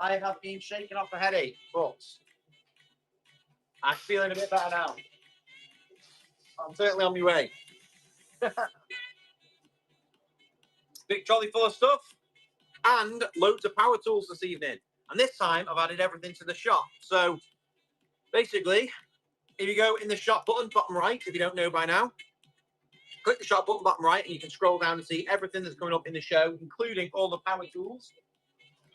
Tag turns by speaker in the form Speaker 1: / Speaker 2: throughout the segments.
Speaker 1: I have been shaking off a headache, but I'm feeling a bit better now. I'm certainly on my way. Big trolley full of stuff and loads of power tools this evening. And this time I've added everything to the shop. So basically, if you go in the shop button, bottom right, if you don't know by now, click the shop button, bottom right, and you can scroll down and see everything that's coming up in the show, including all the power tools.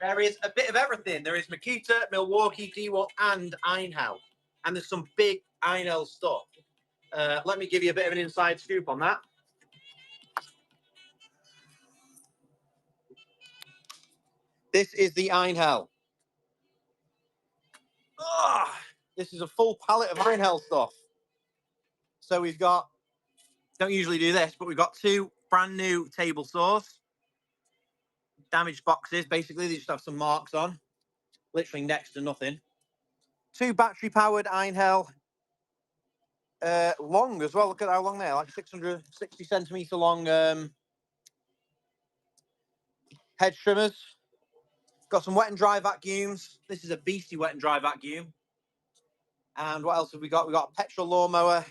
Speaker 1: There is a bit of everything. There is Makita, Milwaukee, DeWalt, and Einhell. And there's some big Einhell stuff. Let me give you a bit of an inside scoop on that. This is the Einhell. This is a full pallet of Einhell stuff. So we've got, don't usually do this, but we've got 2 brand new table saws. Damaged boxes, basically. They just have some marks on. Literally next to nothing. 2 battery-powered Einhell. Long as well. Look at how long they are. Like 660 centimetre long hedge trimmers. Got some wet and dry vacuums. This is a beastie wet and dry vacuum. And what else have we got? We've got a petrol lawnmower.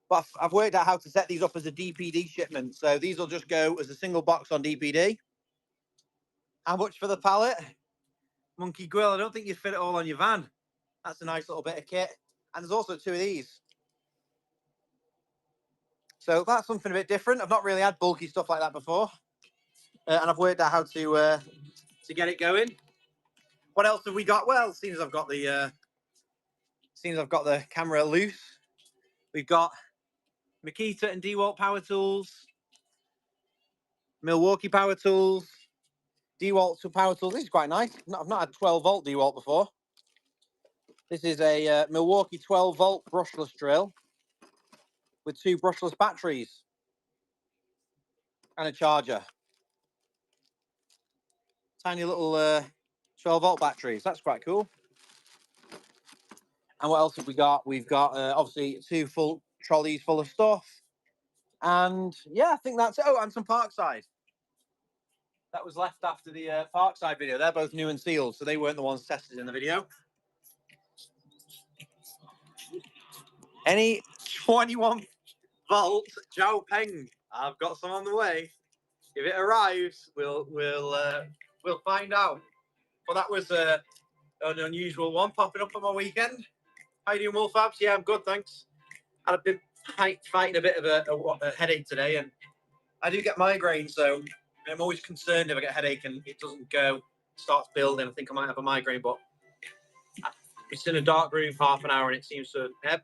Speaker 1: But I've worked out how to set these up as a DPD shipment. So these will just go as a single box on DPD. How much for the pallet? Monkey Grill. I don't think you'd fit it all on your van. That's a nice little bit of kit. And there's also 2 of these. So that's something a bit different. I've not really had bulky stuff like that before. And I've worked out how to get it going. What else have we got? Well, seeing as I've got the camera loose, we've got Makita and DeWalt power tools, Milwaukee power tools, DeWalt power tools. This is quite nice. I've not had 12-volt DeWalt before. This is a Milwaukee 12-volt brushless drill with 2 brushless batteries and a charger. Tiny little 12-volt batteries. That's quite cool. And what else have we got? We've got obviously 2 full trolleys full of stuff. And yeah, I think that's it. Oh, and some Parkside. That was left after the Parkside video. They're both new and sealed, so they weren't the ones tested in the video. Any 21-volt Zhao Peng? I've got some on the way. If it arrives, we'll find out. Well, that was an unusual one popping up on my weekend. How you doing, Wolfabs? Yeah, I'm good, thanks. I've been fighting a bit of a headache today, and I do get migraines, so I'm always concerned if I get a headache and it doesn't go, starts building. I think I might have a migraine, but it's in a dark room for half an hour and it seems to have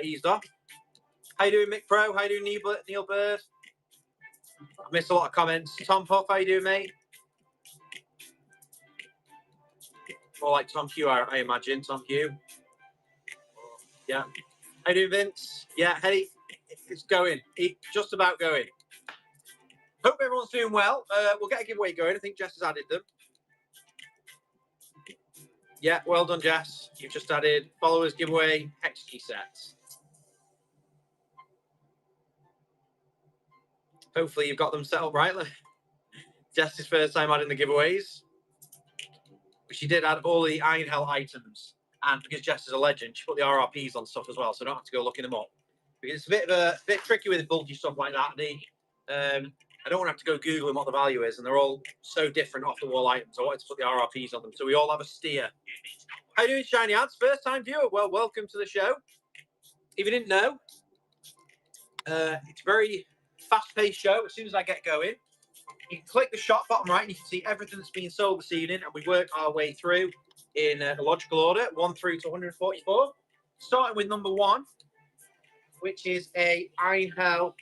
Speaker 1: eased off. How you doing, Mick Pro? How you doing, Neil Bird? I missed a lot of comments. Tom Puff, how you doing, mate? More like Tom Q, I imagine. Tom Q. Yeah. How you doing, Vince? Yeah, headache. It's going. It's just about going. Hope everyone's doing well. We'll get a giveaway going. I think Jess has added them. Yeah, well done, Jess. You've just added followers giveaway hex key sets. Hopefully you've got them set up rightly. Jess's first time adding the giveaways. But she did add all the Einhell items. And because Jess is a legend, she put the RRPs on stuff as well, so I don't have to go looking them up. Because it's a bit tricky with bulky stuff like that. I don't want to have to go Googling what the value is, and they're all so different off-the-wall items. I wanted to put the RRPs on them, so we all have a steer. How you doing, Shiny Ads? First time viewer? Well, welcome to the show. If you didn't know, it's a very fast-paced show. As soon as I get going, you can click the shop bottom right, and you can see everything that's being sold this evening, and we work our way through in a logical order, 1 through to 144. Starting with number 1, which is a Einhell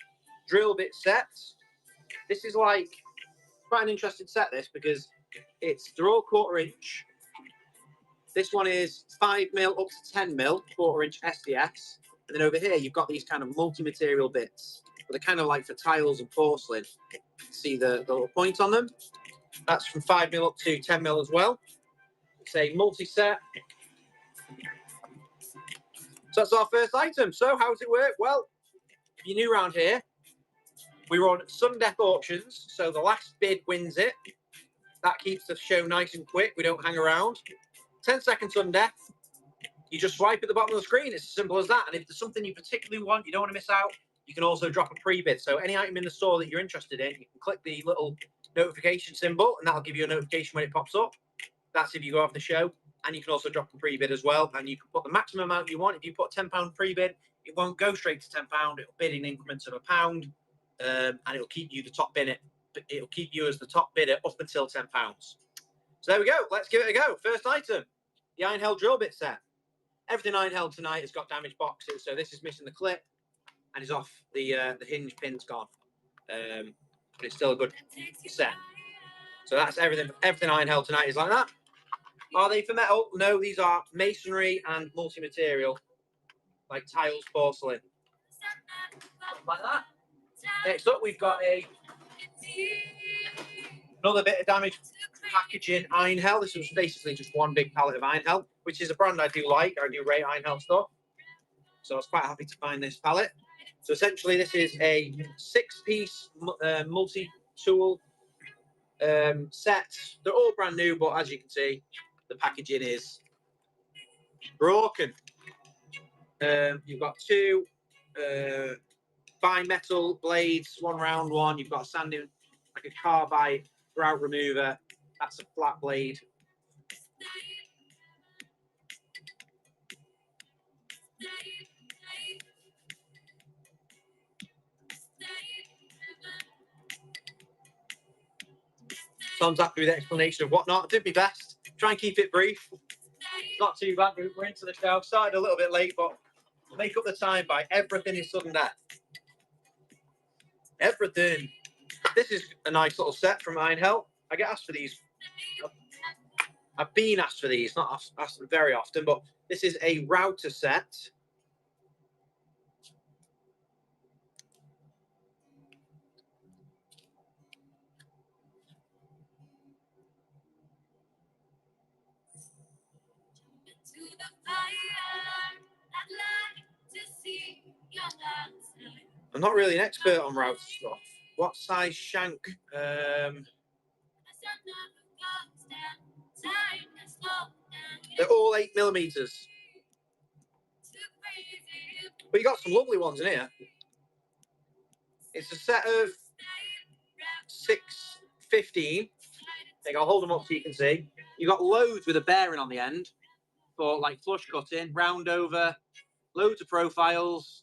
Speaker 1: drill bit set. This is like quite an interesting set, this, because they're all 1/4 inch. This one is 5mm up to 10mm, 1/4 inch SDS. And then over here, you've got these kind of multi-material bits. But they're kind of like for tiles and porcelain. You can see the little point on them. That's from 5mm up to 10mm as well. It's a multi-set. So that's our first item. So how does it work? Well, if you're new around here, we run sudden death auctions. So the last bid wins it. That keeps the show nice and quick. We don't hang around. 10 seconds under. You just swipe at the bottom of the screen. It's as simple as that. And if there's something you particularly want, you don't want to miss out, you can also drop a pre-bid. So any item in the store that you're interested in, you can click the little notification symbol, and that'll give you a notification when it pops up. That's if you go off the show. And you can also drop a pre-bid as well. And you can put the maximum amount you want. If you put a £10 pre-bid, it won't go straight to £10. It'll bid in increments of £1, and it'll keep you the top bidder. It'll keep you as the top bidder up until £10. So there we go. Let's give it a go. First item, the Einhell drill bit set. Everything Einhell tonight has got damaged boxes, so this is missing the clip and is off. The hinge pin's gone, but it's still a good set. So that's everything. Everything Einhell tonight is like that. Are they for metal? No, these are masonry and multi-material, like tiles, porcelain, like that. Next up, we've got another bit of damaged packaging Einhell. This was basically just one big pallet of Einhell, which is a brand I do like. I do rate Einhell stuff. So I was quite happy to find this pallet. So essentially, this is a 6-piece multi-tool set. They're all brand new, but as you can see, the packaging is broken. You've got 2 bimetal blades, one round one. You've got a sanding, like a carbide grout remover. That's a flat blade. So I'm happy with the explanation of whatnot. I did my best. Try and keep it brief. Not too bad. We're into the show. Started a little bit late, but make up the time by everything is sudden death. Everything. This is a nice little set from Einhell. I get asked for these. I've been asked for these, not asked very often, but this is a router set. I'm not really an expert on router stuff. What size shank? They're all 8mm. But you got some lovely ones in here. It's a set of 615. I think I'll hold them up so you can see. You've got loads with a bearing on the end for like flush cutting, round over, loads of profiles,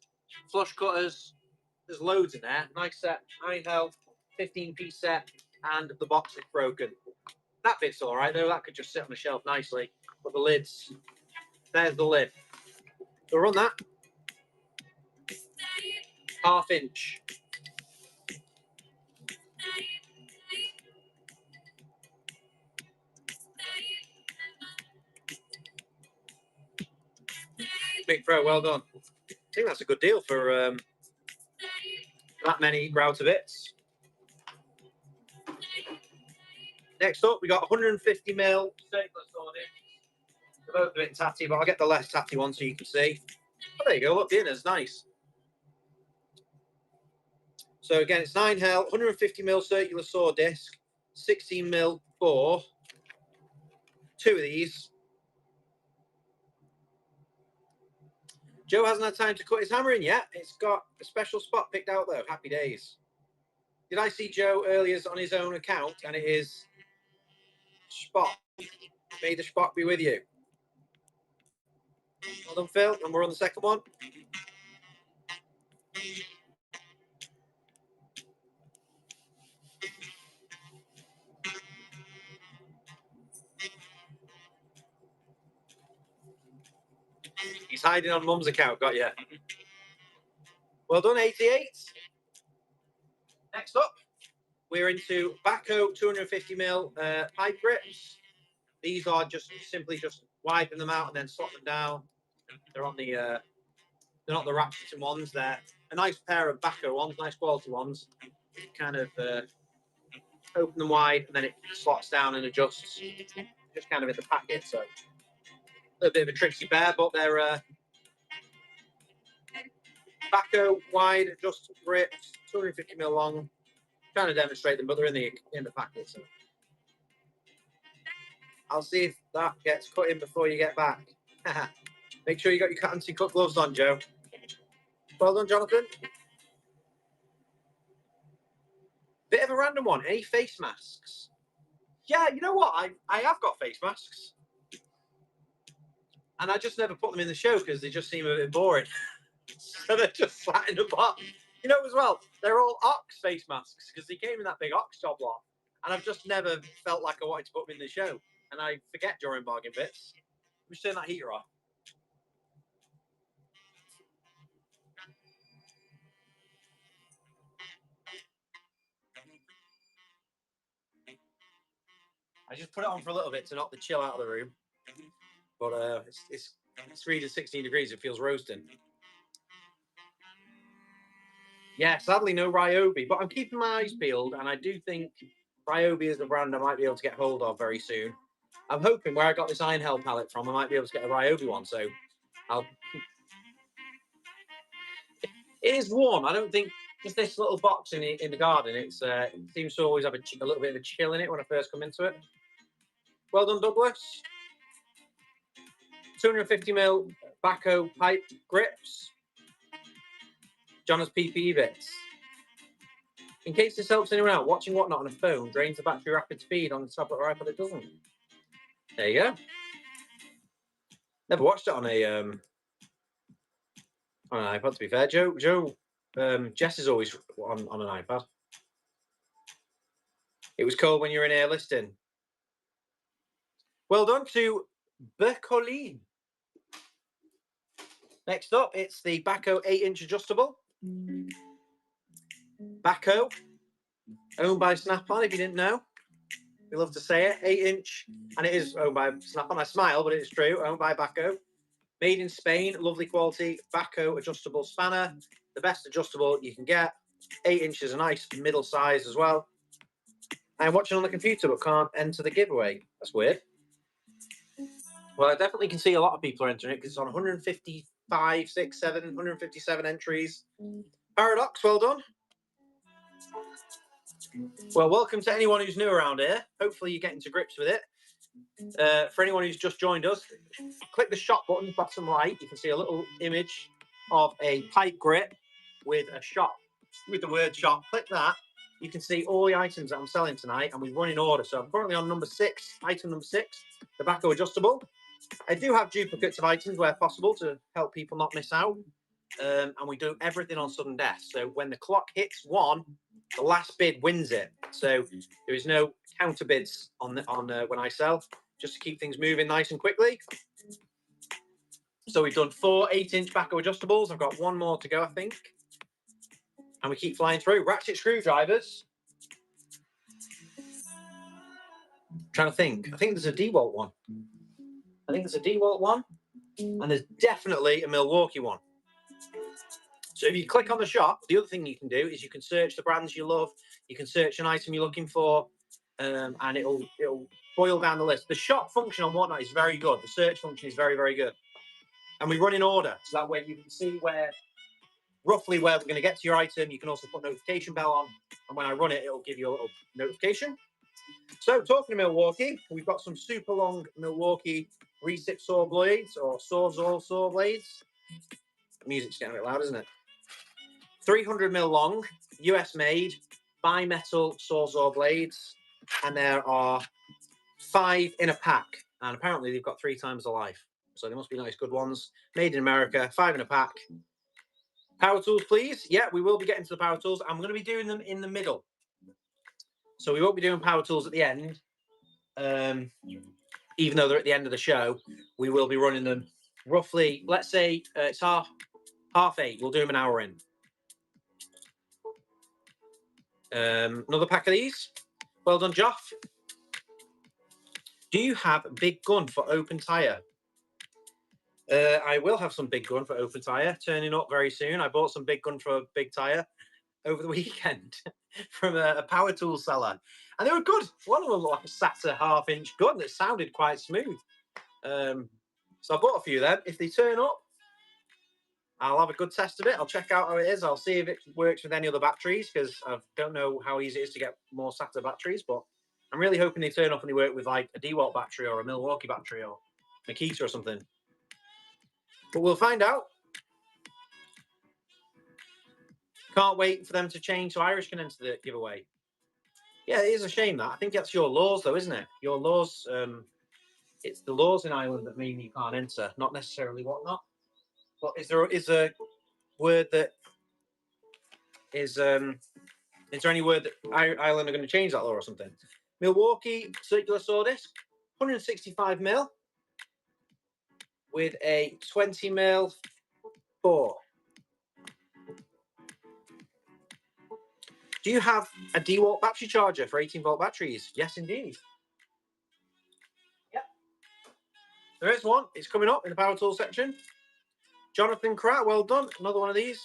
Speaker 1: flush cutters. There's loads in there. Nice set. Einhell, 15-piece set, and the box is broken. That bit's all right, though. That could just sit on the shelf nicely. But the lids, there's the lid. So run that. 1/2 inch. Big pro, well done. I think that's a good deal for that many router bits. Next up, we got 150mm circular sorting. They're both a bit tatty, but I'll get the less tatty one so you can see. Oh, there you go. Look, the inner's nice. So again, it's Einhell, 150mm circular saw disc, 16mm bore. 2 of these. Joe hasn't had time to cut his hammer in yet. It's got a special spot picked out though. Happy days. Did I see Joe earlier on his own account? And it is Spot. May the Spot be with you. Well done, Phil. And we're on the second one. He's hiding on Mum's account. Got you. Well done, 88. Next up, we're into Baco 250mm pipe grips. These are just simply just wiping them out and then slot them down. They're on the they're not the Ratcheting ones. They're a nice pair of Baco ones, nice quality ones. Kind of open them wide and then it slots down and adjusts. Just kind of in the packet, so a bit of a tricky pair, but they're Baco wide adjustable grips, 250mm long. Trying to demonstrate them, but they're in the packet. So I'll see if that gets cut in before you get back. Make sure you got your anti-cut gloves on, Joe. Well done, Jonathan. Bit of a random one. Any face masks? Yeah, you know what? I have got face masks. And I just never put them in the show because they just seem a bit boring. So they're just sat in the box. You know, as well, they're all Ox face masks because they came in that big Ox job lot. And I've just never felt like I wanted to put them in the show. And I forget during bargain bits. Let me turn that heater off. I just put it on for a little bit to knock the chill out of the room. But it's 3 to 16 degrees. It feels roasting. Yeah, sadly no Ryobi, but I'm keeping my eyes peeled, and I do think Ryobi is the brand I might be able to get hold of very soon. I'm hoping where I got this Einhell pallet from, I might be able to get a Ryobi one. So I'll. It is warm. I don't think just this little box in the garden. It seems to always have a little bit of a chill in it when I first come into it. Well done, Douglas. 250mm Baco pipe grips. John's PPE bits. In case this helps anyone out, watching Whatnot on a phone drains the battery rapid speed on the tablet or iPad. It doesn't. There you go. Never watched it on an iPad. To be fair, Jess is always on an iPad. It was cold when you were in here listing. Well done to Bercolin. Next up, it's the Baco 8-inch adjustable. Baco, owned by Snap-on, if you didn't know. We love to say it. 8-inch, and it is owned by Snap-on. I smile, but it's true. Owned by Baco. Made in Spain, lovely quality. Baco adjustable spanner. The best adjustable you can get. 8 inches, a nice middle size as well. I'm watching on the computer, but can't enter the giveaway. That's weird. Well, I definitely can see a lot of people are entering it because it's on 155, 6, 7, 157 entries. Paradox, well done. Well, welcome to anyone who's new around here. Hopefully you're getting to grips with it. For anyone who's just joined us, click the shop button, bottom right. You can see a little image of a pipe grip with a shop, with the word shop. Click that. You can see all the items that I'm selling tonight, and we run in order. So I'm currently on number 6, item number 6, the Baco adjustable. I do have duplicates of items where possible to help people not miss out. And we do everything on sudden death. So when the clock hits 1, the last bid wins it. So there is no counter bids on when I sell, just to keep things moving nice and quickly. So we've done 4 8-inch Baco adjustables. I've got 1 more to go, I think. And we keep flying through. Ratchet screwdrivers. Trying to think. I think there's a DeWalt one. I think there's a DeWalt one. And there's definitely a Milwaukee one. So if you click on the shop, the other thing you can do is you can search the brands you love. You can search an item you're looking for, and it'll boil down the list. The shop function on Whatnot is very good. The search function is very, very good. And we run in order, so that way you can see roughly where we're going to get to your item. You can also put notification bell on, and when I run it, it'll give you a little notification. So talking to Milwaukee, we've got some super long Milwaukee recip saw blades or sawzall saw blades. The music's getting a bit loud, isn't it? 300mm long, US made, bimetal sawzall blades, and there are 5 in a pack. And apparently they've got 3 times the life. So they must be nice, good ones. Made in America, 5 in a pack. Power tools, please. Yeah, we will be getting to the power tools. I'm going to be doing them in the middle. So we won't be doing power tools at the end. Even though they're at the end of the show, we will be running them roughly, let's say it's half 8. We'll do them an hour in. Another pack of these. Well done, Joff. Do you have big gun for open tyre? I will have some big gun for open tyre turning up very soon. I bought some big gun for big tyre over the weekend from a power tool seller, and they were good. One of them was like a SATA half-inch gun that sounded quite smooth. So I bought a few of them. If they turn up, I'll have a good test of it. I'll check out how it is. I'll see if it works with any other batteries, because I don't know how easy it is to get more SATA batteries, but I'm really hoping they turn up and they work with like a DeWalt battery or a Milwaukee battery or Makita or something. But we'll find out. Can't wait for them to change so Irish can enter the giveaway. Yeah, it is a shame that. I think that's your laws though, isn't it? Your laws, it's the laws in Ireland that mean you can't enter, not necessarily whatnot. But is there a word that is there any word that Ireland are going to change that law or something? Milwaukee circular saw disc, 165 mil with a 20 mil bore. Do you have a DeWalt battery charger for 18-volt batteries? Yes, indeed. Yep. There is one. It's coming up in the power tool section. Jonathan Kratt, well done. Another one of these.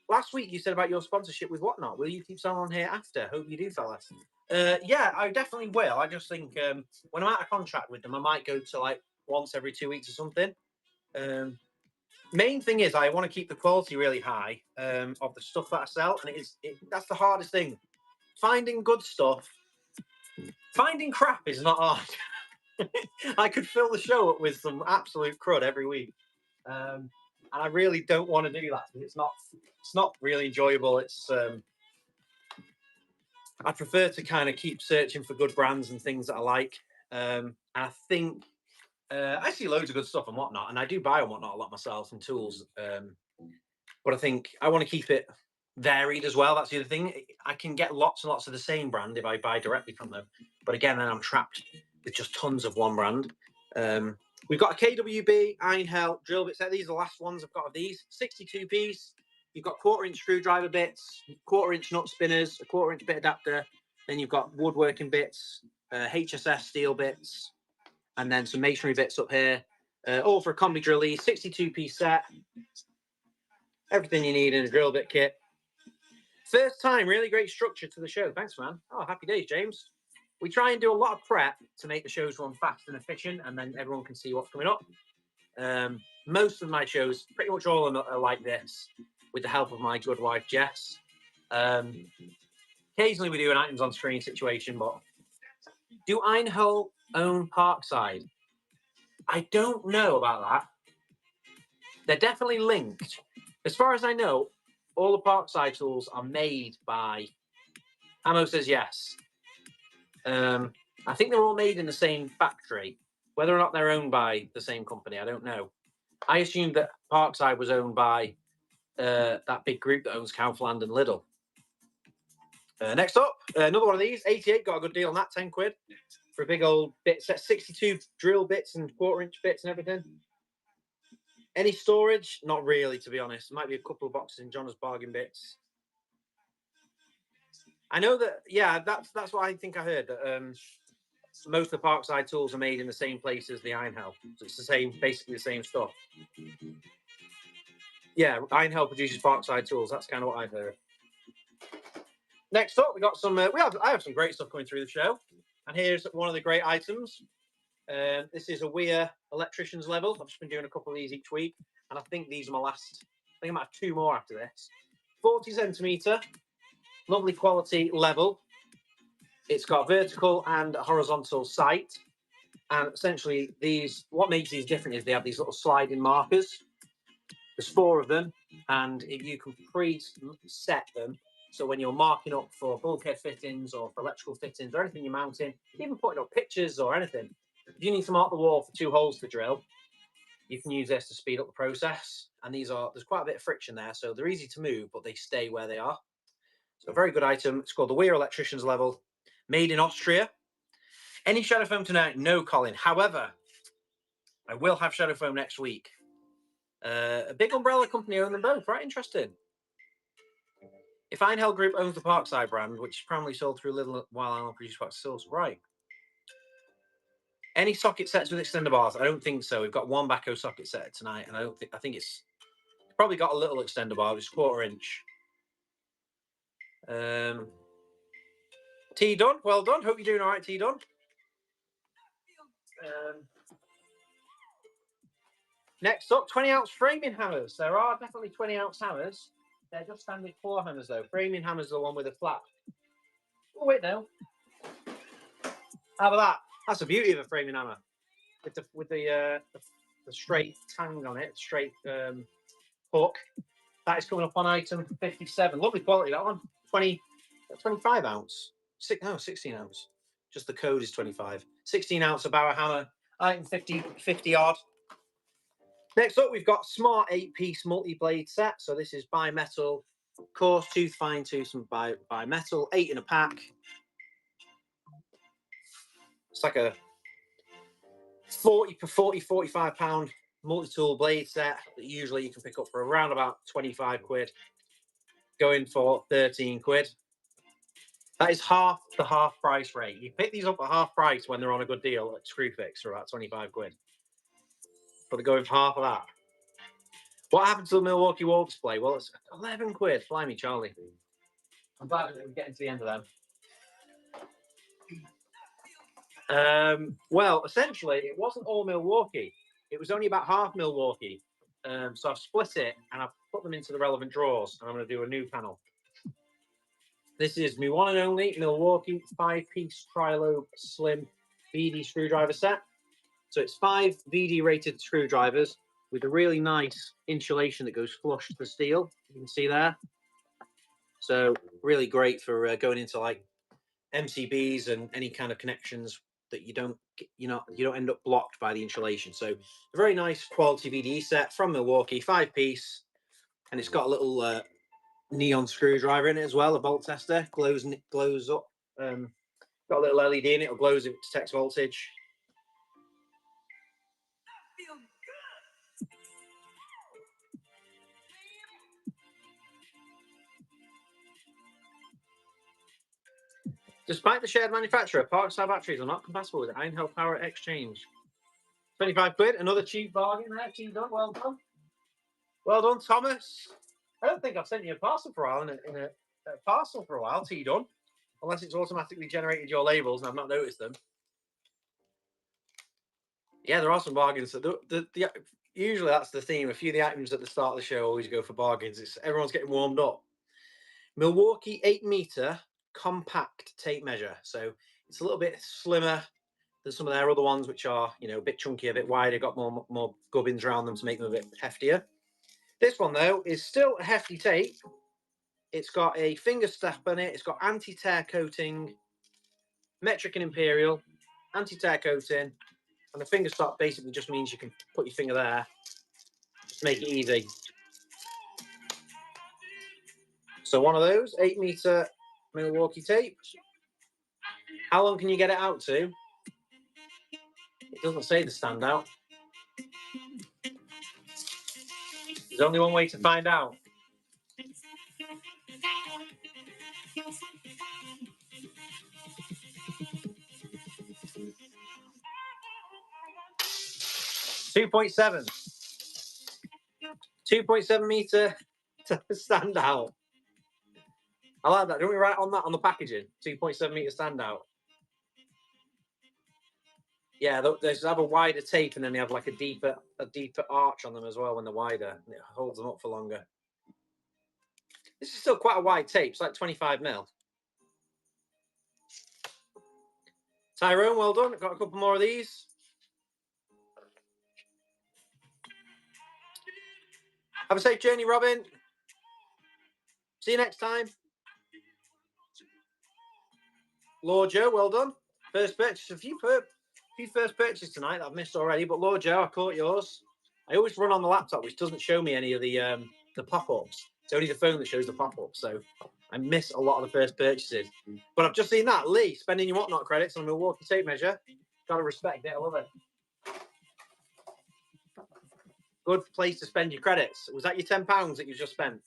Speaker 1: Last week you said about your sponsorship with Whatnot. Will you keep someone on here after? Hope you do, fellas. Yeah, I definitely will. I just think when I'm out of contract with them, I might go to like once every 2 weeks or something. Main thing is I want to keep the quality really high of the stuff that I sell, and that's the hardest thing. Finding good stuff. Finding crap is not hard. I could fill the show up with some absolute crud every week, and I really don't want to do that. It's not really enjoyable. It's I prefer to kind of keep searching for good brands and things that I like. And I think I see loads of good stuff and Whatnot, and I do buy on Whatnot a lot myself and tools. But I think I want to keep it varied as well. That's the other thing. I can get lots and lots of the same brand if I buy directly from them. But again, then I'm trapped with just tons of one brand. We've got a KWB, Einhell drill bit set. These are the last ones I've got of these. 62 piece. You've got 1/4 inch screwdriver bits, 1/4 inch nut spinners, a 1/4 inch bit adapter. Then you've got woodworking bits, HSS steel bits, and then some masonry bits up here. All for a combi drillie, 62 piece set. Everything you need in a drill bit kit. First time, really great structure to the show. Thanks, man. Oh, happy days, James. We try and do a lot of prep to make the shows run fast and efficient, and then everyone can see what's coming up. Most of my shows, pretty much all of them are like this, with the help of my good wife, Jess. Occasionally we do an items on screen situation, but do Einhell own Parkside? I don't know about that. They're definitely linked. As far as I know, all the Parkside tools are made by... Ammo says yes. I think they're all made in the same factory. Whether or not they're owned by the same company, I don't know. I assumed that Parkside was owned by that big group that owns Kaufland and Lidl. Next up, another one of these. 88, got a good deal on that, 10 quid. For a big old bit set. 62 drill bits and 1/4 inch bits and everything. Any storage? Not really, to be honest. Might be a couple of boxes in John's bargain bits. I know that, yeah, that's what I think I heard. That most of the Parkside tools are made in the same place as the Einhell. So it's the same, basically the same stuff. Yeah, Einhell produces Parkside tools. That's kind of what I've heard. Next up, we got some. I have some great stuff coming through the show, and here's one of the great items. This is a Weir electrician's level. I've just been doing a couple of these each week, and I think these are my last. I think I might have 2 more after this. 40 centimeter, lovely quality level. It's got vertical and horizontal sight, and essentially these. What makes these different is they have these little sliding markers. There's 4 of them, and if you can pre-set them. So when you're marking up for bulkhead fittings or for electrical fittings or anything you're mounting, even putting up pictures or anything, if you need to mark the wall for 2 holes to drill, you can use this to speed up the process. And there's quite a bit of friction there, so they're easy to move, but they stay where they are. So a very good item. It's called the Weir Electrician's Level, made in Austria. Any shadow foam tonight? No, Colin. However, I will have shadow foam next week. A big umbrella company own them both. Right, interesting. If Einhell Group owns the Parkside brand, which is primarily sold through Lidl while Einhell produces Parkside tools, right? Any socket sets with extender bars? I don't think so. We've got one backhoe socket set tonight, and I think it's probably got a little extender bar, it's 1/4 inch. T Dunn, well done. Hope you're doing all right, T Dunn. Next up, 20-ounce framing hammers. There are definitely 20-ounce hammers. They're just standard claw hammers, though. Framing hammers are the one with a flap. Oh, wait, no. How about that? That's the beauty of a framing hammer. With the straight tang on it, straight hook. That is coming up on item 57. Lovely quality, that one. 25 ounce. 16 ounce. Just the code is 25. 16 ounce of Bauer hammer. Item 50 odd. Next up, we've got Smart 8-piece multi-blade set. So this is bimetal, coarse tooth, fine tooth, and bimetal. 8 in a pack. It's like a 45 pound multi-tool blade set that usually you can pick up for around about 25 quid. Going for 13 quid. That is half the half price rate. You pick these up at half price when they're on a good deal at Screwfix for about 25 quid. But they're going for half of that. What happened to the Milwaukee wall display? Well, it's 11 quid. Fly me, Charlie. I'm glad we're getting to the end of them. Well, essentially, it wasn't all Milwaukee. It was only about half Milwaukee. So I've split it and I've put them into the relevant drawers. And I'm going to do a new panel. This is my one and only Milwaukee 5-piece tri-lobe slim VD screwdriver set. So it's 5 VD rated screwdrivers with a really nice insulation that goes flush to the steel. You can see there. So really great for going into like MCBs and any kind of connections that you don't end up blocked by the insulation. So a very nice quality VD set from Milwaukee, 5-piece, and it's got a little neon screwdriver in it as well. A volt tester glows up. Got a little LED in it. It glows if it detects voltage. Despite the shared manufacturer, Parkside batteries are not compatible with Einhell Power Exchange. 25 quid, another cheap bargain there. Team done, well done. Well done, Thomas. I don't think I've sent you a parcel for a while, in a parcel for a while, T done. Unless it's automatically generated your labels and I've not noticed them. Yeah, there are some bargains. Usually that's the theme. A few of the items at the start of the show always go for bargains. Everyone's getting warmed up. Milwaukee 8-meter compact tape measure. So it's a little bit slimmer than some of their other ones, which are, a bit chunkier, a bit wider, got more gubbins around them to make them a bit heftier. This one, though, is still a hefty tape. It's got a finger strap on it. It's got anti-tear coating, metric and imperial, anti-tear coating, and the finger strap basically just means you can put your finger there to make it easy. So one of those 8-meter Milwaukee tape. How long can you get it out to? It doesn't say the standout. There's only one way to find out. $2.7 meter to stand out. I like that. Don't we write on that on the packaging? 2.7 meter standout. Yeah, they have a wider tape and then they have like a deeper arch on them as well when they're wider. And it holds them up for longer. This is still quite a wide tape. It's like 25 mil. Tyrone, well done. Got a couple more of these. Have a safe journey, Robin. See you next time. Lord Joe, well done. First purchase. A few first purchases tonight that I've missed already, but Lord Joe, I caught yours. I always run on the laptop, which doesn't show me any of the pop-ups. It's only the phone that shows the pop-ups, so I miss a lot of the first purchases. But I've just seen that. Lee, spending your whatnot credits on a Milwaukee tape measure. Gotta respect it. I love it. Good place to spend your credits. Was that your £10 that you just spent?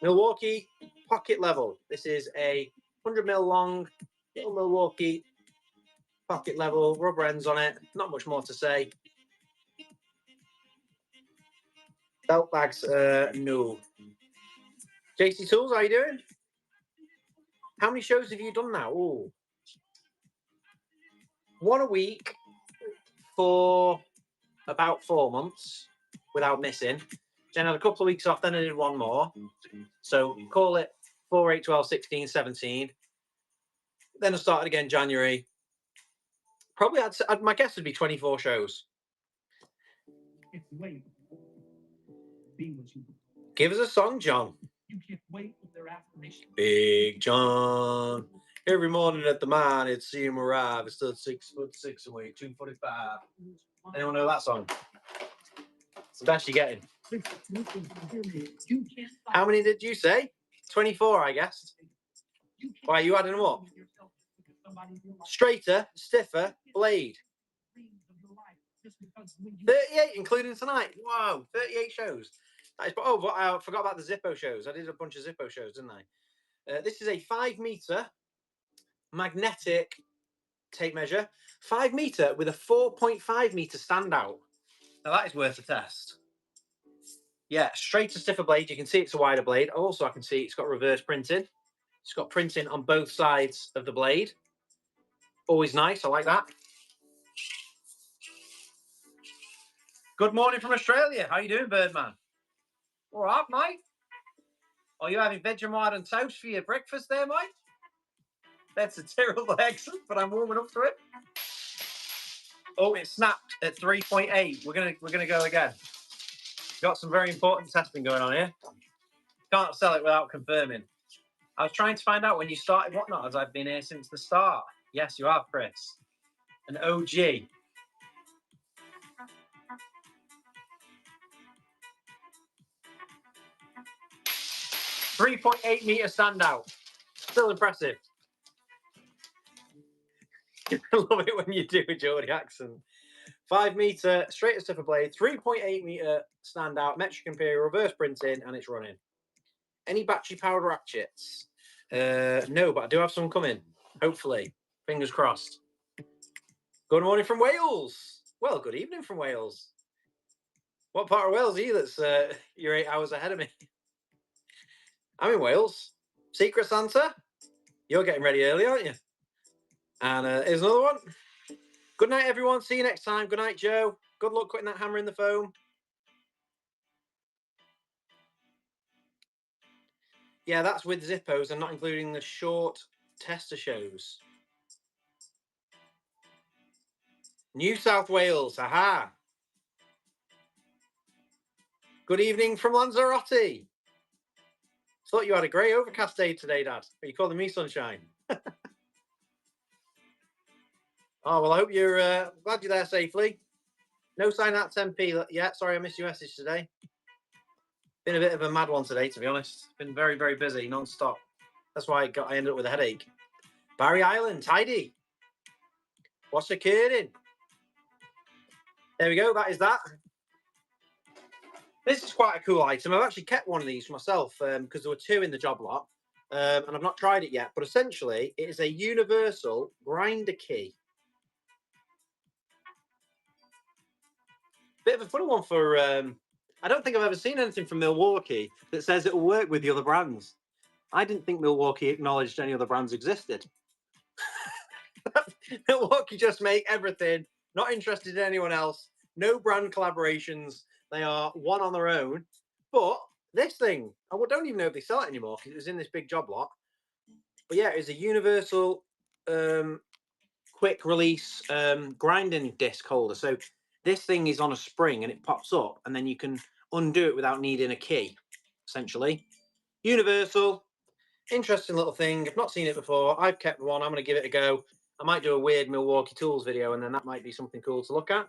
Speaker 1: Milwaukee pocket level. This is a 100 mil long little Milwaukee pocket level, rubber ends on it. Not much more to say. Belt bags, no. JC Tools, how you doing? How many shows have you done now? Ooh. One a week for about 4 months without missing. Then I had a couple of weeks off, then I did one more. So call it 4, 8, 12, 16, 17. Then I started again January. Probably, my guess would be 24 shows. Give us a song, John. Big John. Every morning at the mine, it'd see him arrive. It's still 6'6" away, 245. Anyone know that song? It's the best you're getting. How many did you say? 24, I guess. Why, are you adding them up? Straighter, stiffer, blade. 38, including tonight. Whoa, 38 shows. That is, oh, but I forgot about the Zippo shows. I did a bunch of Zippo shows, didn't I? This is a 5-meter magnetic tape measure. 5 meter with a 4.5 meter standout. Now that is worth a test. Yeah, straighter, stiffer blade. You can see it's a wider blade. Also, I can see it's got reverse printing. It's got printing on both sides of the blade. Always nice. I like that. Good morning from Australia. How you doing, Birdman? All right, mate. Are you having Vegemite and toast for your breakfast there, mate? That's a terrible accent, but I'm warming up to it. Oh, it snapped at 3.8. We're gonna go again. Got some very important testing going on here. Can't sell it without confirming. I was trying to find out when you started Whatnot, as I've been here since the start. Yes, you have, Chris. An OG. .3 meter standout. Still impressive. I love it when you do a Geordie accent. 5 meter straight as stiffer blade, 3.8 meter standout, metric imperial, reverse printing, and it's running. Any battery powered ratchets? No, but I do have some coming. Hopefully, fingers crossed. Good morning from Wales. Well, good evening from Wales. What part of Wales are you? That's you're 8 hours ahead of me. I'm in Wales. Secret Santa. You're getting ready early, aren't you? And here's another one. Good night, everyone. See you next time. Good night, Joe. Good luck putting that hammer in the foam. Yeah, that's with Zippos and not including the short tester shows. New South Wales. Aha. Good evening from Lanzarote. Thought you had a grey overcast day today, Dad. Are you calling me sunshine? Oh, well, I hope you're glad you're there safely. No sign out 10p yet. Sorry, I missed your message today. Been a bit of a mad one today, to be honest. Been very, very busy, non-stop. That's why I ended up with a headache. Barry Island, tidy. What's occurring? There we go. That is that. This is quite a cool item. I've actually kept one of these for myself because there were 2 in the job lot. And I've not tried it yet. But essentially, it is a universal grinder key. Bit of a funny one for... I don't think I've ever seen anything from Milwaukee that says it will work with the other brands. I didn't think Milwaukee acknowledged any other brands existed. Milwaukee just make everything, not interested in anyone else, no brand collaborations. They are one on their own. But this thing, I don't even know if they sell it anymore because it was in this big job lot. But yeah, it's a universal quick release grinding disc holder. So this thing is on a spring and it pops up and then you can undo it without needing a key, essentially. Universal, interesting little thing. I've not seen it before. I've kept one. I'm going to give it a go. I might do a weird Milwaukee Tools video and then that might be something cool to look at.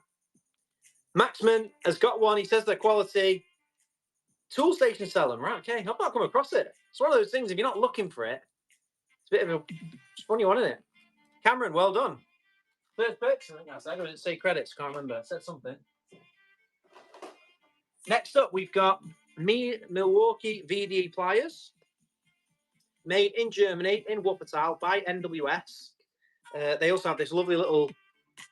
Speaker 1: Maxman has got one. He says they're quality. Tool station sell them, right? Okay, I've not come across it. It's one of those things, if you're not looking for it, it's a bit of a funny one, isn't it? Cameron, well done. First purchase, I think I said. I didn't say credits, can't remember. I said something. Next up, we've got Milwaukee VDE pliers. Made in Germany, in Wuppertal, by NWS. They also have this lovely little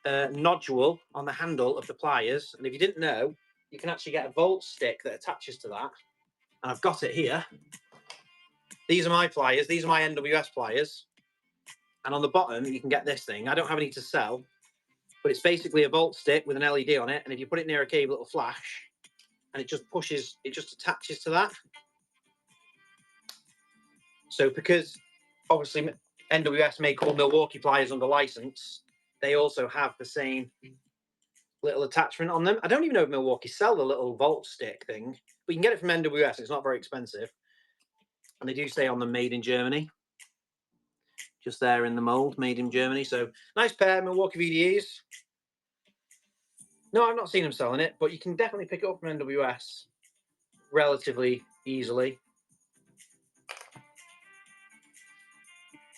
Speaker 1: nodule on the handle of the pliers. And if you didn't know, you can actually get a volt stick that attaches to that. And I've got it here. These are my pliers. These are my NWS pliers. And on the bottom, you can get this thing. I don't have any to sell, but it's basically a volt stick with an LED on it. And if you put it near a cable, it'll flash. And it just pushes, it just attaches to that. So because obviously NWS make all Milwaukee pliers under license, they also have the same little attachment on them. I don't even know if Milwaukee sell the little volt stick thing, but you can get it from NWS. It's not very expensive. And they do say on them made in Germany. Just there in the mold, made in Germany. So nice pair, Milwaukee VDEs. No, I've not seen them selling it, but you can definitely pick it up from NWS relatively easily.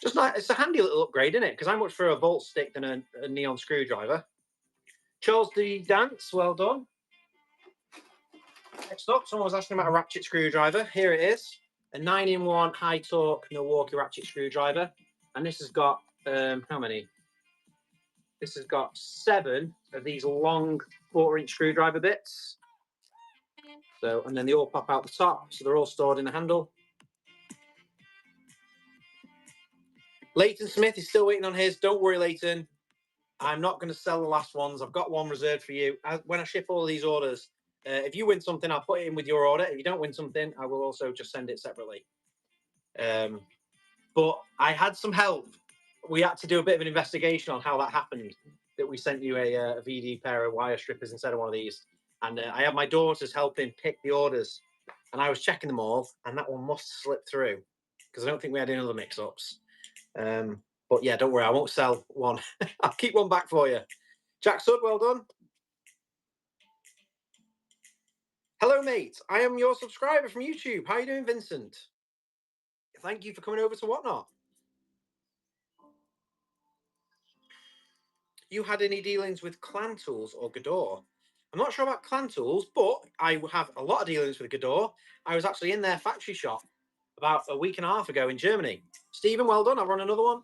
Speaker 1: Just like, it's a handy little upgrade, isn't it? Because I'm much for a volt stick than a neon screwdriver. Charles D. Dance, well done. Next up, someone was asking about a ratchet screwdriver. Here it is, a 9-in-1 high torque Milwaukee ratchet screwdriver. And this has got, how many? This has got 7 of these long 4-inch screwdriver bits. So, and then they all pop out the top, so they're all stored in the handle. Leighton Smith is still waiting on his. Don't worry, Leighton. I'm not going to sell the last ones. I've got one reserved for you. When I ship all of these orders, if you win something, I'll put it in with your order. If you don't win something, I will also just send it separately. But I had some help. We had to do a bit of an investigation on how that happened, that we sent you a VD pair of wire strippers instead of one of these. And I had my daughters helping pick the orders. And I was checking them all, and that one must slip through because I don't think we had any other mix-ups. But yeah, don't worry, I won't sell one. I'll keep one back for you. Jack Sud, well done. Hello, mate. I am your subscriber from YouTube. How are you doing, Vincent? Thank you for coming over to Whatnot. You had any dealings with Clan Tools or Gador? I'm not sure about Clan Tools, but I have a lot of dealings with Gador. I was actually in their factory shop about a week and a half ago in Germany. Stephen, well done. I've run another one.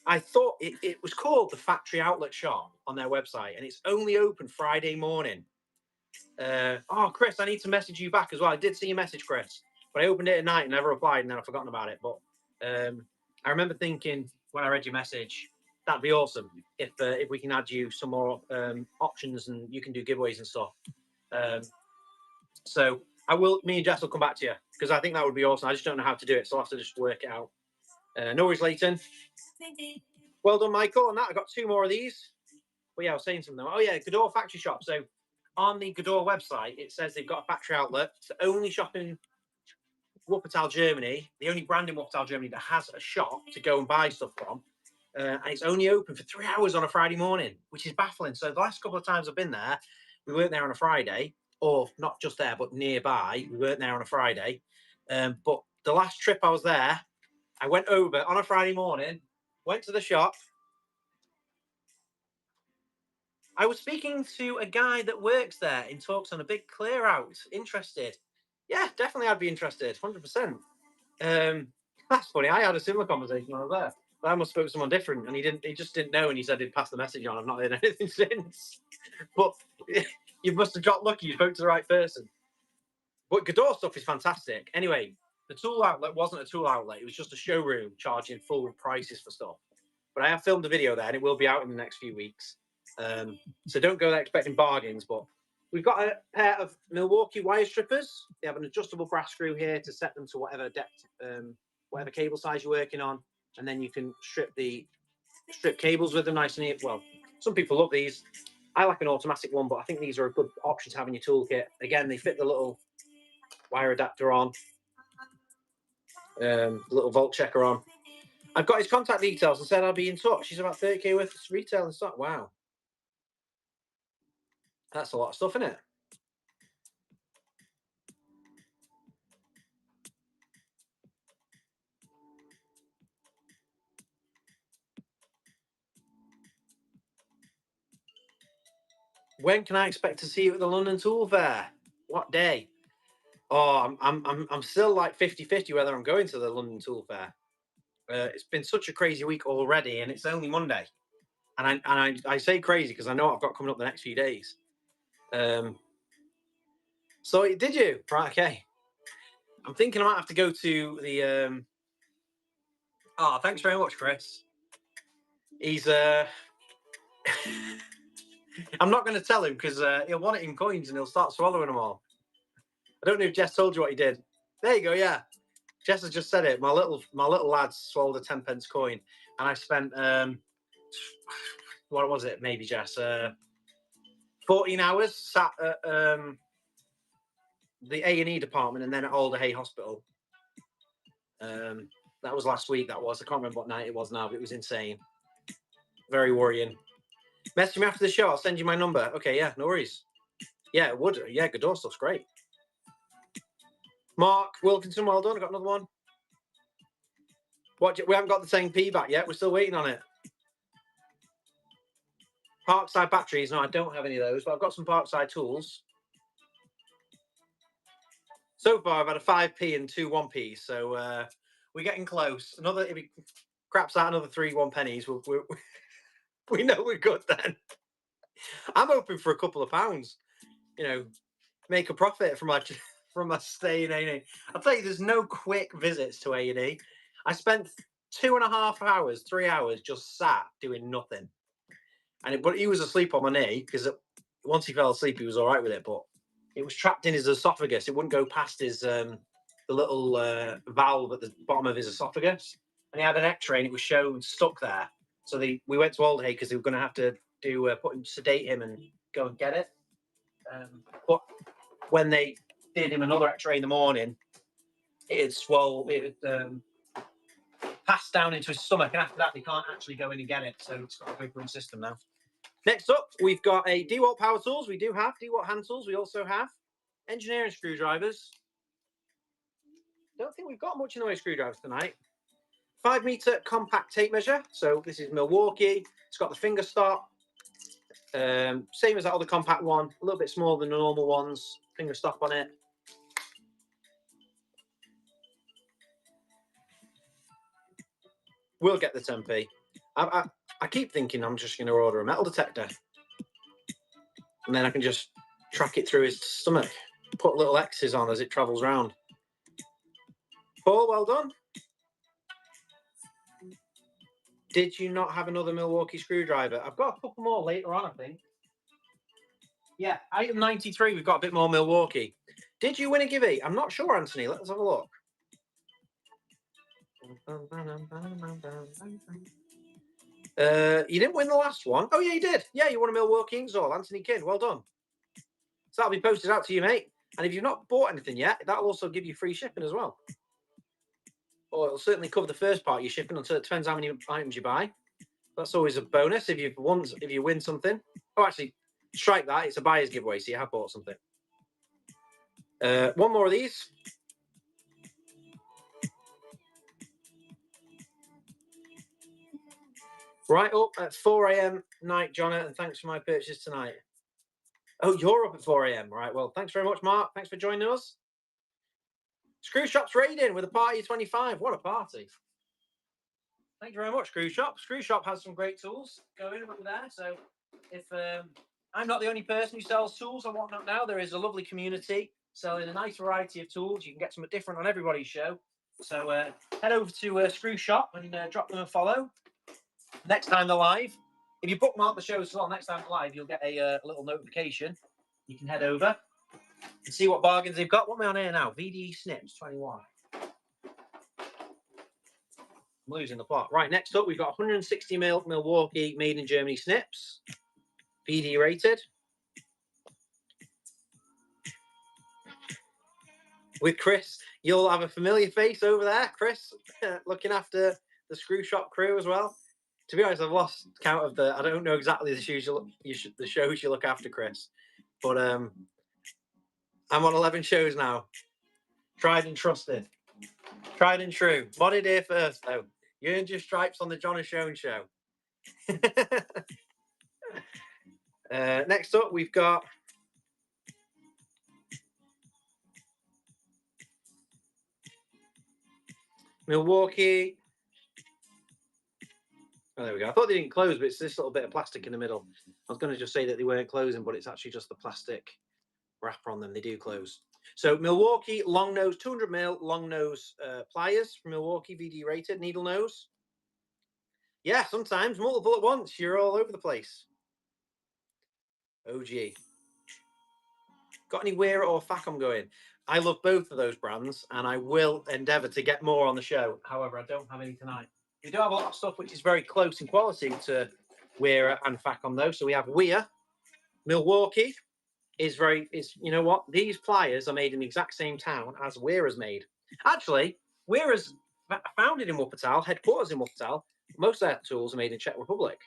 Speaker 1: I thought it was called the Factory Outlet Shop on their website, and it's only open Friday morning. Oh, Chris, I need to message you back as well. I did see your message, Chris, but I opened it at night and never replied, and then I've forgotten about it. But I remember thinking when I read your message, that'd be awesome if we can add you some more options and you can do giveaways and stuff. So me and Jess will come back to you because I think that would be awesome. I just don't know how to do it, so I'll have to just work it out. No worries, Leighton. Well done, Michael. On that, I got 2 more of these. But yeah, I was saying something. Oh yeah, Gador factory shop. So on the Gador website, it says they've got a factory outlet. It's the only shop in Wuppertal, Germany, the only brand in Wuppertal, Germany that has a shop to go and buy stuff from. And it's only open for 3 hours on a Friday morning, which is baffling. So the last couple of times I've been there, we weren't there on a Friday, or not just there, but nearby. We weren't there on a Friday. But the last trip I was there, I went over on a Friday morning, went to the shop. I was speaking to a guy that works there in talks on a big clear out. Interested? Yeah, definitely I'd be interested, 100%. That's funny. I had a similar conversation when I was there. But I must have spoke to someone different, and he just didn't know, and he said he'd pass the message on. I've not heard anything since. But you must have got lucky. You spoke to the right person. But Gador stuff is fantastic. Anyway, the tool outlet wasn't a tool outlet. It was just a showroom charging full prices for stuff. But I have filmed a video there, and it will be out in the next few weeks. So don't go there expecting bargains. But we've got a pair of Milwaukee wire strippers. They have an adjustable brass screw here to set them to whatever depth, whatever cable size you're working on. And then you can strip cables with them nice and neat. Well, some people love these. I like an automatic one, but I think these are a good option to have in your toolkit. Again, they fit the little wire adapter on, the little volt checker on. I've got his contact details and said I'll be in touch. He's about 30k worth of retail and stock. Wow. That's a lot of stuff, isn't it? When can I expect to see you at the London Tool Fair? What day? Oh, I'm still like 50-50 whether I'm going to the London Tool Fair. It's been such a crazy week already, and it's only Monday. And I say crazy because I know I've got coming up the next few days. So did you? Right, okay. I'm thinking I might have to go to the. Oh, thanks very much, Chris. He's I'm not going to tell him because he'll want it in coins and he'll start swallowing them all. I don't know if Jess told you what he did. There you go. Yeah, Jess has just said it. My little lad swallowed a 10 pence coin, and I spent what was it? Maybe Jess, 14 hours sat at the A&E department and then at Alder Hay Hospital. That was last week. That was. I can't remember what night it was now, but it was insane. Very worrying. Message me after the show. I'll send you my number. Okay, yeah, no worries. Yeah, it would. Yeah, Godot stuff's great. Mark Wilkinson, well done. I got another one. What? We haven't got the same P back yet. We're still waiting on it. Parkside batteries. No, I don't have any of those, but I've got some Parkside tools. So far, I've had a 5p and 2 1p, so we're getting close. Another, if it craps out another 3 1 pennies, we know we're good then. I'm hoping for a couple of pounds, you know, make a profit from my stay in A&E. I'll tell you, there's no quick visits to A&E. I spent 2.5 hours, 3 hours just sat doing nothing. But he was asleep on my knee because once he fell asleep, he was all right with it. But it was trapped in his esophagus. It wouldn't go past his the little valve at the bottom of his esophagus. And he had an X-ray, and it was shown stuck there. So we went to Alder Hay because they were going to have to sedate him and go and get it. But when they did him another X-ray in the morning, it had passed down into his stomach, and after that they can't actually go in and get it. So it's got a big room system now. Next up, we've got a DeWalt power tools. We do have DeWalt hand tools. We also have engineering screwdrivers. Don't think we've got much in the way of screwdrivers tonight. 5-meter compact tape measure. So this is Milwaukee. It's got the finger stop. Same as that other compact one. A little bit smaller than the normal ones. Finger stop on it. We'll get the 10p. I keep thinking I'm just going to order a metal detector. And then I can just track it through his stomach. Put little X's on as it travels round. Paul, well done. Did you not have another Milwaukee screwdriver? I've got a couple more later on, I think. Yeah, item 93, we've got a bit more Milwaukee. Did you win a givey? I'm not sure, Anthony. Let's have a look. You didn't win the last one. Oh, yeah, you did. Yeah, you won a Milwaukee Inksall. Anthony Kin, well done. So that'll be posted out to you, mate. And if you've not bought anything yet, that'll also give you free shipping as well. Or it'll certainly cover the first part of your shipping until it depends how many items you buy. That's always a bonus if you win something. Oh, actually, strike that. It's a buyer's giveaway, so you have bought something. One more of these. Right up at 4 a.m. night, Jonah, and thanks for my purchase tonight. Oh, you're up at 4 a.m. Right, well, thanks very much, Mark. Thanks for joining us. Screw Shop's raiding with a party of 25. What a party. Thank you very much, Screw Shop. Screw Shop has some great tools going over there. So if I'm not the only person who sells tools and whatnot now, there is a lovely community selling a nice variety of tools. You can get something different on everybody's show. So head over to Screw Shop and drop them a follow. Next time they're live, if you bookmark the show as well, next time they're live, you'll get a little notification. You can head over and see what bargains they've got. What am I on here now? VDE Snips 21. I'm losing the plot. Right, next up, we've got 160mm Milwaukee made in Germany snips. VD rated. With Chris, you'll have a familiar face over there, Chris, looking after the Screw Shop crew as well. To be honest, I've lost count of I don't know exactly the shows you look after, Chris. But I'm on 11 shows now. Tried and trusted. Tried and true. Modded here first, though. You earned your stripes on the John O'Shone show. Next up, we've got Milwaukee. Oh, there we go. I thought they didn't close, but it's this little bit of plastic in the middle. I was going to just say that they weren't closing, but it's actually just the plastic wrapper on them. They do close. So Milwaukee long nose, 200mm long nose pliers from Milwaukee, VD rated, needle nose. Yeah, sometimes multiple at once. You're all over the place. OG. Got any Weir or Facom going? I love both of those brands, and I will endeavour to get more on the show. However, I don't have any tonight. We do have a lot of stuff which is very close in quality to Weir and Facom though. So we have Weir, Milwaukee is you know what? These pliers are made in the exact same town as Weir is made. Actually, Weir is founded in Wuppertal, headquarters in Wuppertal. Most of their tools are made in Czech Republic.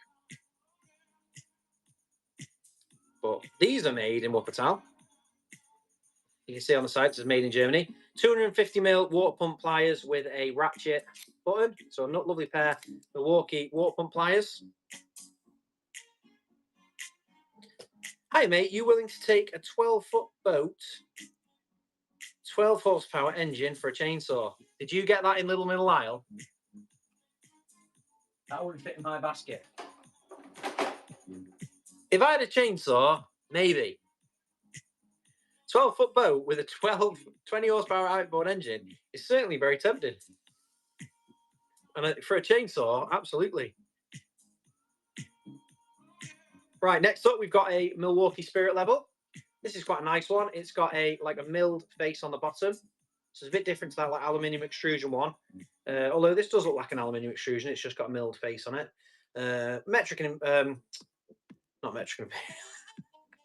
Speaker 1: But these are made in Wuppertal. You can see on the side, it's made in Germany. 250mm water pump pliers with a ratchet button. So a lovely pair of Milwaukee water pump pliers. Hi, mate. You willing to take a 12-foot boat, 12 horsepower engine for a chainsaw? Did you get that in Little Middle Isle? That wouldn't fit in my basket. If I had a chainsaw, maybe. 12-foot boat with a 20 horsepower outboard engine is certainly very tempting. And for a chainsaw, absolutely. Right, next up, we've got a Milwaukee Spirit Level. This is quite a nice one. It's got a milled face on the bottom. So it's a bit different to that aluminium extrusion one. Although this does look like an aluminium extrusion, it's just got a milled face on it. Metric and not metric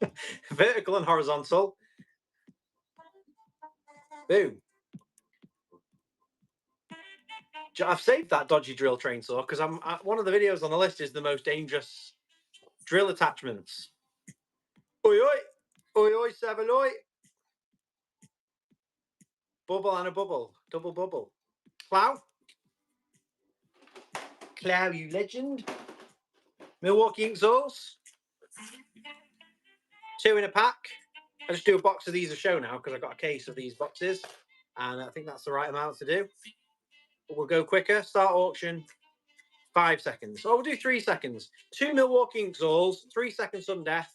Speaker 1: and vertical and horizontal. Boom. I've saved that dodgy drill train saw because one of the videos on the list is the most dangerous drill attachments. Oi oi, oi oi, seven oi. Bubble and a bubble, double bubble. Plow. Plow, you legend. Milwaukee ink saws. 2 in a pack. I just do a box of these a show now because I've got a case of these boxes, and I think that's the right amount to do. But we'll go quicker. Start auction. 5 seconds. Oh, we'll do 3 seconds. 2 Milwaukee ink saws. 3 seconds sudden death.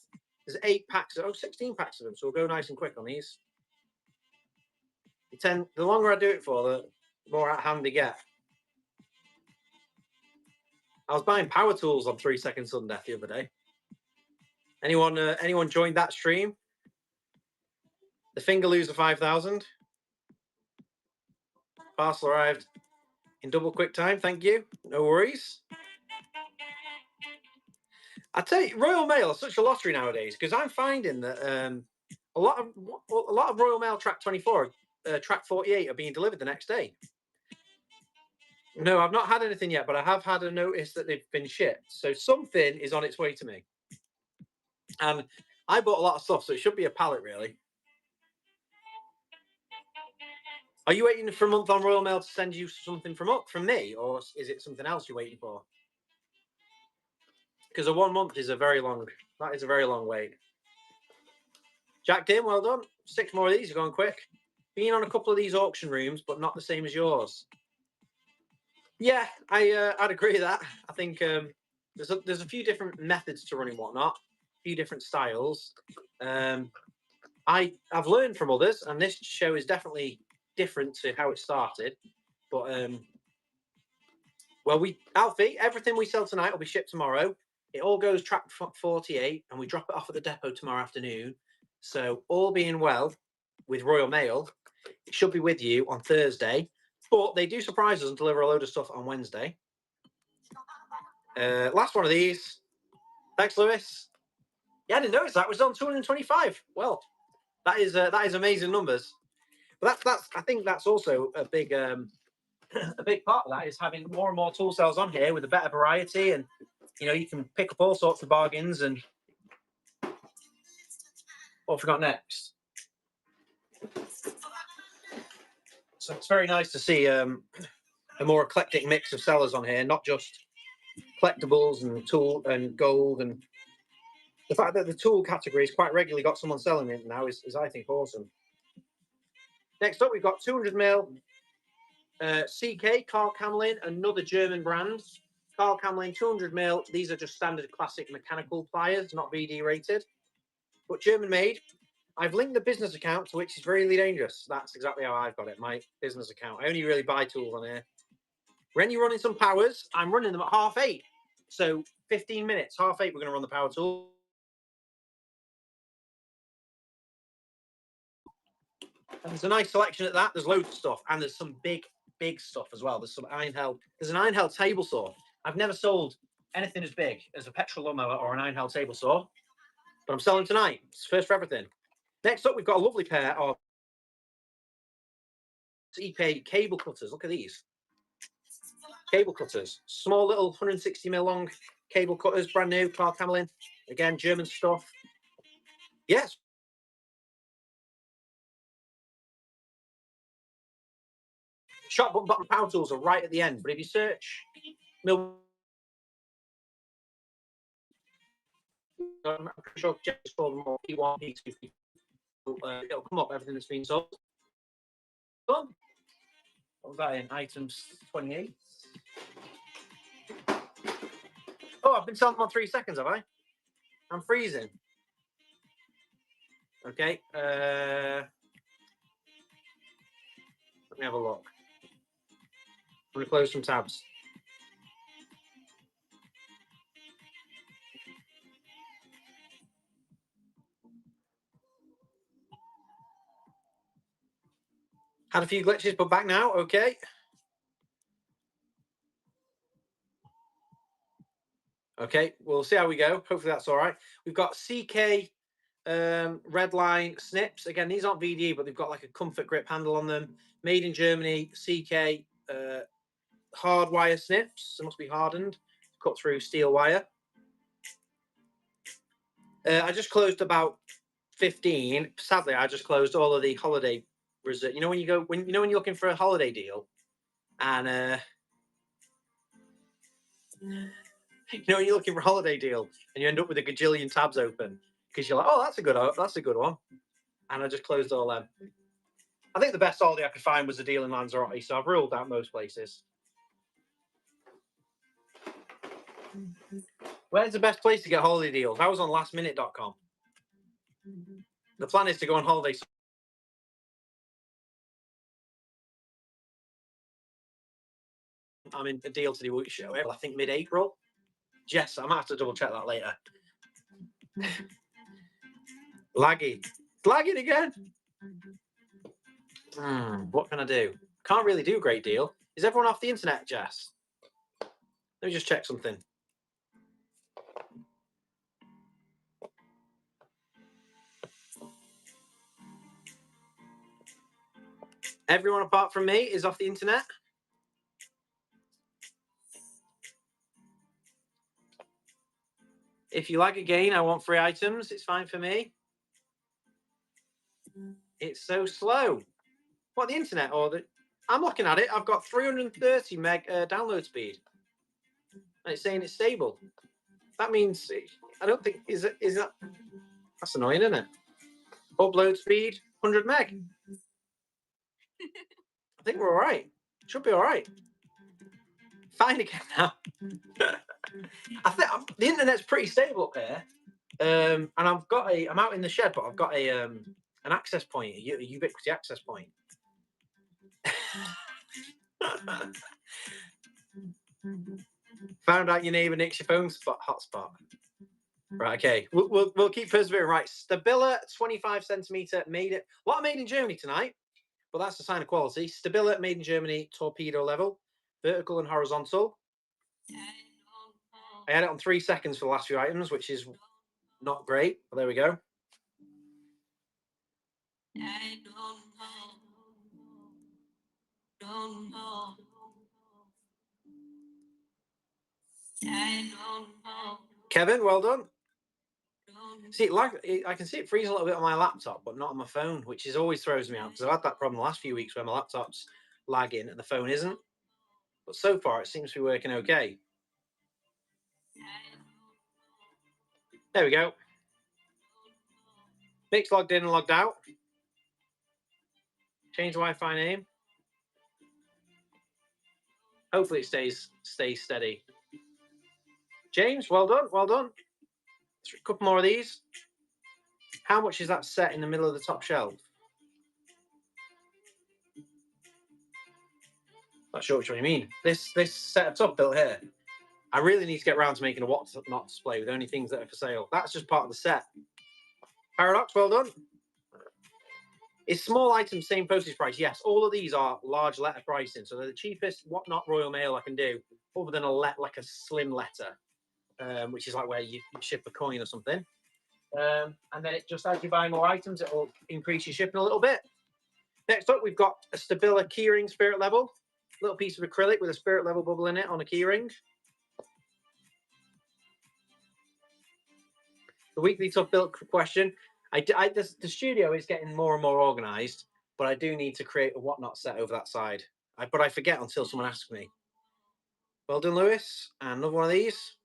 Speaker 1: There's 8 packs. 16 packs of them. So we'll go nice and quick on these. The longer I do it for, the more at hand they get. I was buying power tools on 3 seconds sudden death the other day. Anyone joined that stream? The finger loser 5,000. Parcel arrived in double quick time. Thank you. No worries. I tell you, Royal Mail is such a lottery nowadays because I'm finding that a lot of Royal Mail Track 24, Track 48 are being delivered the next day. No, I've not had anything yet, but I have had a notice that they've been shipped. So something is on its way to me. And I bought a lot of stuff, so it should be a pallet, really. Are you waiting for a month on Royal Mail to send you something from me, or is it something else you're waiting for? Because a 1 month is a very long wait. Jack Dim, well done. 6 more of these, you're going quick. Been on a couple of these auction rooms, but not the same as yours. Yeah, I'd agree with that. I think there's a few different methods to running whatnot, a few different styles. I've learned from others, and this show is definitely different to how it started. But well, Alfie, everything we sell tonight will be shipped tomorrow. It all goes track 48, and we drop it off at the depot tomorrow afternoon. So all being well, with Royal Mail, it should be with you on Thursday. But they do surprise us and deliver a load of stuff on Wednesday. Last one of these. Thanks, Lewis. Yeah, I didn't notice that. It was on 225. Well, that is amazing numbers. But I think that's also a big part of that is having more and more tool sales on here with a better variety, and you can pick up all sorts of bargains. And what have we got next? So it's very nice to see a more eclectic mix of sellers on here, not just collectibles and tool and gold. And the fact that the tool category has quite regularly got someone selling it now is I think awesome. Next up, we've got 200mm CK Carl Camlin, another German brand. Carl Camlin 200mm. These are just standard classic mechanical pliers, not VD rated, but German made. I've linked the business account to which is really dangerous. That's exactly how I've got it, my business account. I only really buy tools on here. When you're running some powers, I'm running them at 8:30. So 15 minutes, 8:30, we're going to run the power tool. And there's a nice selection at that. There's loads of stuff. And there's some big big stuff as well. There's some Einhell. There's an Einhell table saw. I've never sold anything as big as a petrol lawnmower or an Einhell table saw, but I'm selling tonight. It's first for everything. Next up, we've got a lovely pair of EP cable cutters. Look at these. Cable cutters. Small little 160mm long cable cutters, brand new, Carl Camelin. Again, German stuff. Yes. Shot button bottom power tools are right at the end, but if you search Milwaukee, I'm pretty sure Jeff called them all P1, P2, it'll come up everything that's been sold. Done. What was that in? Items 28. Oh, I've been selling them on 3 seconds, have I? I'm freezing. Okay. Let me have a look. I'm going to close some tabs. Had a few glitches, but back now. Okay. Okay, we'll see how we go. Hopefully that's all right. We've got CK Redline snips. Again, these aren't VDE, but they've got like a comfort grip handle on them. Made in Germany, CK hard wire snips. They must be hardened, cut through steel wire. I just closed about 15. Sadly, I just closed all of the holiday reserve. You know when you go when you're looking for a holiday deal, and you know when you're looking for a holiday deal and you end up with a gajillion tabs open because you're like, oh, that's a good one, and I just closed all them. I think the best holiday I could find was a deal in Lanzarote, so I've ruled out most places. Where's the best place to get holiday deals? I was on lastminute.com. The plan is to go on holiday. I'm in a deal to do show, I think mid-April. Yes, I might have to double check that later. Laggy. Lagging again. What can I do? Can't really do a great deal. Is everyone off the internet, Jess? Let me just check something. Everyone apart from me is off the internet. If you lag again, I want free items. It's fine for me. It's so slow. What, the internet or the... I'm looking at it. I've got 330 meg download speed. And it's saying it's stable. That means... I don't think... Is that... That's annoying, isn't it? Upload speed, 100 meg. I think we're all right. Should be all right. Fine again now. I think the internet's pretty stable up here. And I've got I'm out in the shed, but I've got an access point, a ubiquity access point. Found out your neighbour nicks your phone hotspot. Right, okay. We'll keep persevering. Right, Stabila 25 centimeter made it. A lot made in Germany tonight, but that's a sign of quality. Stabila made in Germany, torpedo level, vertical and horizontal. I had it on 3 seconds for the last few items, which is not great, but there we go. Kevin, well done. See, I can see it freezing a little bit on my laptop, but not on my phone, which always throws me out because I've had that problem the last few weeks where my laptop's lagging and the phone isn't. But so far, it seems to be working okay. There we go. Mix logged in and logged out. Change Wi-Fi name. Hopefully it stays steady. James, well done, well done. A couple more of these. How much is that set in the middle of the top shelf? Not sure which one you mean. This setup built here. I really need to get around to making a what not display with only things that are for sale. That's just part of the set. Paradox, well done. Is small items same postage price? Yes, all of these are large letter pricing, so they're the cheapest whatnot Royal Mail I can do, other than like a slim letter, which is like where you ship a coin or something. And then it just, as you buy more items, it will increase your shipping a little bit. Next up, we've got a Stabila keyring spirit level, little piece of acrylic with a spirit level bubble in it on a keyring. The weekly tough built question. The studio is getting more and more organised, but I do need to create a whatnot set over that side. But I forget until someone asks me. Well done, Lewis. And another one of these.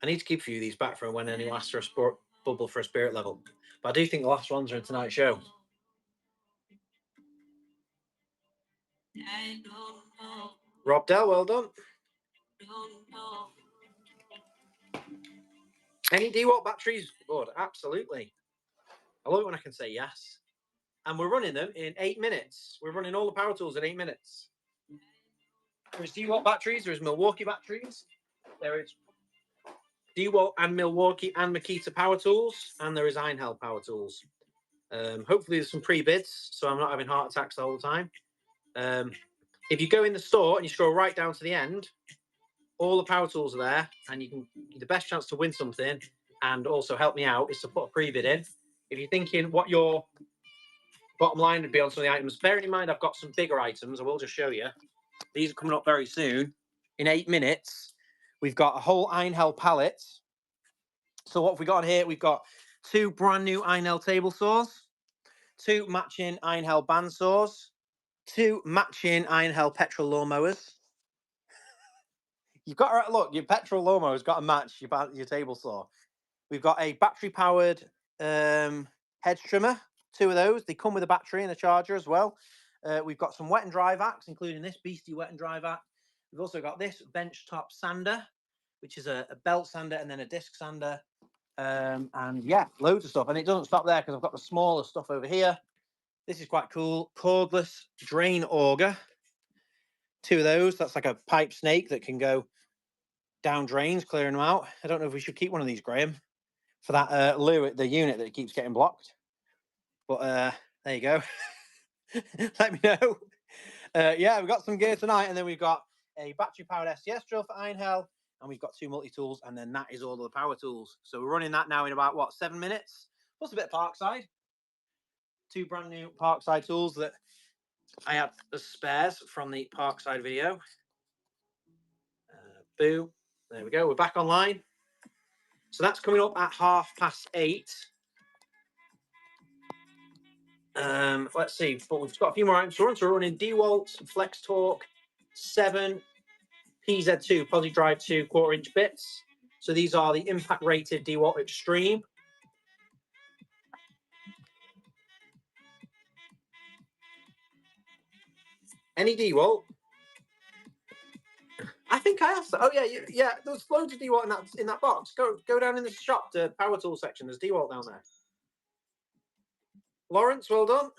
Speaker 1: I need to keep a few of these back for when anyone asks for a bubble for a spirit level. But I do think the last ones are in tonight's show. Rob Dell, well done. Any DeWalt batteries? Good, absolutely. I love it when I can say yes. And we're running them in 8 minutes. We're running all the power tools in 8 minutes. There's DeWalt batteries, there's Milwaukee batteries, there is DeWalt and Milwaukee and Makita power tools, and there is Einhell power tools. Hopefully there's some pre-bids, so I'm not having heart attacks the whole time. If you go in the store and you scroll right down to the end, all the power tools are there, and the best chance to win something and also help me out is to put a pre-bid in. If you're thinking what your bottom line would be on some of the items, bearing in mind I've got some bigger items, I will just show you. These are coming up very soon. In 8 minutes, we've got a whole Einhell pallet. So what have we got on here? We've got 2 brand new Einhell table saws, 2 matching Einhell band saws, 2 matching Einhell petrol lawnmowers. You've got to look, your petrol lawnmower's got to match your table saw. We've got a battery-powered hedge trimmer, 2 of those. They come with a battery and a charger as well. We've got some wet and dry vacs, including this beastie wet and dry vac. We've also got this bench top sander, which is a belt sander and then a disc sander. And yeah, loads of stuff. And it doesn't stop there because I've got the smaller stuff over here. This is quite cool. Cordless drain auger. 2 of those. That's like a pipe snake that can go down drains, clearing them out. I don't know if we should keep one of these, Graham, for that loo at the unit that keeps getting blocked. But there you go. Let me know. Yeah, we've got some gear tonight, and then we've got a battery-powered STS drill for Einhell, and we've got 2 multi-tools, and then that is all of the power tools. So we're running that now in about, what, 7 minutes? Plus a bit of Parkside. 2 brand new Parkside tools that I have as spares from the Parkside video. Boo. There we go. We're back online. So that's coming up at 8:30. Let's see. But we've got a few more items to run. So we're running DeWalt Flex Torque 7 PZ2 Posi Drive 2 1/4-inch bits. So these are the impact rated DeWalt Extreme. Any DeWalt? I think I asked that. Oh yeah. There's loads of DeWalt in that box. Go down in the shop to power tool section. There's DeWalt down there. Lawrence, well done.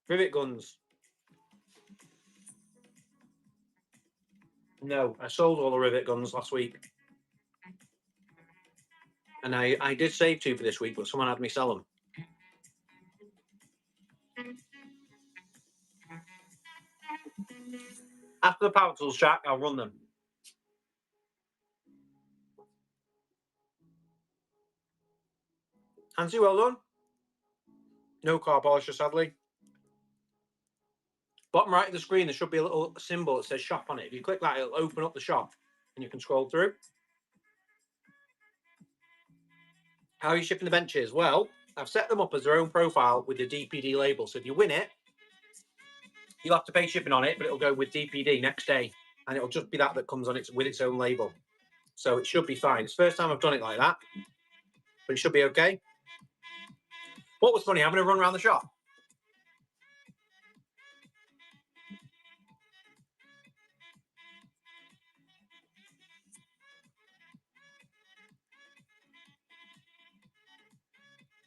Speaker 1: Rivet guns. No, I sold all the rivet guns last week. And I did save 2 for this week, but someone had me sell them. After the power tools chat, I'll run them. Hansi, well done. No car polisher, sadly. Bottom right of the screen, there should be a little symbol that says shop on it. If you click that, it'll open up the shop and you can scroll through. How are you shipping the benches? Well, I've set them up as their own profile with the DPD label. So if you win it, you'll have to pay shipping on it, but it'll go with DPD next day. And it'll just be that comes on it with its own label. So it should be fine. It's the first time I've done it like that, but it should be okay. What was funny, having a run around the shop.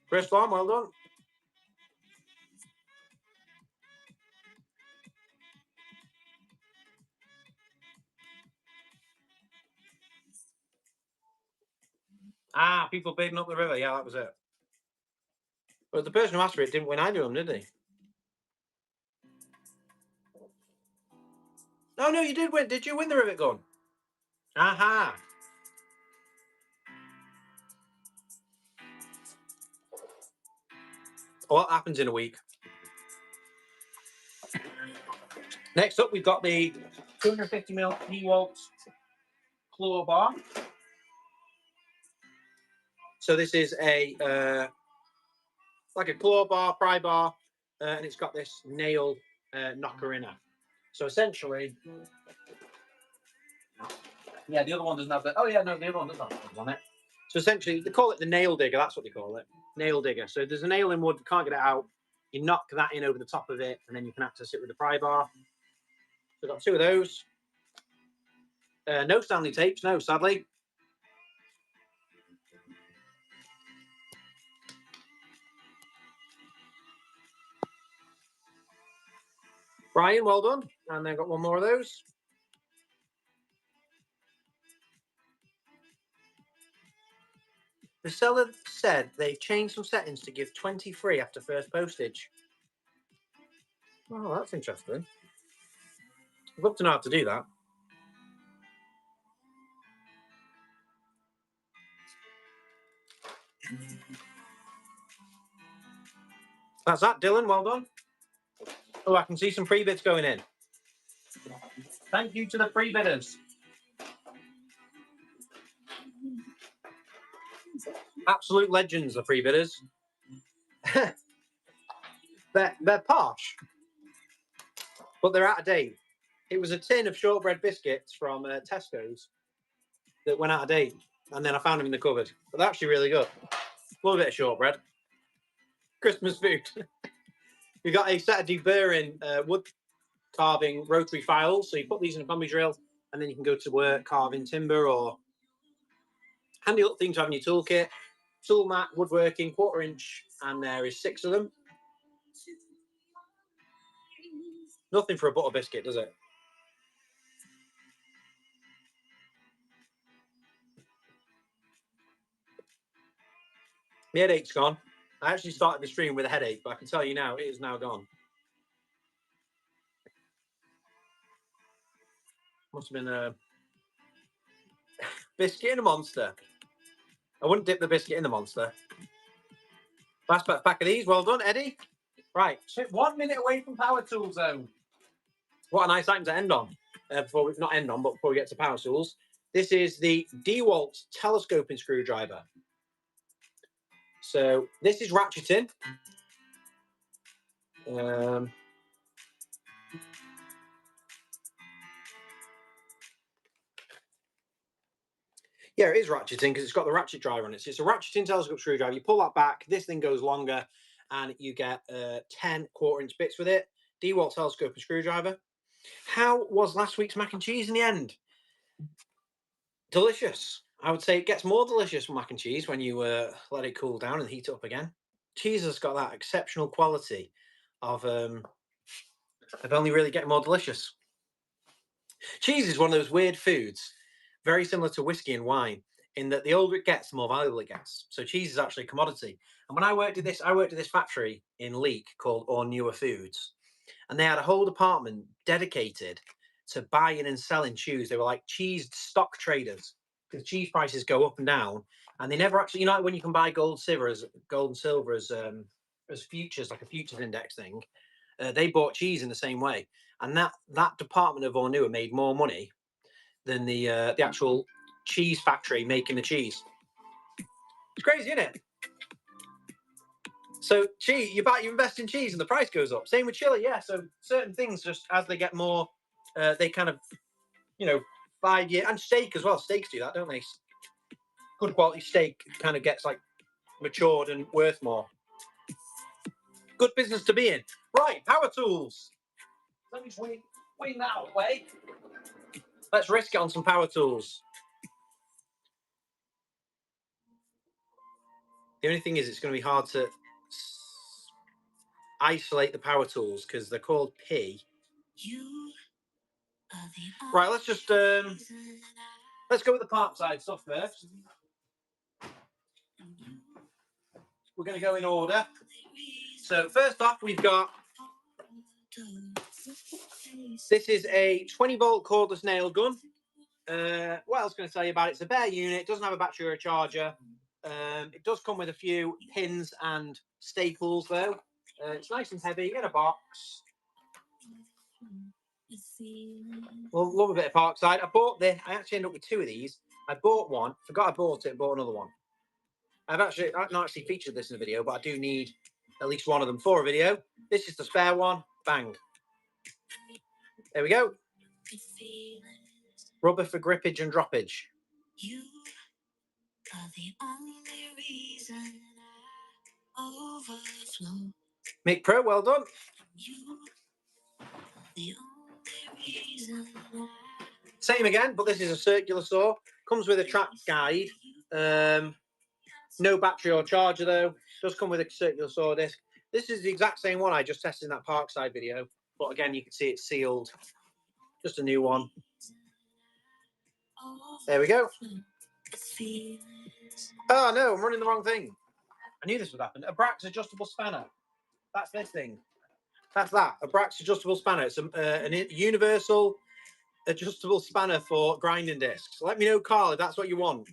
Speaker 1: Chris Farm, well done. Ah, people bidding up the river. Yeah, that was it. But the person who asked for it didn't win either of them, did he? Oh, no, you did win. Did you win the rivet gun? Aha. What happens in a week? Next up, we've got the 250mm DeWalt claw bar. So this is a like a claw bar, pry bar, and it's got this nail knocker in it. So essentially, yeah, the other one doesn't have the. Oh yeah, no, the other one doesn't have things on it. So essentially, they call it the nail digger. That's what they call it, nail digger. So there's a nail in wood, you can't get it out. You knock that in over the top of it, and then you can access it with the pry bar. So I've got two of those. No Stanley tapes, no, sadly. Brian, well done. And then got one more of those. The seller said they've changed some settings to give 20 free after first postage. Oh, that's interesting. I'd love to know how to do that. That's that, Dylan. Well done. Oh, I can see some free bids going in. Thank you to the free bidders. Absolute legends, the free bidders. they're posh, but they're out of date. It was a tin of shortbread biscuits from Tesco's that went out of date, and then I found them in the cupboard. But they're actually really good. Love a bit of shortbread. Christmas food. We've got a set of deburring wood carving rotary files. So you put these in a combi drill, and then you can go to work carving timber, or handy little thing to have in your toolkit. Tool mat, woodworking, 1/4 inch, and there is 6 of them. Nothing for a butter biscuit, does it? My headache's gone. I actually started the stream with a headache, but I can tell you now, it is now gone. Must have been a biscuit in a Monster. I wouldn't dip the biscuit in the Monster. Last pack of these. Well done, Eddie. Right, 1 minute away from Power Tool Zone. What a nice item to end on. Before we get to Power Tools. This is the DeWalt telescoping screwdriver. So this is ratcheting. Yeah, it is ratcheting because it's got the ratchet driver on it. So it's a ratcheting telescope screwdriver. You pull that back, this thing goes longer, and you get 10 1/4 inch bits with it. DeWalt telescoping screwdriver. How was last week's mac and cheese in the end? Delicious. I would say it gets more delicious with mac and cheese when you let it cool down and heat it up again. Cheese has got that exceptional quality of only really getting more delicious. Cheese is one of those weird foods, very similar to whiskey and wine, in that the older it gets, the more valuable it gets. So cheese is actually a commodity. And when I worked at this factory in Leek called Or Newer Foods, and they had a whole department dedicated to buying and selling cheese. They were like cheese stock traders, because cheese prices go up and down, and they never actually, like when you can buy gold and silver as futures, like a futures index thing. They bought cheese in the same way, and that department of Ornua made more money than the actual cheese factory making the cheese. It's crazy, isn't it? So cheese, you invest in cheese, and the price goes up. Same with chili, yeah. So certain things, just as they get more, they kind of, 5 year, and steak as well. Steaks do that, don't they? Good quality steak kind of gets like matured and worth more. Good business to be in. Right, power tools. Let me just wing that out of the way. Let's risk it on some power tools. The only thing is, it's going to be hard to isolate the power tools because they're called P. Right, let's just let's go with the part side stuff first. We're going to go in order. So first off, we've got, this is a 20 volt cordless nail gun. What else can I tell you about it? It's a bare unit. It doesn't have a battery or a charger. It does come with a few pins and staples though. It's nice and heavy in a box. Well, love a bit of Parkside. I bought this. I actually ended up with 2 of these. I bought one, forgot I bought it, bought another one. I've not actually featured this in a video, but I do need at least one of them for a video. This is the spare one. Bang. There we go. Rubber for grippage and droppage. You are the only reason I overflow. Mick Pro, well done. You are the only reason Same again, but this is a circular saw. Comes with a track guide. No battery or charger though. Does come with a circular saw disc. This is the exact same one I just tested in that Parkside video. But again, you can see it's sealed. Just a new one. There we go. Oh no, I'm running the wrong thing. I knew this would happen. A Brax adjustable spanner. That's this thing. That's that. A Brax adjustable spanner. It's a universal adjustable spanner for grinding discs. Let me know, Carl, if that's what you want.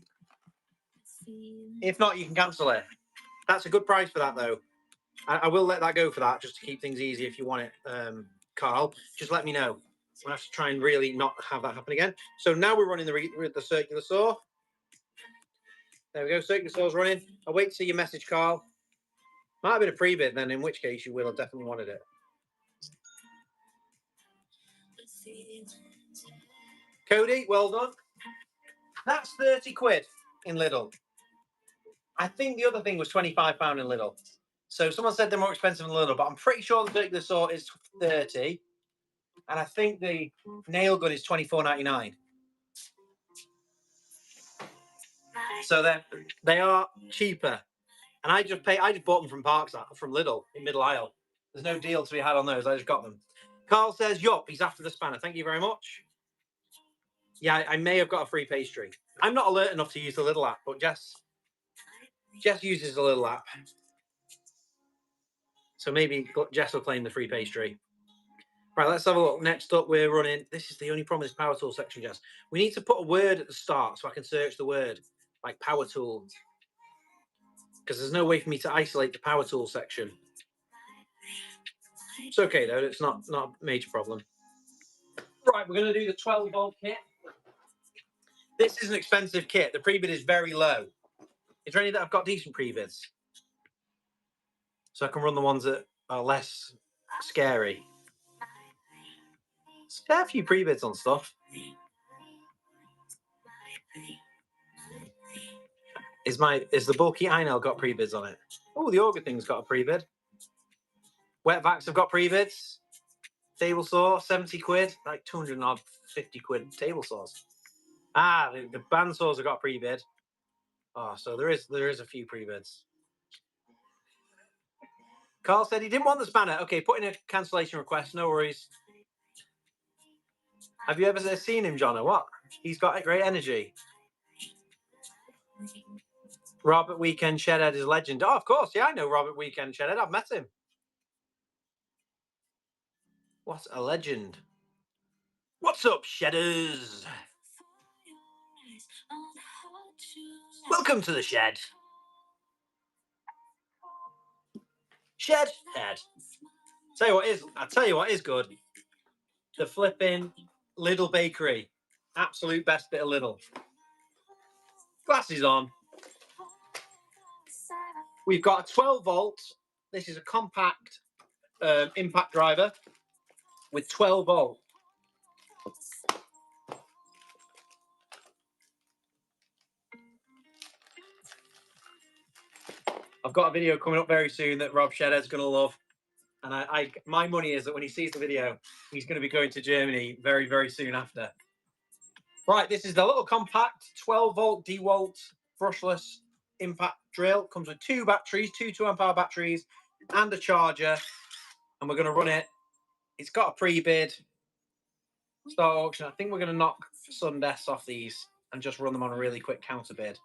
Speaker 1: If not, you can cancel it. That's a good price for that, though. I will let that go for that, just to keep things easy if you want it, Carl. Just let me know. We'll have to try and really not have that happen again. So now we're running the circular saw. There we go, circular saw's running. I'll wait to see your message, Carl. Might have been a pre-bid then, in which case you will have definitely wanted it. Cody, well done. That's 30 quid in Lidl. I think the other thing was £25 in Lidl. So someone said they're more expensive in Lidl, but I'm pretty sure the circular saw is 30. And I think the nail gun is £24.99. So they are cheaper. And I just bought them from from Lidl in Middle Isle. There's no deal to be had on those. I just got them. Carl says, yup, he's after the spanner. Thank you very much. Yeah, I may have got a free pastry. I'm not alert enough to use the Lidl app, but Jess uses the Lidl app. So maybe Jess will claim the free pastry. Right, let's have a look. Next up, we're running. This is the only problem with this power tool section, Jess. We need to put a word at the start so I can search the word, like power tool. Because there's no way for me to isolate the power tool section. It's okay, though. It's not a major problem. Right, we're going to do the 12-volt kit. This is an expensive kit. The pre-bid is very low. Is there any that I've got decent pre-bids? So I can run the ones that are less scary. There's a fair few pre-bids on stuff. Is the bulky Einhell got pre-bids on it? Oh, the auger thing's got a pre-bid. Wet vacs have got pre-bids. Table saw, 70 quid, like 250 quid table saws. Ah, the band saws have got a pre-bid. Oh, so there is a few pre-bids. Carl said he didn't want the spanner. Okay, put in a cancellation request. No worries. Have you ever seen him, John, or what? He's got great energy. Robert Weekend Shedhead is a legend. Oh, of course. Yeah, I know Robert Weekend Shedhead. I've met him. What a legend. What's up, Shedders? Welcome to the shed. Shed head. I'll tell you what is good. The flipping Lidl bakery. Absolute best bit of Lidl. Glasses on. We've got a 12 volt. This is a compact impact driver with 12 volt. I've got a video coming up very soon that Rob Shedhead's going to love. And my money is that when he sees the video, he's going to be going to Germany very, very soon after. Right, this is the little compact 12 volt DeWalt brushless impact drill. Comes with 2 batteries, 2 2-amp hour batteries, and a charger. And we're going to run it. It's got a pre-bid. Start auction. I think we're going to knock some deaths off these and just run them on a really quick counter bid.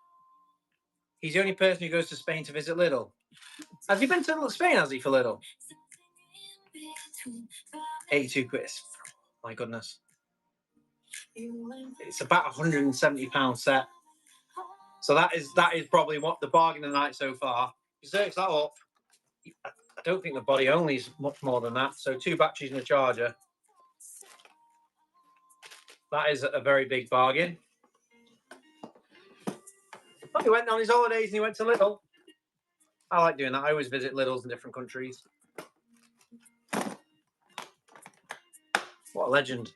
Speaker 1: He's the only person who goes to Spain to visit Lidl. Has he been to Spain, has he, for Lidl? 82 quid. My goodness. It's about £170 set. So that is probably what the bargain of the night so far. You search that up. I don't think the body only is much more than that. So 2 batteries and a charger. That is a very big bargain. Oh, he went on his holidays and he went to Lidl. I like doing that. I always visit Lidls in different countries. What a legend.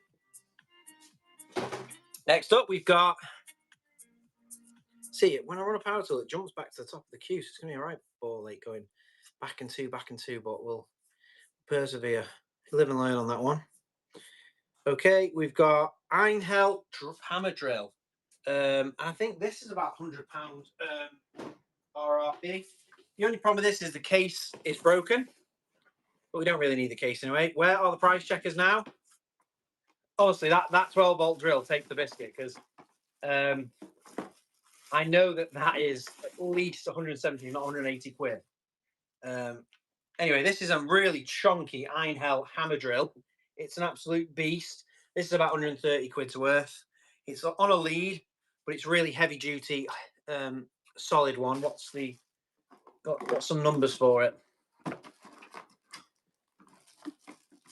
Speaker 1: Next up, we've got... See, when I run a power tool, it jumps back to the top of the queue. So it's going to be all right ball late going back and two, but we'll persevere. Live and learn on that one. Okay, we've got Einhell hammer drill. I think this is about £100 RRP. The only problem with this is the case is broken, but we don't really need the case anyway. Where are the price checkers now? Honestly, that 12-volt drill takes the biscuit, because I know that is at least 170, not 180 quid. Anyway, this is a really chunky Einhell hammer drill. It's an absolute beast. This is about 130 quid's worth. It's on a lead, but it's really heavy duty, solid one. What's the got some numbers for it?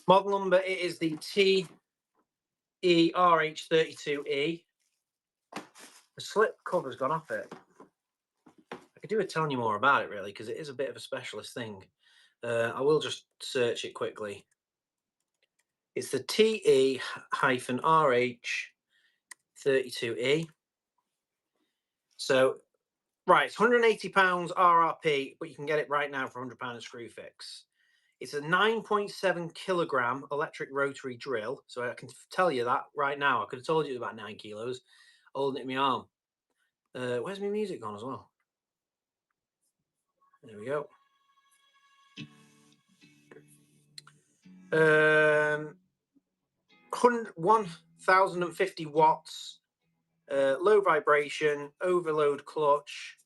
Speaker 1: Model number, it is the TERH32E. The slip cover's gone off it. I could do with telling you more about it, really, because it is a bit of a specialist thing. I will just search it quickly. It's the TE-RH32E. So, right, it's £180 RRP, but you can get it right now for £100 screw fix. It's a 9.7 kilogram electric rotary drill. So I can tell you that right now. I could have told you it was about 9 kilos. Holding it in my arm. Where's my music gone as well? There we go. 1050 watts. Low vibration. Overload clutch.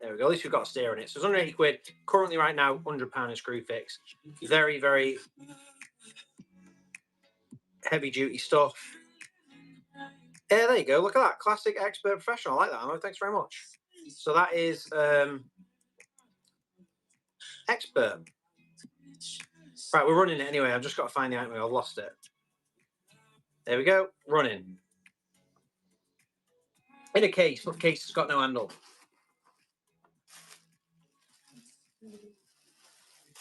Speaker 1: There we go. At least we've got a steer in it. So it's 180 quid. Currently, right now, £100 screw fix. Very, very heavy duty stuff. Yeah, there you go. Look at that. Classic expert professional. I like that, Ammo. Thanks very much. So that is expert. Right, we're running it anyway. I've just got to find the item. I've lost it. There we go. Running. In a case, but the case has got no handle.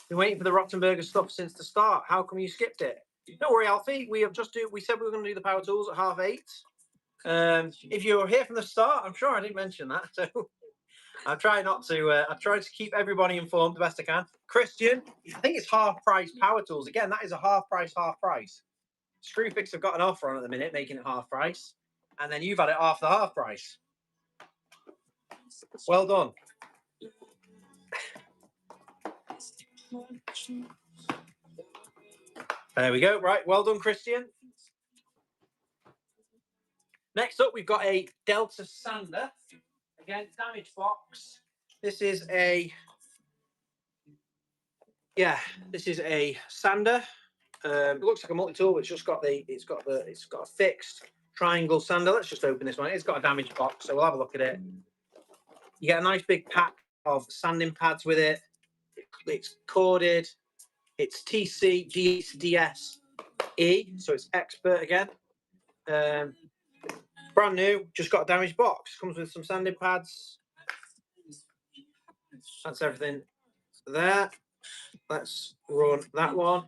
Speaker 1: Been waiting for the Rottenberger stuff since the start. How come you skipped it? Don't worry, Alfie. We said we were going to do the power tools at 8:30. If you were here from the start, I'm sure I didn't mention that. So I try not to. I try to keep everybody informed the best I can. Christian, I think it's half price power tools. Again, that is a half price. Screwfix have got an offer on at the minute, making it half price, and then you've had it half price. Well done. There we go. Right, well done, Christian. Next up, we've got a Delta sander. Again, damaged box. This is a sander. It looks like a multi-tool, but it's got a fixed triangle sander. Let's just open this one. It's got a damaged box, so we'll have a look at it. You get a nice big pack of sanding pads with it. It's corded. It's TCDSE, so it's expert again. Brand new, just got a damaged box. Comes with some sanding pads. That's everything there. Let's run that one.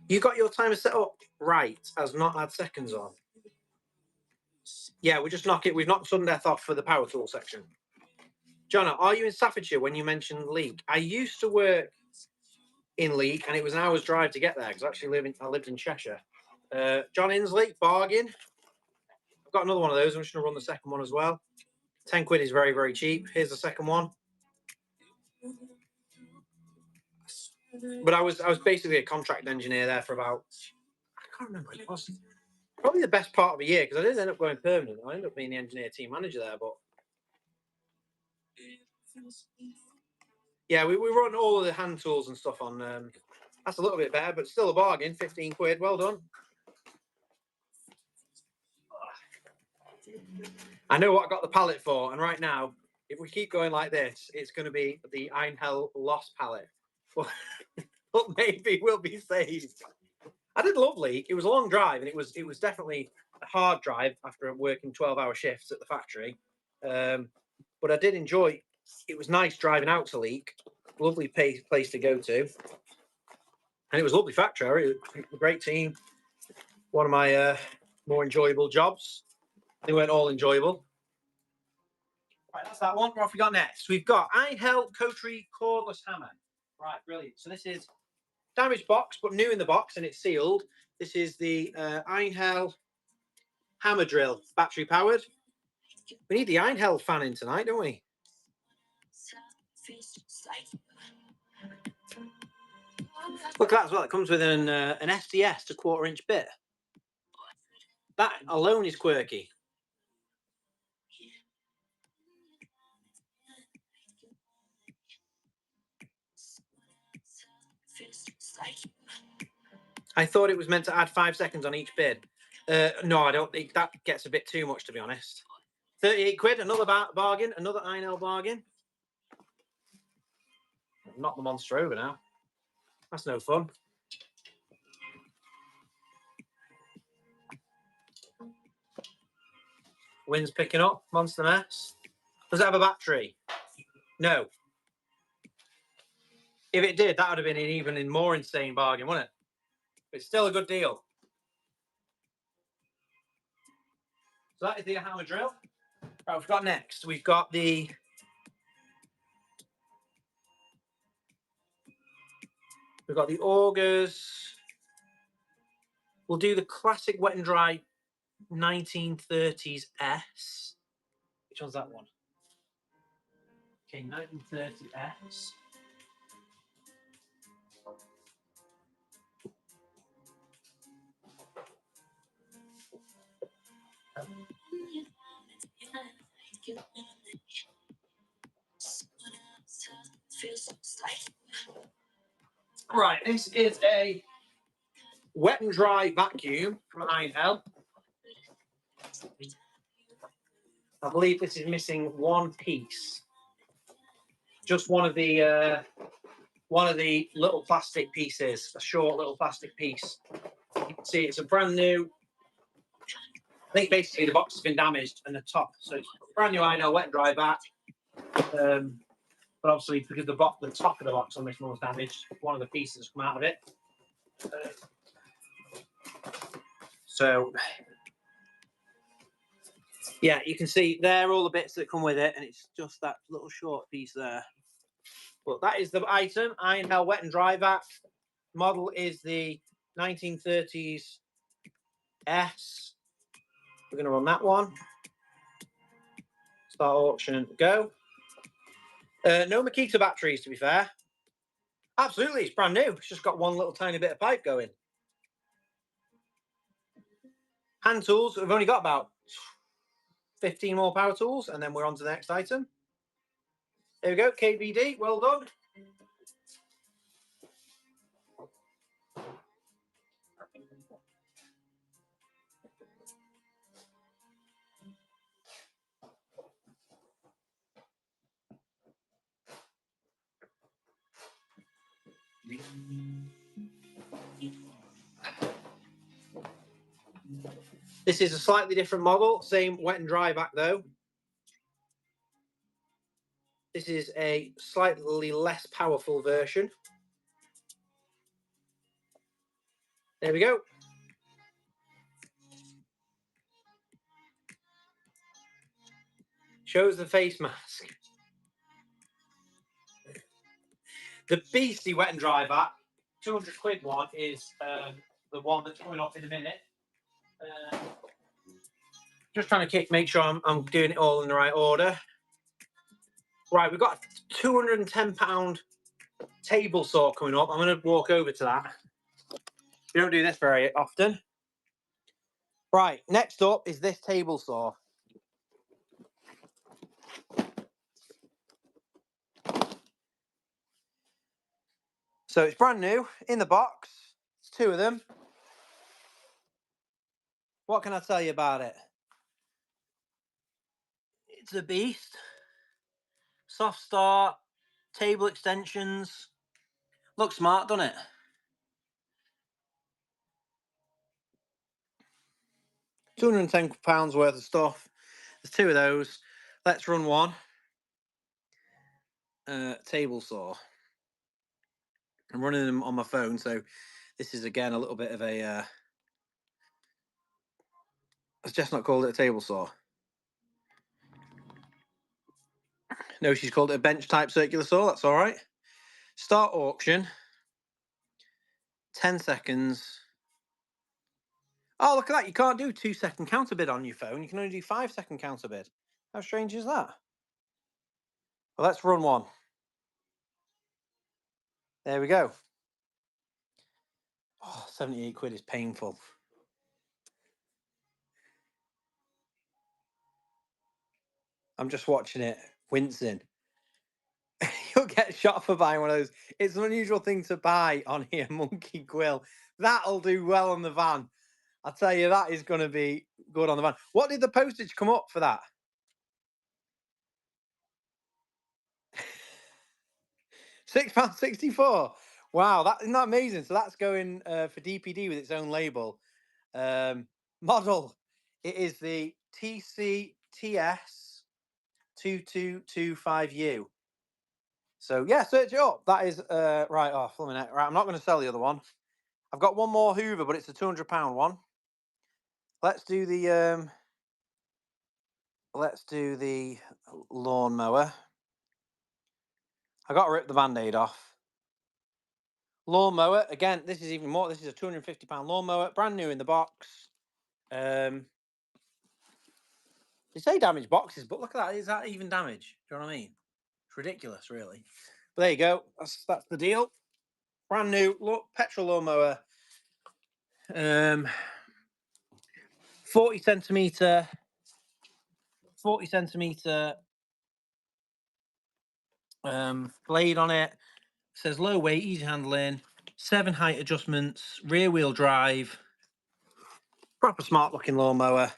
Speaker 1: You got your timer set up right, as not had seconds on. Yeah, we've knocked sudden death off for the power tool section. Jonna, are you in Staffordshire when you mentioned Leek? I used to work in Leek, and it was an hour's drive to get there, because I lived in Cheshire. John Inslee, bargain. I've got another one of those. I'm just going to run the second one as well. 10 quid is very, very cheap. Here's the second one. But I was basically a contract engineer there for about, I can't remember what it was. Probably the best part of a year, because I didn't end up going permanent. I ended up being the engineer team manager there, but yeah, we run all of the hand tools and stuff on. That's a little bit better, but still a bargain. 15 quid. Well done. I know what I got the pallet for, and right now, if we keep going like this, it's going to be the Einhell lost pallet. But maybe we'll be saved. I did lovely. It was a long drive, and it was definitely a hard drive after working 12-hour shifts at the factory. But I did enjoy. It was nice driving out to Leek. Lovely place to go to, and it was a lovely factory. A great team. One of my more enjoyable jobs. They weren't all enjoyable. Right, that's that one. What have we got next? We've got Einhell Coterie cordless hammer. Right, brilliant. So this is damaged box, but new in the box, and it's sealed. This is the Einhell hammer drill, battery powered. We need the Einhell fan in tonight, don't we? Look at that as well. It comes with an SDS to 1/4-inch bit. That alone is quirky. I thought it was meant to add 5 seconds on each bid. No, I don't think that gets a bit too much, to be honest. 38 quid, another bargain, another Einhell bargain. Knock the monster over now. That's no fun. Wind's picking up, monster mess. Does it have a battery? No. If it did, that would have been an even more insane bargain, wouldn't it? But it's still a good deal. So that is the hammer drill. Right, we've got next. We've got the augers. We'll do the classic wet and dry 1930s S. Which one's that one? Okay, 1930S. Right, this is a wet and dry vacuum from Einhell. I believe this is missing one piece. Just one of the little plastic pieces, a short little plastic piece. You can see it's a brand new. I think basically the box has been damaged and the top, so it's brand new Einhell wet and dry vac. But obviously because the top of the box on this one was damaged, one of the pieces has come out of it. So yeah, you can see there all the bits that come with it, and it's just that little short piece there. But that is the item, Einhell wet and dry vac. Model is the 1930s S. We're going to run that one. Start auction, go. No Makita batteries, to be fair. Absolutely, it's brand new. It's just got one little tiny bit of pipe going. Hand tools, we've only got about 15 more power tools, and then we're on to the next item. There we go, KBD, well done. This is a slightly different model, same wet and dry vac though. This is a slightly less powerful version. There we go. Shows the face mask. The beastly wet and dry vac, 200 quid one, is the one that's coming off in a minute. Just trying to make sure I'm doing it all in the right order. Right, we've got a £210 table saw coming up. I'm going to walk over to that. We don't do this very often. Right, next up is this table saw. So it's brand new in the box. It's 2 of them. What can I tell you about it? It's a beast. Soft start, table extensions. Looks smart, doesn't it? £210 worth of stuff. There's 2 of those. Let's run one. Table saw. I'm running them on my phone, so this is again a little bit of a. It's just not called it a table saw. No, she's called it a bench type circular saw. That's all right. Start auction. 10 seconds. Oh, look at that. You can't do 2-second counter bid on your phone. You can only do 5-second counter bid. How strange is that? Well, let's run one. There we go. Oh, 78 quid is painful. I'm just watching it, wincing. You'll get shot for buying one of those. It's an unusual thing to buy on here, Monkey Quill. That'll do well on the van. I'll tell you, that is going to be good on the van. What did the postage come up for that? £6.64. Wow, isn't that amazing? So that's going for DPD with its own label. Model, it is the TCTS 2225U. So yeah, search it up. That is right off. Right, I'm not going to sell the other one. I've got one more Hoover, but it's a £200 one. Let's do the lawnmower. I got to rip the Band-Aid off. Lawnmower, again, this is even more. This is a £250 lawnmower, brand new in the box. They say damaged boxes, but look at that. Is that even damage? Do you know what I mean? It's ridiculous, really. But there you go. That's the deal. Brand new petrol lawnmower. 40 centimetre blade on it. Says low weight, easy handling, 7 height adjustments, rear wheel drive, proper smart looking lawnmower,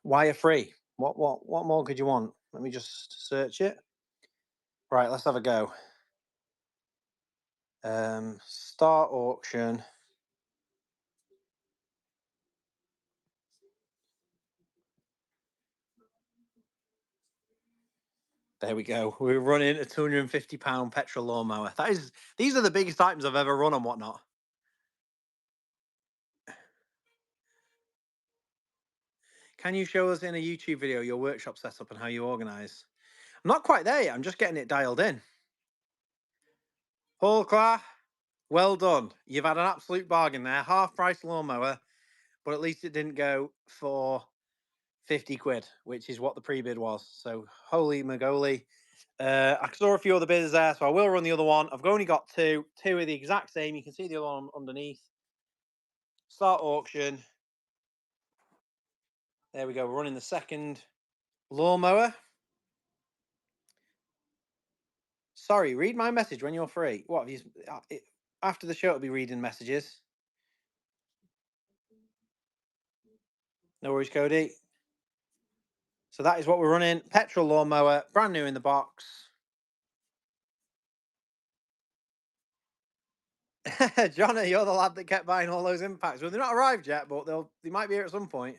Speaker 1: wire free. What more could you want? Let me just search it. Right, let's have a go. Start auction. There we go. We're running a £250 petrol lawnmower. These are the biggest items I've ever run on Whatnot. Can you show us in a YouTube video your workshop setup and how you organise? I'm not quite there yet. I'm just getting it dialed in. Paul Clark, well done. You've had an absolute bargain there. Half price lawnmower, but at least it didn't go for 50 quid, which is what the pre-bid was. So holy mogoly. I saw a few other bids there, so I will run the other one. I've only got 2. 2 are the exact same. You can see the other one underneath. Start auction. There we go. We're running the second lawnmower. Sorry, read my message when you're free. What have you? After the show, I'll be reading messages. No worries, Cody. So that is what we're running. Petrol lawnmower, brand new in the box. Johnny, you're the lad that kept buying all those impacts. Well, they're not arrived yet, but they might be here at some point.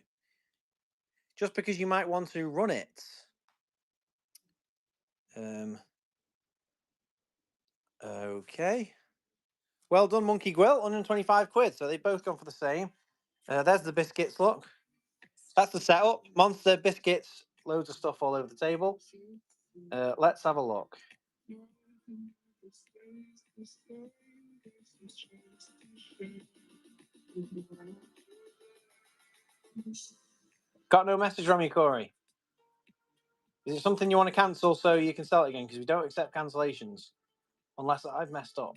Speaker 1: Just because you might want to run it. Okay. Well done, Monkey Quill. 125 quid. So they've both gone for the same. There's the biscuits, look. That's the setup. Monster biscuits, loads of stuff all over the table. Let's have a look. Got no message from you, Corey. Is it something you want to cancel so you can sell it again? Because we don't accept cancellations. unless I've messed up.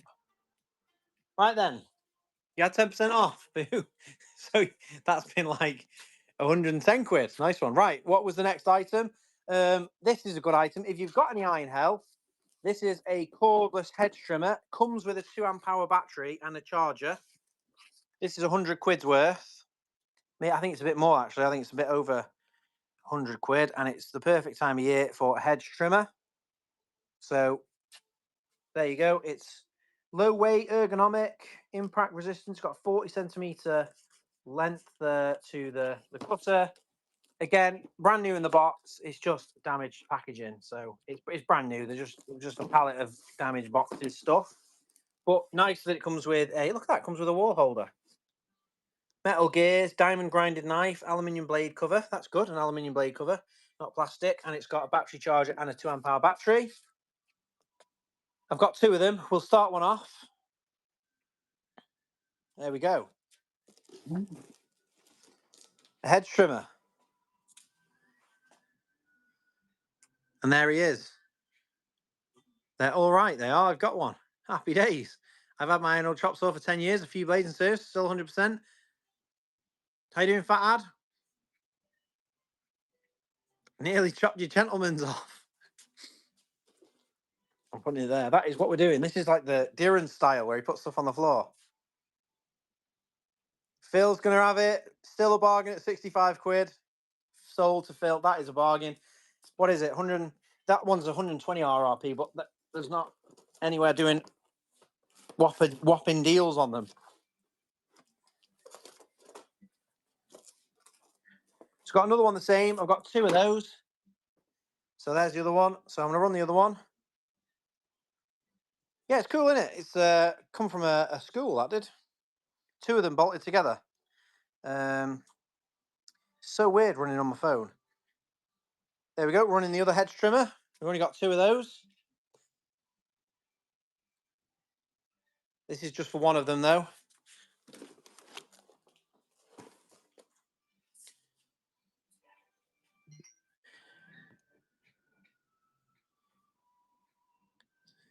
Speaker 1: Right then, you had 10% off. Boo. So that's been like 110 quid. Nice one. Right, what was the next item? This is a good item. If you've got any Einhell, this is a cordless hedge trimmer. Comes with a 2 amp hour battery and a charger. This is 100 quid's worth. I think it's a bit more actually. I think it's a bit over 100 quid, and it's the perfect time of year for a hedge trimmer. So there you go. It's low weight, ergonomic, impact resistance. Got 40 centimeter length to the cutter. Again, brand new in the box. It's just damaged packaging, so it's brand new. They're just a pallet of damaged boxes stuff. But nice that it comes with a look at that. It comes with a wall holder. Metal gears, diamond grinded knife, aluminium blade cover. That's good, an aluminium blade cover, not plastic. And it's got a battery charger and a 2 amp hour battery. I've got 2 of them. We'll start one off. There we go. A hedge trimmer. And there he is. They're all right. They are. I've got one. Happy days. I've had my own chop saw for 10 years, a few blades and service, still 100%. How you doing, Fat Ad? Nearly chopped your gentleman's off. I'm putting it there. That is what we're doing. This is like the Deeren style where he puts stuff on the floor. Phil's going to have it. Still a bargain at 65 quid. Sold to Phil. That is a bargain. What is it? 100. That one's 120 RRP, but there's not anywhere doing whopping deals on them. It's got another one the same. I've got 2 of those. So there's the other one. So I'm going to run the other one. Yeah, it's cool, isn't it? It's come from a school, that did. 2 of them bolted together. So weird running on my phone. There we go, running the other hedge trimmer. We've only got 2 of those. This is just for one of them, though.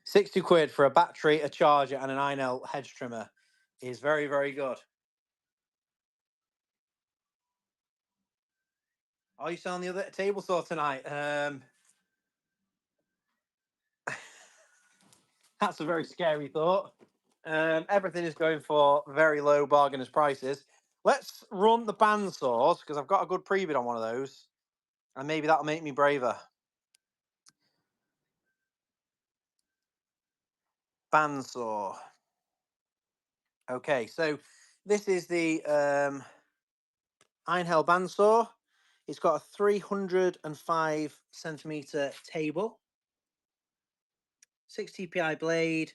Speaker 1: £60 for a battery, a charger, and an Einhell hedge trimmer is very, very good. Are you selling the other table saw tonight? That's a very scary thought. Everything is going for very low bargainers prices. Let's run the bandsaws because I've got a good pre-bid on one of those, and maybe that'll make me braver. Bandsaw. Okay, so this is the Einhell bandsaw. It's got a 305 centimeter table, 6 TPI blade,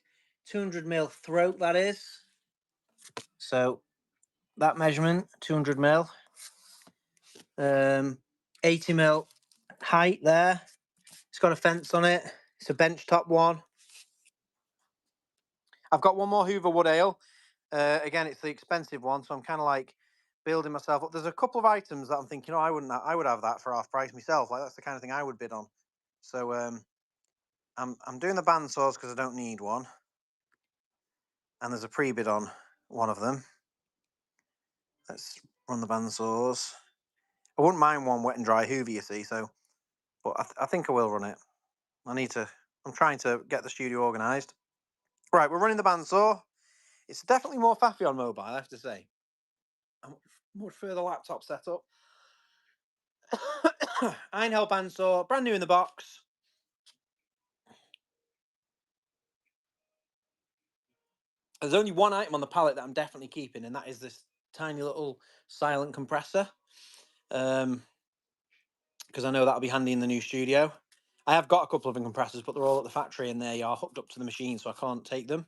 Speaker 1: 200mm throat, that is. So that measurement, 200mm. 80mm height there. It's got a fence on it. It's a bench top one. I've got one more Hoover Wood Ale. Again, it's the expensive one, so I'm kind of like building myself up. There's a couple of items that I'm thinking, I would have that for half price myself. Like that's the kind of thing I would bid on. So I'm doing the bandsaws because I don't need one, and there's a pre-bid on one of them. Let's run the bandsaws. I wouldn't mind one wet and dry Hoover, you see. So, but I think I will run it. I'm trying to get the studio organised. Right, we're running the bandsaw. It's definitely more faffy on mobile, I have to say. I would prefer the laptop setup. Einhell bandsaw, brand new in the box. There's only one item on the pallet that I'm definitely keeping, and that is this tiny little silent compressor. Because I know that'll be handy in the new studio. I have got a couple of compressors, but they're all at the factory and they are hooked up to the machine, so I can't take them.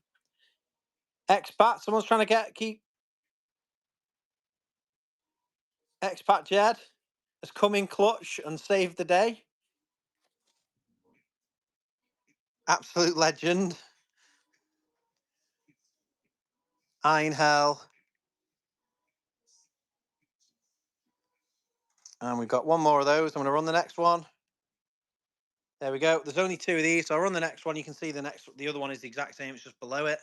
Speaker 1: Expat, someone's trying to keep Expat Jed has come in clutch and saved the day. Absolute legend. Einhell. And we've got one more of those. I'm going to run the next one.
Speaker 2: There we go. There's only 2 of these, so I'll run the next one. You can see the other one is the exact same. It's just below it.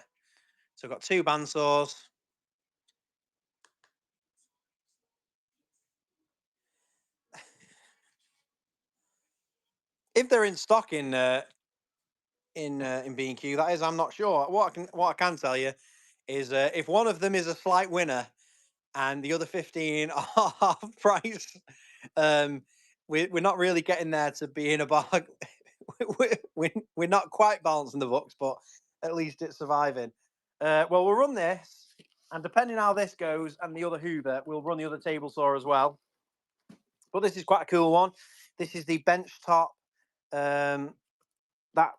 Speaker 2: So I've got 2 bandsaws. If they're in stock in B&Q, that is, I'm not sure. What I can tell you is if one of them is a slight winner and the other 15 are half price, we're not really getting there to be in a bargain. we're not quite balancing the books, but at least it's surviving. Well, we'll run this, and depending how this goes and the other Hoover, we'll run the other table saw as well. But this is quite a cool one. This is the bench top. That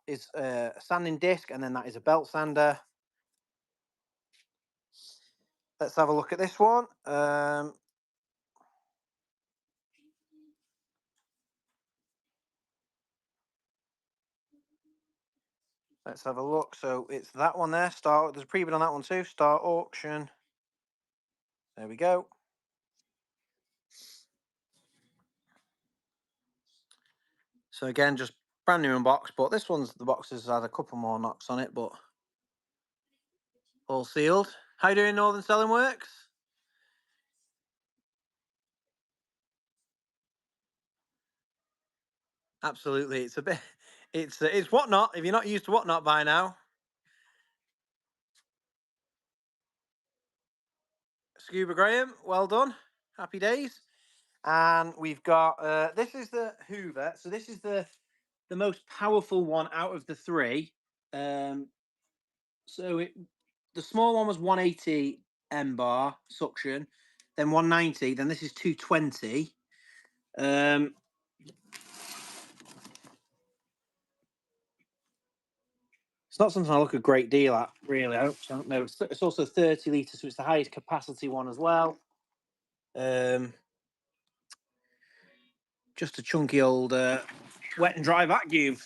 Speaker 2: is a sanding disc, and then that is a belt sander. Let's have a look at this one. Let's have a look. So it's that one there. There's a preview on that one too. Start auction. There we go. So again, just brand new in box, but this one's, the box has had a couple more knocks on it, but all sealed. How you doing, Northern Selling Works? Absolutely, it's a bit, it's Whatnot. If you're not used to Whatnot by now, Scuba Graham, well done, happy days. And we've got this is the Hoover. So this is the most powerful one out of the 3. So the small one was 180 M bar suction, then 190, then this is 220. It's not something I look a great deal at, really. I don't know. It's also 30 litres, so it's the highest capacity one as well. Just a chunky old wet and dry vacuum.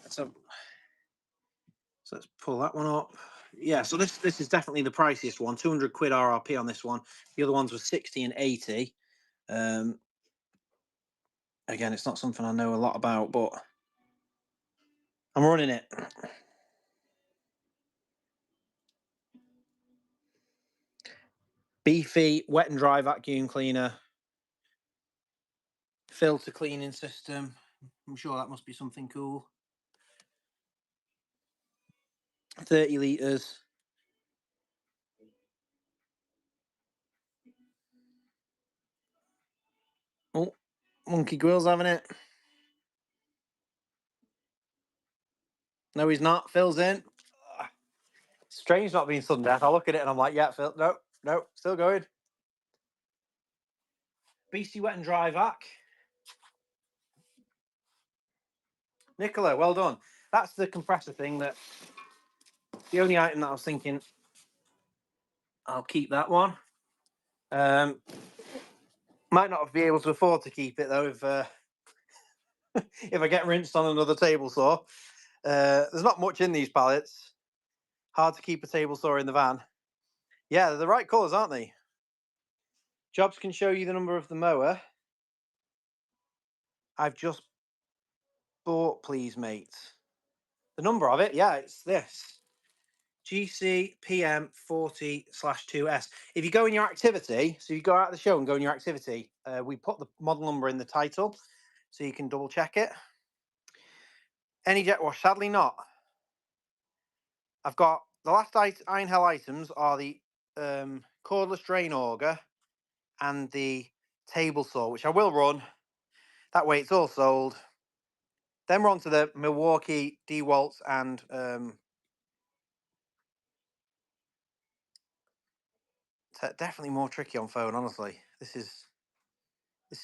Speaker 2: So let's pull that one up. Yeah, so this is definitely the priciest one. 200 quid RRP on this one. The other ones were 60 and 80. Again, it's not something I know a lot about, but I'm running it. Beefy wet and dry vacuum cleaner. Filter cleaning system. I'm sure that must be something cool. 30 litres. Oh, Monkey Grill's having it. No, he's not. Phil's in. Strange not being sudden death. I look at it and I'm like, yeah, Phil. No, still going. Beastie wet and dry vac. Nicola, well done. That's the compressor thing. That the only item that I was thinking I'll keep that one. Might not be able to afford to keep it though if if I get rinsed on another table saw. There's not much in these pallets. Hard to keep a table saw in the van. Yeah, they're the right colours, aren't they? Jobs can show you the number of the mower. I've just bought, please, mate. The number of it, yeah, it's this. GCPM 40/2S. If you go in your activity, so you go out of the show and go in your activity, we put the model number in the title so you can double check it. Any jet wash? Sadly not. I've got the last Einhell items are the cordless drain auger and the table saw, which I will run. That way it's all sold. Then we're on to the Milwaukee DeWalt's and definitely more tricky on phone, honestly. This is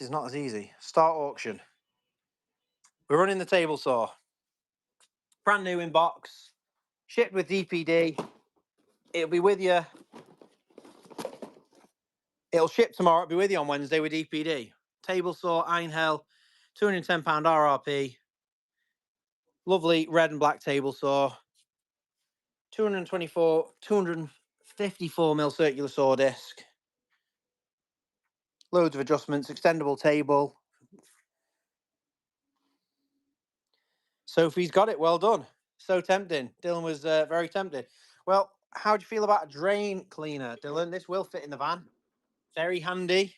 Speaker 2: not as easy. Start auction. We're running the table saw. Brand new in box. Shipped with DPD. It'll be with you. It'll ship tomorrow. It'll be with you on Wednesday with DPD. Table saw, Einhell, £210 RRP. Lovely red and black table saw. 254 mil circular saw disc. Loads of adjustments, extendable table. Sophie's got it. Well done. So tempting. Dylan was very tempted. Well, how do you feel about a drain cleaner, Dylan? This will fit in the van. Very handy.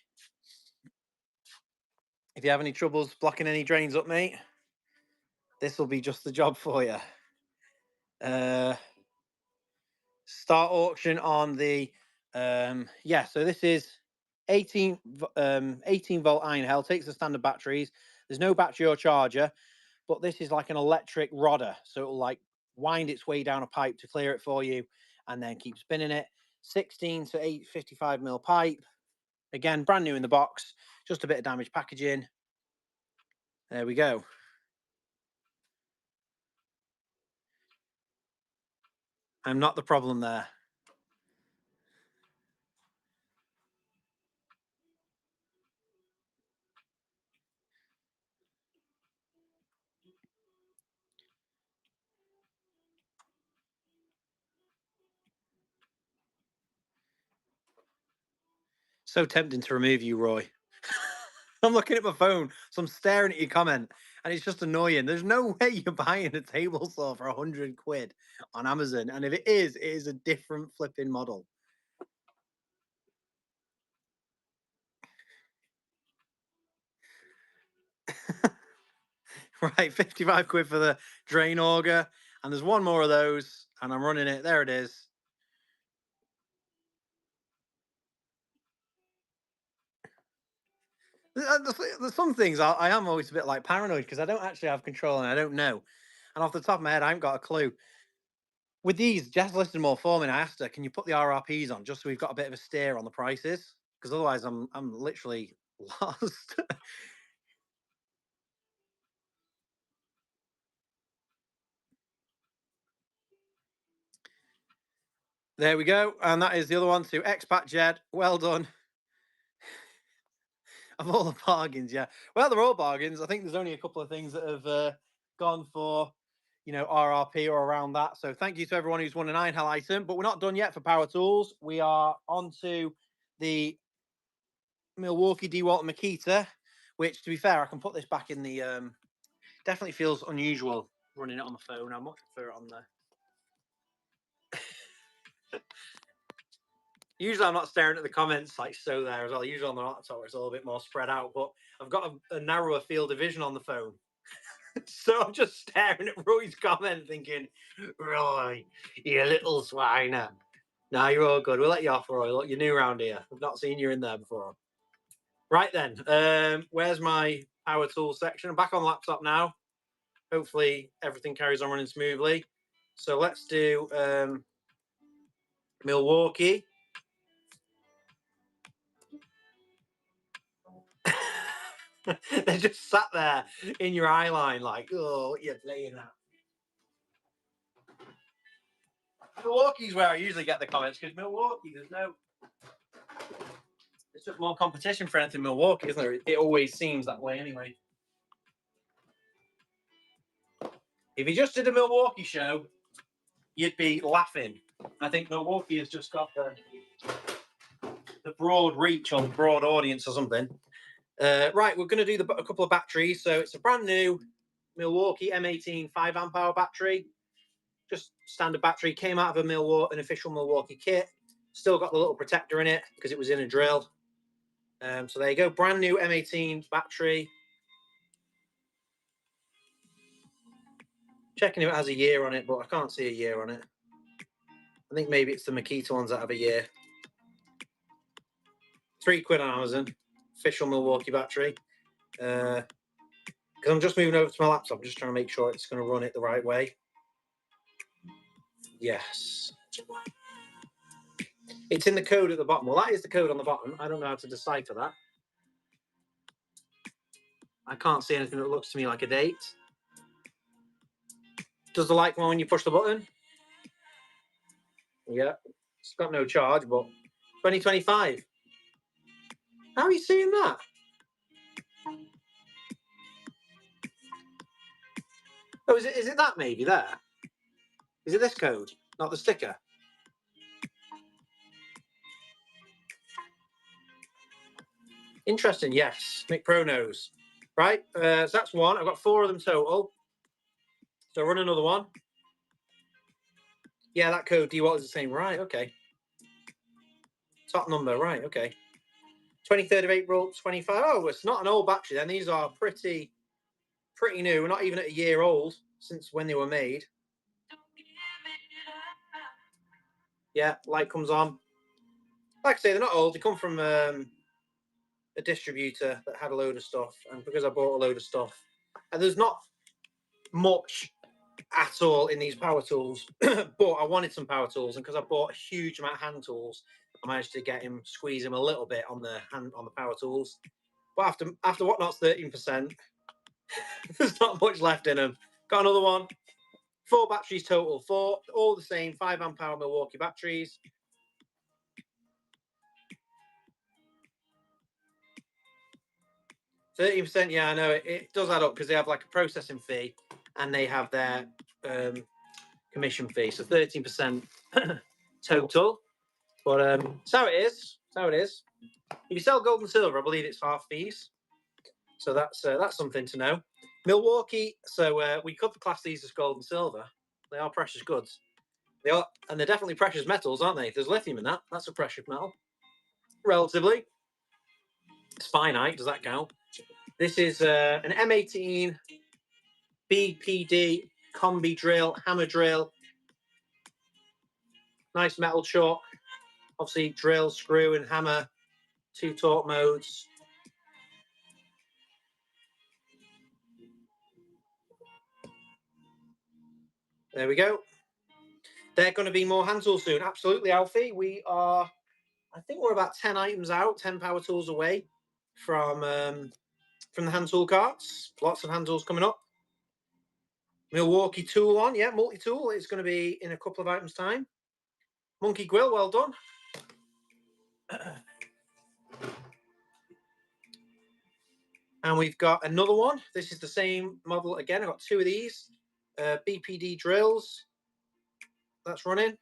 Speaker 2: If you have any troubles blocking any drains up, mate, this will be just the job for you. Start auction on the yeah. So this is 18 volt Einhell. Takes the standard batteries. There's no battery or charger, but this is like an electric rodder, so it'll like wind its way down a pipe to clear it for you, and then keep spinning it. 16 to 855 mil pipe. Again, brand new in the box. Just a bit of damaged packaging. There we go. I'm not the problem there. So tempting to remove you, Roy. I'm looking at my phone, so I'm staring at your comment, and it's just annoying. There's no way you're buying a table saw for 100 quid on Amazon, and if it is a different flipping model. Right, 55 quid for the drain auger, and there's one more of those, and I'm running it. There it is. There's some things I am always a bit like paranoid because I don't actually have control and I don't know. And off the top of my head, I haven't got a clue. With these, Jess listed more for me, and I asked her, can you put the RRPs on just so we've got a bit of a steer on the prices? Because otherwise I'm literally lost. There we go. And that is the other one to Expat Jed. Well done. Of all the bargains, yeah. Well, they're all bargains. I think there's only a couple of things that have gone for, you know, RRP or around that. So thank you to everyone who's won an Einhell item. But we're not done yet for Power Tools. We are on to the Milwaukee DeWalt and Makita, which, to be fair, I can put this back in the... definitely feels unusual running it on the phone. I much prefer it on there. Usually I'm not staring at the comments like so there as well. Usually on the laptop it's a little bit more spread out, but I've got a narrower field of vision on the phone. So I'm just staring at Roy's comment thinking, Roy, you little swiner. No, you're all good. We'll let you off, Roy. Look, you're new around here. I've not seen you in there before. Right then, where's my power tools section? I'm back on the laptop now. Hopefully everything carries on running smoothly. So let's do Milwaukee. They just sat there in your eye line like, oh, what you're playing at. Milwaukee's where I usually get the comments because Milwaukee, there's just more competition for anything Milwaukee, isn't there? It always seems that way anyway. If you just did a Milwaukee show, you'd be laughing. I think Milwaukee has just got the broad reach or the broad audience or something. Right, we're going to do a couple of batteries. So it's a brand new Milwaukee M18 5 amp hour battery. Just standard battery. Came out of an official Milwaukee kit. Still got the little protector in it because it was in a drill. So there you go. Brand new M18 battery. Checking if it has a year on it, but I can't see a year on it. I think maybe it's the Makita ones that have a year. £3 on Amazon. Official Milwaukee battery. Because I'm just moving over to my laptop, just trying to make sure it's going to run it the right way. Yes. It's in the code at the bottom. Well, that is the code on the bottom. I don't know how to decipher that. I can't see anything that looks to me like a date. Does the light come on when you push the button? Yeah. It's got no charge, but 2025. How are you seeing that? Oh, is it that maybe there? Is it this code, not the sticker? Interesting, yes. Mick Pro knows. Right, so that's one. I've got 4 of them total.
Speaker 1: So run another one. Yeah, that code D-Watt is the same. Right, okay. Top number, right, okay. 23rd of April, 25. Oh, it's not an old battery then. These are pretty new. We're not even at a year old since when they were made. Yeah, light comes on. Like I say, they're not old. They come from a distributor that had a load of stuff. And because I bought a load of stuff, and there's not much at all in these power tools, but I wanted some power tools, and because I bought a huge amount of hand tools, I managed to squeeze him a little bit on the power tools. But after Whatnot's 13%, there's not much left in them. Got another one. 4 batteries total. 4, all the same 5 amp hour Milwaukee batteries. %, yeah, I know it does add up because they have like a processing fee and they have their commission fee. So 13% total. But that's how it is. That's how it is. If you sell gold and silver, I believe it's half fees. So that's something to know. Milwaukee. So we could class these as gold and silver. They are precious goods. They are, and they're definitely precious metals, aren't they? There's lithium in that. That's a precious metal, relatively. It's finite. Does that count? This is an M18 BPD combi drill, hammer drill. Nice metal chuck. Obviously, drill, screw, and hammer. 2 torque modes. There we go. They're going to be more hand tools soon. Absolutely, Alfie. I think we're about 10 items out, 10 power tools away from the hand tool carts. Lots of hand tools coming up. Milwaukee tool on, yeah, multi-tool. It's going to be in a couple of items' time. Monkey Grill, well done. And we've got another one. This is the same model again. I've got 2 of these. BPD drills. That's running.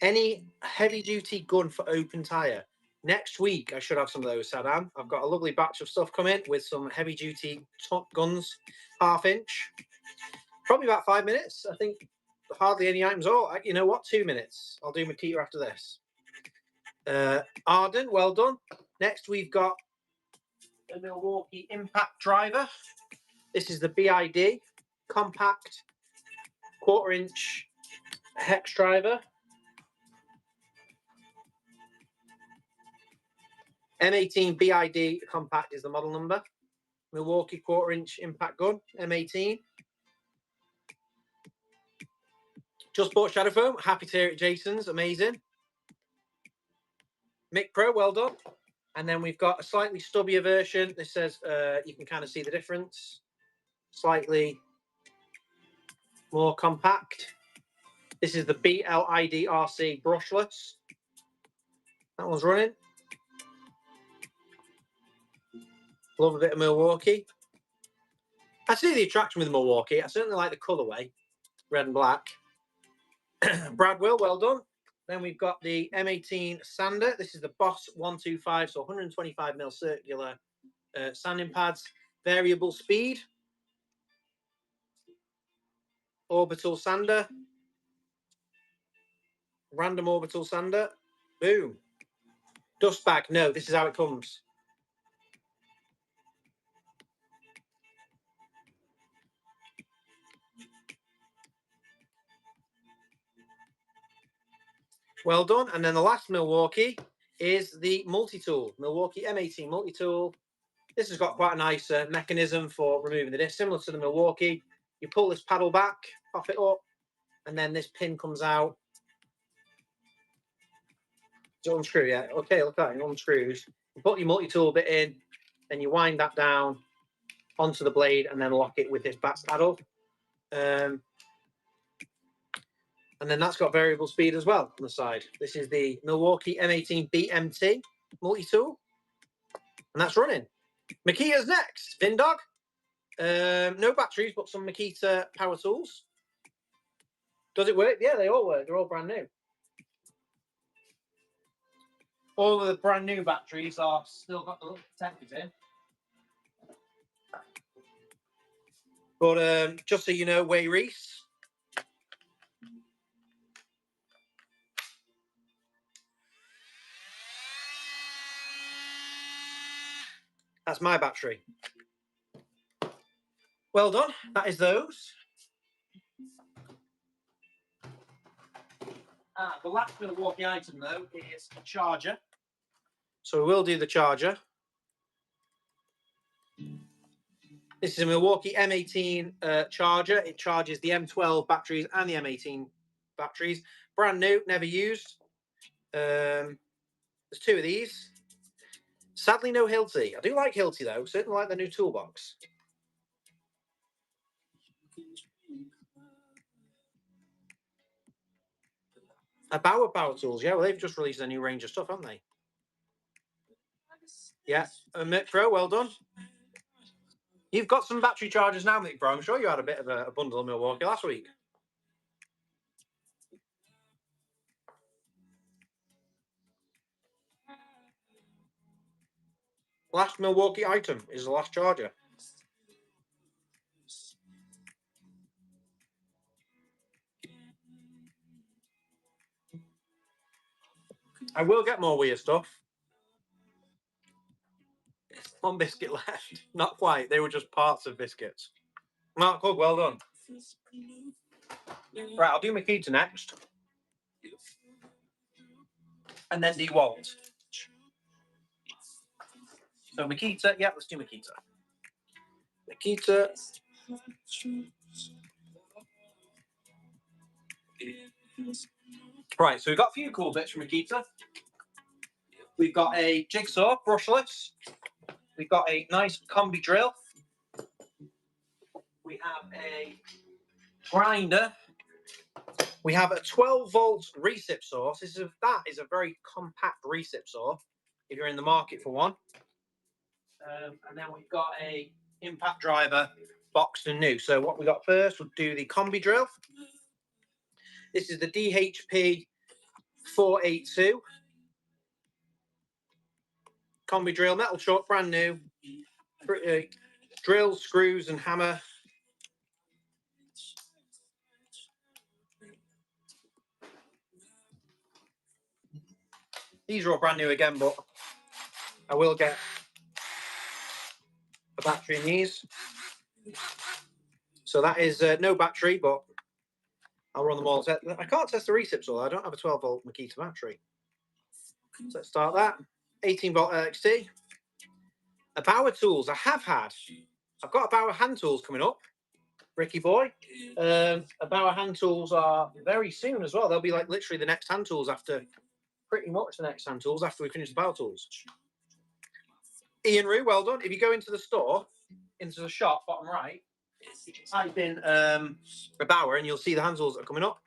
Speaker 1: Any heavy-duty gun for open tire. Next week, I should have some of those, Saddam. I've got a lovely batch of stuff coming with some heavy-duty top guns, 1/2 inch. Probably about 5 minutes. I think hardly any items. Oh, you know what? 2 minutes. I'll do Makita after this. Arden, well done. Next, we've got the Milwaukee Impact Driver. This is the BID compact 1/4 inch hex driver. M18 BID compact is the model number. Milwaukee 1/4 inch impact gun, M18. Just bought Shadow Foam. Happy to hear it, Jason's. Amazing. Mic Pro, well done. And then we've got a slightly stubbier version. This says you can kind of see the difference. Slightly more compact. This is the BLID RC brushless. That one's running. Love a bit of Milwaukee. I see the attraction with Milwaukee. I certainly like the colourway, red and black. Bradwell, well done. Then we've got the M18 sander. This is the Boss 125, so 125mm circular sanding pads. Variable speed. Orbital sander. Random orbital sander. Boom. Dust bag. No, this is how it comes. Well done. And then the last Milwaukee is the multi-tool. Milwaukee M18 multi-tool. This has got quite a nice mechanism for removing the disc, similar to the Milwaukee. You pull this paddle back, pop it up, and then this pin comes out. Does it unscrew? Yeah. Okay, look at that. It unscrews. You put your multi-tool bit in, then you wind that down onto the blade, and then lock it with this back paddle. And then that's got variable speed as well on the side. This is the Milwaukee M18 BMT multi-tool, and that's running. Makita's next. Vindog. No batteries, but some Makita power tools. Does it work? Yeah, they all work. They're all brand new. All of the brand new batteries are still got the little protectors in. But just so you know, Way Reese. That's my battery. Well done. That is those. The last Milwaukee item, though, is a charger. So we will do the charger. This is a Milwaukee M18 charger. It charges the M12 batteries and the M18 batteries. Brand new, never used. There's two of these. Sadly, no Hilti. I do like Hilti, though. Certainly like the new toolbox. Bauer Power Tools. Yeah, well, they've just released a new range of stuff, haven't they? Yeah. Mick Pro, well done. You've got some battery chargers now, Mick Pro. I'm sure you had a bit of a bundle of Milwaukee last week. Last Milwaukee item is the last charger. I will get more weird stuff. One biscuit left. Not quite. They were just parts of biscuits. Mark Hug, well done. Right, I'll do Makita next. And then DeWalt. So Makita, yeah, let's do Makita. Makita. Right, so we've got a few cool bits from Makita. We've got a jigsaw, brushless. We've got a nice combi drill. We have a grinder. We have a 12-volt recip saw. That is a very compact recip saw, if you're in the market for one. And then we've got a impact driver, boxed and new. So what we got first, we'll do the combi drill. This is the DHP 482. Combi drill, metal chuck, brand new. Drill, screws and hammer. These are all brand new again, but I will get a battery in these. So that is no battery, but I'll run them all. I can't test the recips all. I don't have a 12-volt Makita battery. So let's start that. 18-volt LXT. A Bauer Tools. I have had. I've got a Bauer hand tools coming up. Ricky boy. A Bauer hand tools are very soon as well. They'll be like literally the next hand tools after, pretty much the next hand tools after we finish the Bauer Tools. Ian Rue, well done. If you go into the store, into the shop, bottom right, type in a Bauer and you'll see the hand tools that are coming up.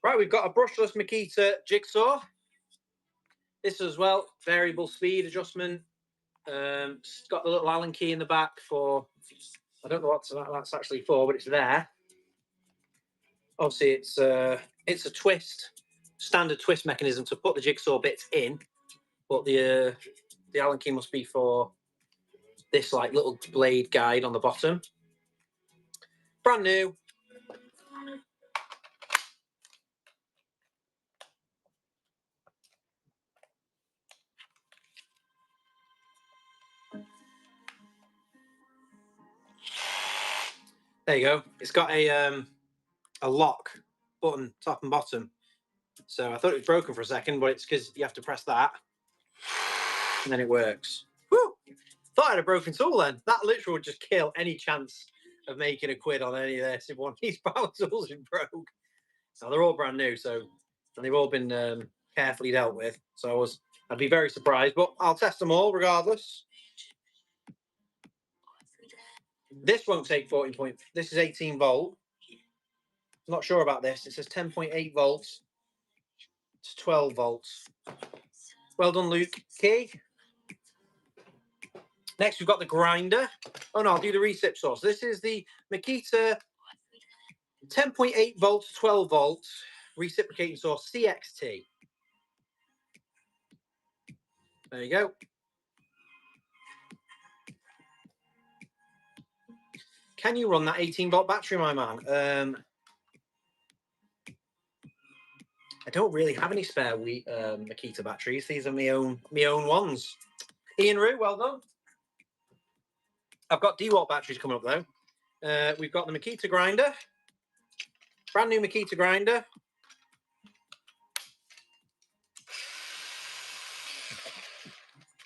Speaker 1: Right, we've got a brushless Makita jigsaw. This as well, variable speed adjustment. It's got the little Allen key in the back for, I don't know what that's actually for, but it's there. Obviously, it's a twist, standard twist mechanism to put the jigsaw bits in, but the Allen key must be for this like little blade guide on the bottom. Brand new. There you go. It's got a lock button, top and bottom. So I thought it was broken for a second, but it's because you have to press that, and then it works. Woo! Thought I had a broken tool then. That literally would just kill any chance of making a quid on any of this if one of these power tools is broke. So they're all brand new, and they've all been carefully dealt with. So I'd be very surprised, but I'll test them all regardless. This won't take 14 point. This is 18 volt. Not sure about this. It says 10.8 volts. It's 12 volts. Well done, Luke Key. Next, we've got the grinder. Oh no, I'll do the recip source. This is the Makita 10.8 volts, 12 volts reciprocating source CXT. There you go.
Speaker 2: Can you run that 18-volt battery, my man? I don't really have any spare Makita batteries. These are my own ones. Ian Rue, well done. I've got DeWalt batteries coming up though. We've got the Makita grinder, brand new Makita grinder.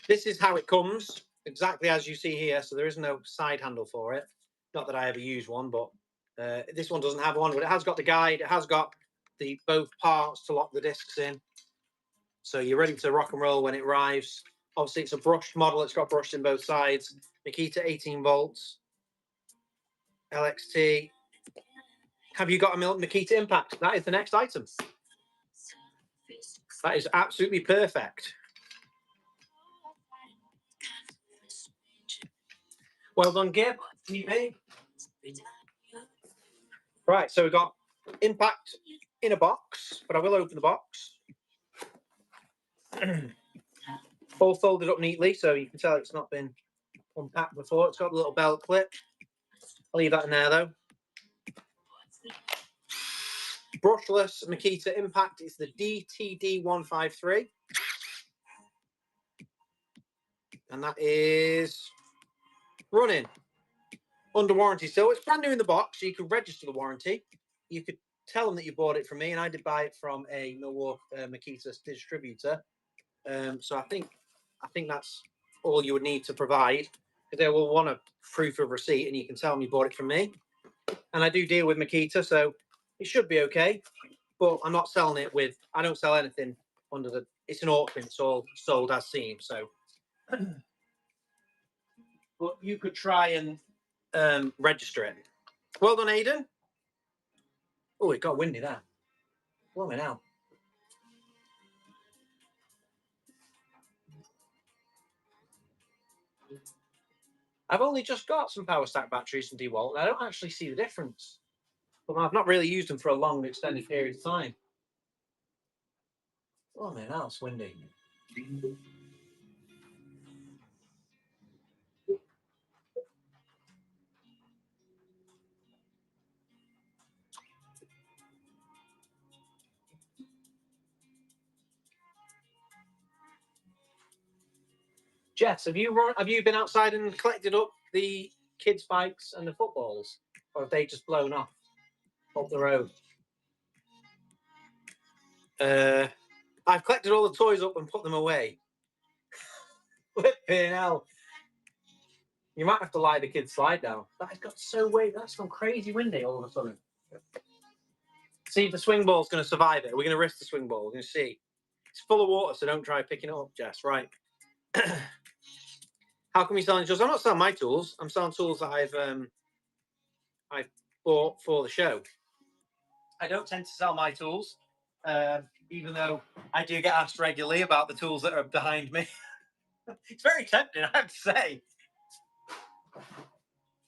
Speaker 2: This is how it comes, exactly as you see here. So there is no side handle for it. Not that I ever use one, but this one doesn't have one. But it has got the guide. It has got the both parts to lock the discs in. So you're ready to rock and roll when it arrives. Obviously, it's a brushed model. It's got brushed in both sides. Makita 18 volts. LXT. Have you got a Makita Impact? That is the next item. That is absolutely perfect. Well done, Gib. Right, so we've got Impact in a box, but I will open the box. All folded up neatly, so you can tell it's not been unpacked before. It's got a little belt clip. I'll leave that in there, though. Brushless Makita Impact is the DTD153. And that is running under warranty. So it's brand new in the box, so you can register the warranty. You could tell them that you bought it from me, and I did buy it from a Milwaukee Makita distributor. So I think that's all you would need to provide, because they will want a proof of receipt, and you can tell them you bought it from me. And I do deal with Makita, so it should be okay. But I'm not selling it with. I don't sell anything under the. It's an auction. It's all sold as seen. So, but you could try and register it. Well done, Aidan. Oh, it got windy there. Blow me now. I've only just got some power stack batteries from DeWalt, and I don't actually see the difference. But I've not really used them for a long, extended period of time. Oh man, that's windy. Jess, have you been outside and collected up the kids' bikes and the footballs, or have they just blown off up the road? I've collected all the toys up and put them away. Flipping hell. You might have to lie the kids' slide down. That's got so weight. That's gone crazy windy all of a sudden. See if the swing ball's going to survive it. We're going to risk the swing ball. We're going to see. It's full of water, so don't try picking it up, Jess. Right. How can we sell tools? I'm not selling my tools. I'm selling tools that I've bought for the show. I don't tend to sell my tools, even though I do get asked regularly about the tools that are behind me. It's very tempting, I have to say.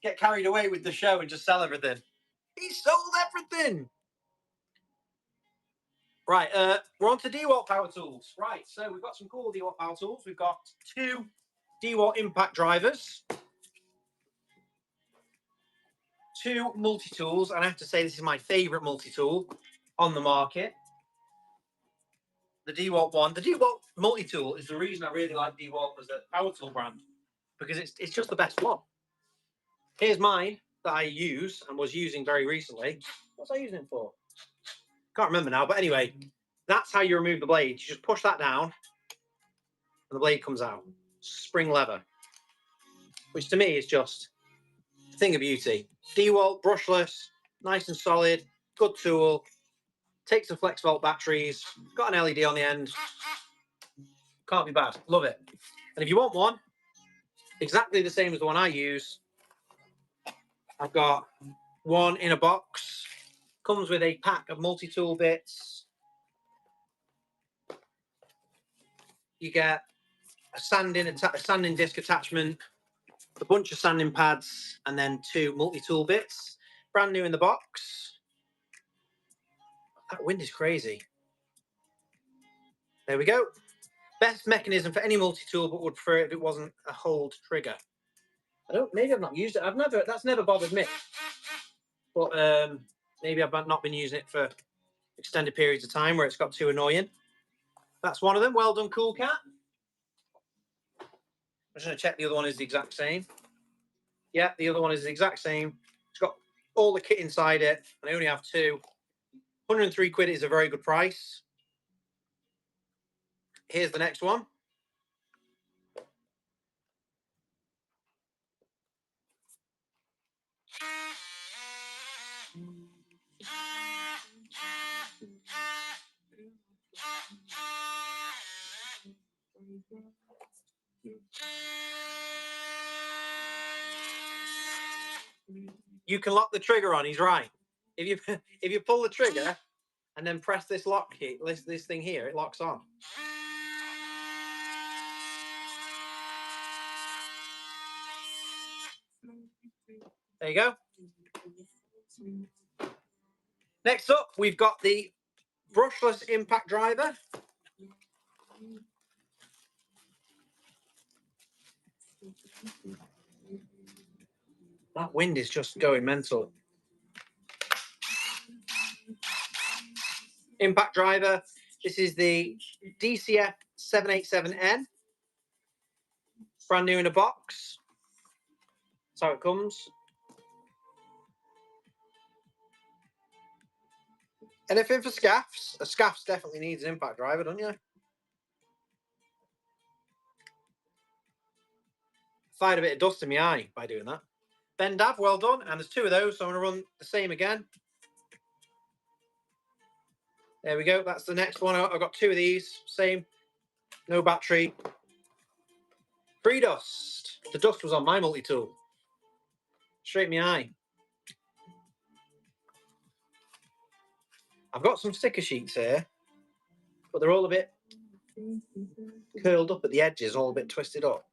Speaker 2: Get carried away with the show and just sell everything. He sold everything. Right, we're on to DeWalt power tools. Right, so we've got some cool DeWalt power tools. We've got 2 DeWalt impact drivers, 2 multi-tools, and I have to say this is my favorite multi-tool on the market. The DeWalt one. The DeWalt multi-tool is the reason I really like DeWalt as a power tool brand, because it's just the best one. Here's mine that I use and was using very recently. What's I using it for? Can't remember now, but anyway, that's how you remove the blade. You just push that down and the blade comes out. Spring lever, which to me is just a thing of beauty. DeWalt, brushless, nice and solid, good tool. Takes the flex volt batteries, got an LED on the end. Can't be bad. Love it. And if you want one, exactly the same as the one I use, I've got one in a box. Comes with a pack of multi-tool bits. You get a sanding disc attachment, a bunch of sanding pads, and then 2 multi-tool bits. Brand new in the box. That wind is crazy. There we go. Best mechanism for any multi-tool, but would prefer it if it wasn't a hold trigger.
Speaker 1: Maybe I've not used it. That's never bothered me. But maybe I've not been using it for extended periods of time where it's got too annoying. That's one of them. Well done, Cool Cat. I'm just going to check the other one is the exact same. Yeah, the other one is the exact same. It's got all the kit inside it, and I only have two. 103 quid is a very good price. Here's the next one. You can lock the trigger on. He's right. If you pull the trigger and then press this lock key, this thing here, it locks on. There you go. Next up, we've got the brushless impact driver. That wind is just going mental. Impact driver. This is the DCF 787N. Brand new in a box. That's how it comes. Anything for scaffs? A scaffs definitely needs an impact driver, don't you? Fired a bit of dust in my eye by doing that. Ben Dav, well done. And there's two of those, so I'm going to run the same again. There we go. That's the next one. I've got two of these. Same. No battery. Free dust. The dust was on my multi-tool. Straight in my eye. I've got some sticker sheets here, but they're all a bit curled up at the edges, all a bit twisted up.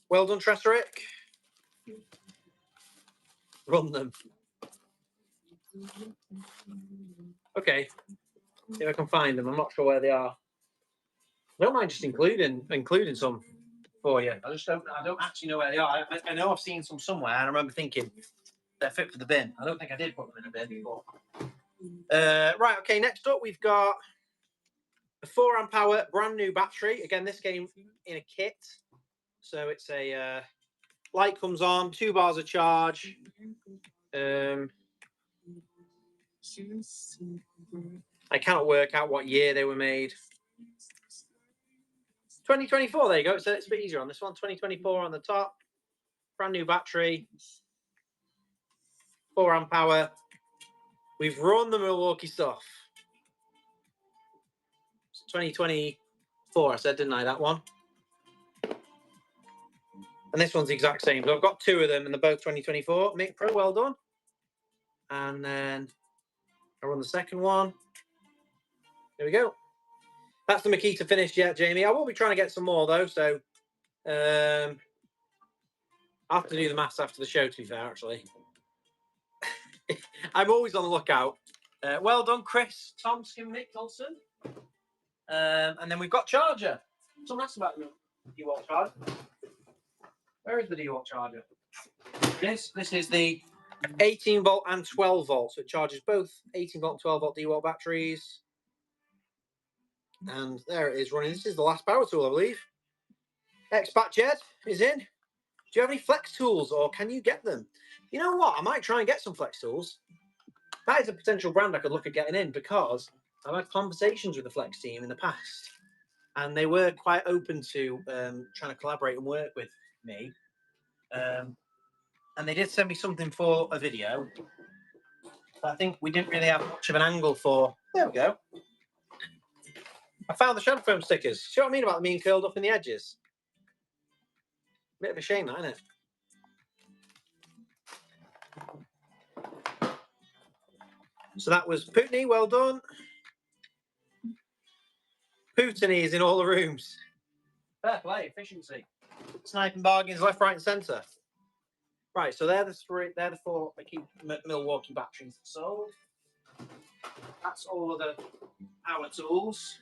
Speaker 1: Well done, Tresserick. Run them. Okay. If I can find them. I'm not sure where they are. I don't mind just including some for you. I don't actually know where they are. I know I've seen some somewhere, and I remember thinking they're fit for the bin. I don't think I did put them in a bin before. Right, okay, next up we've got a 4 amp hour brand new battery. Again, this came in a kit. So it's a light comes on, 2 bars of charge. I cannot work out what year they were made. 2024, there you go. So it's a bit easier on this one. 2024 on the top. Brand new battery. 4 amp hour. We've run the Milwaukee stuff. It's 2024, I said, didn't I, that one? And this one's the exact same. So I've got two of them, and they're both 2024. Mick Pro, well done. And then I run the second one. There we go. That's the Makita finished yet, Jamie. I will be trying to get some more, though. So I'll have to do the maths after the show, to be fair, actually. I'm always on the lookout. Well done, Chris Thompson Nicholson. And then we've got charger. Someone asked about the DeWalt charger. Where is the DeWalt charger? This is the 18 volt and 12 volt. So it charges both 18 volt and 12 volt DeWalt batteries. And there it is running. This is the last power tool, I believe. Expat Jed is in. Do you have any flex tools, or can you get them? You know what? I might try and get some flex tools. That is a potential brand I could look at getting in, because I've had conversations with the flex team in the past, and they were quite open to trying to collaborate and work with me. And they did send me something for a video that I think we didn't really have much of an angle for. There we go. I found the shadow foam stickers. See what I mean about them being curled up in the edges? Bit of a shame, that, isn't it? So that was Putney, well done. Putney is in all the rooms. Fair play, efficiency. Sniping bargains left, right, and centre. Right, so they're the 4 Milwaukee batteries sold. That's all of the power tools.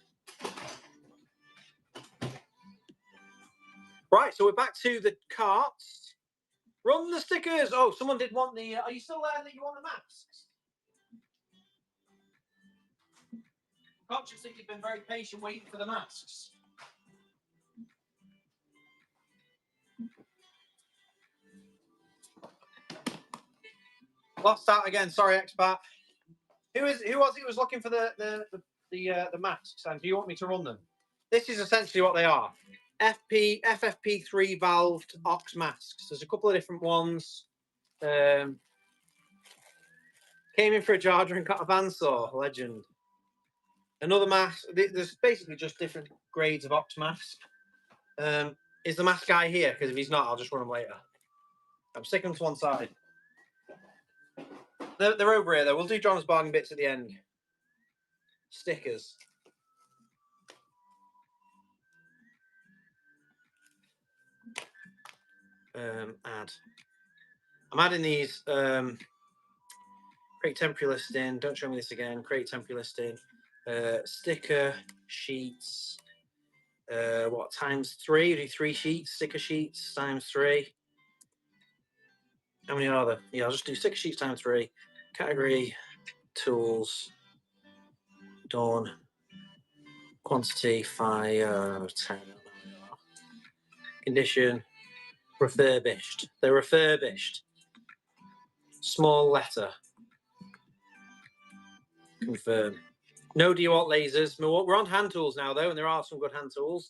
Speaker 1: Right, so we're back to the carts. Run the stickers. Oh, someone did want the... are you still there that you want the masks? Conscious that you've been very patient waiting for the masks. Lost out again. Sorry, expat. Who was it was looking for the masks? And do you want me to run them? This is essentially what they are. FFP3 valved ox masks. There's a couple of different ones. Came in for a charger and got a bandsaw. Legend. Another mask. There's basically just different grades of ox mask. Is the mask guy here? Because if he's not, I'll just run him later. I'm sticking them to one side. They're over here though. We'll do John's bargain bits at the end. Stickers. Add. I'm adding these. Create temporary listing. Don't show me this again. Create temporary listing. Sticker sheets. What times 3? You do 3 sheets. Sticker sheets times 3. How many are there? Yeah, I'll just do sticker sheets times 3. Category, tools, done. Quantity 5, 10. Condition, refurbished. They're refurbished. Small letter. Confirm. No DeWalt lasers. We're on hand tools now, though, and there are some good hand tools.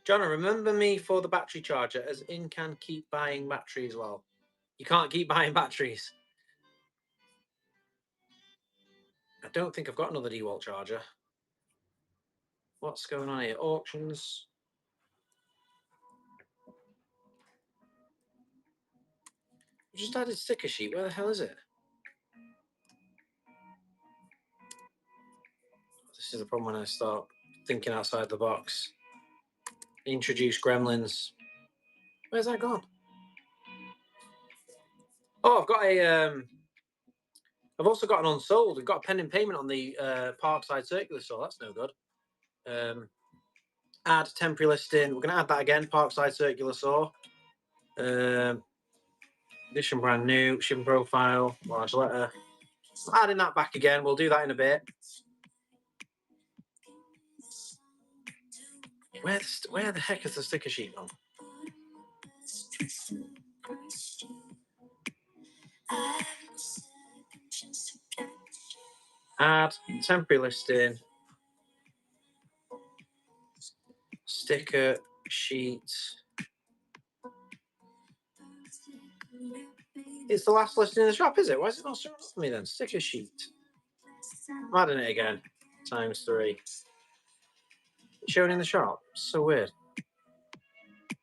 Speaker 1: John, remember me for the battery charger, as in can keep buying batteries. Well, you can't keep buying batteries. I don't think I've got another DeWalt charger. What's going on here? Auctions. I just added sticker sheet. Where the hell is it? This is the problem when I start thinking outside the box. Introduce gremlins. Where's that gone? Oh, I've got a. I've also got an unsold. I've got a pending payment on the Parkside Circular Store. That's no good. Add temporary listing. We're going to add that again. Parkside Circular Store. Edition brand new. Shipping profile. Large letter. Adding that back again. We'll do that in a bit. Where the heck is the sticker sheet on? Add temporary listing. Sticker sheet. It's the last listing in the shop, is it? Why is it not showing up for me then? Sticker sheet. I'm adding it again. Times 3. It's showing in the shop. So weird. I'm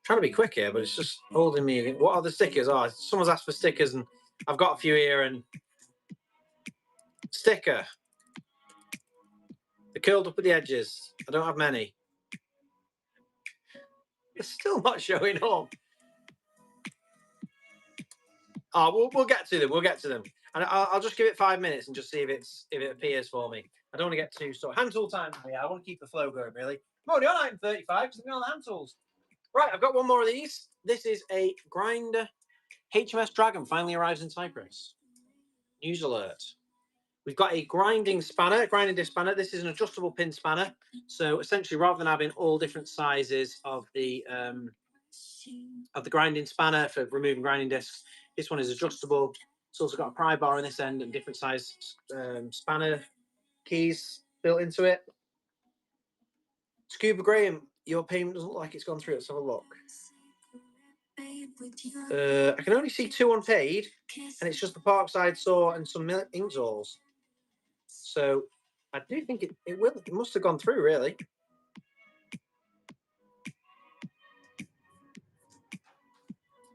Speaker 1: trying to be quick here, but it's just holding me. What are the stickers? Oh, someone's asked for stickers, and I've got a few here. And sticker. They're curled up at the edges. I don't have many. It's still not showing up. Oh, we'll get to them. We'll get to them, and I'll just give it 5 minutes and just see if it appears for me. I don't want to get too hand tool time. Yeah, I want to keep the flow going. Really, I'm already on item 35 because I'm on the hand tools. Right, I've got one more of these. This is a grinder. HMS Dragon finally arrives in Cyprus. News alert. We've got a grinding disc spanner. This is an adjustable pin spanner. So essentially, rather than having all different sizes of the grinding spanner for removing grinding discs, this one is adjustable. It's also got a pry bar on this end and different size spanner keys built into it. Scuba Graham, your payment doesn't look like it's gone through. Let's have a look. I can only see 2 unpaid, and it's just the Parkside saw and some Inkzalls. So I do think it must have gone through, really.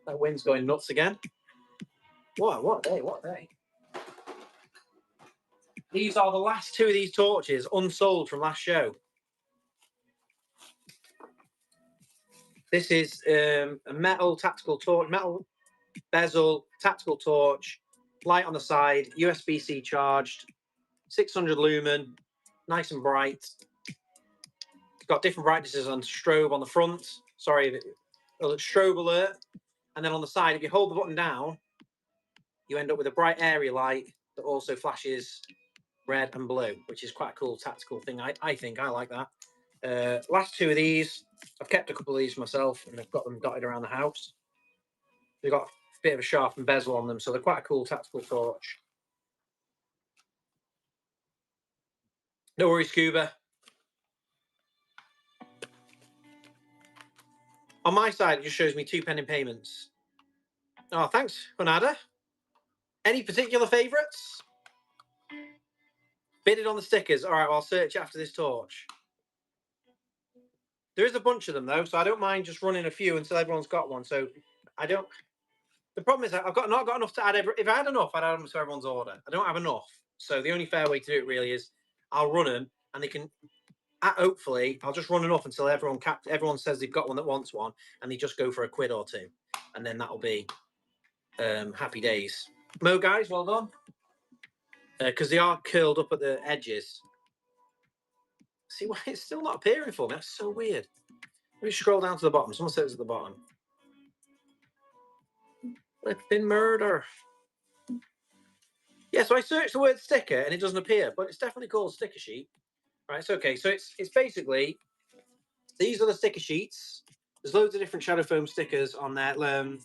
Speaker 1: That wind's going nuts again. What a day. These are the last 2 of these torches unsold from last show. This is a metal tactical torch, metal
Speaker 2: bezel, tactical torch, light on the side, USB-C charged, 600 lumen, nice and bright. It's got different brightnesses on strobe on the front. Sorry, strobe alert. And then on the side, if you hold the button down, you end up with a bright area light that also flashes red and blue, which is quite a cool tactical thing. I think I like that. Last two of these, I've kept a couple of these for myself, and I've got them dotted around the house. They've got a bit of a sharpened bezel on them, so they're quite a cool tactical torch. No worries, Scuba. On my side, it just shows me 2 pending payments. Oh, thanks, Hunada. Any particular favourites? Bidded on the stickers. All right, well, I'll search after this torch. There is a bunch of them, though, so I don't mind just running a few until everyone's got one. So I don't... The problem is I've not got enough to add. If I had enough, I'd add them to everyone's order. I don't have enough. So the only fair way to do it really is I'll run them, and they can... hopefully, I'll just run enough until everyone says they've got one that wants one, and they just go for a quid or two. And then that'll be happy days. Mo, guys, well done. Because they are curled up at the edges. See why it's still not appearing for me? That's so weird. Let me scroll down to the bottom. Someone says it's at the bottom. Flipping murder. Yeah, so I searched the word sticker and it doesn't appear, but it's definitely called sticker sheet. Right, it's okay. So it's basically, these are the sticker sheets. There's loads of different shadow foam stickers on there.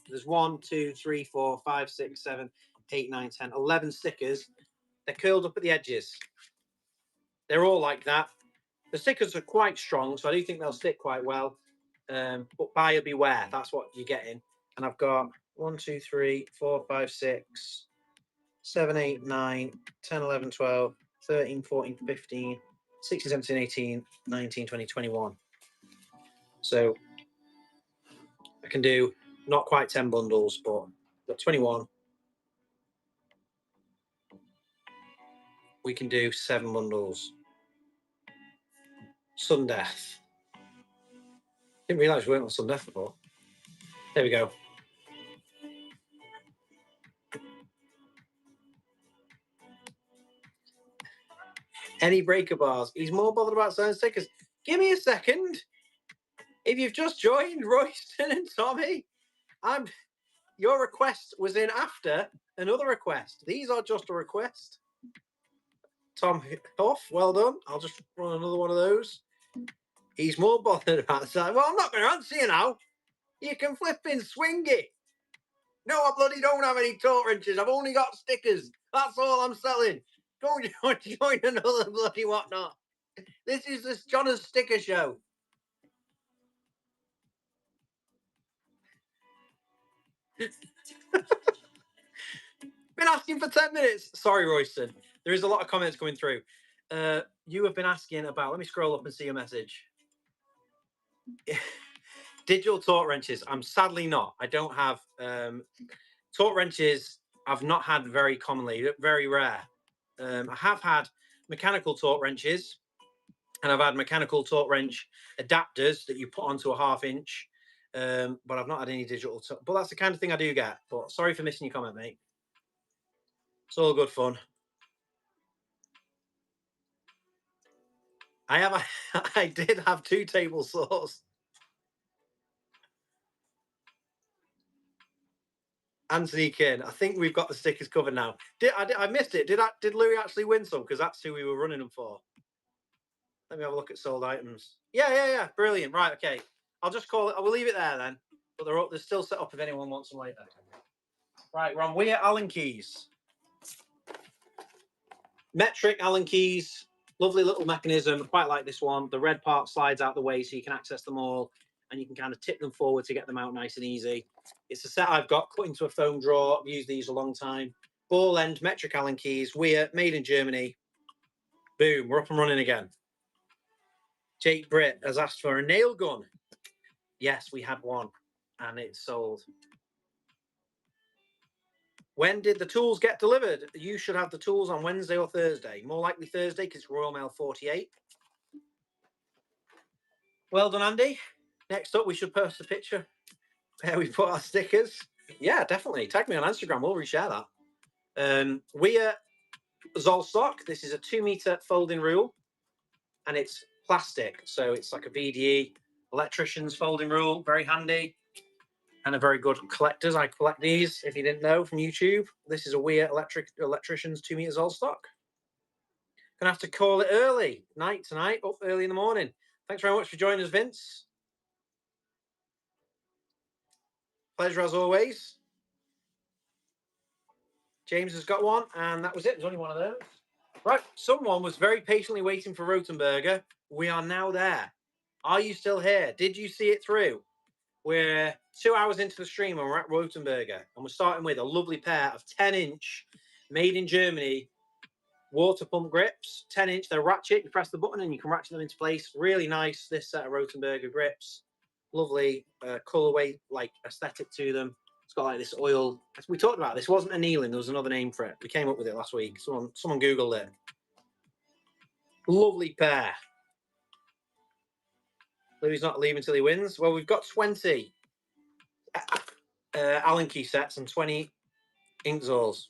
Speaker 2: There's 1, 2, 3, 4, 5, 6, 7, 8, 9, 10, 11 stickers. They're curled up at the edges. They're all like that. The stickers are quite strong, so I do think they'll stick quite well. But buyer beware, that's what you're getting. And I've got 1, 2, 3, 4, 5, 6, 7, 8, 9, 10, 11, 12, 13, 14, 15, 16, 17, 18, 19, 20, 21. So I can do not quite 10 bundles, but I've got 21. We can do 7 bundles. Sudden death. Didn't realise we weren't on sudden death before. There we go. Any breaker bars. He's more bothered about selling stickers. Give me a second. If you've just joined, Royston and Tommy, your request was in after another request. These are just a request. Tom Huff, well done. I'll just run another one of those. He's more bothered about selling. Well, I'm not going to answer you now. You can flipping swing it. No, I bloody don't have any torque wrenches. I've only got stickers. That's all I'm selling. Go and join another bloody whatnot. This is the John's Sticker Show. Been asking for 10 minutes. Sorry, Royston. There is a lot of comments coming through. You have been asking about... Let me scroll up and see your message. Digital torque wrenches. I'm sadly not. I don't have... torque wrenches I've not had very commonly. Very rare. I have had mechanical torque wrenches. And I've had mechanical torque wrench adapters that you put onto a 1/2 inch. But I've not had any digital. But that's the kind of thing I do get. But sorry for missing your comment, mate. It's all good fun. I did have 2 table saws. Anthony Kin, I think we've got the stickers covered now. I missed it. Did Louis actually win some? Because that's who we were running them for. Let me have a look at sold items. Yeah. Brilliant. Right, okay. I'll just call it. I will leave it there then. But they're still set up if anyone wants them later. Right, we're on Weir Allen keys. Metric Allen keys. Lovely little mechanism. Quite like this one. The red part slides out the way so you can access them all. And you can kind of tip them forward to get them out nice and easy. It's a set I've got cut into a foam drawer. I've used these a long time. Ball end metric Allen keys. Weir, made in Germany. Boom, we're up and running again. Jake Britt has asked for a nail gun. Yes, we had one, and it's sold. When did the tools get delivered? You should have the tools on Wednesday or Thursday. More likely Thursday because it's Royal Mail 48. Well done, Andy. Next up, we should post a picture where we put our stickers.
Speaker 1: Yeah, definitely. Tag me on Instagram. We'll reshare that. We're Zollstock. This is a 2-meter folding rule, and it's plastic. So it's like a VDE electrician's folding rule. Very handy. And a very good collectors. I collect these, if you didn't know, from YouTube. This is a Weir electrician's 2-meter Zollstock. Gonna have to call it early. Night tonight, up early in the morning. Thanks very much for joining us, Vince. Pleasure as always. James has got one, and that was it. There's only one of those. Right, someone was very patiently waiting for Rotenberger. We are now there. Are you still here? Did you see it through? We're 2 hours into the stream and we're at Rotenberger, and we're starting with a lovely pair of 10-inch made in Germany water pump grips. 10-inch, they're ratchet. You press the button and you can ratchet them into place. Really nice, this set of Rotenberger grips. Lovely colorway, like aesthetic to them. It's got like this oil. We talked about this. Wasn't annealing. There was another name for it. We came up with it last week. Someone Googled it. Lovely pair. Louis not leaving until he wins. Well, we've got 20 Allen key sets and 20 Inkzors.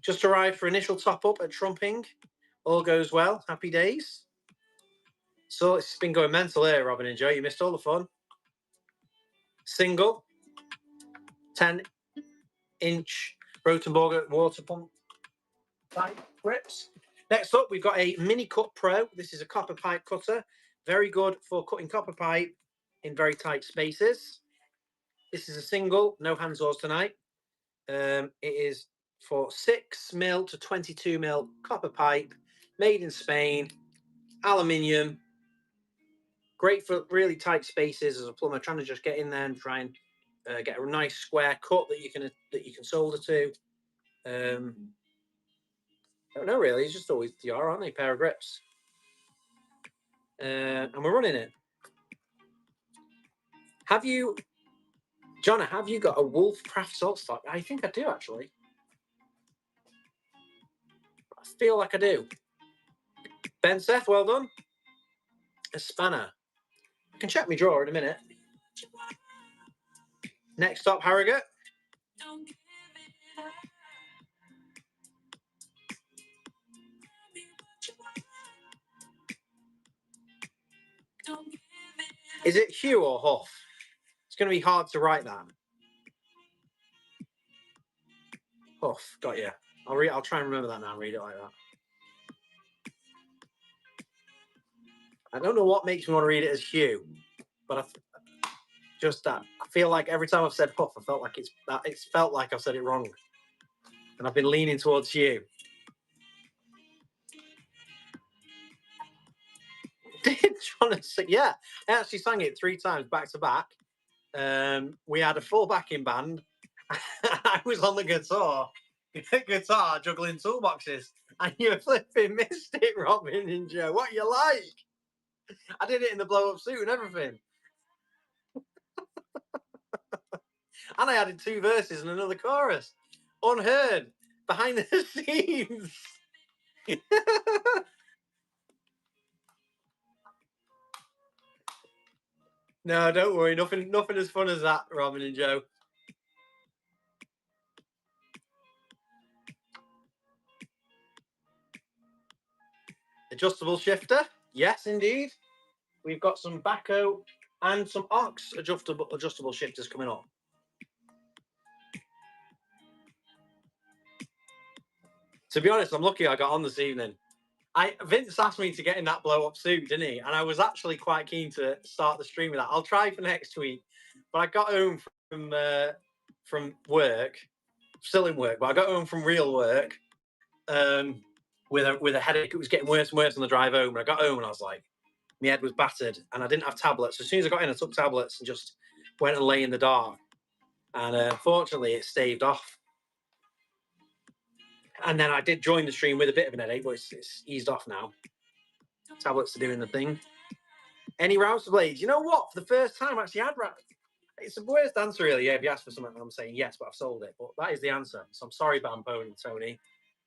Speaker 1: Just arrived for initial top up at Trumping. All goes well. Happy days. So it's been going mental here, Robin and Joe. You missed all the fun. Single 10-inch Rotenberger water pump type grips. Next up, we've got a Mini Cut Pro. This is a copper pipe cutter. Very good for cutting copper pipe in very tight spaces. This is a single, no hand saws tonight. It is for 6mm to 22mm copper pipe, made in Spain, aluminium. Great for really tight spaces as a plumber trying to just get in there and try and get a nice square cut that you can solder to. I don't know really. It's just always they are, aren't they? Pair of grips, and we're running it. Have you, Jonna? Have you got a Wolfcraft salt stock? I think I do actually. I feel like I do. Ben Seth, well done. A spanner. I can check my drawer in a minute. Next up, Harrogate. Is it Hugh or Huff? It's going to be hard to write that. Huff, got you. I'll try and remember that now and read it like that. I don't know what makes me want to read it as Hugh, but just that. I feel like every time I've said Huff, I felt like it's felt like I've said it wrong, and I've been leaning towards Hugh. Did John sing? Yeah, I actually sang it 3 times back to back. We had a full backing band. I was on the guitar juggling toolboxes, and you flipping missed it, Robin and Joe. What you like? I did it in the blow-up suit and everything. And I added 2 verses and another chorus. Unheard. Behind the scenes. No, don't worry. Nothing as fun as that, Robin and Joe. Adjustable shifter. Yes, indeed. We've got some Baco and some Ox adjustable shifters coming up. To be honest, I'm lucky I got on this evening. Vince asked me to get in that blow-up suit, didn't he? And I was actually quite keen to start the stream with that. I'll try for next week. But I got home from work, still in work, but I got home from real work with a headache. It was getting worse and worse on the drive home. And I got home and I was like, my head was battered and I didn't have tablets. As soon as I got in, I took tablets and just went and lay in the dark. And unfortunately, it staved off. And then I did join the stream with a bit of an headache, but it's eased off now. Tablets are doing the thing. Any router blades? You know what? For the first time, I actually had router. It's the worst answer, really. Yeah, if you ask for something, I'm saying yes, but I've sold it. But that is the answer. So I'm sorry, Bambone and Tony.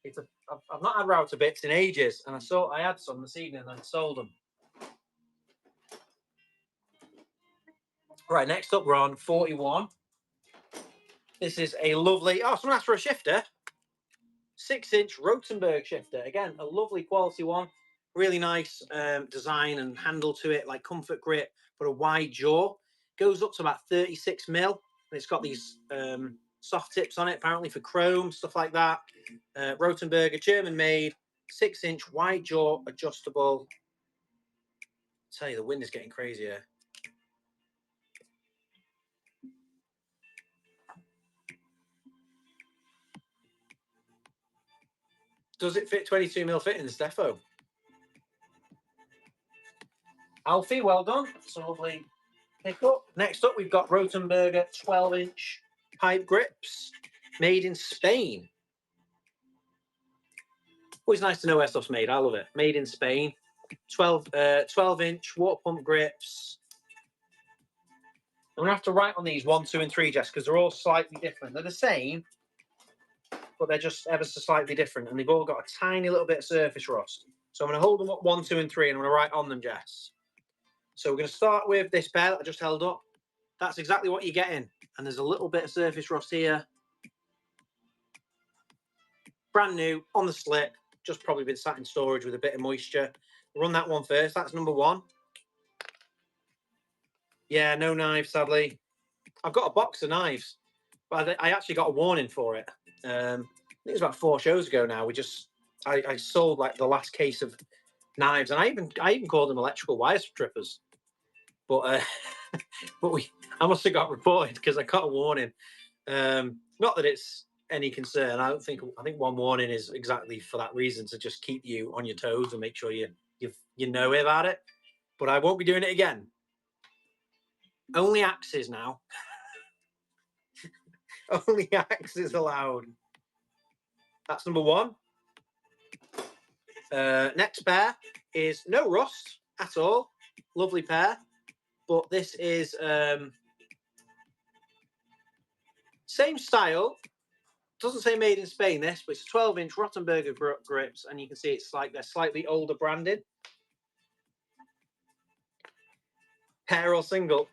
Speaker 1: I've not had router bits in ages, and I had some this evening and I sold them.
Speaker 2: Right, next up we're on 41. This is a lovely, oh, someone asked for a shifter. 6-inch Rotenberg shifter. Again, a lovely quality one. Really nice design and handle to it, like comfort grip, but a wide jaw. Goes up to about 36 mil. And it's got these soft tips on it, apparently for chrome, stuff like that. Rotenberg, a German made, 6-inch wide jaw, adjustable. I tell you, the wind is getting crazier. Does it fit 22 mil fittings, defo? Alfie, well done. It's a lovely pick up. Next up, we've got Rotenberger 12-inch pipe grips, made in Spain. Always nice to know where stuff's made. I love it. Made in Spain. 12-inch water pump grips. I'm going to have to write on these 1, 2, and 3, Jess, because they're all slightly different. They're the same, but they're just ever so slightly different, and they've all got a tiny little bit of surface rust. So I'm going to hold them up 1, 2, and 3, and I'm going to write on them, Jess. So we're going to start with this pair that I just held up. That's exactly what you're getting. And there's a little bit of surface rust here. Brand new, on the slip, just probably been sat in storage with a bit of moisture. Run that one first. That's number 1. Yeah, no knives, sadly. I've got a box of knives, but I actually got a warning for it. I think it was about 4 shows ago now. I sold like the last case of knives, and I even called them electrical wire strippers. But I must have got reported because I got a warning. Not that it's any concern. I think one warning is exactly for that reason, to just keep you on your toes and make sure you know about it. But I won't be doing it again. Only axes now. Only axes allowed. That's number 1. Next pair is no rust at all. Lovely pair. But this is same style. Doesn't say made in Spain, this, but it's 12-inch Rotenberger grips, and you can see it's like they're slightly older branded. Pair or single?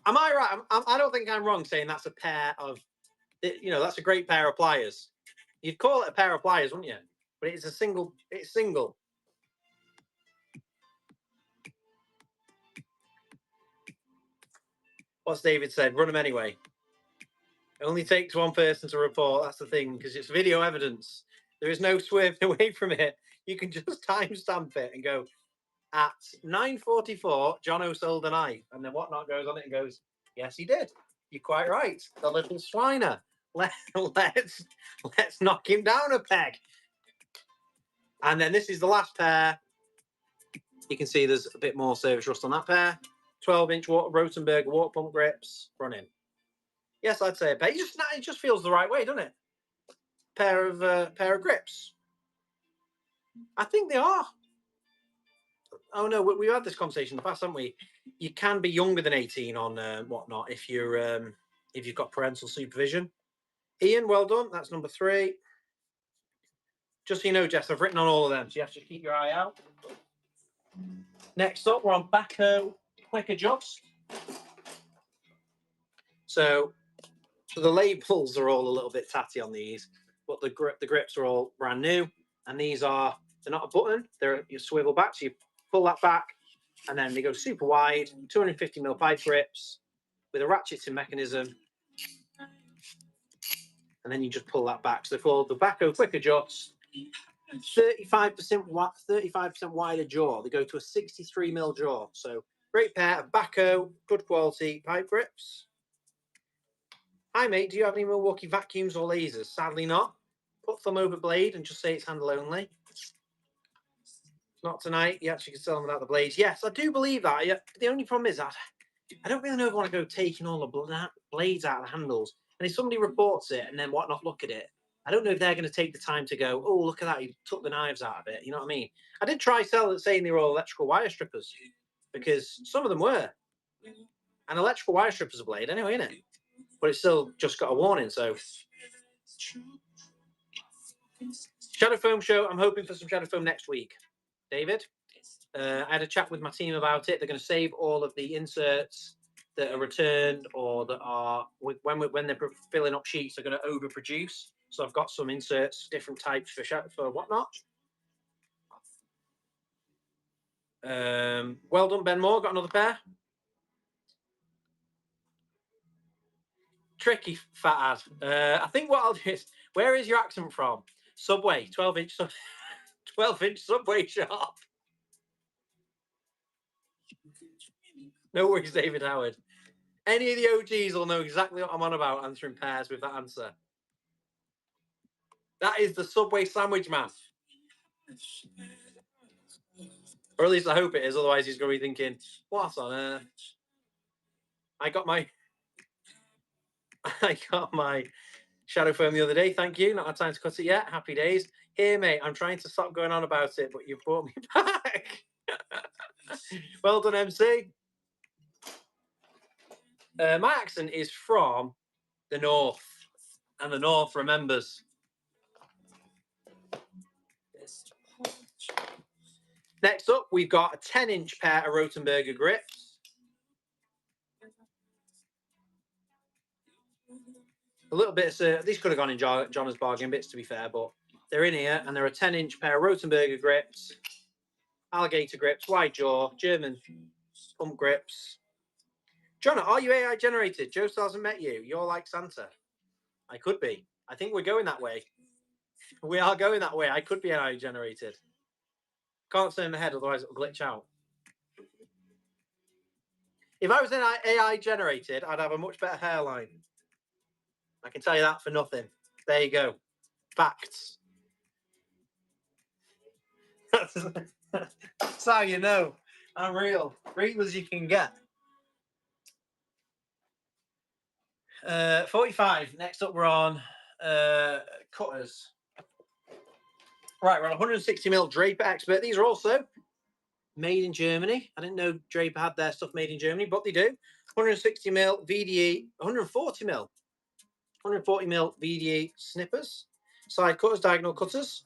Speaker 2: Am I right? I don't think I'm wrong saying that's a pair of, that's a great pair of pliers. You'd call it a pair of pliers, wouldn't you? But it's a single. It's single. What's David said? Run them anyway. It only takes one person to report. That's the thing, because it's video evidence. There is no swerving away from it. You can just timestamp it and go, at 9:44, Jono sold a knife. And then Whatnot goes on it and goes, yes, he did. You're quite right. The little swiner. Let's knock him down a peg. And then this is the last pair. You can see there's a bit more surface rust on that pair. 12-inch Rotenberg water pump grips. Running. Yes, I'd say a pair. It just feels the right way, doesn't it? Pair of grips. I think they are. Oh no, we've had this conversation in the past, haven't we? You can be younger than 18 on Whatnot if you've got parental supervision. Ian, well done. That's number 3. Just so you know, Jess, I've written on all of them, so you have to keep your eye out. Next up, we're on Backhoe Quick Adjust. So the labels are all a little bit tatty on these, but the grips are all brand new. And they're not a button, they're you swivel back, so you pull that back, and then they go super wide, 250 mil pipe grips with a ratcheting mechanism. And then you just pull that back. So they're called the Backhoe Quick Adjust. 35% wider jaw. They go to a 63 mil jaw. So great pair of Backhoe, good quality pipe grips. Hi mate, do you have any Milwaukee vacuums or lasers? Sadly not. Put thumb over blade and just say it's handle only. Not tonight. You actually can sell them without the blades. Yes, I do believe that. Yeah, the only problem is that I don't really know if I want to go taking all the blades out of the handles. And if somebody reports it and then Whatnot look at it, I don't know if they're going to take the time to go, oh, look at that, you took the knives out of it. You know what I mean? I did try saying they were all electrical wire strippers, because some of them were. And electrical wire strippers a blade anyway, isn't it? But it's still just got a warning, so. Shadow foam show. I'm hoping for some shadow foam next week. David, I had a chat with my team about it. They're going to save all of the inserts that are returned or that are when they're filling up sheets are going to overproduce. So I've got some inserts, different types for whatnot. Well done, Ben Moore. Got another pair. Tricky, fat ad. I think what I'll do is, where is your accent from? Subway, 12-inch 12-inch Subway shop. No worries, David Howard. Any of the OGs will know exactly what I'm on about answering pairs with that answer. That is the Subway sandwich man. Or at least I hope it is, otherwise he's going to be thinking, what on earth? I got my shadow foam the other day, thank you. Not had time to cut it yet. Happy days. Here, mate, I'm trying to stop going on about it, but you've brought me back. Well done, MC. My accent is from the north, and the north remembers. Next up, we've got a 10-inch pair of Rotenberger grips. A little bit of, these could have gone in John's bargain bits, to be fair, but they're in here, and they're a 10-inch pair of Rotenberger grips, alligator grips, wide jaw, German pump grips. John, are you AI generated? Joe still hasn't met you. You're like Santa. I could be. I think we're going that way. We are going that way. I could be AI generated. Can't turn my head, otherwise it'll glitch out. If I was AI generated, I'd have a much better hairline. I can tell you that for nothing. There you go. Facts. That's how you know I'm real. Real as you can get. 45. Next up, we're on cutters. Right, we're on 160mm Draper Expert. These are also made in Germany. I didn't know Draper had their stuff made in Germany, but they do. 160mm VDE, 140mm. 140mm VDE snippers. Side cutters, diagonal cutters.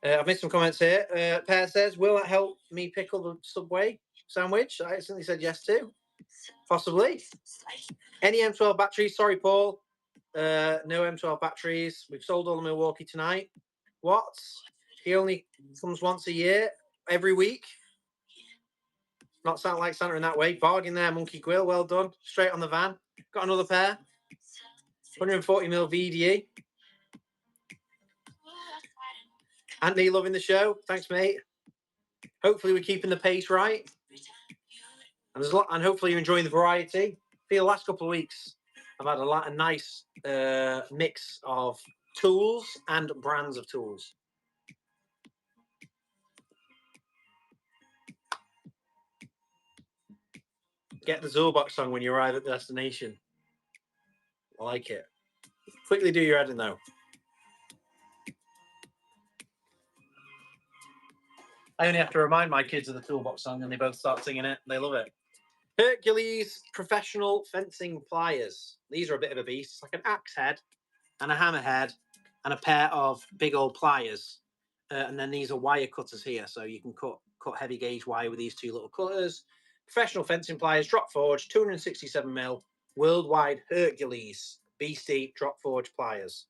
Speaker 2: I've made some comments here. Per says, will that help me pickle the Subway sandwich? I instantly said yes to. Possibly. Any M12 batteries? Sorry, Paul. No M12 batteries. We've sold all the Milwaukee tonight. What? He only comes once a year, every week. Not sound like Santa in that way. Bargain there, Monkey Quill. Well done. Straight on the van. Got another pair. 140mm VDE. Anthony, loving the show. Thanks, mate. Hopefully we're keeping the pace right. And there's a lot, and hopefully you're enjoying the variety. For the last couple of weeks, I've had a nice mix of tools and brands of tools. Get the Zorbox song when you arrive at the destination. I like it. Quickly do your editing though. I only have to remind my kids of the Toolbox song and they both start singing it. They love it. Hercules Professional Fencing Pliers. These are a bit of a beast. It's like an axe head and a hammer head and a pair of big old pliers. And then these are wire cutters here. So you can cut heavy gauge wire with these two little cutters. Professional Fencing Pliers, drop forge, 267mm, worldwide Hercules BC drop forge pliers.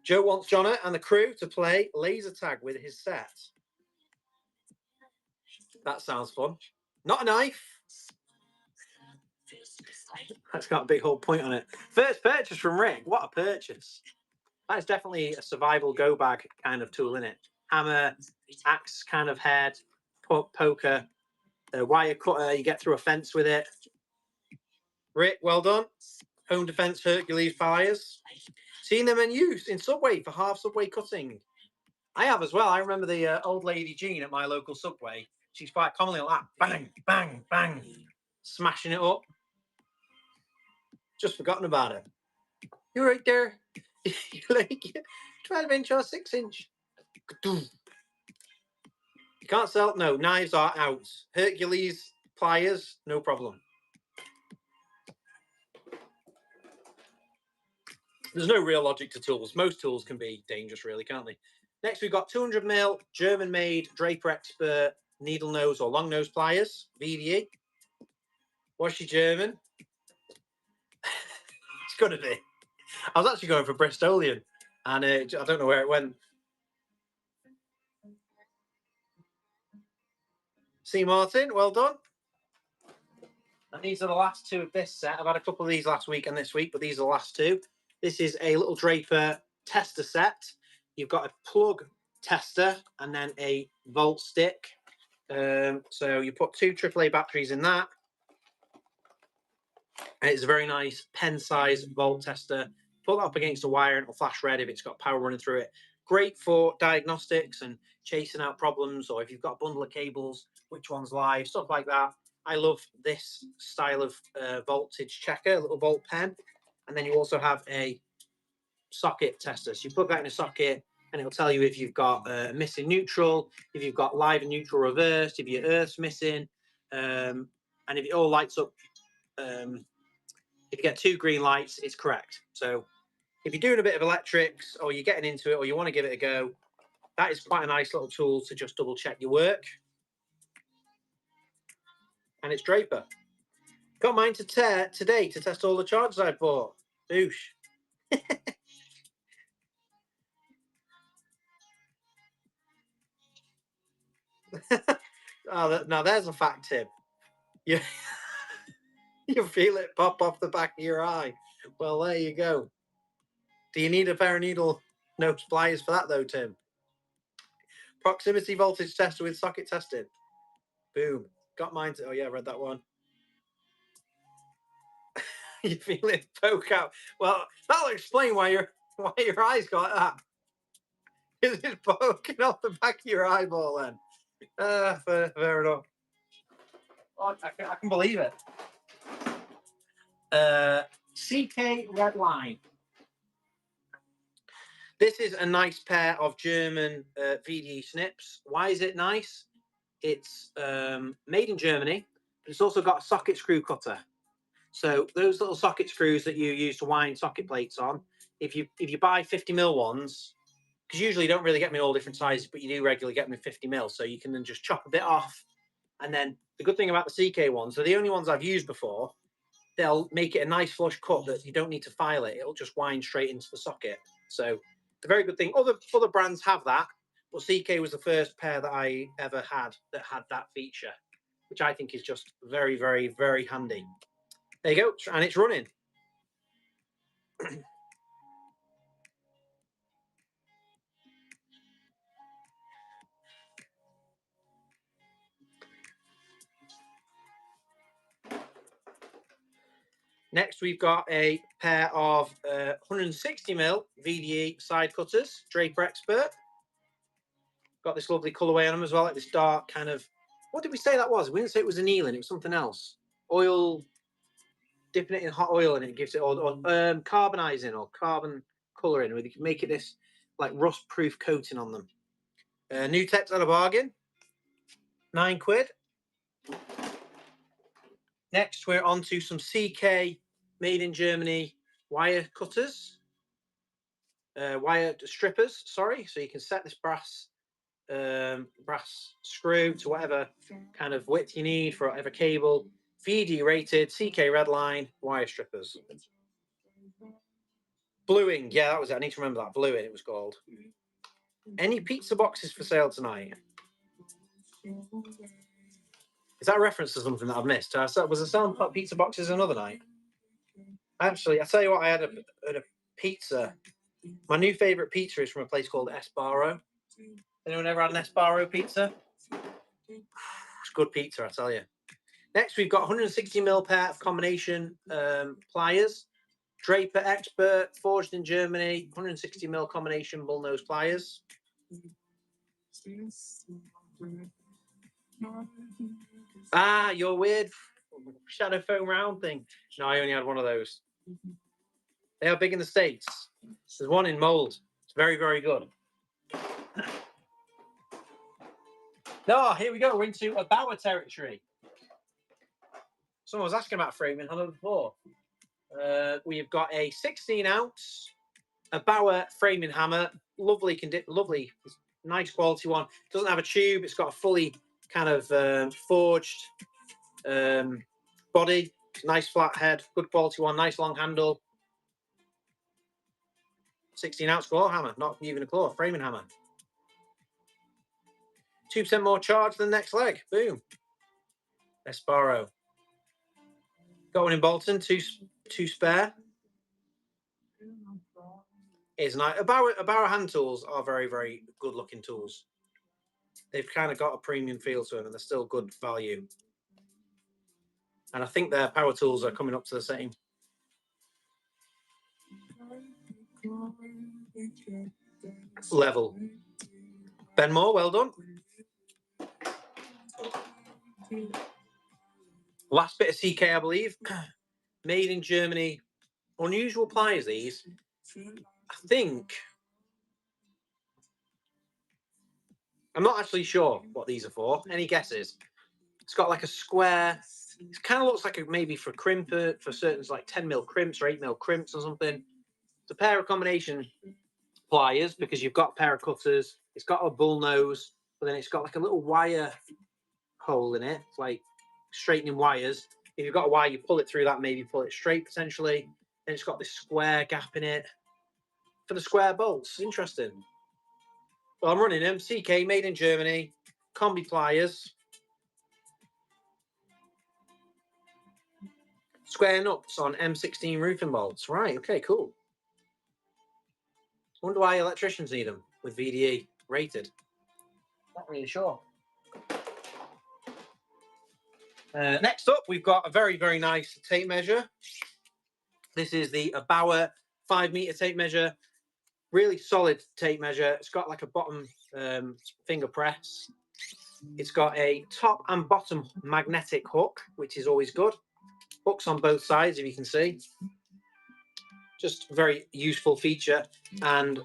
Speaker 2: Joe wants Jonna and the crew to play laser tag with his set. That sounds fun. Not a knife. That's got a big whole point on it. First purchase from Rick. What a purchase. That is definitely a survival go bag kind of tool, isn't it? Hammer, axe kind of head, poker, wire cutter. You get through a fence with it. Rick, well done. Home Defense Hercules pliers. Seen them in use in Subway for half Subway cutting. I have as well. I remember the old lady Jean at my local Subway. She's quite commonly like that. Bang, bang, bang. Smashing it up. Just forgotten about it. You're right there. You like 12-inch or 6-inch. You can't sell. No, knives are out. Hercules pliers, no problem. There's no real logic to tools. Most tools can be dangerous, really, can't they? Next, we've got 200mm German-made Draper Expert
Speaker 1: needle nose or long nose pliers, VDE. Was she German? It's got to be. I was actually going for Bristolian, and I don't know where it went. C. Martin, well done. And these are the last two of this set. I've had a couple of these last week and this week, but these are the last two. This is a little Draper tester set. You've got a plug tester and then a volt stick. So you put two AAA batteries in that. And it's a very nice pen-sized volt tester. Put that up against a wire and it'll flash red if it's got power running through it. Great for diagnostics and chasing out problems, or if you've got a bundle of cables, which one's live, stuff like that. I love this style of voltage checker, a little volt pen. And then you also have a socket tester. So you plug that in a socket and it'll tell you if you've got a missing neutral, if you've got live and neutral reversed, if your earth's missing, and if it all lights up. If you get two green lights, it's correct. So if you're doing a bit of electrics or you're getting into it or you want to give it a go, that is quite a nice little tool to just double check your work. And it's Draper. Got mine to tear today to test all the chargers I bought. Boosh. Oh, now there's a fact, Tim. You, you feel it pop off the back of your eye. Well, there you go. Do you need a pair of needle nose pliers for that, though, Tim? Proximity voltage tester with socket testing. Boom. Got mine. Oh, yeah, I read that one. You feel it poke out. Well, that'll explain why your eyes got that. It's poking off the back of your eyeball then. Fair enough. Oh, I can believe it. CK Redline. This is a nice pair of German VDE snips. Why is it nice? It's made in Germany, but it's also got a socket screw cutter. So those little socket screws that you use to wind socket plates on, if you buy 50mm ones, because usually you don't really get them in all different sizes, but you do regularly get them in 50mm, so you can then just chop a bit off. And then the good thing about the CK ones, they're the only ones I've used before, they'll make it a nice flush cut that you don't need to file it. It'll just wind straight into the socket. So the very good thing. Other brands have that, but CK was the first pair that I ever had that had that feature, which I think is just very, very, very handy. There you go, and it's running. Next, we've got a pair of 160mm VDE side cutters, Draper Expert. Got this lovely colorway on them as well, like this dark kind of, what did we say that was? We didn't say it was annealing, it was something else. Oil, dipping it in hot oil and it gives it all, carbonizing or carbon coloring, where you can make it this like rust-proof coating on them. New Tech's at a bargain, £9. Next, we're on to some CK made in Germany wire cutters, wire strippers, sorry. So you can set this brass screw to whatever kind of width you need for whatever cable. VD rated, CK Redline wire strippers. Bluing, yeah, that was it. I need to remember that. Bluing, it was called. Any pizza boxes for sale tonight? Is that a reference to something that I've missed? Was I selling pizza boxes another night? Actually, I tell you what, I had a pizza. My new favourite pizza is from a place called Esbaro. Anyone ever had an Esbaro pizza? It's good pizza, I tell you. Next, we've got 160mm pair of combination pliers. Draper Expert, forged in Germany, 160mm combination bullnose pliers. Ah, your weird shadow foam round thing. No, I only had one of those. They are big in the States. There's one in mold. It's very, very good. Oh, here we go. We're into a Bauer territory. Someone was asking about framing hammer before. We've got a 16-ounce, a Bauer framing hammer. Lovely, nice quality one. It doesn't have a tube. It's got a fully
Speaker 2: kind of forged body, nice flat head, good quality one, nice long handle. 16-ounce claw hammer, not even a claw, framing hammer. 2% more charge than the next leg. Boom. Esparro. Got one in Bolton, two spare. Is nice. A Bauer hand tools are very, very good looking tools. They've kind of got a premium feel to them, and they're still good value. And I think their power tools are coming up to the same. Level. Ben Moore, well done. Last bit of CK, I believe. Made in Germany. Unusual pliers, these. I think. I'm not actually sure what these are for. Any guesses? It's got like a square. It kind of looks like maybe for crimper, for certain like 10mm crimps or 8mm crimps or something. It's a pair of combination pliers because you've got a pair of cutters. It's got a bull nose, but then it's got like a little wire hole in it. It's like straightening wires. If you've got a wire, you pull it through that, maybe pull it straight potentially. And it's got this square gap in it for the square bolts. Interesting. Well, I'm running them. CK, made in Germany. Combi pliers. Square nuts on M16 roofing bolts. Right, okay, cool. Wonder why electricians need them with VDE rated. Not really sure. Next up, we've got a very, very nice tape measure. This is the Bauer 5-meter tape measure. Really solid tape measure. It's got like a bottom finger press. It's got a top and bottom magnetic hook, which is always good. Hooks on both sides, if you can see. Just a very useful feature. And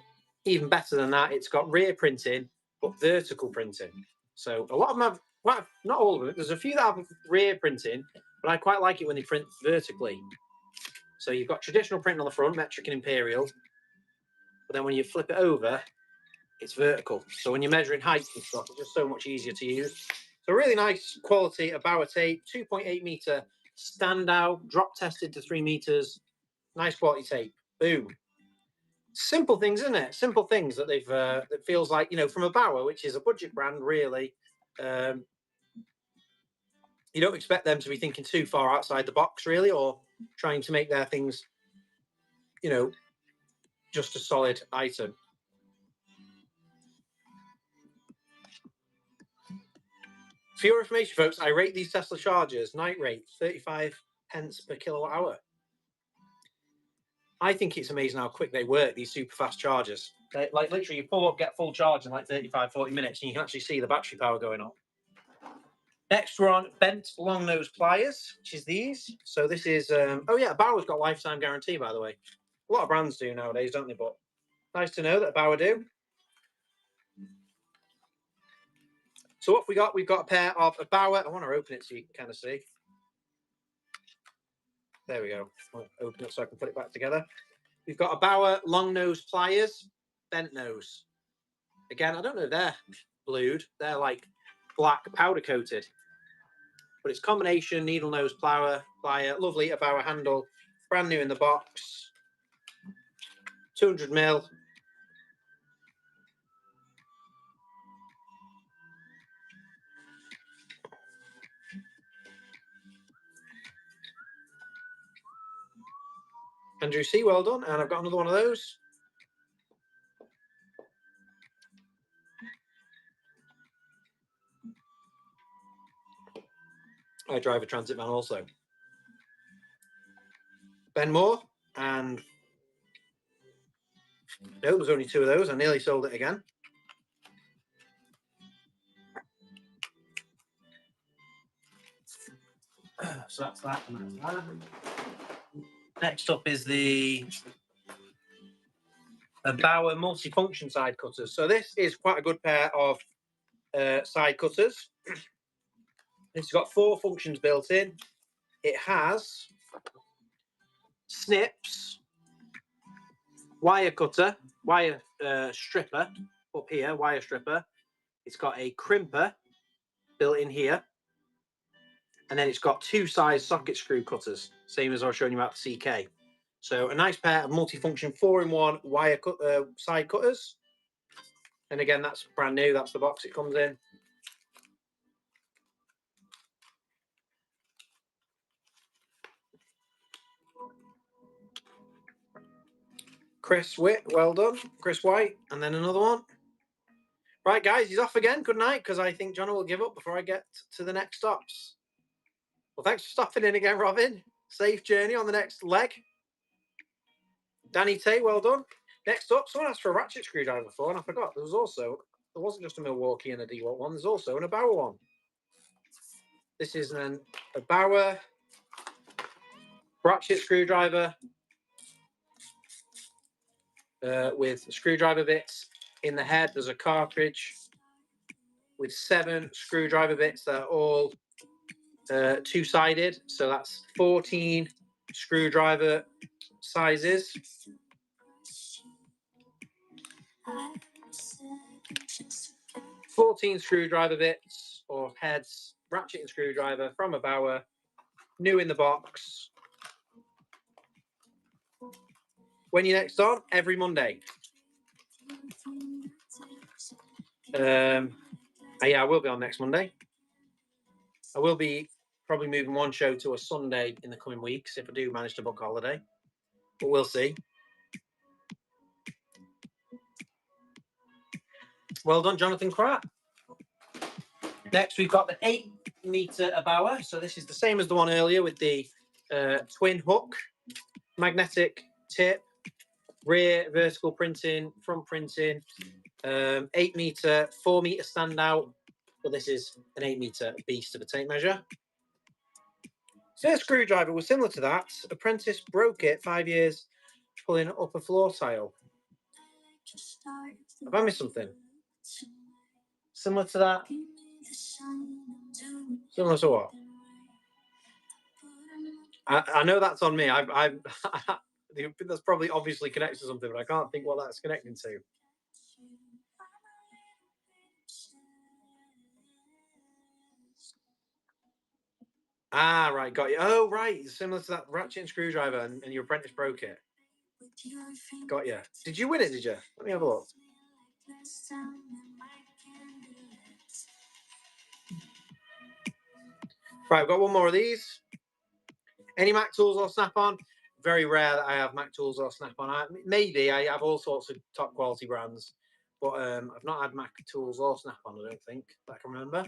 Speaker 2: even better than that, it's got rear printing, but vertical printing. So a lot of them have, well, not all of them. There's a few that have rear printing, but I quite like it when they print vertically. So you've got traditional print on the front, metric and imperial. But then when you flip it over, it's vertical. So when you're measuring height and stuff, it's just so much easier to use. So really nice quality of Bauer tape, 2.8 meter standout, drop tested to 3 meters. Nice quality tape. Boom. Simple things, isn't it? Simple things that they've, that feels like, you know, from a Bauer, which is a budget brand, really. You don't expect them to be thinking too far outside the box, really, or trying to make their things, you know, just a solid item. For your information, folks, I rate these Tesla chargers, night rate, 35 pence per kilowatt hour. I think it's amazing how quick they work, these super fast chargers. They, like literally, you pull up, get full charge in like 35, 40 minutes, and you can actually see the battery power going up. Next, we're on bent long nose pliers, which is these. So this is, oh yeah, Bauer's got lifetime guarantee, by the way. A lot of brands do nowadays, don't they? But nice to know that Bauer do. So what we got? We've got a pair of a Bauer. I want to open it so you can kind of see. There we go. I'll open it so I can put it back together. We've got a Bauer long nose pliers, bent nose. Again, I don't know if they're blued. They're like black powder coated. But it's combination needle nose plier, lovely a Bauer handle, brand new in the box. 200 mil. Andrew C, well done. And I've got another one of those. I drive a transit van also. Ben Moore, and no, there's only 2 of those. I nearly sold it again. So that's that. And that's that. Next up is the Bauer multifunction side cutters. So this is quite a good pair of side cutters. It's got 4 functions built in. It has snips, wire cutter, wire stripper up here, wire stripper. It's got a crimper, built in here. And then it's got 2 size socket screw cutters, same as I was showing you about the CK. So a nice pair of multifunction 4-in-1 wire side cutters. And again, that's brand new. That's the box it comes in. Chris Witt, well done. Chris White, and then another one. Right, guys, he's off again. Good night, because I think John will give up before I get to the next stops. Well, thanks for stopping in again, Robin. Safe journey on the next leg. Danny Tay, well done. Next up, someone asked for a ratchet screwdriver before, and I forgot. There wasn't just a Milwaukee and a DeWalt one. There's also an Bauer one. This is a Bauer ratchet screwdriver with screwdriver bits in the head. There's a cartridge with 7 screwdriver bits that are all 2-sided. So that's 14 screwdriver sizes. 14 screwdriver bits or heads, ratchet and screwdriver from a Bauer, new in the box. When you next on? Every Monday. Yeah, I will be on next Monday. I will be probably moving one show to a Sunday in the coming weeks if I do manage to book a holiday, but we'll see. Well done, Jonathan Pratt. Next, we've got the 8-meter Bauer. So this is the same as the one earlier with the twin hook, magnetic tip, rear vertical printing, front printing, 8-meter, 4-meter standout. But this is an 8-meter beast of a tape measure. First screwdriver was similar to that. Apprentice broke it 5 years pulling up a floor tile. Have I missed something? Similar to that? Similar to what? I know that's on me. That's probably obviously connected to something, but I can't think what that's connecting to. Ah, right, got you. Oh, right, similar to that ratchet and screwdriver, and your apprentice broke it. Got you. Did you win it, did you? Let me have a look. Right, I've got one more of these. Any Mac Tools or Snap-on? Very rare that I have Mac Tools or Snap-on. Maybe I have all sorts of top quality brands, but I've not had Mac Tools or Snap-on, I don't think, that I can remember.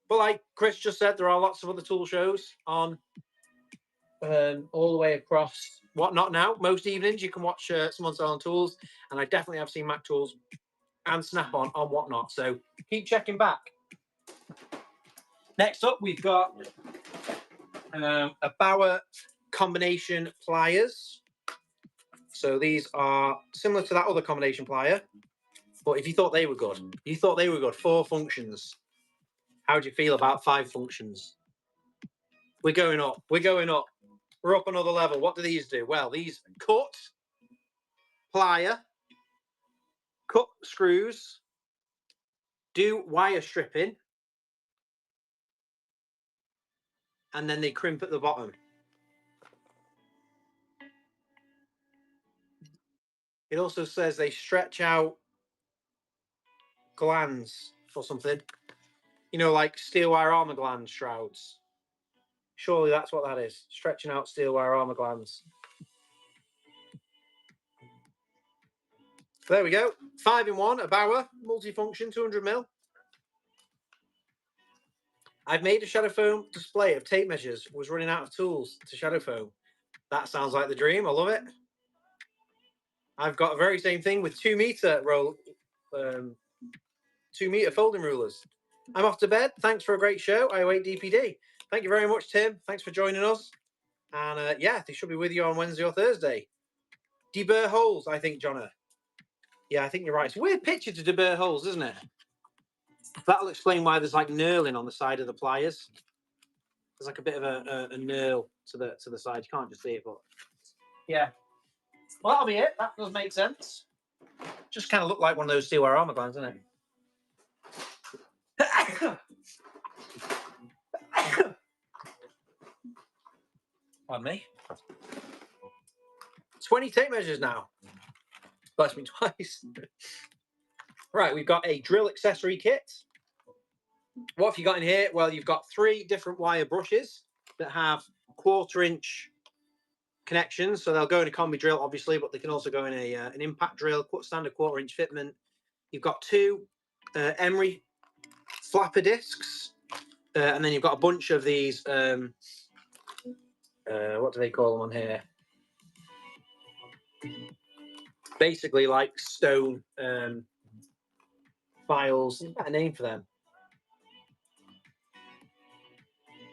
Speaker 2: But like Chris just said, there are lots of other tool shows on all the way across Whatnot now. Most evenings you can watch someone selling tools, and I definitely have seen Mac Tools and Snap-on Whatnot, so keep checking back. Next up, we've got a Bauer combination pliers. So these are similar to that other combination plier, but if you thought they were good, 4 functions. How do you feel about 5 functions? We're going up. We're up another level. What do these do? Well, these cut, plier, cut screws, do wire stripping, and then they crimp at the bottom. It also says they stretch out glands or something. You know, like steel wire armor gland shrouds. Surely that's what that is. Stretching out steel wire armor glands. There we go. 5-in-1, a Bauer, multifunction, 200mm. I've made a shadow foam display of tape measures. Was running out of tools to shadow foam. That sounds like the dream. I love it. I've got a very same thing with 2-meter roll, 2-meter folding rulers. I'm off to bed. Thanks for a great show. I await DPD. Thank you very much, Tim. Thanks for joining us. And yeah, they should be with you on Wednesday or Thursday. Deburr holes, I think, Jonna. Yeah, I think you're right. It's a weird picture to deburr holes, isn't it? That'll explain why there's like knurling on the side of the pliers. There's like a bit of a knurl to the side. You can't just see it, but yeah. Well, that'll be it. That does make sense. Just kind of look like one of those steel wire armor glands, doesn't it?
Speaker 1: Pardon me. 20 tape measures now. Bless me twice. Right, we've got a drill accessory kit. What have you got in here? Well, you've got 3 different wire brushes that have 1/4 inch connections. So they'll go in a combi drill, obviously, but they can also go in an impact drill, standard 1/4 inch fitment. You've got 2 emery flapper discs, and then you've got a bunch of these. What do they call them on here? Basically, like stone files. There's a name for them.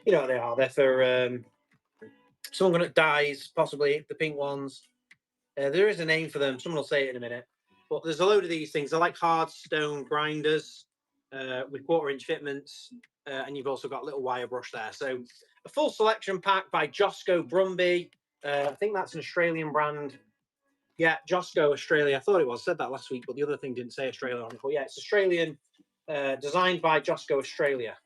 Speaker 1: You know what they are. They're for someone that dies, possibly the pink ones. There is a name for them. Someone will say it in a minute. But there's a load of these things. They're like hard stone grinders with 1/4 inch fitments. And you've also got a little wire brush there. So a full selection pack by Josco Brumby. I think that's an Australian brand. Yeah, Josco Australia. I thought it was. I said that last week, but the other thing didn't say Australia on it. But yeah, it's Australian, designed by Josco Australia.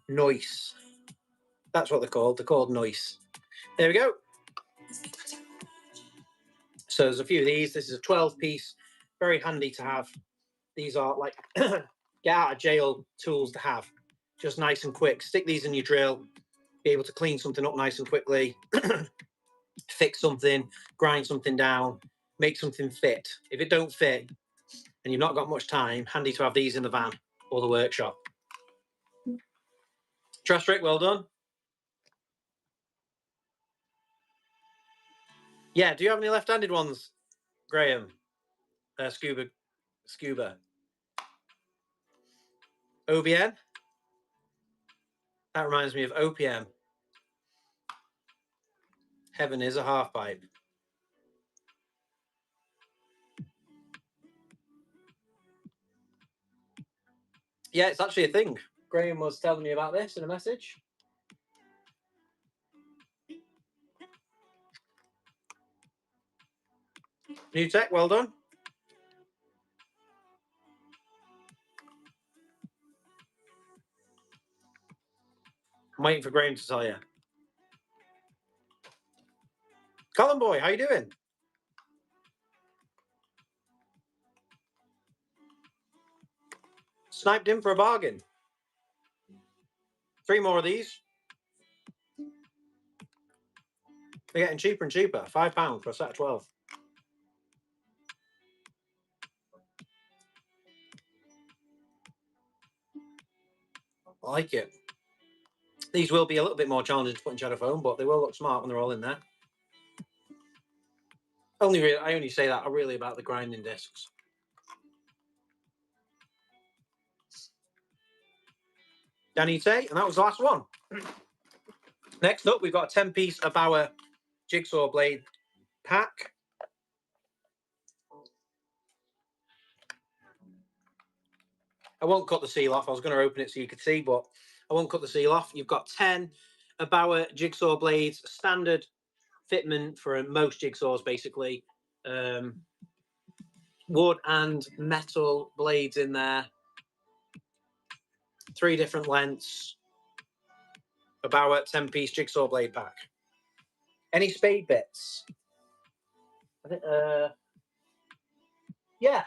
Speaker 1: Noise. That's what they're called. They're called Noise. There we go. So there's a few of these. This is a 12-piece. Very handy to have. These are like get out of jail tools to have. Just nice and quick. Stick these in your drill. Be able to clean something up nice and quickly. Fix something. Grind something down. Make something fit. If it don't fit and you've not got much time, handy to have these in the van or the workshop. Trick, well done. Yeah, do you have any left-handed ones, Graham? Scuba. OBN? That reminds me of OPM. Heaven is a half pipe. Yeah, it's actually a thing. Graham was telling me about this in a message. New tech, well done. I'm waiting for Graham to tell you. Colin boy, how you doing? Sniped in for a bargain. 3 more of these. They're getting cheaper and cheaper. £5 for a set of 12. I like it. These will be a little bit more challenging to put in shadow foam, but they will look smart when they're all in there. I only say that really about the grinding discs. Danny Tay, and that was the last one. Next up, we've got a 10-piece Bauer jigsaw blade pack. I won't cut the seal off. I was going to open it so you could see, but I won't cut the seal off. You've got 10 Bauer jigsaw blades, standard fitment for most jigsaws, basically. Wood and metal blades in there. 3 different lengths. A Bauer 10-piece jigsaw blade pack. Any spade bits? I think, yeah,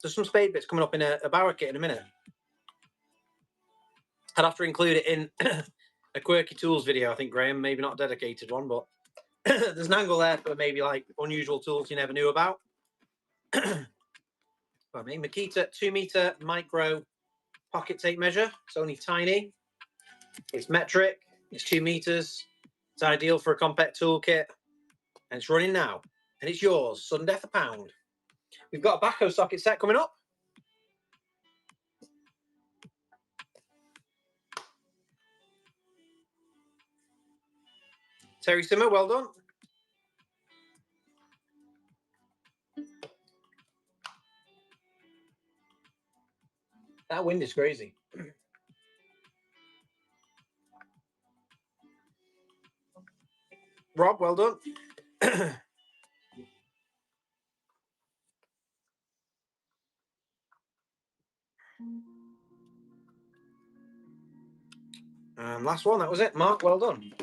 Speaker 1: there's some spade bits coming up in a Bauer kit in a minute. I'd have to include it in a Quirky Tools video, I think, Graham. Maybe not a dedicated one, but there's an angle there for maybe like unusual tools you never knew about. I mean, Makita 2-meter micro pocket tape measure. It's only tiny. It's metric. It's 2 meters. It's ideal for a compact toolkit. And it's running now. And it's yours. Sudden death a pound. We've got a backhoe socket set coming up. Terry Simmer, well done. That wind is crazy. Rob, well done. And last one. That was it. Mark, well done.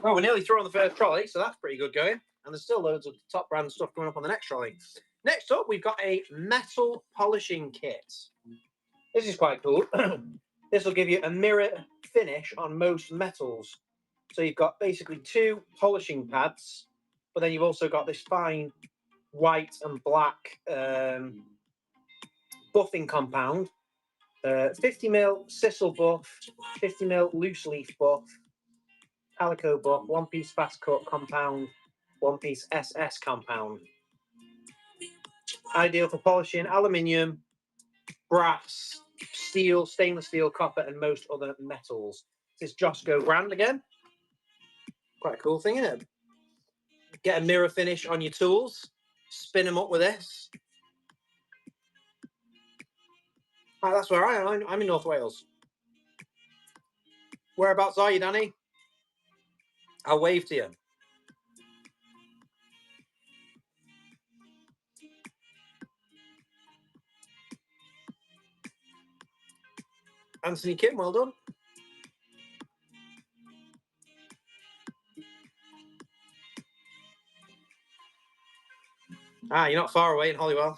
Speaker 1: Well, we're nearly through on the first trolley, so that's pretty good going. And there's still loads of top brand stuff coming up on the next trolley. Next up, we've got a metal polishing kit. This is quite cool. This will give you a mirror finish on most metals. So you've got basically 2 polishing pads, but then you've also got this fine white and black buffing compound. 50mm sisal buff, 50mm loose leaf buff, calico buff, 1-piece fast cut compound, 1-piece SS compound. Ideal for polishing aluminium, brass, steel, stainless steel, copper, and most other metals. This is Josco brand again. Quite a cool thing, isn't it? Get a mirror finish on your tools, spin them up with this. Right, that's where I am. I'm in North Wales. Whereabouts are you, Danny? I'll wave to you. Anthony Kim, well done. Ah, you're not far away in Holywell.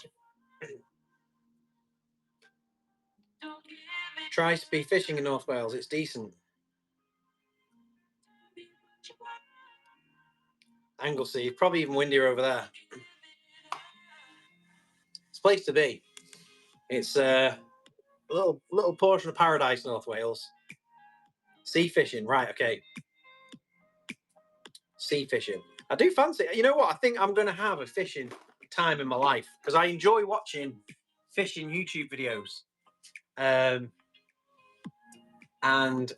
Speaker 1: Try to be fishing in North Wales. It's decent. Anglesey, probably even windier over there. It's a place to be. It's a little portion of paradise, North Wales. Sea fishing, right? Okay. Sea fishing. I do fancy. You know what? I think I'm going to have a fishing time in my life because I enjoy watching fishing YouTube videos. And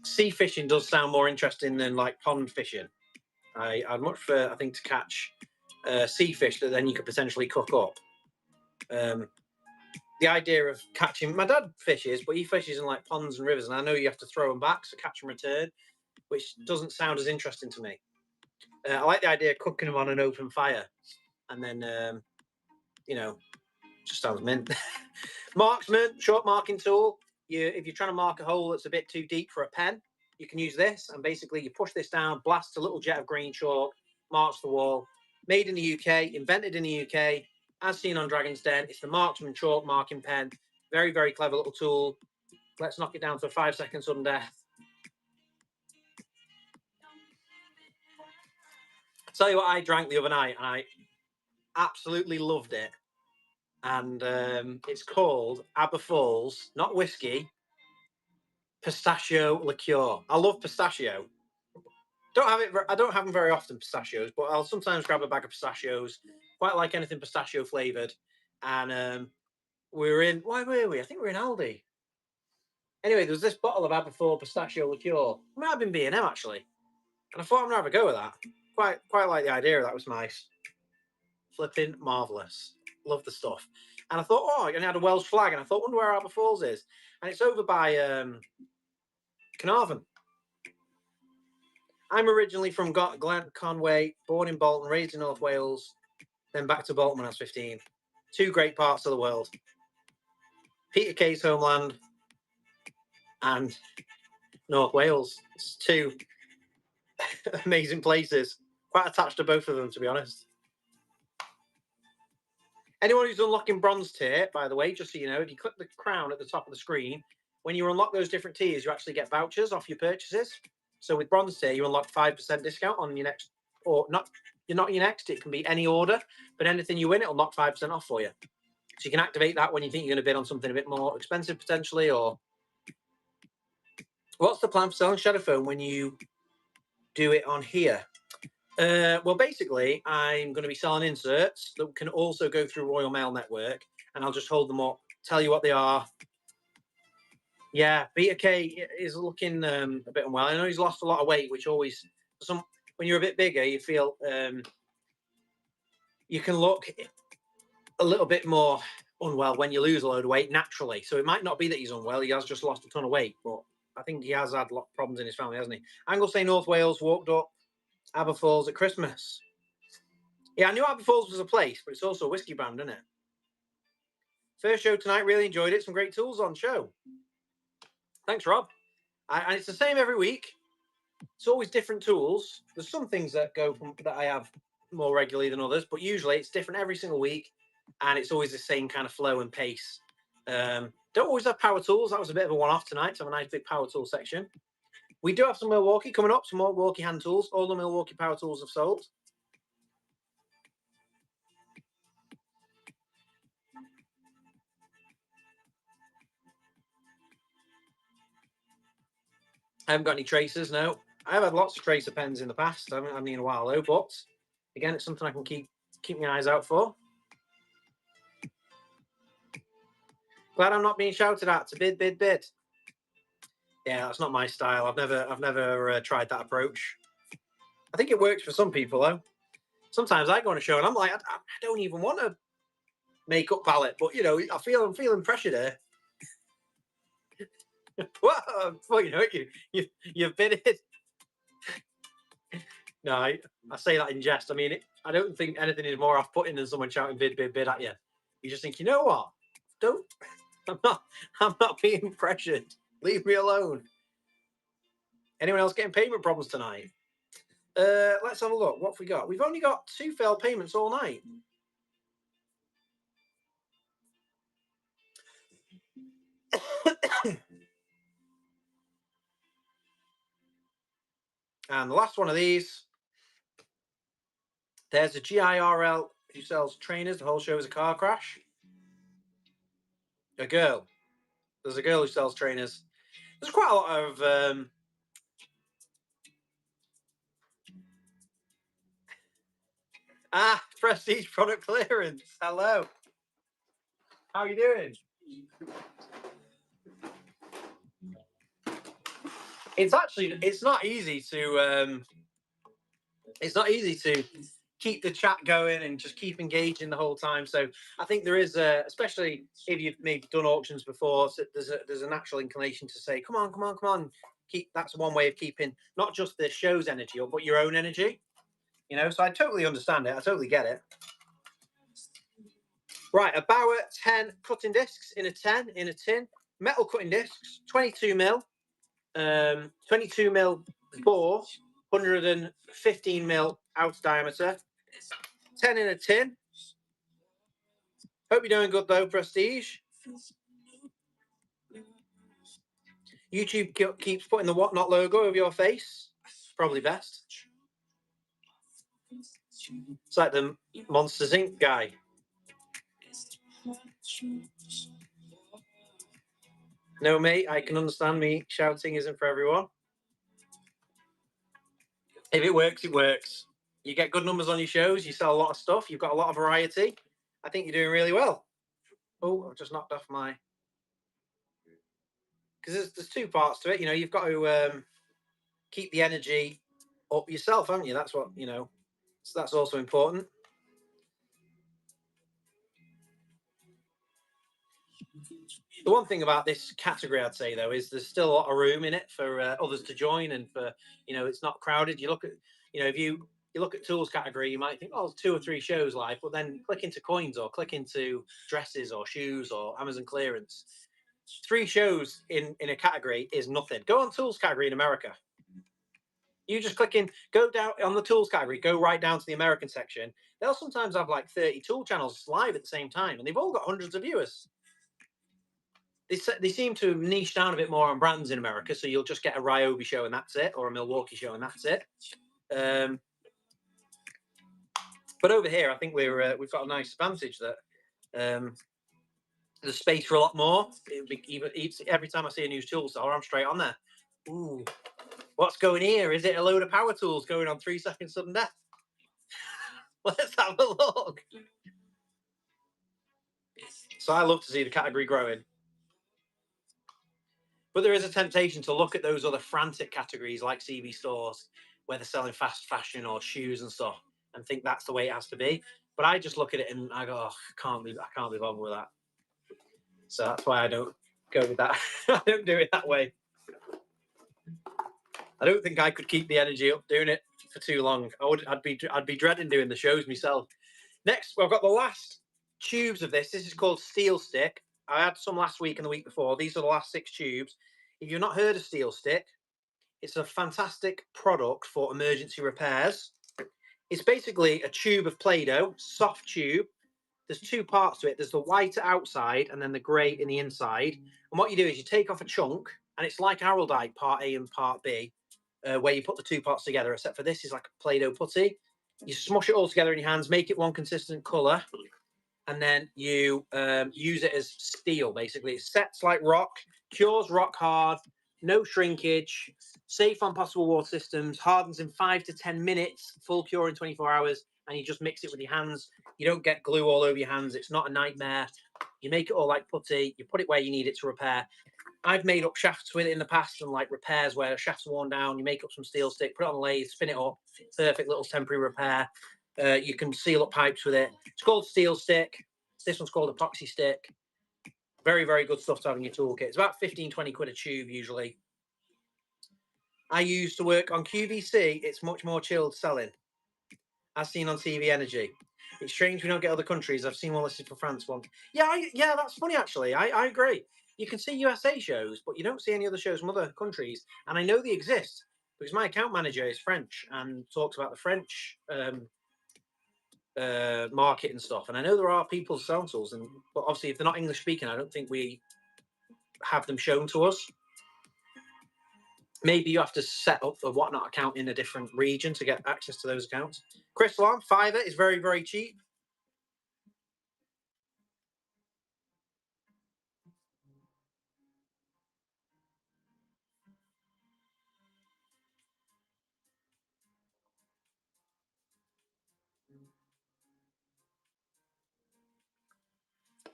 Speaker 1: sea fishing does sound more interesting than like pond fishing. I'd much prefer, I think, to catch sea fish that then you could potentially cook up. The idea of catching, my dad fishes, but he fishes in like ponds and rivers, and I know you have to throw them back, so catch and return, which doesn't sound as interesting to me. I like the idea of cooking them on an open fire, and then, you know, just sounds mint. Marksman, short marking tool. If you're trying to mark a hole that's a bit too deep for a pen, you can use this, and basically you push this down, blast a little jet of green chalk, marks the wall. Made in the UK, invented in the UK, as seen on Dragon's Den. It's the Marksman chalk marking pen. Very, very clever little tool. Let's knock it down to a 5-second sudden death. I'll tell you what I drank the other night, and I absolutely loved it. And it's called Aberfoyle's, not whiskey, pistachio liqueur. I love pistachio. I don't have them very often, pistachios, but I'll sometimes grab a bag of pistachios. Quite like anything pistachio flavored. And why were we? I think we were in Aldi. Anyway, there was this bottle of Aberfoyle pistachio liqueur. It might have been B&M actually. And I thought I'm gonna have a go with that. Quite like the idea. That was nice. Flipping marvelous. Love the stuff. And I thought, oh, and it had a Welsh flag, and I thought, wonder where Aberfoyle's is. And it's over by Carnarvon. I'm originally from Glen Conway, born in Bolton, raised in North Wales, then back to Bolton when I was 15. 2 great parts of the world. Peter Kay's homeland and North Wales. It's 2 amazing places. Quite attached to both of them, to be honest. Anyone who's unlocking bronze tier, by the way, just so you know, if you click the crown at the top of the screen, when you unlock those different tiers, you actually get vouchers off your purchases. So with bronze tier, you unlock 5% discount on your next, or not, you're not your next, it can be any order, but anything you win, it'll knock 5% off for you. So you can activate that when you think you're going to bid on something a bit more expensive potentially, or... What's the plan for selling Shadow Phone when you do it on here? Well, basically, I'm going to be selling inserts that can also go through Royal Mail Network, and I'll just hold them up, tell you what they are. Yeah, Peter Kay is looking a bit unwell. I know he's lost a lot of weight, which always, when you're a bit bigger, you feel you can look a little bit more unwell when you lose a load of weight naturally. So it might not be that he's unwell; he has just lost a ton of weight. But I think he has had a lot of problems in his family, hasn't he? Anglesey, North Wales, walked up Aberfoyle's at Christmas. Yeah, I knew Aberfoyle's was a place, but it's also a whiskey brand, isn't it?
Speaker 2: First show tonight. Really enjoyed it. Some great tools on show. Thanks, Rob. And it's the same every week. It's always different tools. There's some things that that I have more regularly than others, but usually it's different every single week, and it's always the same kind of flow and pace. Don't always have power tools. That was a bit of a one-off tonight to have a nice big power tool section. We do have some Milwaukee coming up, some Milwaukee hand tools. All the Milwaukee power tools have sold. I haven't got any tracers, no. I have had lots of tracer pens in the past. I haven't had any in a while though, but again, it's something I can keep my eyes out for. Glad I'm not being shouted at to bid. Yeah, that's not my style. I've never tried that approach. I think it works for some people though. Sometimes I go on a show and I'm like, I don't even want to make up pallet, but you know, I'm feeling pressure there. Well, you know, you've been it. No, I say that in jest. I mean, I don't think anything is more off-putting than someone shouting bid at you. You just think, you know what? I'm not being pressured. Leave me alone. Anyone else getting payment problems tonight? Let's have a look. What have we got? We've only got 2 failed payments all night. And the last one of these, there's a GIRL who sells trainers. The whole show is a car crash. A girl. There's a girl who sells trainers. There's quite a lot of prestige product clearance. Hello. How are you doing? It's not easy to keep the chat going and just keep engaging the whole time. So I think there is especially if you've maybe done auctions before, so there's a natural inclination to say, come on. That's one way of keeping not just the show's energy up, but your own energy. You know, so I totally understand it. I totally get it. Right, a Bauer 10 cutting discs in a tin, metal cutting discs, 22 mil, 22 mil bore, 115 mil outer diameter, 10 in a tin. Hope you're doing good though, Prestige. YouTube keeps putting the Whatnot logo over your face. Probably best. It's like the Monsters Inc. guy. No, mate, I can understand me shouting isn't for everyone. If it works, it works. You get good numbers on your shows, you sell a lot of stuff, you've got a lot of variety. I think you're doing really well. Oh, I've just knocked off my... Because there's 2 parts to it. You know, you've got to keep the energy up yourself, haven't you? That's what, you know, so that's also important. The one thing about this category, I'd say, though, is there's still a lot of room in it for others to join and for, you know, it's not crowded. You look at, you know, if you look at tools category, you might think, oh, there's 2 or 3 shows live, but then click into coins or click into dresses or shoes or Amazon clearance. 3 shows in a category is nothing. Go on tools category in America. You just click in, go down on the tools category, go right down to the American section. They'll sometimes have like 30 tool channels live at the same time, and they've all got hundreds of viewers. They seem to niche down a bit more on brands in America, so you'll just get a Ryobi show and that's it, or a Milwaukee show and that's it. But over here, I think we've got a nice advantage that there's space for a lot more. Every time I see a new tool store, I'm straight on there. Ooh, what's going here? Is it a load of power tools going on 3 seconds sudden death? Let's have a look. So I love to see the category growing. But there is a temptation to look at those other frantic categories like CB stores where they're selling fast fashion or shoes and stuff and think that's the way it has to be. But I just look at it and I go, oh, I can't be bothered with that. So that's why I don't go with that. I don't do it that way. I don't think I could keep the energy up doing it for too long. I'd be dreading doing the shows myself. Next, I've got the last tubes of this. This is called Steel Stick. I had some last week and the week before. These are the last 6 tubes. If you've not heard of Steel Stick, it's a fantastic product for emergency repairs. It's basically a tube of Play-Doh, soft tube. There's 2 parts to it. There's the white outside and then the grey in the inside. And what you do is you take off a chunk, and it's like Araldite Part A and Part B, where you put the 2 parts together, except for this is like a Play-Doh putty. You smush it all together in your hands, make it one consistent colour, and then you use it as steel, basically. It sets like rock, cures rock hard, no shrinkage, safe on possible water systems, hardens in 5 to 10 minutes, full cure in 24 hours, and you just mix it with your hands. You don't get glue all over your hands. It's not a nightmare. You make it all like putty. You put it where you need it to repair. I've made up shafts with it in the past, and like repairs where shafts are worn down. You make up some steel stick, put it on the lathe, spin it up. Perfect little temporary repair. You can seal up pipes with it. It's called Steel Stick. This one's called Epoxy Stick. Very, very good stuff to have in your toolkit. It's about 15, 20 quid a tube usually. I used to work on QVC. It's much more chilled selling, as seen on TV Energy. It's strange we don't get other countries. I've seen one listed for France once. Yeah, yeah, that's funny actually. I agree. You can see USA shows, but you don't see any other shows from other countries. And I know they exist because my account manager is French and talks about the French market and stuff. And I know there are people selling tools, but obviously if they're not English speaking, I don't think we have them shown to us. Maybe you have to set up a Whatnot account in a different region to get access to those accounts. Crystal Arm, Fiverr is very, very cheap.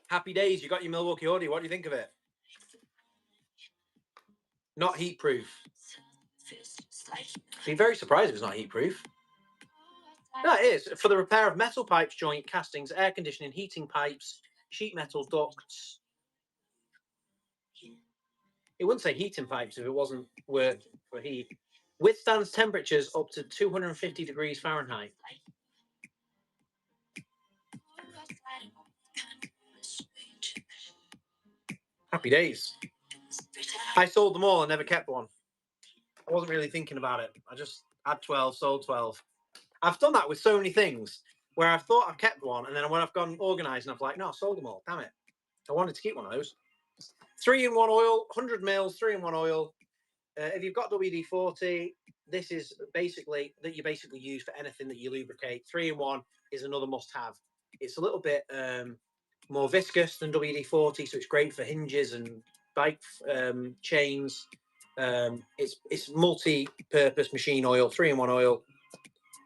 Speaker 2: Happy days, you got your Milwaukee hoodie. What do you think of it? Not heat proof. Be very surprised if it's not heat proof. No, it is. For the repair of metal pipes, joint castings, air conditioning, heating pipes, sheet metal ducts. It wouldn't say heating pipes if it wasn't work for heat. Withstands temperatures up to 250 degrees Fahrenheit. Happy days. I sold them all and never kept one. I wasn't really thinking about it. I just had 12, sold 12. I've done that with so many things where I've thought I've kept one, and then when I've gone organised and I've like, no, I sold them all. Damn it. I wanted to keep one of those. 3-in-1 oil, 100 mils, 3-in-1 oil. If you've got WD-40, this is basically that you basically use for anything that you lubricate. 3-in-1 is another must-have. It's a little bit more viscous than WD-40, so it's great for hinges and bike chains. It's multi-purpose machine oil, 3-in-1 oil,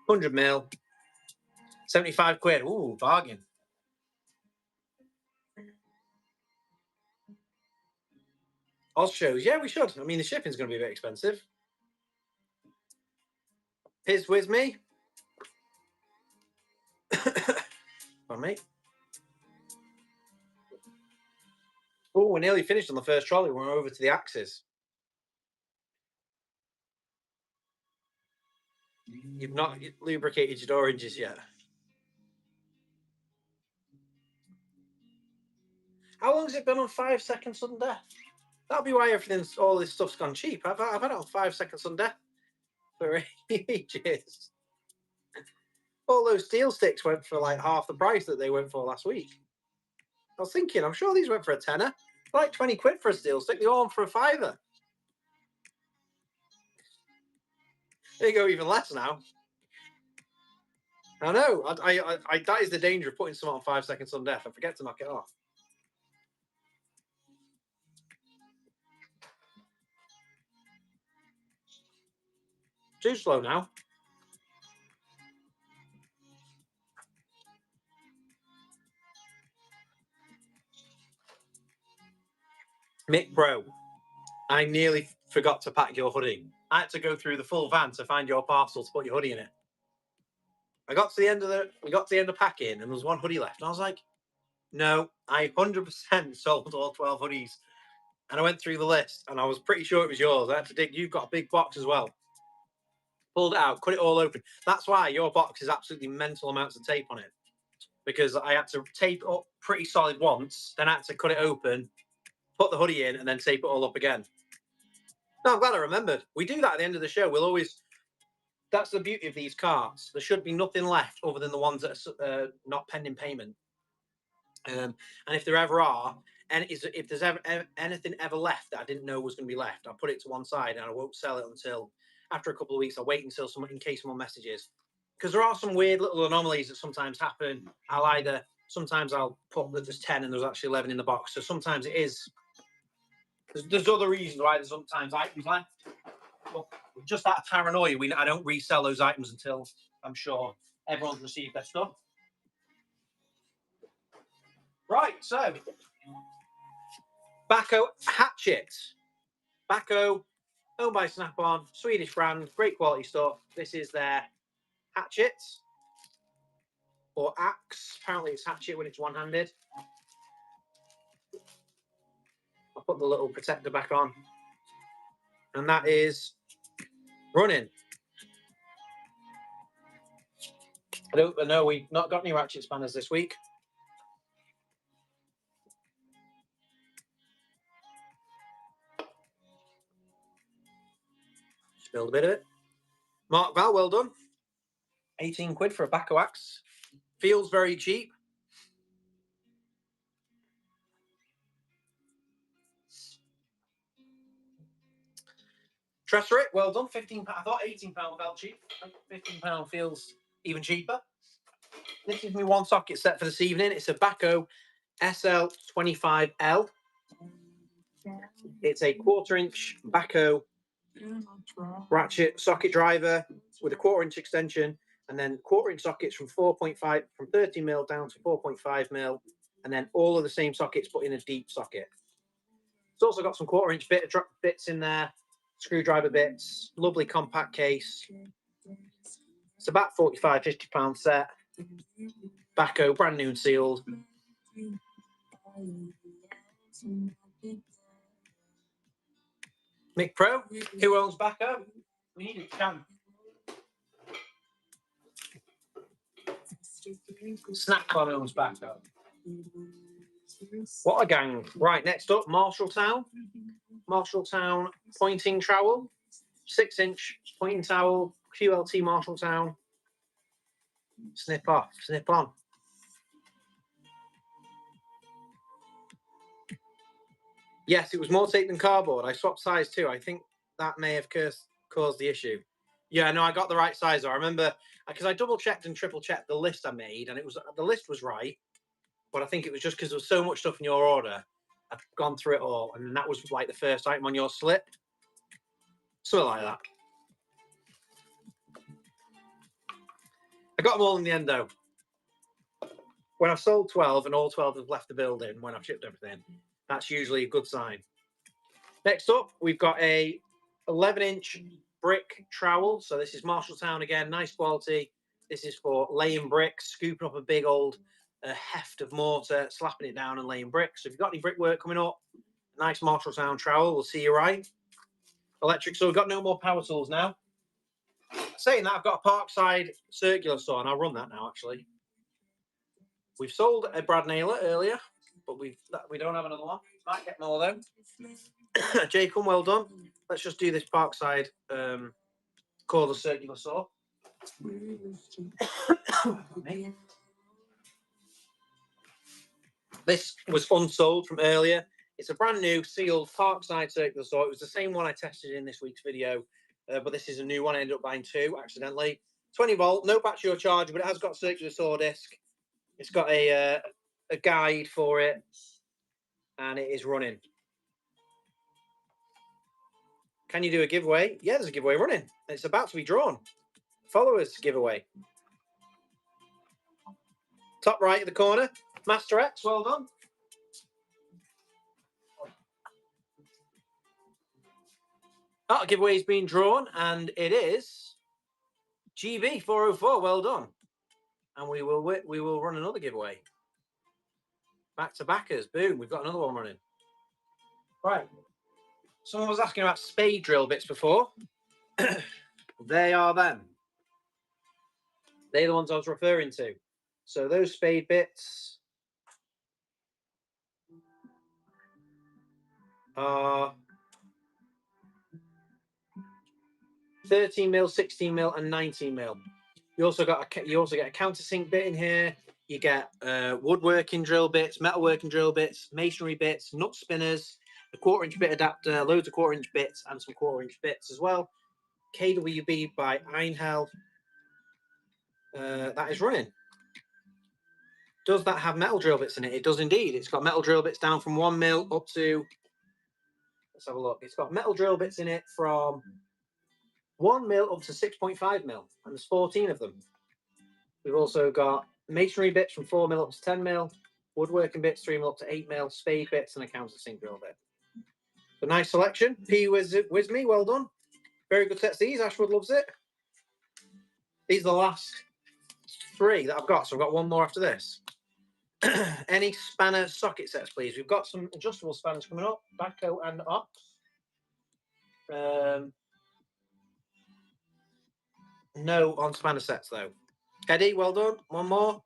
Speaker 2: 100 mil, 75 quid. Ooh, bargain. Oz shows. Yeah, we should. I mean, the shipping's going to be a bit expensive. Here's with me. On mate. Oh, we're nearly finished on the first trolley. We're over to the axes. You've not lubricated your door hinges yet. How long has it been on 5 seconds sudden death? That'll be why all this stuff's gone cheap. I've had it on 5 seconds sudden death for ages. All those steel sticks went for like half the price that they went for last week. I was thinking, I'm sure these went for a tenner. Like 20 quid for a steel stick. They're all for a £5. They go even less now. I know. That is the danger of putting something on 5 seconds on death. I forget to knock it off. Too slow now. Mick Pro, I nearly forgot to pack your hoodie. I had to go through the full van to find your parcel to put your hoodie in it. We got to the end of packing, and there was one hoodie left. And I was like, no, I 100% sold all 12 hoodies. And I went through the list, and I was pretty sure it was yours. I had to dig. You've got a big box as well. Pulled it out, cut it all open. That's why your box is absolutely mental amounts of tape on it.
Speaker 1: because I had to tape it up pretty solid once, then I had to cut it open, put the hoodie in, and then tape it all up again. No, I'm glad I remembered. We do that at the end of the show. We'll always... That's the beauty of these carts. There should be nothing left other than the ones that are not pending payment. And if there ever are, and if there's ever anything ever left that I didn't know was going to be left, I'll put it to one side and I won't sell it until after a couple of weeks. I'll wait until someone, in case someone messages, because there are some weird little anomalies that sometimes happen. Sometimes I'll put that there's 10 and there's actually 11 in the box. So sometimes it is. There's other reasons why there's sometimes items left. But just out of paranoia, I don't resell those items until I'm sure everyone's received their stuff. Right, so Bacco hatchet. Bacco, owned by Snap-on, Swedish brand, great quality stuff. This is their hatchet or axe. Apparently it's hatchet when it's one-handed. I'll put the little protector back on. And that is running. I know we've not got any ratchet spanners this week. Just build a bit of it. Mark Val, well done. 18 quid for a Bacco axe. Feels very cheap. Tresserick, well done. £15. I thought £18 felt cheap. £15 feels even cheaper. This is my one socket set for this evening. It's a Bacco SL25L. It's a 1/4-inch Bacco ratchet socket driver with a 1/4-inch extension, and then 1/4-inch sockets from 30mm down to 4.5mm, and then all of the same sockets but in a deep socket. It's also got some 1/4-inch bits in there, screwdriver bits, lovely compact case. It's about £45–50 set. Bacco, brand new and sealed. Mick Pro, who owns Bacco? We need a champ. Snap-on owns Bacco. What a gang. Right, next up, Marshalltown. Marshalltown pointing trowel. 6-inch pointing towel. QLT Marshalltown. Snip off, snip on. Yes, it was more tape than cardboard. I swapped size too. I think that may have caused the issue. Yeah, no, I got the right size. I remember because I double checked and triple checked the list I made, and the list was right. But I think it was just because there was so much stuff in your order. I've gone through it all, and that was like the first item on your slip. Something like that. I got them all in the end, though. When I've sold 12 and all 12 have left the building when I've shipped everything, that's usually a good sign. Next up, we've got a 11-inch brick trowel. So this is Marshalltown again, nice quality. This is for laying bricks, scooping up a big old heft of mortar, slapping it down and laying bricks. So if you've got any brickwork coming up, nice Marshalltown trowel will see you right. Electric, so we've got no more power tools now. Saying that, I've got a Parkside circular saw, and I'll run that now, actually. We've sold a Brad Nailer earlier, but we don't have another one. Might get more, though. Jacob, well done. Let's just do this Parkside cordless circular saw. This was unsold from earlier. It's a brand new sealed Parkside circular saw. It was the same one I tested in this week's video, but this is a new one. I ended up buying two accidentally. 20 volt, no battery or charger, but it has got a circular saw disc. It's got a guide for it, and it is running. Can you do a giveaway? Yeah, there's a giveaway running. It's about to be drawn. Followers giveaway. Top right of the corner. Master X, well done. That giveaway is being drawn, and it is GB404. Well done. And we will run another giveaway. Back to backers. Boom. We've got another one running. Right. Someone was asking about spade drill bits before. They are them. They're the ones I was referring to.
Speaker 2: So those spade bits are 13mm, 16mm, and 19mm. You also get a countersink bit in here. You get woodworking drill bits, metalworking drill bits, masonry bits, nut spinners, a 1/4-inch bit adapter, loads of 1/4-inch bits, and some 1/4-inch bits as well. KWB by Einhell. That is running. Does that have metal drill bits in it? It does indeed. It's got metal drill bits down from 1mm up to, let's have a look. It's got metal drill bits in it from 1mm up to 6.5mm, and there's 14 of them. We've also got masonry bits from 4mm up to 10mm, woodworking bits 3mm up to 8mm, spade bits, and a countersink drill bit. A nice selection. P with me, well done. Very good sets these. Ashwood loves it. These are the last 3 that I've got, so I've got one more after this. Any spanner socket sets, please? We've got some adjustable spanners coming up, Baco and Ox. No on spanner sets, though. Eddie, well done. One more.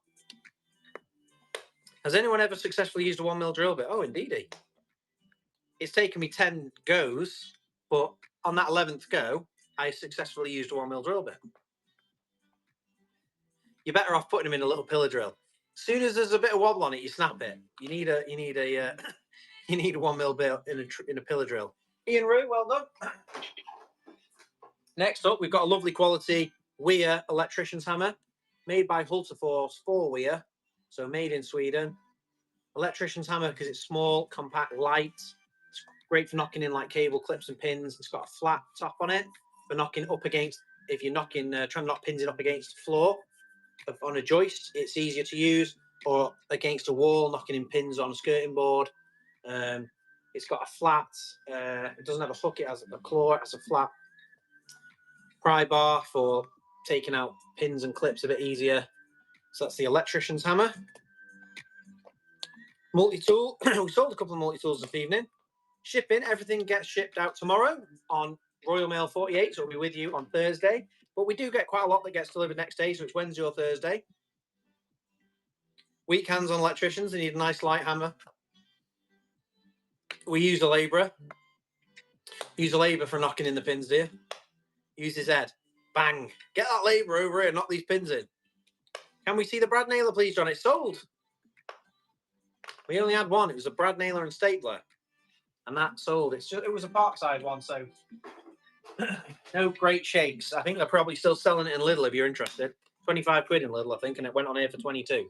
Speaker 2: Has anyone ever successfully used a 1mm drill bit? Oh, indeedy. It's taken me 10 goes, but on that 11th go, I successfully used a 1mm drill bit. You're better off putting them in a little pillar drill. As soon as there's a bit of wobble on it, you snap it. You need a 1mm bit in a pillar drill. Ian Rue, well done. Next up, we've got a lovely quality Weir electrician's hammer, made by Hultafors for Weir, so made in Sweden. Electrician's hammer because it's small, compact, light. It's great for knocking in like cable clips and pins. It's got a flat top on it for knocking up against, if you're knocking, trying to knock pins in up against the floor on a joist, it's easier to use, or against a wall, knocking in pins on a skirting board. It's got a flat, it doesn't have a hook, it has a claw, it has a flat pry bar for taking out pins and clips a bit easier. So that's the electrician's hammer. Multi-tool. We sold a couple of multi-tools this evening. Shipping, everything gets shipped out tomorrow on Royal Mail 48, so it'll be with you on Thursday. But we do get quite a lot that gets delivered next day, so it's Wednesday or Thursday. Weak hands on electricians, they need a nice light hammer. We use a labourer. Use a labourer for knocking in the pins, dear. Use his head. Bang. Get that labourer over here, knock these pins in. Can we see the brad nailer, please, John? It's sold. We only had one. It was a brad nailer and stapler. And that sold. It was a Parkside one, so no great shakes. I think they're probably still selling it in Lidl if you're interested. 25 quid in Lidl, I think, and it went on here for 22.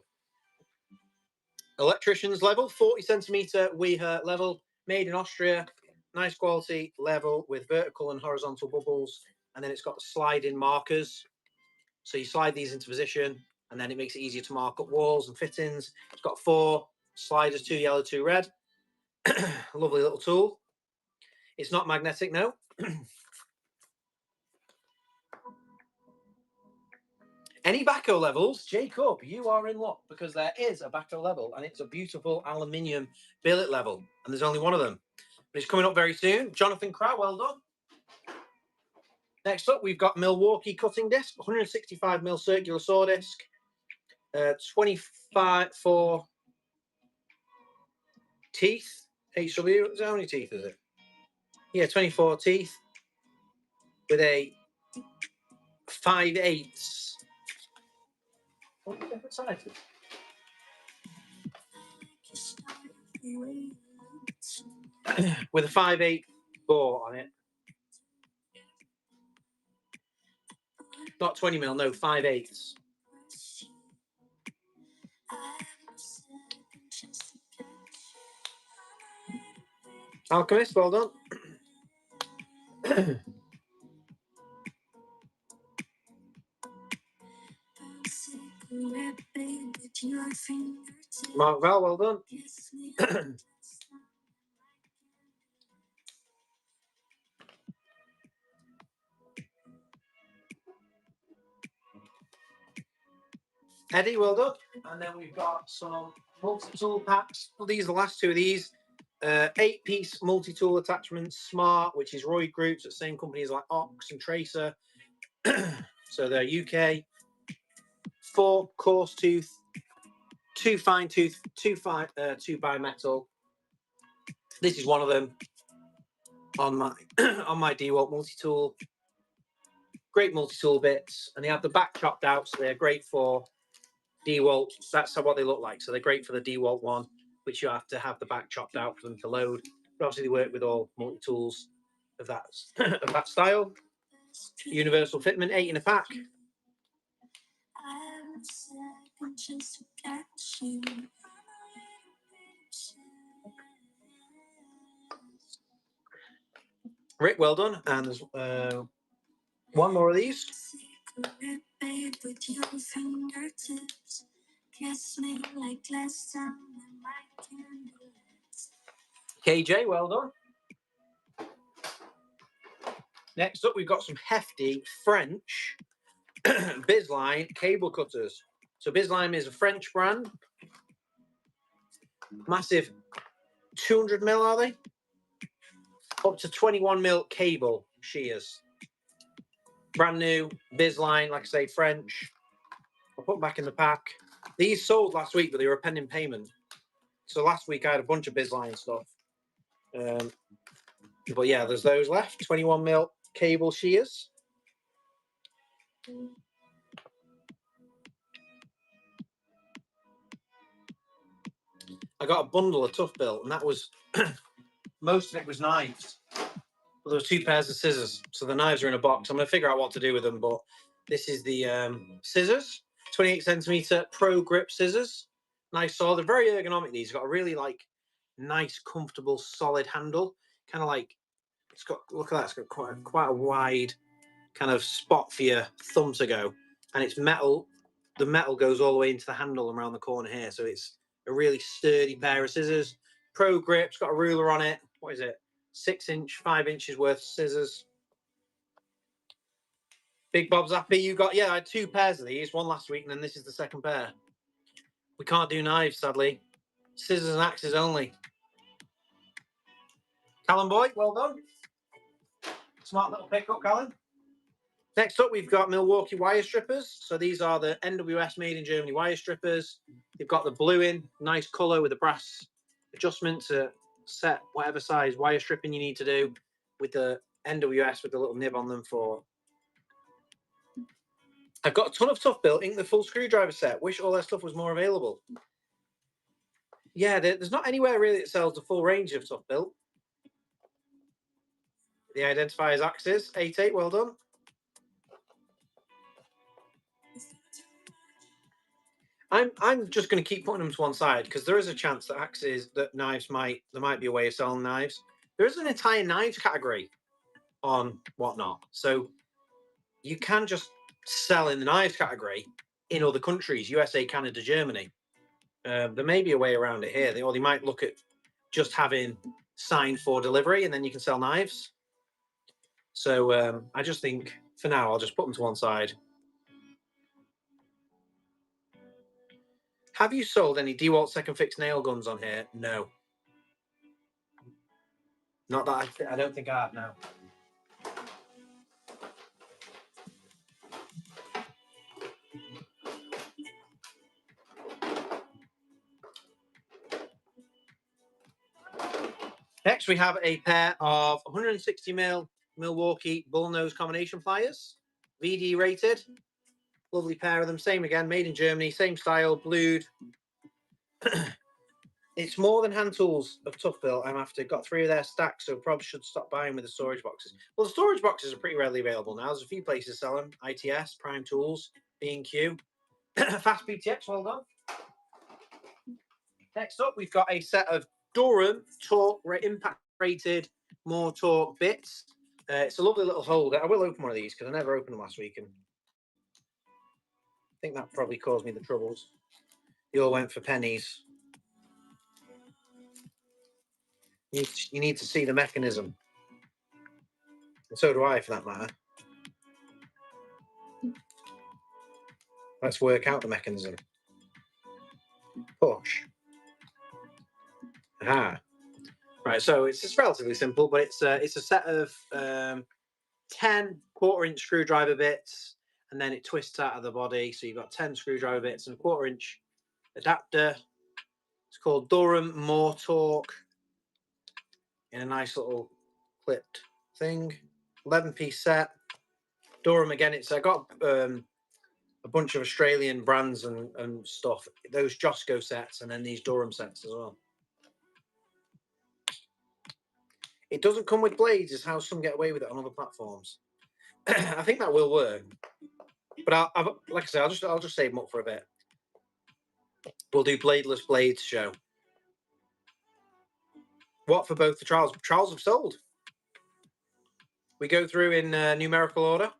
Speaker 2: Electrician's level, 40 centimetre Weir level, made in Austria. Nice quality level with vertical and horizontal bubbles. And then it's got the sliding markers. So you slide these into position, and then it makes it easier to mark up walls and fittings. It's got 4 sliders, 2 yellow, 2 red. Lovely little tool. It's not magnetic, no. Any backhoe levels, Jacob, you are in luck, because there is a backhoe level, and it's a beautiful aluminium billet level, and there's only one of them. But it's coming up very soon. Jonathan Crow, well done. Next up, we've got Milwaukee cutting disc, 165mm circular saw disc, 25 for teeth. HW, how many teeth is it? Yeah, 24 teeth with a 5/8. What different sizes? With a 5/8 bore on it. Not 20mm, no, 5/8. Alchemist, well done. Mark Val, well done. Eddie, well done. And then we've got some multi-tool packs. Well, these are the last 2 of these. 8-piece multi-tool attachments, Smart, which is Roy Groups, the same companies like Ox and Tracer. So they're UK. 4 coarse tooth two fine tooth, two by metal. This is one of them on my on my DeWalt multi-tool. Great multi-tool bits, and they have the back chopped out, so they're great for DeWalt. That's what they look like. So they're great for the DeWalt one, which you have to have the back chopped out for them to load. But obviously they work with all multi-tools of that of that style. Universal fitment, 8 in a pack. Rick, well done. And there's one more of these. KJ, well done. Next up, we've got some hefty French Bizline cable cutters. So Bizline is a French brand. Massive 200 mil, are they? Up to 21 mil cable shears. Brand new Bizline, like I say, French. I'll put them back in the pack. These sold last week, but they were pending payment. So last week I had a bunch of Bizline stuff. But yeah, there's those left. 21 mil cable shears. I got a bundle of Tough Built, and that was most of it was knives. Well, there was 2 pairs of scissors, so the knives are in a box. I'm going to figure out what to do with them, but this is the scissors, 28 centimeter pro grip scissors. Nice, solid. They're very ergonomic. These got a really nice, comfortable, solid handle. Kind of like it's got. Look at that. It's got quite a wide kind of spot for your thumb to go, and it's metal. The metal goes all the way into the handle around the corner here, so it's a really sturdy pair of scissors. Pro grip's got a ruler on it. What is it? 6 inch, 5 inches worth of scissors. Big Bob's happy. You got, yeah, I had 2 pairs of these, one last week, and then this is the second pair. We can't do knives, sadly. Scissors and axes only. Callum boy, well done. Smart little pickup, Callum. Next up, we've got Milwaukee wire strippers. So these are the NWS made in Germany wire strippers. They've got the blue in, nice colour with the brass adjustment to set whatever size wire stripping you need to do with the NWS with the little nib on them for. I've got a ton of Tough Built, the full screwdriver set. Wish all their stuff was more available. Yeah, there's not anywhere really that sells the full range of Tough Built. The identifiers axes, 8-8, well done. I'm just going to keep putting them to one side because there is a chance that axes, that knives there might be a way of selling knives. There is an entire knives category on Whatnot, so you can just sell in the knives category in other countries, USA, Canada, Germany. There may be a way around it here, or they might look at just having signed for delivery, and then you can sell knives. So I just think for now I'll just put them to one side. Have you sold any DeWalt second fix nail guns on here? No. Not that I don't think I have, no. Next, we have a pair of 160mm Milwaukee bullnose combination pliers, VD rated. Lovely pair of them. Same again, made in Germany, same style, blued. It's more than hand tools of Tough Built. I'm after. Got 3 of their stacks, so probably should stop buying with the storage boxes. Well, the storage boxes are pretty readily available now. There's a few places selling. ITS, Prime Tools, B&Q. Fast BTX, well done. Next up, we've got a set of Durham Torque Impact Rated More Torque bits. It's a lovely little holder. I will open one of these because I never opened them last week, and I think that probably caused me the troubles. They all went for pennies. You need to see the mechanism. And so do I, for that matter. Let's work out the mechanism. Push. Aha. Right, so it's relatively simple, but it's a set of 10 1/4-inch screwdriver bits, and then it twists out of the body. So you've got 10 screwdriver bits and a 1/4-inch adapter. It's called Durham More Torque in a nice little clipped thing. 11-piece set. Durham again. I got a bunch of Australian brands and stuff. Those Josco sets and then these Durham sets as well. It doesn't come with blades, is how some get away with it on other platforms. I think that will work, but like I say, I'll just save them up for a bit. We'll do bladeless blades show. What for both the trials? Trials have sold. We go through in numerical order.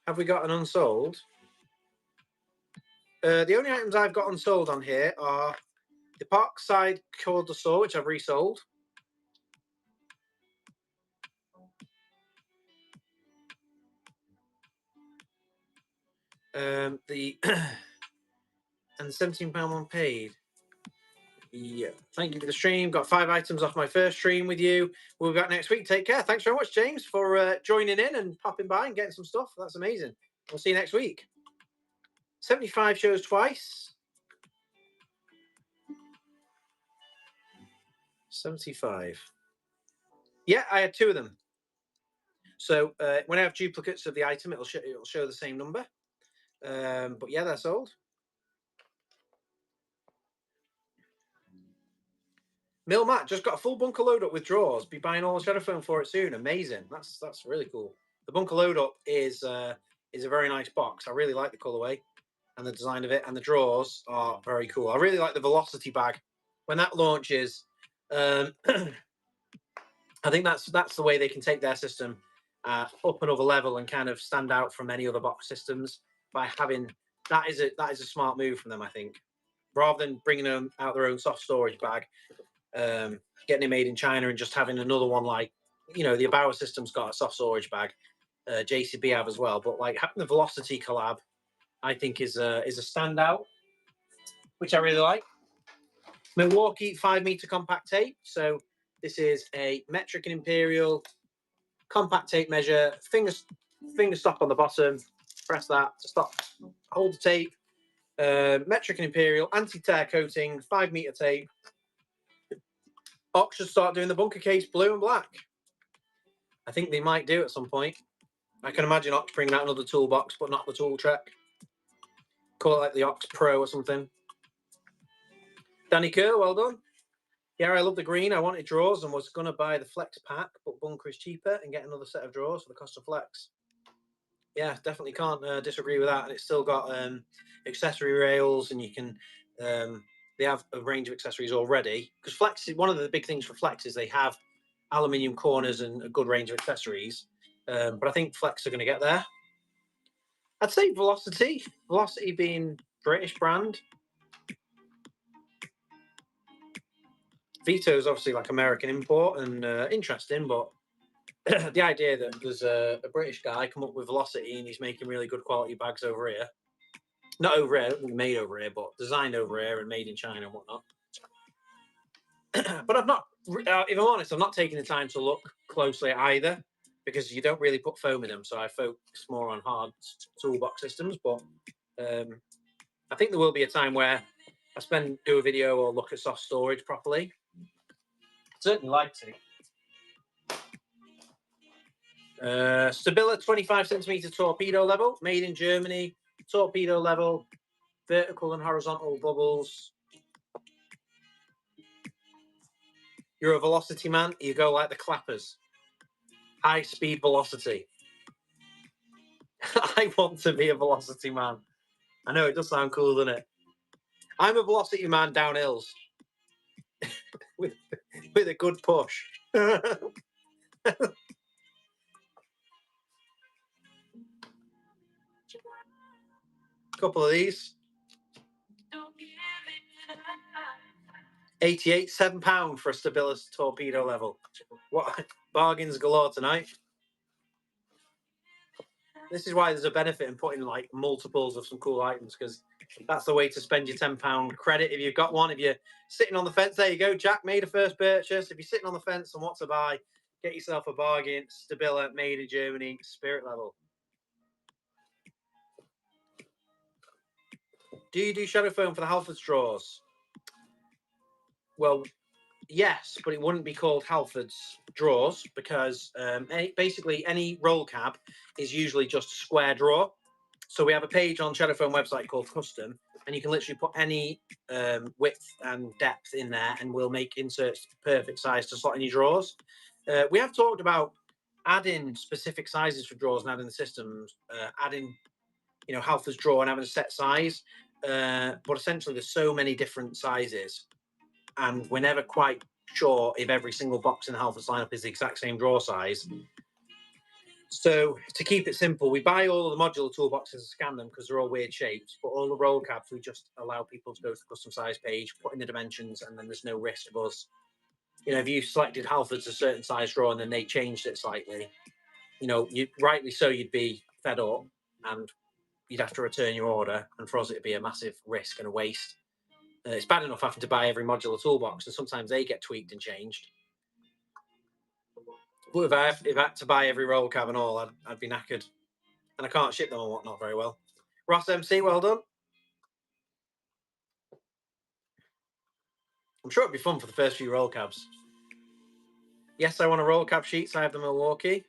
Speaker 2: Have we got an unsold? The only items I've got unsold on here are the Parkside cordless saw, which I've resold. The and £17 one paid. Yeah, thank you for the stream. Got 5 items off my first stream with you. We'll be back next week. Take care. Thanks very much, James, for joining in and popping by and getting some stuff. That's amazing. We'll see you next week. 75 shows twice. 75. Yeah, I had 2 of them. So when I have duplicates of the item, it'll show the same number. But yeah, they're sold. Mill Matt just got a full bunker load up with drawers. Be buying all the shadow foam for it soon. Amazing. That's really cool. The bunker load up is a very nice box. I really like the colorway and the design of it, and the drawers are very cool. I really like the Velocity bag. When that launches, I think that's the way they can take their system up another level and kind of stand out from any other box systems by having that is a smart move from them, I think. Rather than bringing them out their own soft storage bag, getting it made in China and just having another one like, the Abawa system's got a soft storage bag, JCB have as well, but like having the Velocity collab, I think is a standout, which I really like. Milwaukee 5-meter compact tape. So this is a metric and imperial compact tape measure. Finger stop on the bottom. Press that to stop. Hold the tape. Metric and imperial anti-tear coating. 5-meter tape. Ox should start doing the bunker case blue and black. I think they might do at some point. I can imagine Ox bringing out another toolbox, but not the tool trek. Call it like the Ox Pro or something. Danny Kerr, well done. Yeah, I love the green. I wanted drawers and was going to buy the Flex pack, but bunker is cheaper and get another set of drawers for the cost of Flex. Yeah, definitely can't disagree with that. And it's still got accessory rails, and you can they have a range of accessories already. Because Flex is one of the big things for Flex is they have aluminium corners and a good range of accessories. But I think Flex are going to get there. I'd say Velocity being British brand. Vito is obviously like American import and interesting, but the idea that there's a British guy come up with Velocity and he's making really good quality bags over here. Not over here, made over here, but designed over here and made in China and whatnot. But I've not, if I'm honest, I've not taken the time to look closely at either, because you don't really put foam in them. So I focus more on hard toolbox systems. But I think there will be a time where I do a video or look at soft storage properly. I'd certainly like to. Stabila 25 centimeter torpedo level, made in Germany. Torpedo level, vertical and horizontal bubbles. You're a Velocity man, you go like the clappers. High speed Velocity. I want to be a Velocity man. I know, it does sound cool, doesn't it? I'm a Velocity man down hills. with a good push. Couple of these. 88, £7 for a Stabilis torpedo level. What bargains galore tonight. This is why there's a benefit in putting like multiples of some cool items, because
Speaker 1: That's the way to spend your £10 credit if you've got one. If you're sitting on the fence, there you go. Jack made a first purchase. If you're sitting on the fence and want to buy, get yourself a bargain. Stabila, made in Germany, spirit level. Do you do shadow foam for the Halford straws? Well, yes, but it wouldn't be called Halford's drawers because basically any roll cab is usually just a square drawer. So we have a page on Shadow Foam website called Custom, and you can literally put any width and depth in there, and we'll make inserts perfect size to slot in your drawers. We have talked about adding specific sizes for drawers and adding the systems, adding, you know, Halford's drawer and having a set size. But essentially, there's so many different sizes, and we're never quite sure if every single box in the Halford's lineup is the exact same drawer size. So to keep it simple, we buy all of the modular toolboxes and scan them because they're all weird shapes. But all the roll cabs, we just allow people to go to the custom size page, put in the dimensions, and then there's no risk of us. You know, if you selected Halford's a certain size drawer and then they changed it slightly, you know, rightly so, you'd be fed up and you'd have to return your order. And for us, it'd be a massive risk and a waste. It's bad enough having to buy every modular toolbox, and sometimes they get tweaked and changed. But if I had to buy every roll cab and all, I'd be knackered. And I can't ship them and whatnot very well. Ross MC, well done. I'm sure it'd be fun for the first few roll cabs. Yes, I want a roll cab sheets. I have the Milwaukee.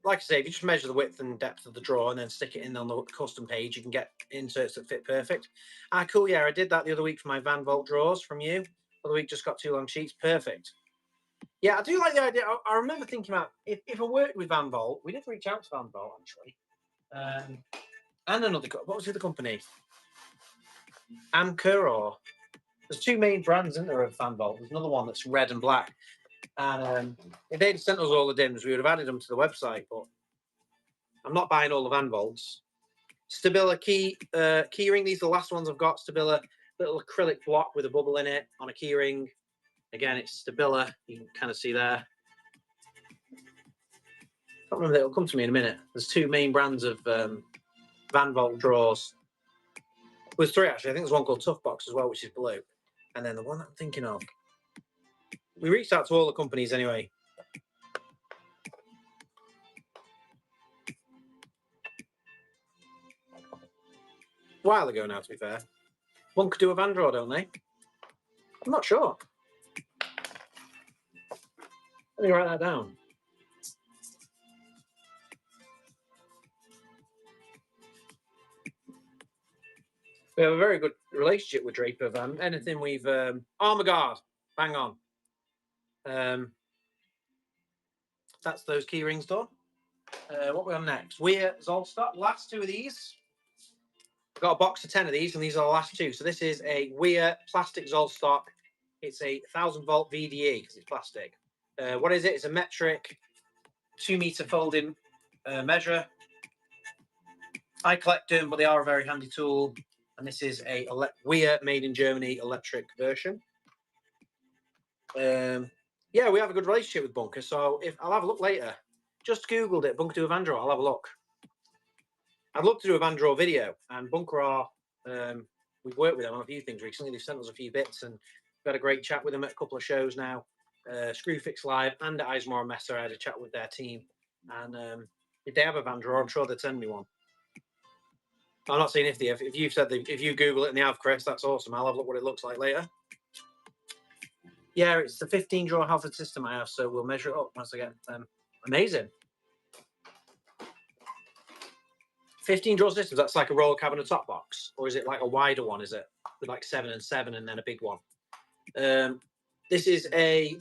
Speaker 1: Like I say, if you just measure the width and depth of the drawer and then stick it in on the custom page, you can get inserts that fit perfect. Ah, cool. Yeah, I did that the other week for my Van Volt drawers from you. The other week just got 2 long sheets. Perfect. Yeah, I do like the idea. I remember thinking about if I worked with Van Volt, we did reach out to Van Volt actually. And another, what was the other company? Amcor, or there's 2 main brands, isn't there, of Van Volt? There's another one that's red and black. And if they'd sent us all the DIMs, we would have added them to the website. But I'm not buying all the Van Volts. Stabila key ring. These are the last ones I've got. Stabila little acrylic block with a bubble in it on a key ring. Again, it's Stabila. You can kind of see there. I can't remember. It'll come to me in a minute. There's 2 main brands of Van Volt drawers. There's 3 actually. I think there's one called Tough Box as well, which is blue. And then the one I'm thinking of. We reached out to all the companies anyway. A while ago now, to be fair. One could do a van drawer, don't they? I'm not sure. Let me write that down. We have a very good relationship with Draper Van. Anything we've Armor Guard, bang on. That's those key rings done. What we on next? We're Zolstock. Last 2 of these. We've got a box of 10 of these, and these are the last 2. So this is a Weir plastic Zolstock. It's a 1000-volt VDE because it's plastic. What is it? It's a metric 2-meter folding measure. I collect them, but they are a very handy tool. And this is a Weir made in Germany electric version. Yeah, we have a good relationship with Bunker, so if I'll have a look later. Just Googled it, Bunker do a van drawer. I'll have a look. I'd love to do a van drawer video, and Bunker are. We've worked with them on a few things recently. They've sent us a few bits, and we've had a great chat with them at a couple of shows now. Screwfix Live and at Eismore and Messer, I had a chat with their team, and if they have a van drawer, I'm sure they'd send me one. I'm not saying if they have. If you've said if you Google it and they have, Chris, that's awesome. I'll have a look what it looks like later. Yeah, it's the 15 drawer Halford system I have, so we'll measure it up once I get them. Amazing. 15 drawer systems, that's like a roll cab and a top box, or is it like a wider one? Is it with like 7 and 7 and then a big one? This is a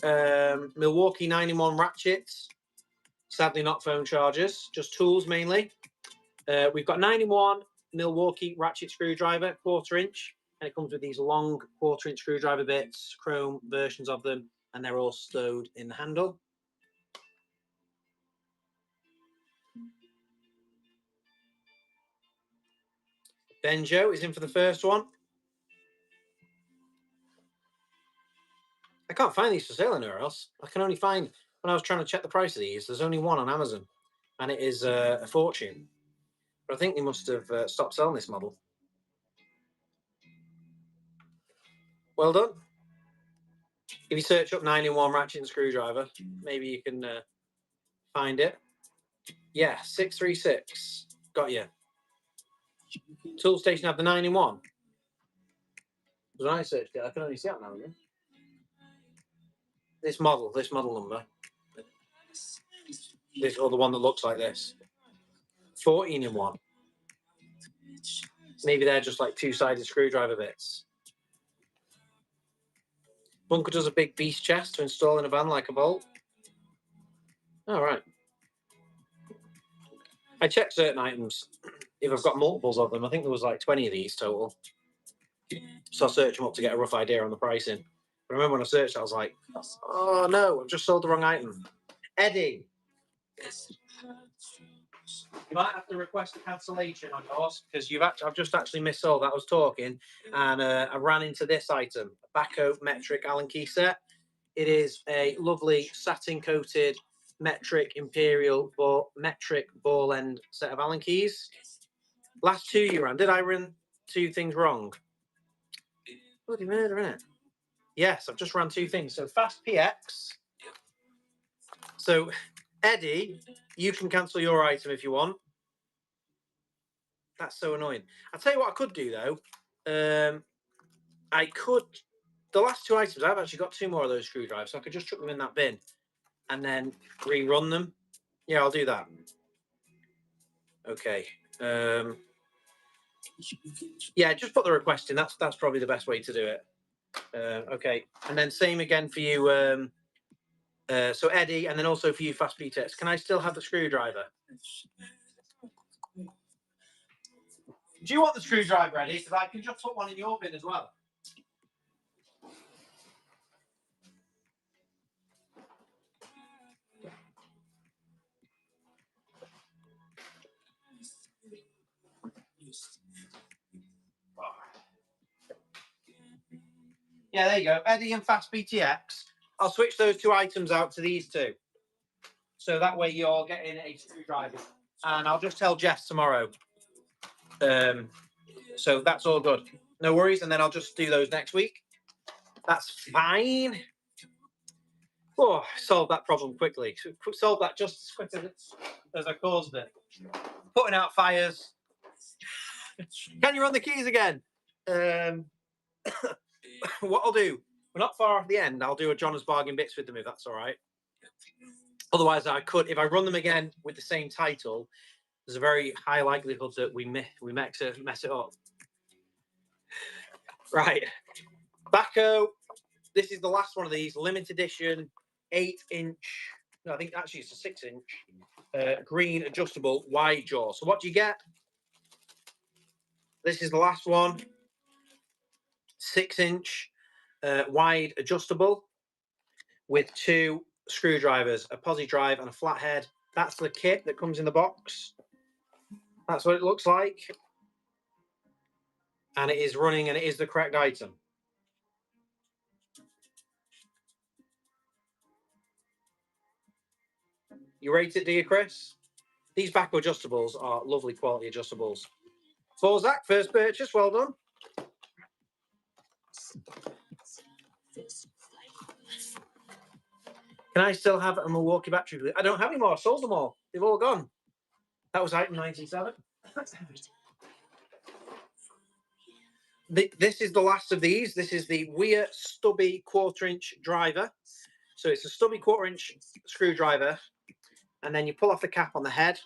Speaker 1: Milwaukee 9-in-1 ratchet. Sadly, not phone chargers, just tools mainly. We've got 9-in-1 Milwaukee ratchet screwdriver, 1/4 inch, and it comes with these long 1/4 inch screwdriver bits, chrome versions of them, and they're all stowed in the handle. Benjo is in for the first one. I can't find these for sale anywhere else. I can only find, when I was trying to check the price of these, there's only one on Amazon, and it is a fortune. But I think they must have stopped selling this model. Well done. If you search up 9-in-1 ratchet and screwdriver, maybe you can find it. Yeah, 636. Got you. Tool Station have the 9-in-1. When I searched it, I can only see it now. This model number. This or the one that looks like this. 14-in-1. Maybe they're just like two-sided screwdriver bits. Bunker does a big beast chest to install in a van like a bolt. All right. I check certain items if I've got multiples of them. I think there was like 20 of these total. So I search them up to get a rough idea on the pricing. But I remember when I searched, I was like, oh no, I've just sold the wrong item. Eddie, you might have to request a cancellation on yours because I've just actually missold that. I was talking and I ran into this item, a Baco metric Allen key set. It is a lovely satin coated metric imperial metric ball end set of Allen keys. Last two you ran. Did I run two things wrong? Bloody murder, innit? Yes, I've just run two things. So fast PX. So Eddie, you can cancel your item if you want. That's so annoying. I'll tell you what I could do though. I could. The last two items, I've actually got two more of those screwdrivers, so I could just chuck them in that bin and then rerun them. Yeah, I'll do that. Okay. Yeah, just put the request in. That's probably the best way to do it. Okay, and then same again for you. So Eddie, and then also for you, Fast PTX. Can I still have the screwdriver? Do you want the screwdriver, Eddie? Because I can just put one in your bin as well. Yeah, there you go. Eddie and Fast PTX. I'll switch those two items out to these two. So that way you're getting a screwdriver. And I'll just tell Jess tomorrow. So that's all good. No worries. And then I'll just do those next week. That's fine. Oh, solved that problem quickly. Solved that just as quick as I caused it. Putting out fires. Can you run the keys again? What I'll do, we're not far off the end. I'll do a John's Bargain Bits with them if that's all right. Otherwise, I could, if I run them again with the same title, there's a very high likelihood that we mess it up. Right. Baco. This is the last one of these, limited edition, 8-inch. No, I think actually it's a 6-inch green adjustable wide jaw. So what do you get? This is the last one. 6-inch wide adjustable with two screwdrivers, a posi drive and a flathead. That's the kit that comes in the box. That's what it looks like. And it is running and it is the correct item. You rate it, do you, Chris? These Baco adjustables are lovely quality adjustables. For Zach, first purchase, well done. Can I still have a Milwaukee battery? I don't have any more. I sold them all. They've all gone. That was item 97. This is the last of these. This is the Weir stubby 1/4-inch driver. So it's a stubby 1/4-inch screwdriver. And then you pull off the cap on the head.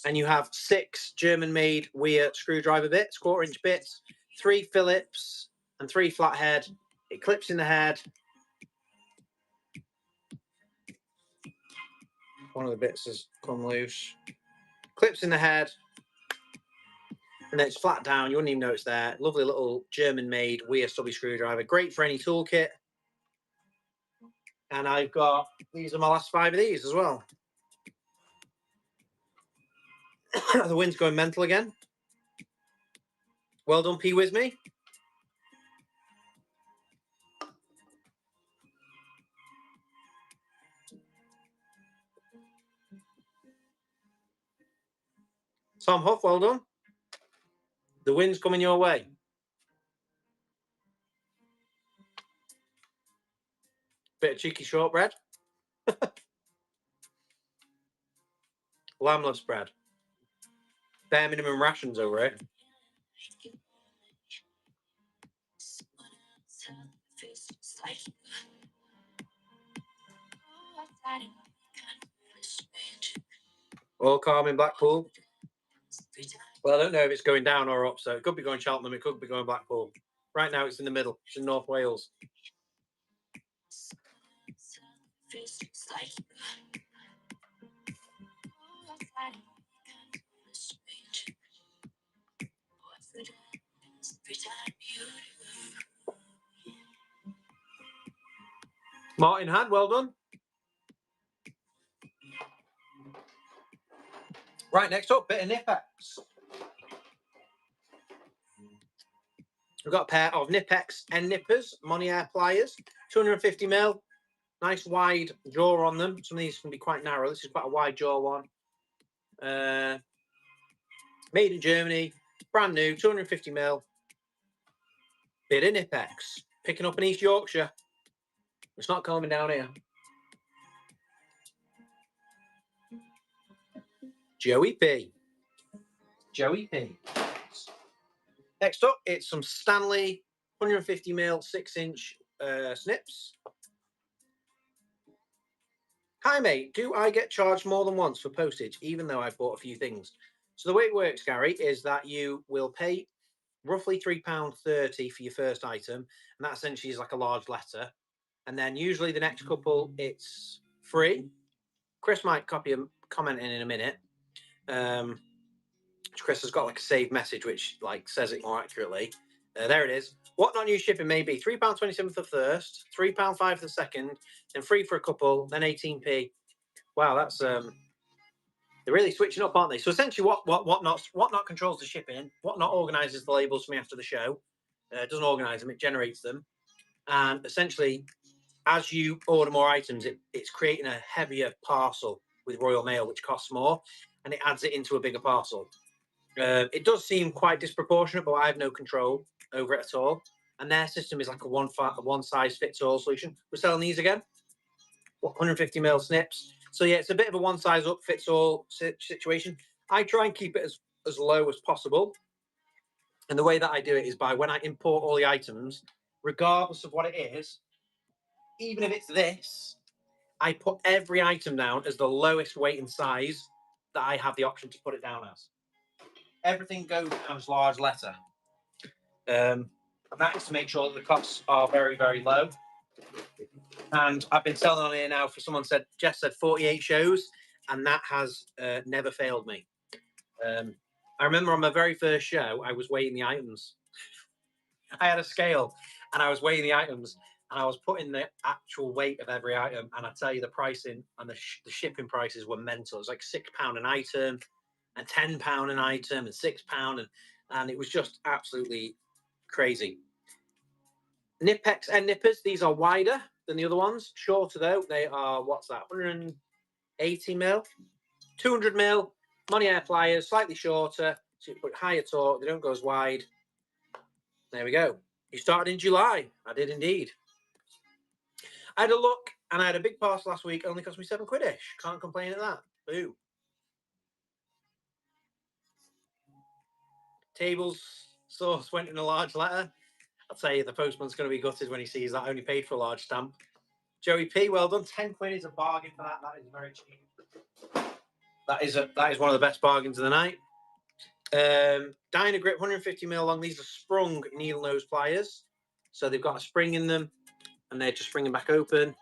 Speaker 1: And you have 6 German-made Weir screwdriver bits, 1/4-inch bits, 3 Phillips and 3 flathead. It clips in the head. One of the bits has come loose. Clips in the head. And then it's flat down. You wouldn't even know it's there. Lovely little German-made Weir stubby screwdriver. Great for any toolkit. And I've got, these are my last 5 of these as well. The wind's going mental again. Well done, P with me. Tom Huff, well done. The win's coming your way. Bit of cheeky shortbread. Lambless bread. Bare minimum rations over it. All calm in Blackpool. Well, I don't know if it's going down or up, so it could be going Cheltenham, it could be going Blackpool. Right now, it's in the middle. It's in North Wales. Martin Had, well done. Right, next up, bit of Nipex. We've got a pair of Nipex and Nippers, Monier pliers, 250mm. Nice wide jaw on them. Some of these can be quite narrow. This is quite a wide jaw one. Made in Germany, brand new, 250mm. Bit of Nipex. Picking up in East Yorkshire. It's not coming down here. Joey P. Joey P. Next up, it's some Stanley 150mm 6-inch snips. Hi, mate. Do I get charged more than once for postage, even though I've bought a few things? So the way it works, Gary, is that you will pay roughly £3.30 for your first item, and that essentially is like a large letter. And then usually the next couple, it's free. Chris might copy a comment in a minute. Chris has got like a saved message which like says it more accurately. There it is. What non-new shipping may be £3.27 for the first, £3.5 for the second, then free for a couple, then 18p. Wow, that's they're really switching up, aren't they? So essentially, what not controls the shipping, what not organises the labels for me after the show. Doesn't organise them, it generates them, and essentially, as you order more items, it's creating a heavier parcel with Royal Mail, which costs more, and it adds it into a bigger parcel. It does seem quite disproportionate, but I have no control over it at all. And their system is like a one size fits all solution. We're selling these again, 150mm snips. So yeah, it's a bit of a one size up fits all situation. I try and keep it as low as possible. And the way that I do it is by when I import all the items, regardless of what it is, even if it's this, I put every item down as the lowest weight and size that I have the option to put it down as. Everything goes down as large letter. And that is to make sure that the costs are very, very low. And I've been selling on here now for someone said, Jess said 48 shows, and that has never failed me. I remember on my very first show, I was weighing the items. I had a scale and I was weighing the items and I was putting the actual weight of every item. And I tell you, the pricing and the shipping prices were mental. It was like £6 an item and £10 an item and £6. And it was just absolutely crazy. Nipex and Nippers, these are wider than the other ones. Shorter though, they are, what's that, 180mm, 200mm, Monier pliers, slightly shorter, so you put higher torque, they don't go as wide. There we go. You started in July. I did indeed. I had a look and I had a big parcel last week, only cost me £7-ish. Can't complain at that. Boo. Tables source went in a large letter. I'll tell you, the postman's going to be gutted when he sees that. I only paid for a large stamp. Joey P, well done. £10 is a bargain for that. That is very cheap. That is one of the best bargains of the night. Dynagrip 150mm long. These are sprung needle nose pliers, so they've got a spring in them, and they're just springing back open.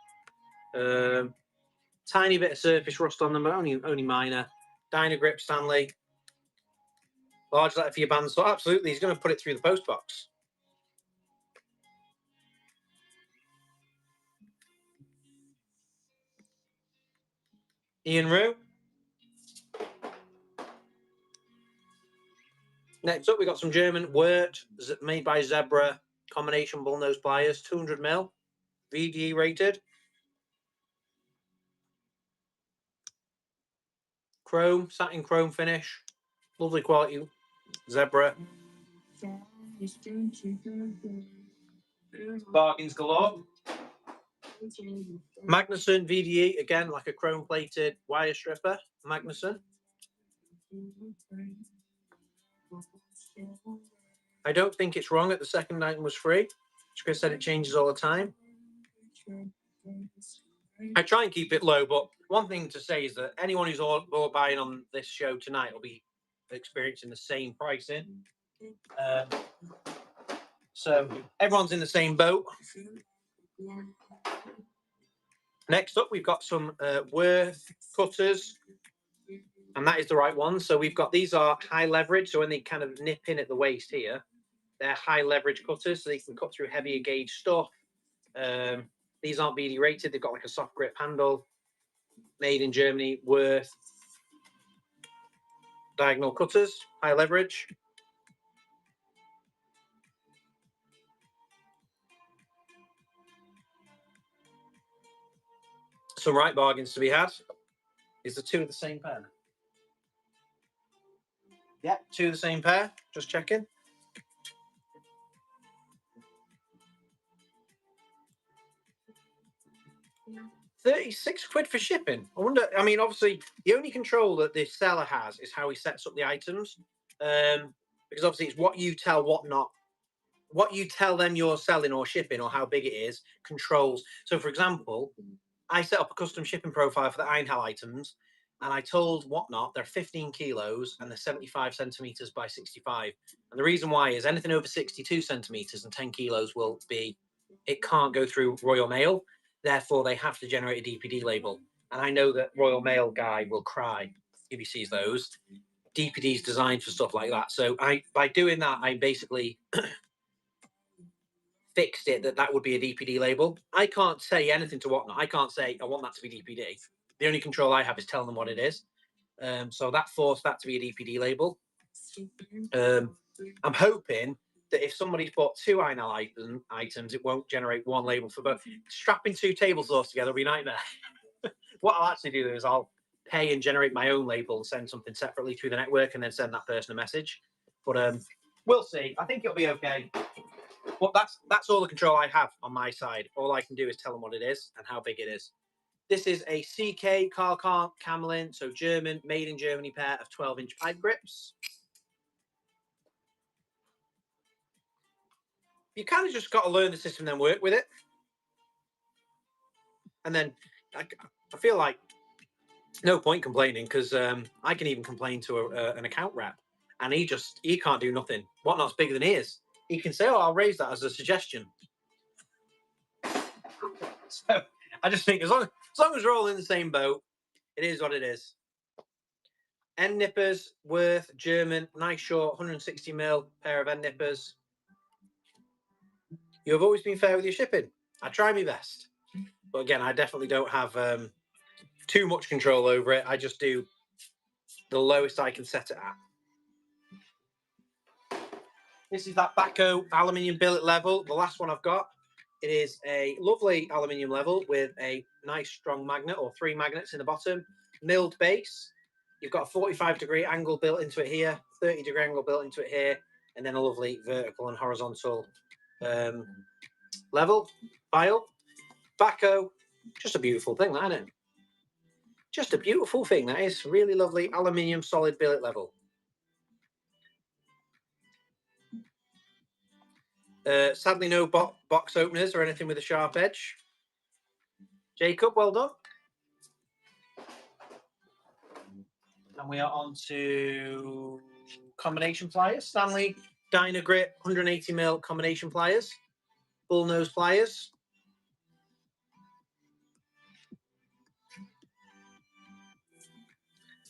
Speaker 1: Tiny bit of surface rust on them, but only minor. Dynagrip Stanley. Large letter for your band. So absolutely, he's going to put it through the post box. Ian Rue. Next up, we got some German Wirt made by Zebra combination bullnose pliers, 200mm, VD rated. Chrome, satin chrome finish. Lovely quality zebra. Bargains galore. Magnuson VDE, again, like a chrome-plated wire stripper. Magnuson. I don't think it's wrong that the second item was free. Chris said it changes all the time. I try and keep it low, but one thing to say is that anyone who's all buying on this show tonight will be experiencing the same pricing. So everyone's in the same boat. Next up, we've got some Worth cutters, and that is the right one. So we've got, these are high leverage, so when they kind of nip in at the waist here, they're high leverage cutters, so they can cut through heavier gauge stuff. These aren't BD rated, they've got like a soft grip handle. Made in Germany, Worth diagonal cutters, high leverage. Some right bargains to be had. Is the two of the same pair? Yeah, two of the same pair. Just checking. £36 for shipping. I wonder. I mean, obviously, the only control that the seller has is how he sets up the items, because obviously it's what you tell Whatnot, what you tell them you're selling or shipping, or how big it is, controls. So, for example, I set up a custom shipping profile for the Einhell items, and I told Whatnot they're 15 kilos and they're 75 centimeters by 65. And the reason why is anything over 62 centimeters and 10 kilos will be, it can't go through Royal Mail. Therefore, they have to generate a DPD label. And I know that Royal Mail guy will cry if he sees those. DPD is designed for stuff like that. So by doing that, I basically fixed it that would be a DPD label. I can't say anything to Whatnot. I can't say, I want that to be DPD. The only control I have is telling them what it is. So that forced that to be a DPD label. I'm hoping that if somebody's bought two Einhell items, it won't generate one label for both. Strapping two table saws together will be a nightmare. What I'll actually do is I'll pay and generate my own label and send something separately through the network and then send that person a message. But we'll see. I think it'll be okay. But that's all the control I have on my side. All I can do is tell them what it is and how big it is. This is a CK Carl Camelin, so German, made in Germany pair of 12-inch pipe grips. You kind of just got to learn the system and then work with it. And then I feel like no point complaining, because I can even complain to an account rep and he can't do nothing. Whatnot's bigger than he is. He can say, oh, I'll raise that as a suggestion. So I just think as long as we're all in the same boat, it is what it is. End nippers, Worth, German, nice short, 160mm pair of end nippers. You have always been fair with your shipping. I try my best. But again, I definitely don't have too much control over it. I just do the lowest I can set it at. This is that Baco aluminium billet level, the last one I've got. It is a lovely aluminium level with a nice strong magnet, or 3 magnets in the bottom, milled base. You've got a 45-degree angle built into it here, 30-degree angle built into it here, and then a lovely vertical and horizontal level file. Baco, just a beautiful thing, that, isn't it? Just a beautiful thing, that is. Really lovely aluminium solid billet level. Sadly, no box openers or anything with a sharp edge. Jacob, well done. And we are on to combination pliers. Stanley Dynagrit 180mm combination pliers. Bullnose pliers.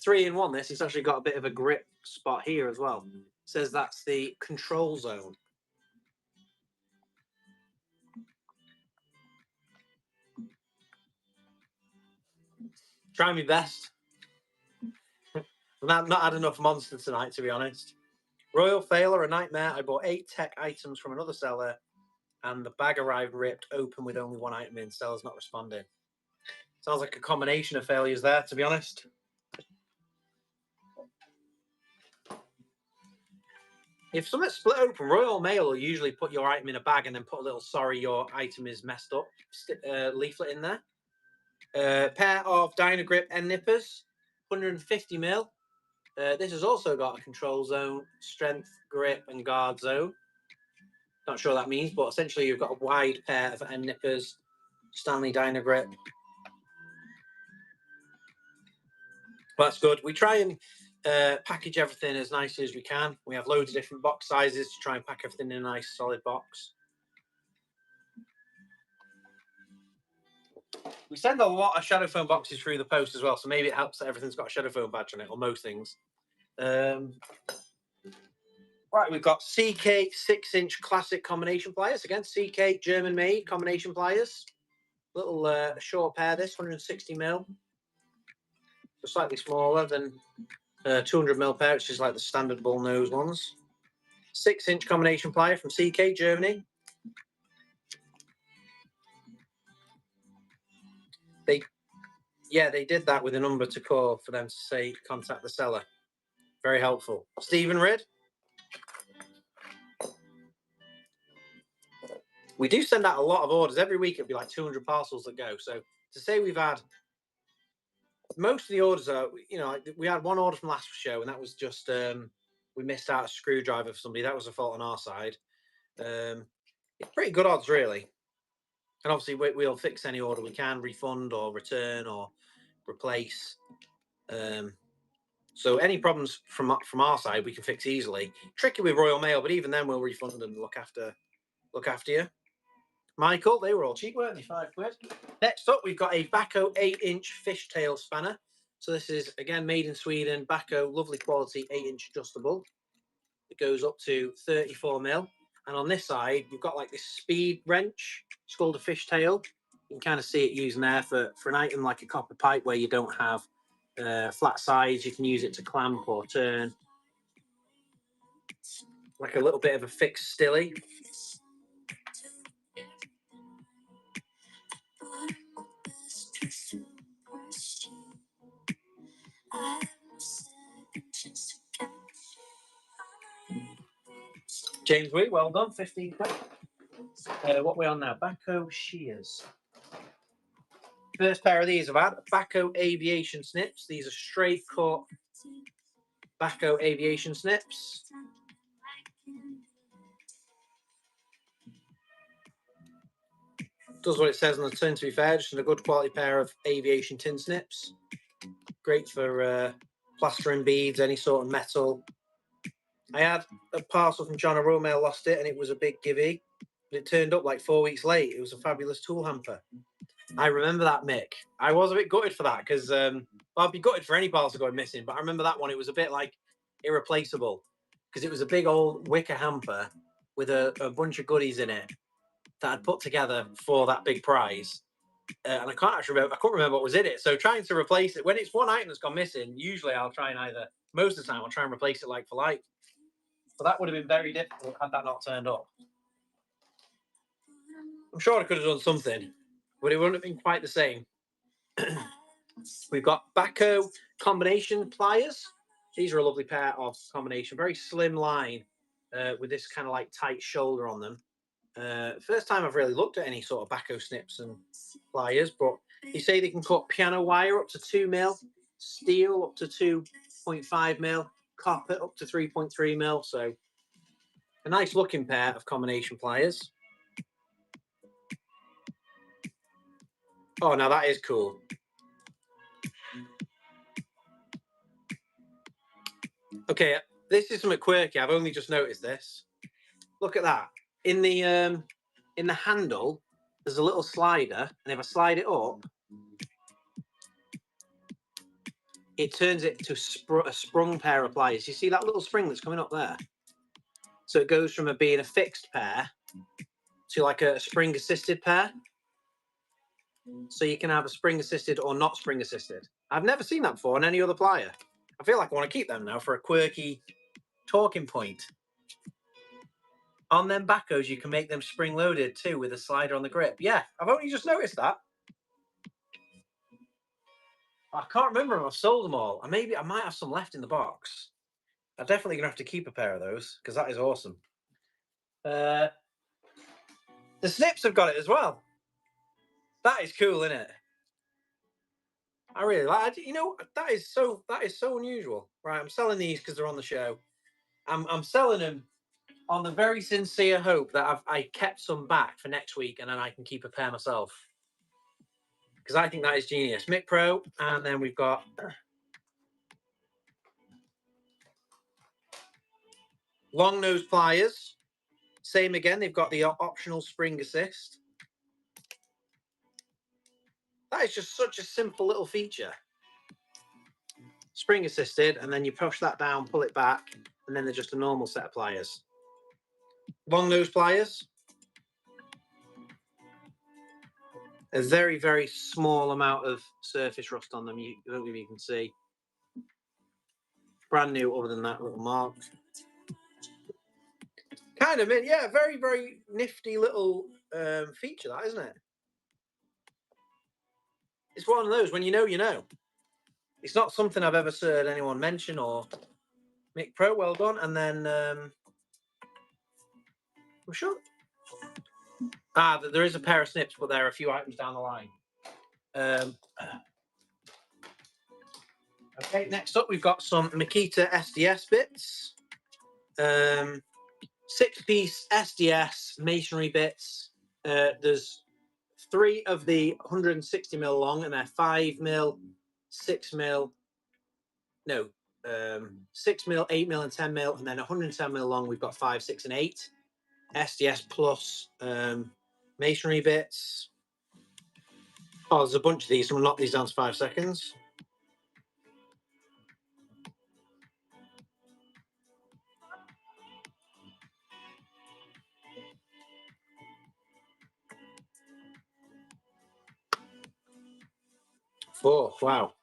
Speaker 1: Three in one, this. It's actually got a bit of a grip spot here as well. It says that's the control zone. Try my best. I've not had enough monster tonight, to be honest. Royal fail or a nightmare. I bought 8 tech items from another seller, and the bag arrived ripped open with only 1 item in. Seller's not responding. Sounds like a combination of failures there, to be honest. If something's split open, Royal Mail will usually put your item in a bag and then put a little "sorry, your item is messed up" leaflet in there. Pair of Dynagrip end nippers, 150 ml. This has also got a control zone, strength, grip, and guard zone. Not sure what that means, but essentially you've got a wide pair of end nippers, Stanley Dynagrip. Well, that's good. We try and package everything as nicely as we can. We have loads of different box sizes to try and pack everything in a nice solid box. We send a lot of shadow foam boxes through the post as well, so maybe it helps that everything's got a shadow foam badge on it, or most things. Right, we've got CK 6-inch classic combination pliers. Again, CK German-made combination pliers. Little short pair, this 160 ml. So slightly smaller than 200 ml pair, which is like the standard bull nose ones. 6-inch combination plier from CK Germany. They did that with a number to call for them to say contact the seller. Very helpful. Stephen Ridd. We do send out a lot of orders every week. It'd be like 200 parcels that go. So to say we've had most of the orders are, we had one order from last show, and that was just we missed out a screwdriver for somebody. That was a fault on our side. It's pretty good odds, really. And obviously, we'll fix any order we can, refund or return or replace. So any problems from our side, we can fix easily. Tricky with Royal Mail, but even then, we'll refund and look after you. Michael, they were all cheap, weren't they? £5. Next up, we've got a Bacco 8-inch fishtail spanner. So this is, again, made in Sweden. Bacco, lovely quality, 8-inch adjustable. It goes up to 34 ml. And on this side, you've got like this speed wrench. It's called a fishtail. You can kind of see it using there for an item like a copper pipe where you don't have flat sides. You can use it to clamp or turn. Like a little bit of a fixed stilly. James Wee, well done, 15 quid. What are we on now? Bacco shears. First pair of these I've had, Bacco aviation snips. These are straight cut Bacco aviation snips. Does what it says on the tin, to be fair, just a good quality pair of aviation tin snips. Great for plastering beads, any sort of metal. I had a parcel from John Royal Mail, lost it, and it was a big givey. But it turned up like 4 weeks late. It was a fabulous tool hamper. I remember that, Mick. I was a bit gutted for that because I'd be gutted for any parcel going missing, but I remember that one. It was a bit like irreplaceable because it was a big old wicker hamper with a bunch of goodies in it that I'd put together for that big prize. And I can't actually remember. I couldn't remember what was in it. So trying to replace it when it's one item that's gone missing, usually I'll try and most of the time I'll try and replace it like for like. But that would have been very difficult had that not turned up. I'm sure I could have done something, but it wouldn't have been quite the same. We've got Bacco combination pliers. These are a lovely pair of combination, very slim line with this kind of like tight shoulder on them. First time I've really looked at any sort of Bacco snips and pliers, but you say they can cut piano wire up to 2 mil, steel up to 2.5 mil, copper up to 3.3 mil. So a nice looking pair of combination pliers. Oh, now that is cool. Okay, this is something quirky. I've only just noticed this. Look at that. In the handle, there's a little slider, and if I slide it up, it turns it to a sprung pair of pliers. You see that little spring that's coming up there? So it goes from being a fixed pair to like a spring-assisted pair. So you can have a spring-assisted or not spring-assisted. I've never seen that before on any other plier. I feel like I want to keep them now for a quirky talking point. On them Baccos, you can make them spring-loaded too with a slider on the grip. Yeah, I've only just noticed that. I can't remember if I've sold them all. Maybe I might have some left in the box.
Speaker 2: I'm definitely gonna have to keep a pair of those because that is awesome. The snips have got it as well. That is cool, isn't it? I really like. You know, that is so unusual. Right, I'm selling these because they're on the show. I'm selling them on the very sincere hope that I kept some back for next week, and then I can keep a pair myself. Because I think that is genius. Mick Pro, and then we've got long nose pliers. Same again. They've got the optional spring assist. That is just such a simple little feature. Spring assisted, and then you push that down, pull it back, and then they're just a normal set of pliers. Long nose pliers. A very, very small amount of surface rust on them. I don't know if you can see. Brand new, other than that little mark. Kind of, yeah, very, very nifty little feature, that, isn't it? It's one of those, when you know, you know. It's not something I've ever heard anyone mention or Mick Pro, well done. And then, I'm sure. There is a pair of snips, but there are a few items down the line. Okay, next up, we've got some Makita SDS bits. 6-piece SDS masonry bits. There's 3 of the 160mm long, and they're 5mm, 6mm, no, 6mm, 8mm, and 10mm, and then 110mm long. We've got 5, 6, and 8 SDS plus masonry bits. Oh, there's a bunch of these, so we'll knock these down to 5 seconds. Four, wow.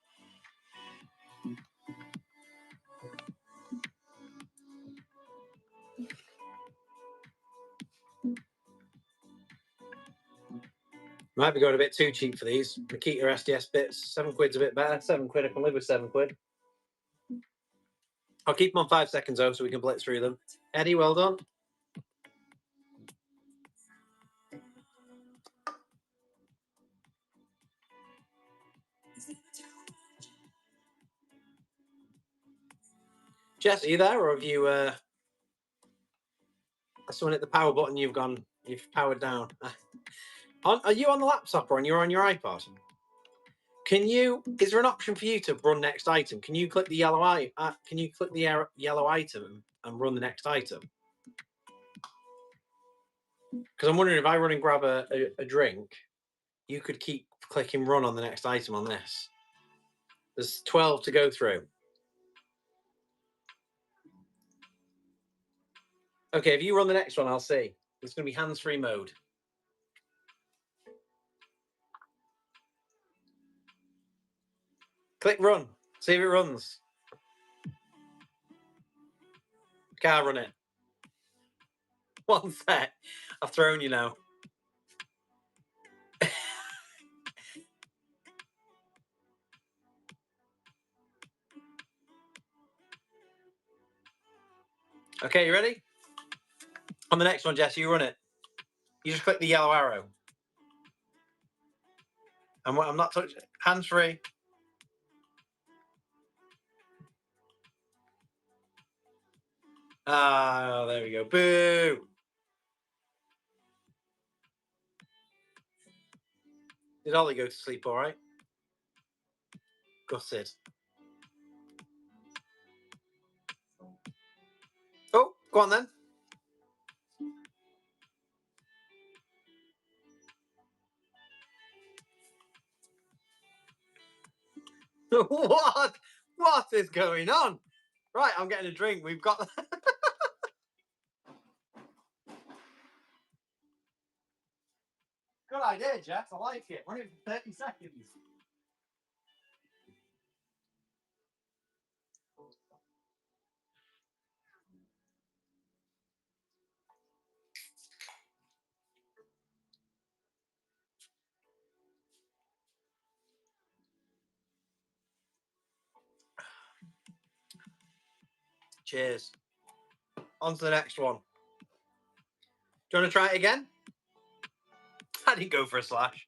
Speaker 2: Might be going a bit too cheap for these. Makita SDS bits, 7 quid's a bit better. 7 quid, I can live with 7 quid. I'll keep them on 5 seconds though, so we can blitz through them. Eddie, well done. Jess, are you there, or have you someone hit the power button? You've powered down. Are you on the laptop or you're on your iPod? Is there an option for you to run next item? Can you click the yellow yellow item and run the next item? Because I'm wondering if I run and grab a drink, you could keep clicking run on the next item on this. There's 12 to go through. Okay, if you run the next one, I'll see. It's going to be hands-free mode. Click run. See if it runs. Can't run it. One sec. I've thrown you now. Okay, you ready? On the next one, Jess, you run it. You just click the yellow arrow. I'm not touching it. Hands free. Ah, there we go. Boo. Did Ollie go to sleep all right? Gutted. Oh, go on then. What? What is going on? Right, I'm getting a drink. We've got... Good idea, Jess. I like it. Run it for 30 seconds.
Speaker 1: Cheers. On to the next one. Do you want to try it again? I didn't go for a slash.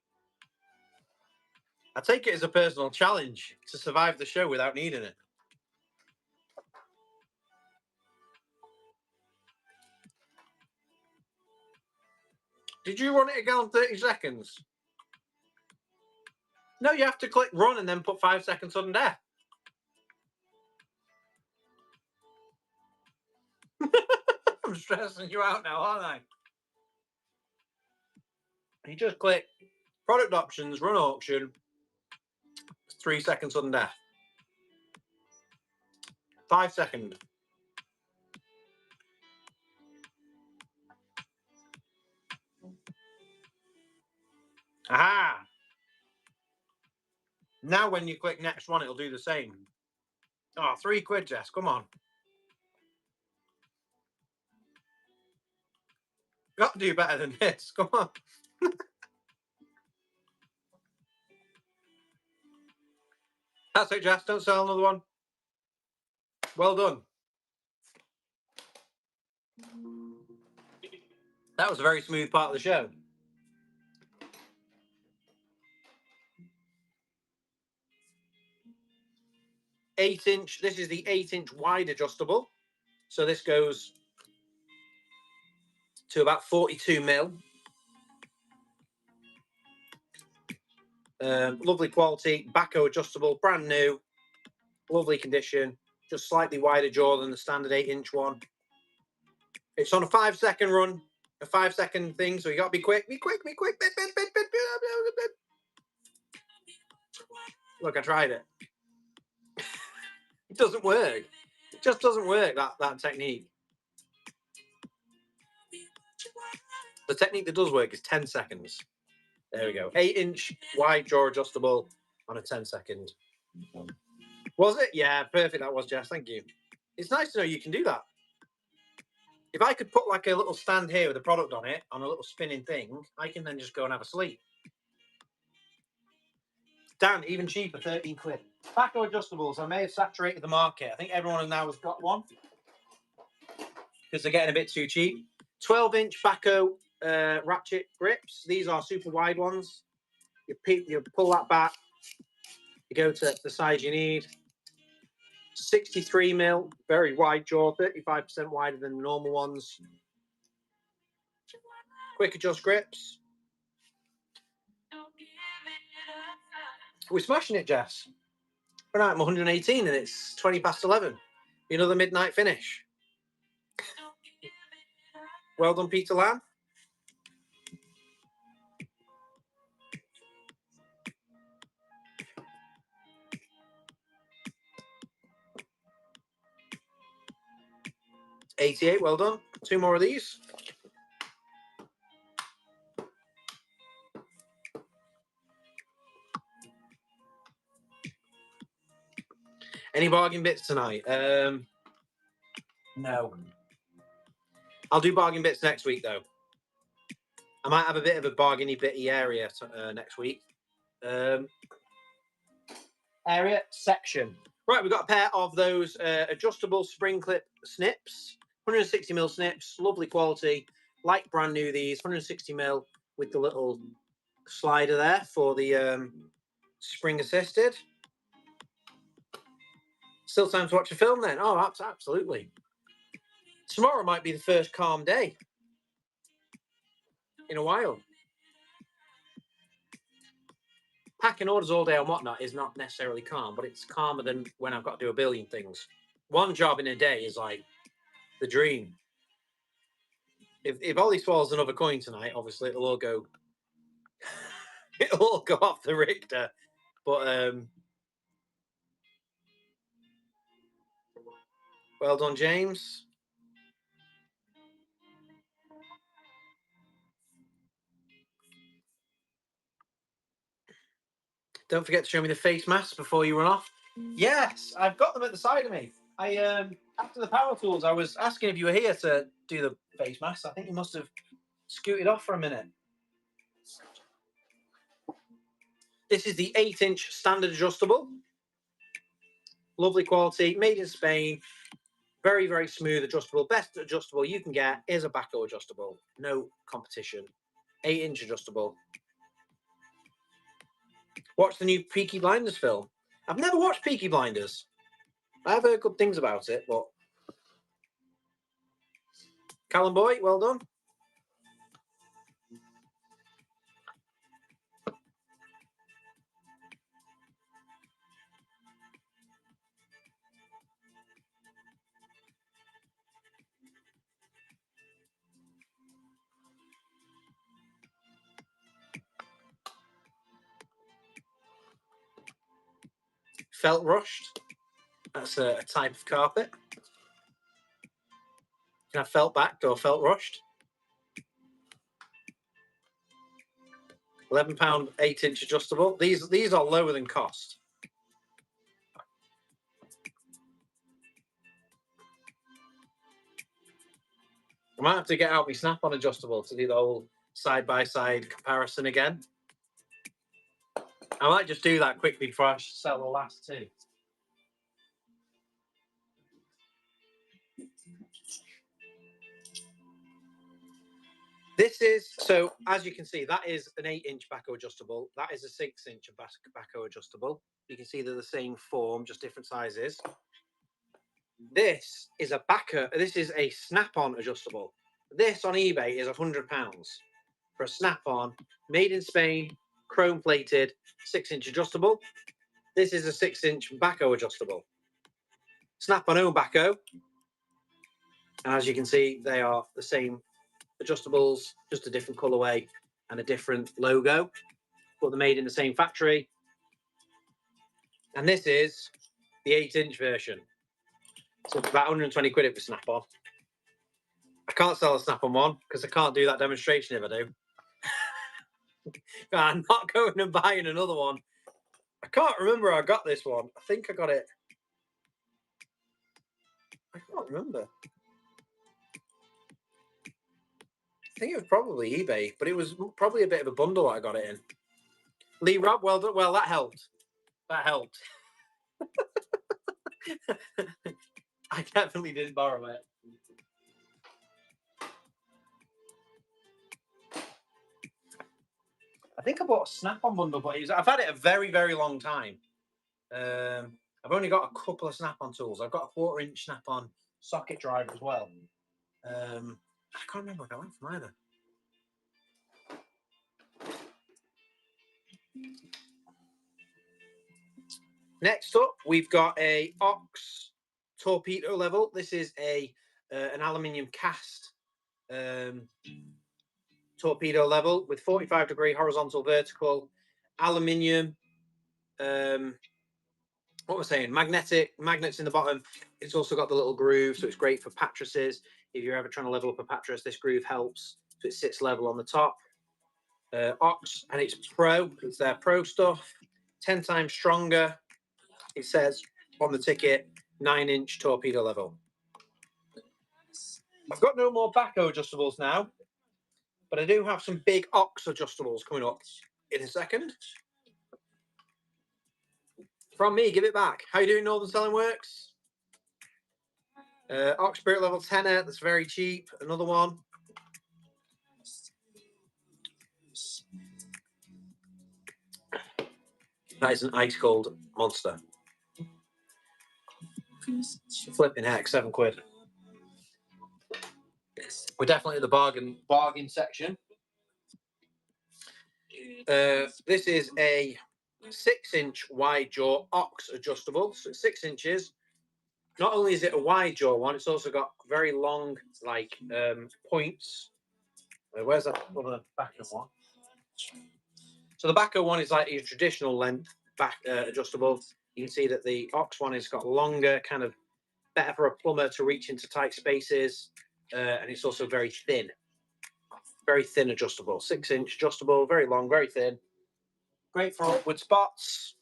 Speaker 1: I take it as a personal challenge to survive the show without needing it. Did you run it again on 30 seconds? No, you have to click run and then put 5 seconds sudden death. I'm stressing you out now, aren't I? You just click product options, run auction, 3 seconds sudden death. 5 seconds. Aha! Now when you click next one, it'll do the same. Oh, £3, Jess, come on. Got to do better than this, come on. That's it, Jess, don't sell another one. Well done. That was a very smooth part of the show. 8-inch, this is the 8-inch wide adjustable. So this goes to about 42 mil. Lovely quality, Baco adjustable, brand new, lovely condition, just slightly wider jaw than the standard 8-inch one. It's on a 5-second run, a 5-second thing, so you got to be quick, be quick. Look, I tried it. It doesn't work. It just doesn't work, that technique. The technique that does work is 10 seconds. There we go. 8-inch wide jaw adjustable on a 10-second. Was it? Yeah, perfect. That was, Jess. Thank you. It's nice to know you can do that. If I could put like a little stand here with a product on it, on a little spinning thing, I can then just go and have a sleep. Dan, even cheaper, £13. Baco adjustables. I may have saturated the market. I think everyone now has got one because they're getting a bit too cheap. 12-inch Baco ratchet grips. These are super wide ones. You pull that back. You go to the size you need. 63 mil, very wide jaw, 35% wider than the normal ones. Quick adjust grips. We're smashing it, Jess. We're at 118 and it's 20 past 11. Another midnight finish. Well done, Peter Lamb. $88, well done. 2 more of these. Any bargain bits tonight? No. I'll do bargain bits next week, though. I might have a bit of a bargainy bitty area next week. Area section. Right, we've got a pair of those adjustable spring clip snips. 160 mil snips, lovely quality. Like brand new these, 160 mil with the little slider there for the spring assisted. Still time to watch a film then? Oh, absolutely. Tomorrow might be the first calm day in a while. Packing orders all day and whatnot is not necessarily calm, but it's calmer than when I've got to do a billion things. One job in a day is like the dream. If Ollie swallows another coin tonight, obviously it'll all go off the Richter. But well done, James. Don't forget to show me the face masks before you run off. Yes, I've got them at the side of me. I after the power tools, I was asking if you were here to do the face masks. I think you must have scooted off for a minute. This is the 8-inch standard adjustable. Lovely quality, made in Spain.
Speaker 2: Very, very smooth adjustable. Best adjustable you can get is a backhoe adjustable. No competition. 8-inch adjustable. Watch the new Peaky Blinders film. I've never watched Peaky Blinders. I've heard good things about it, but Callum Boy, well done. Felt rushed. That's a type of carpet. You can have felt backed or felt rushed. £11, 8-inch adjustable. These are lower than cost. I might have to get out my snap-on adjustable to do the whole side-by-side comparison again. I might just do that quickly before I sell the last two. This is, so as you can see, that is an 8-inch backhoe adjustable. That is a 6-inch backhoe adjustable. You can see they're the same form, just different sizes. This is a this is a snap-on adjustable. This on eBay is £100 for a snap-on, made in Spain, chrome plated, 6-inch adjustable. This is a 6-inch backhoe adjustable. Snap-on own backhoe. And as you can see, they are the same adjustables, just a different colorway and a different logo, but they're made in the same factory. And this is the 8-inch version. So it's about 120 quid if we snap-on. I can't sell a snap-on one because I can't do that demonstration if I do. I'm not going and buying another one. I can't remember where I got this one. I think I got it. I can't remember. I think it was probably eBay, but it was probably a bit of a bundle I got it in. Lee Rob, well done. Well, that helped. That helped. I definitely didn't borrow it. I think I bought a snap-on bundle, but I've had it a very, very long time. I've only got a couple of snap-on tools. I've got a 4-inch snap-on socket driver as well. I can't remember what I went from either. Next up, we've got a Ox torpedo level. This is an aluminium cast torpedo level with 45-degree horizontal vertical aluminium. What was I saying? Magnets in the bottom. It's also got the little groove, so it's great for pattresses. If you're ever trying to level up a pattress, this groove helps. So it sits level on the top. Ox, and it's pro. It's their pro stuff. 10 times stronger. It says on the ticket, 9-inch torpedo level. I've got no more backhoe adjustables now, but I do have some big Ox adjustables coming up in a second. From me, give it back. How you doing, Northern Selling Works? Ox Spirit level 10er, that's very cheap. Another one. That is an ice cold monster. Flipping heck, £7. We're definitely at the bargain section. This is a 6-inch wide jaw Ox adjustable, so it's 6 inches. Not only is it a wide jaw one, it's also got very long points. Where's that other backer one? So the backer one is like your traditional length back adjustable. You can see that the Ox one has got longer, kind of better for a plumber to reach into tight spaces, and it's also very thin adjustable. 6-inch adjustable, very long, very thin. Great for upward spots.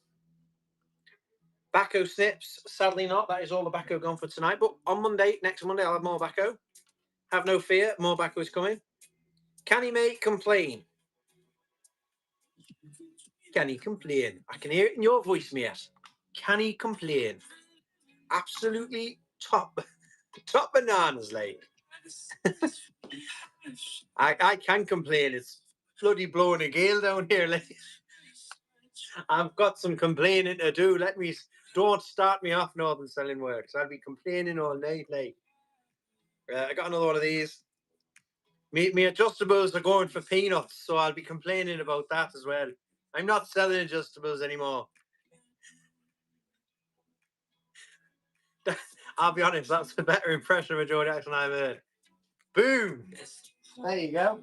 Speaker 2: Backhoe snips, sadly not. That is all the backhoe gone for tonight. But on next Monday, I'll have more backhoe. Have no fear, more backhoe is coming. Can he make complain? Can he complain? I can hear it in your voice, Mias. Can he complain? Absolutely top.
Speaker 1: Top bananas, like. I can complain. It's bloody blowing a gale down here, like. I've got some complaining to do. Don't start me off Northern Selling Works. I'll be complaining all night, like. I got another one of these. Me adjustables are going for peanuts, so I'll be complaining about that as well. I'm not selling adjustables anymore. I'll be honest, that's a better impression of a Geordie accent I've heard. Boom! There you go.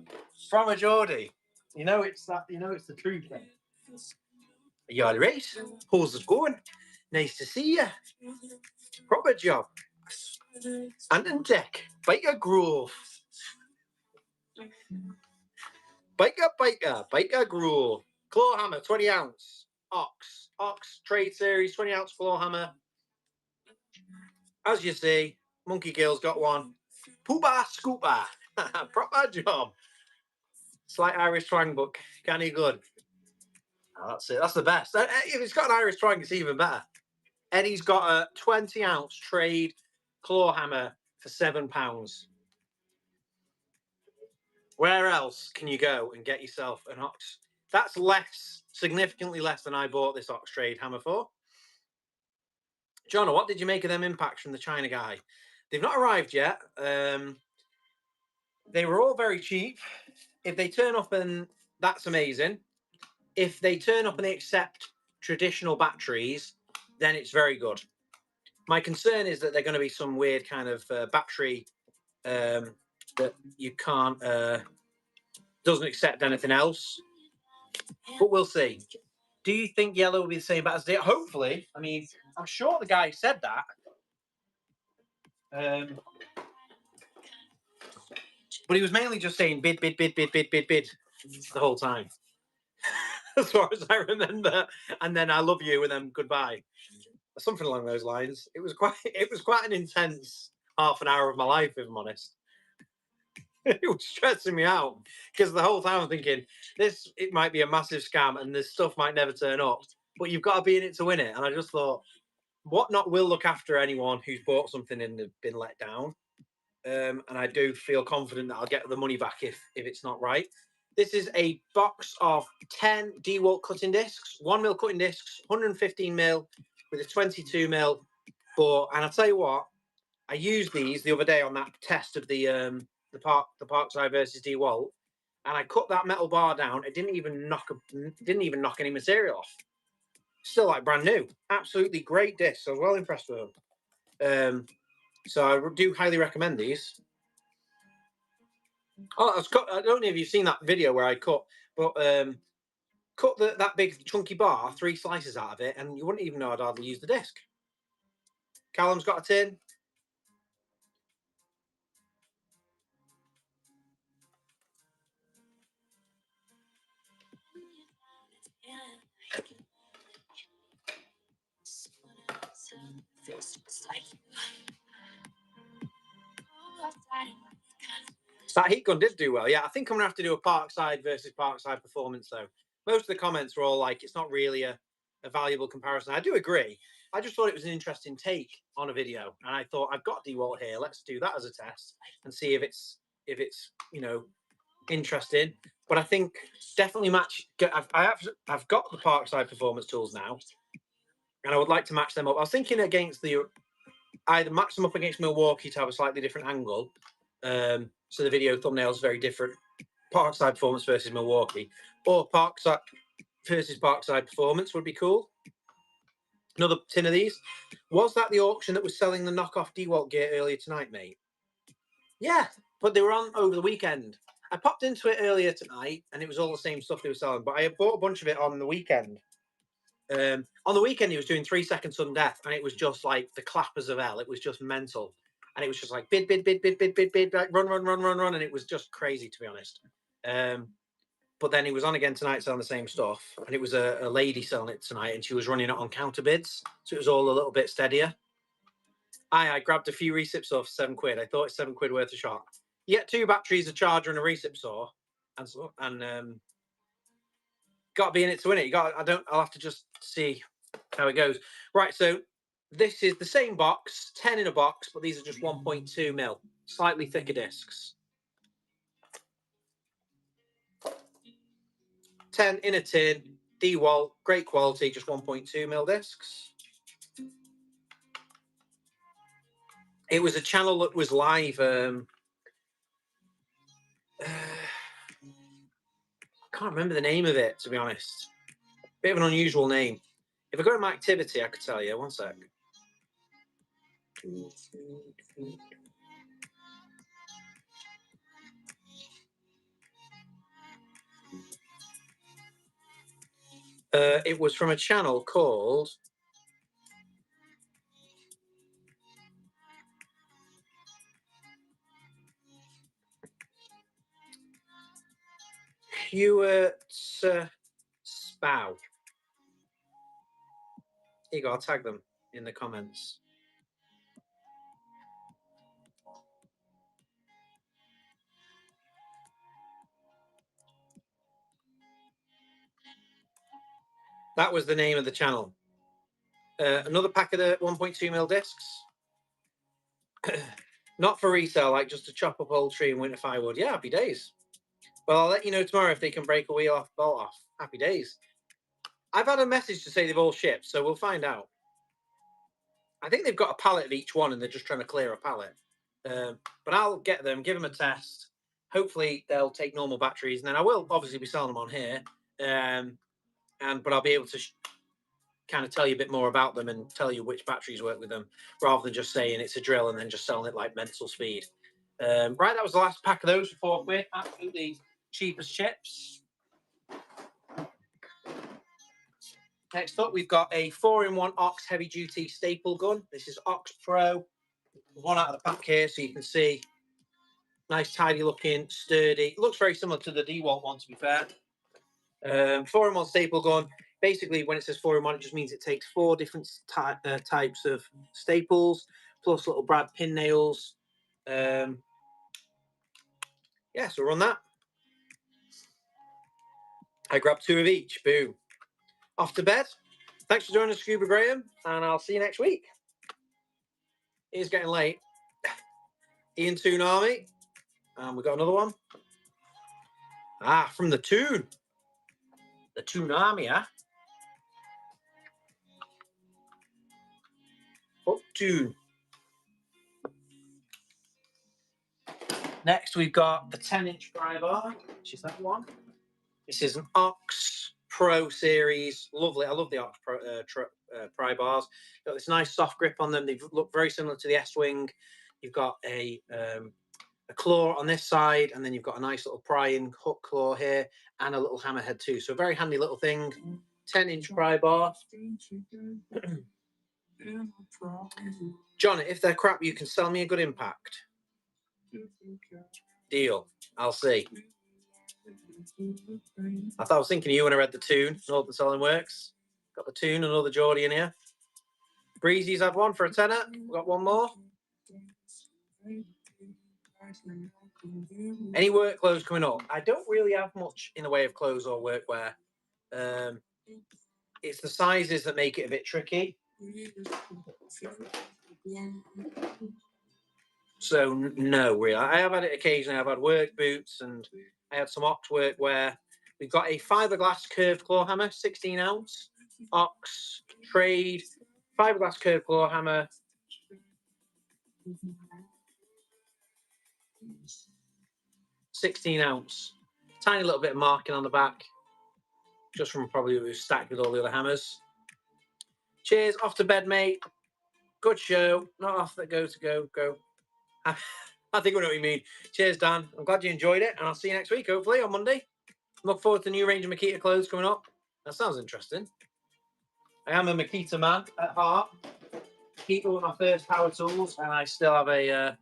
Speaker 1: From a Geordie. You know it's the truth then. Are you all right? How's it going? Nice to see you. Proper job. And in deck. Biker Grove. Biker Grove. Claw hammer, 20 ounce. Ox trade series, 20 ounce claw hammer. As you see, Monkey Girl's got one. Pooba Scooper. Proper job. Slight Irish twang, but canny good. Oh, that's it. That's the best. If it's got an Irish twang, it's even better. Eddie's got a 20 ounce trade claw hammer for £7. Where else can you go and get yourself an ox? That's significantly less than I bought this ox trade hammer for. John, what did you make of them impacts from the China guy? They've not arrived yet. They were all very cheap. If they turn up, and that's amazing. If they turn up and they accept traditional batteries, then it's very good. My concern is that they're going to be some weird kind of battery that you can't, doesn't accept anything else. But we'll see. Do you think yellow will be the same as the? Hopefully. I mean, I'm sure the guy said that. But he was mainly just saying bid the whole time. As far as I remember. And then I love you and then goodbye. Something along those lines. It was quite an intense half an hour of my life, if I'm honest. It was stressing me out because the whole time I'm thinking it might be a massive scam and this stuff might never turn up, but you've got to be in it to win it. And I just thought, Whatnot will look after anyone who's bought something and been let down. And I do feel confident that I'll get the money back if it's not right. This is a box of 10 DeWalt cutting discs, 1mm cutting discs, 115mm with a 22mm bore. And I'll tell you what, I used these the other day on that test of the Parkside versus DeWalt, and I cut that metal bar down. It didn't even knock any material off. Still like brand new. Absolutely great discs. I was well impressed with them. So I do highly recommend these. Oh, I don't know if you've seen that video where I cut that big chunky bar, 3 slices out of it, and you wouldn't even know I'd hardly use the disc. Callum's got a tin. That heat gun did do well. Yeah, I think I'm going to have to do a Parkside versus Parkside performance, though. Most of the comments were all like, it's not really a valuable comparison. I do agree. I just thought it was an interesting take on a video. And I thought, I've got DeWalt here. Let's do that as a test and see if it's interesting. But I think definitely match. I've got the Parkside performance tools now. And I would like to match them up. I was thinking against either match them up against Milwaukee to have a slightly different angle. So the video thumbnail is very different. Parkside performance versus Milwaukee, or Parkside versus Parkside performance would be cool. Another tin of these. Was that the auction that was selling the knockoff DeWalt gear earlier tonight, mate? Yeah, but they were on over the weekend. I popped into it earlier tonight, and it was all the same stuff they were selling. But I bought a bunch of it on the weekend. On the weekend, he was doing 3 second sudden death, and it was just like the clappers of hell. It was just mental. And it was just like bid, like run, and it was just crazy, to be honest. But then he was on again tonight selling the same stuff, and it was a lady selling it tonight, and she was running it on counter bids, so it was all a little bit steadier. I grabbed a few recip saw for £7. I thought it's £7 worth a shot. You get 2 batteries, a charger, and a recip saw, and got to be in it to win it. I'll have to just see how it goes. Right, so This is the same box, 10 in a box, but these are just 1.2 mil, slightly thicker discs. 10 in a tin, DeWalt, great quality, just 1.2 mil discs. It was a channel that was live. I can't remember the name of it, to be honest. Bit of an unusual name. If I go to my activity, I could tell you. One sec. It was from a channel called Hewitt Spow. Here you go, I'll tag them in the comments. That was the name of the channel. Another pack of the 1.2 mil discs. Not for resale, like just to chop up old tree and winter firewood. Yeah, happy days. Well, I'll let you know tomorrow if they can break a wheel off, bolt off. Happy days. I've had a message to say they've all shipped, so we'll find out. I think they've got a pallet of each one and they're just trying to clear a pallet. But I'll get them, give them a test. Hopefully they'll take normal batteries, and then I will obviously be selling them on here. But I'll be able to kind of tell you a bit more about them and tell you which batteries work with them, rather than just saying it's a drill and then just selling it like mental speed. Right, that was the last pack of those for £4. Absolutely cheap as chips. Next up, we've got a 4-in-1 Ox heavy-duty staple gun. This is Ox Pro. One out of the pack here, so you can see. Nice, tidy looking, sturdy. It looks very similar to the DeWalt one, to be fair. 4-in-1 staple gun. Basically, when it says 4-in-1, it just means it takes 4 different types of staples, plus little brad pin nails. Yeah, so run that. I grabbed 2 of each. Boom. Off to bed. Thanks for joining us, Scuba Graham, and I'll see you next week. It is getting late. Ian Toonami. And we've got another one. Ah, from the Toon. The Toonami, huh? Oh, Toon. Next, we've got the 10-inch pry bar, which is that one. This is an Ox Pro series. Lovely. I love the Ox Pro pry bars. Got this nice soft grip on them. They look very similar to the S-Wing. You've got a claw on this side, and then you've got a nice little prying hook claw here, and a little hammerhead too. So a very handy little thing. 10-inch pry bar. John, if they're crap, you can sell me a good impact. Deal. I'll see. I was thinking of you when I read the Toon, Northern Selling Works. Got the Toon, another Geordie in here. Breezy's had one for a tenner. We've got one more. Any work clothes coming up? I don't really have much in the way of clothes or workwear. It's the sizes that make it a bit tricky. So no, really. I have had it occasionally. I've had work boots and I had some Ox workwear. We've got a fiberglass curved claw hammer, 16 ounce. Ox trade, fiberglass curved claw hammer. 16 ounce. Tiny little bit of marking on the back. Just from probably it was stacked with all the other hammers. Cheers, off to bed, mate. Good show. Not off that go. I think we know what you mean. Cheers, Dan. I'm glad you enjoyed it, and I'll see you next week, hopefully, on Monday. Look forward to the new range of Makita clothes coming up. That sounds interesting. I am a Makita man at heart. Makita were my first power tools, and I still have a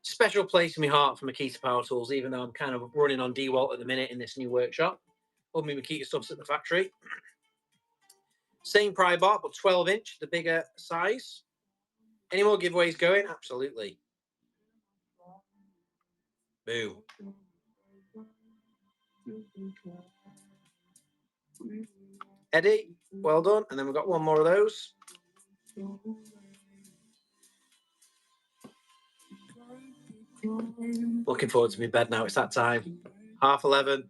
Speaker 1: special place in my heart for Makita power tools, even though I'm kind of running on DeWalt at the minute in this new workshop. All my Makita stuff's at the factory. Same pry bar, but 12-inch, the bigger size. Any more giveaways going? Absolutely. Boom. Eddie, well done. And then we've got one more of those. Looking forward to my bed now. It's that time. 11:30.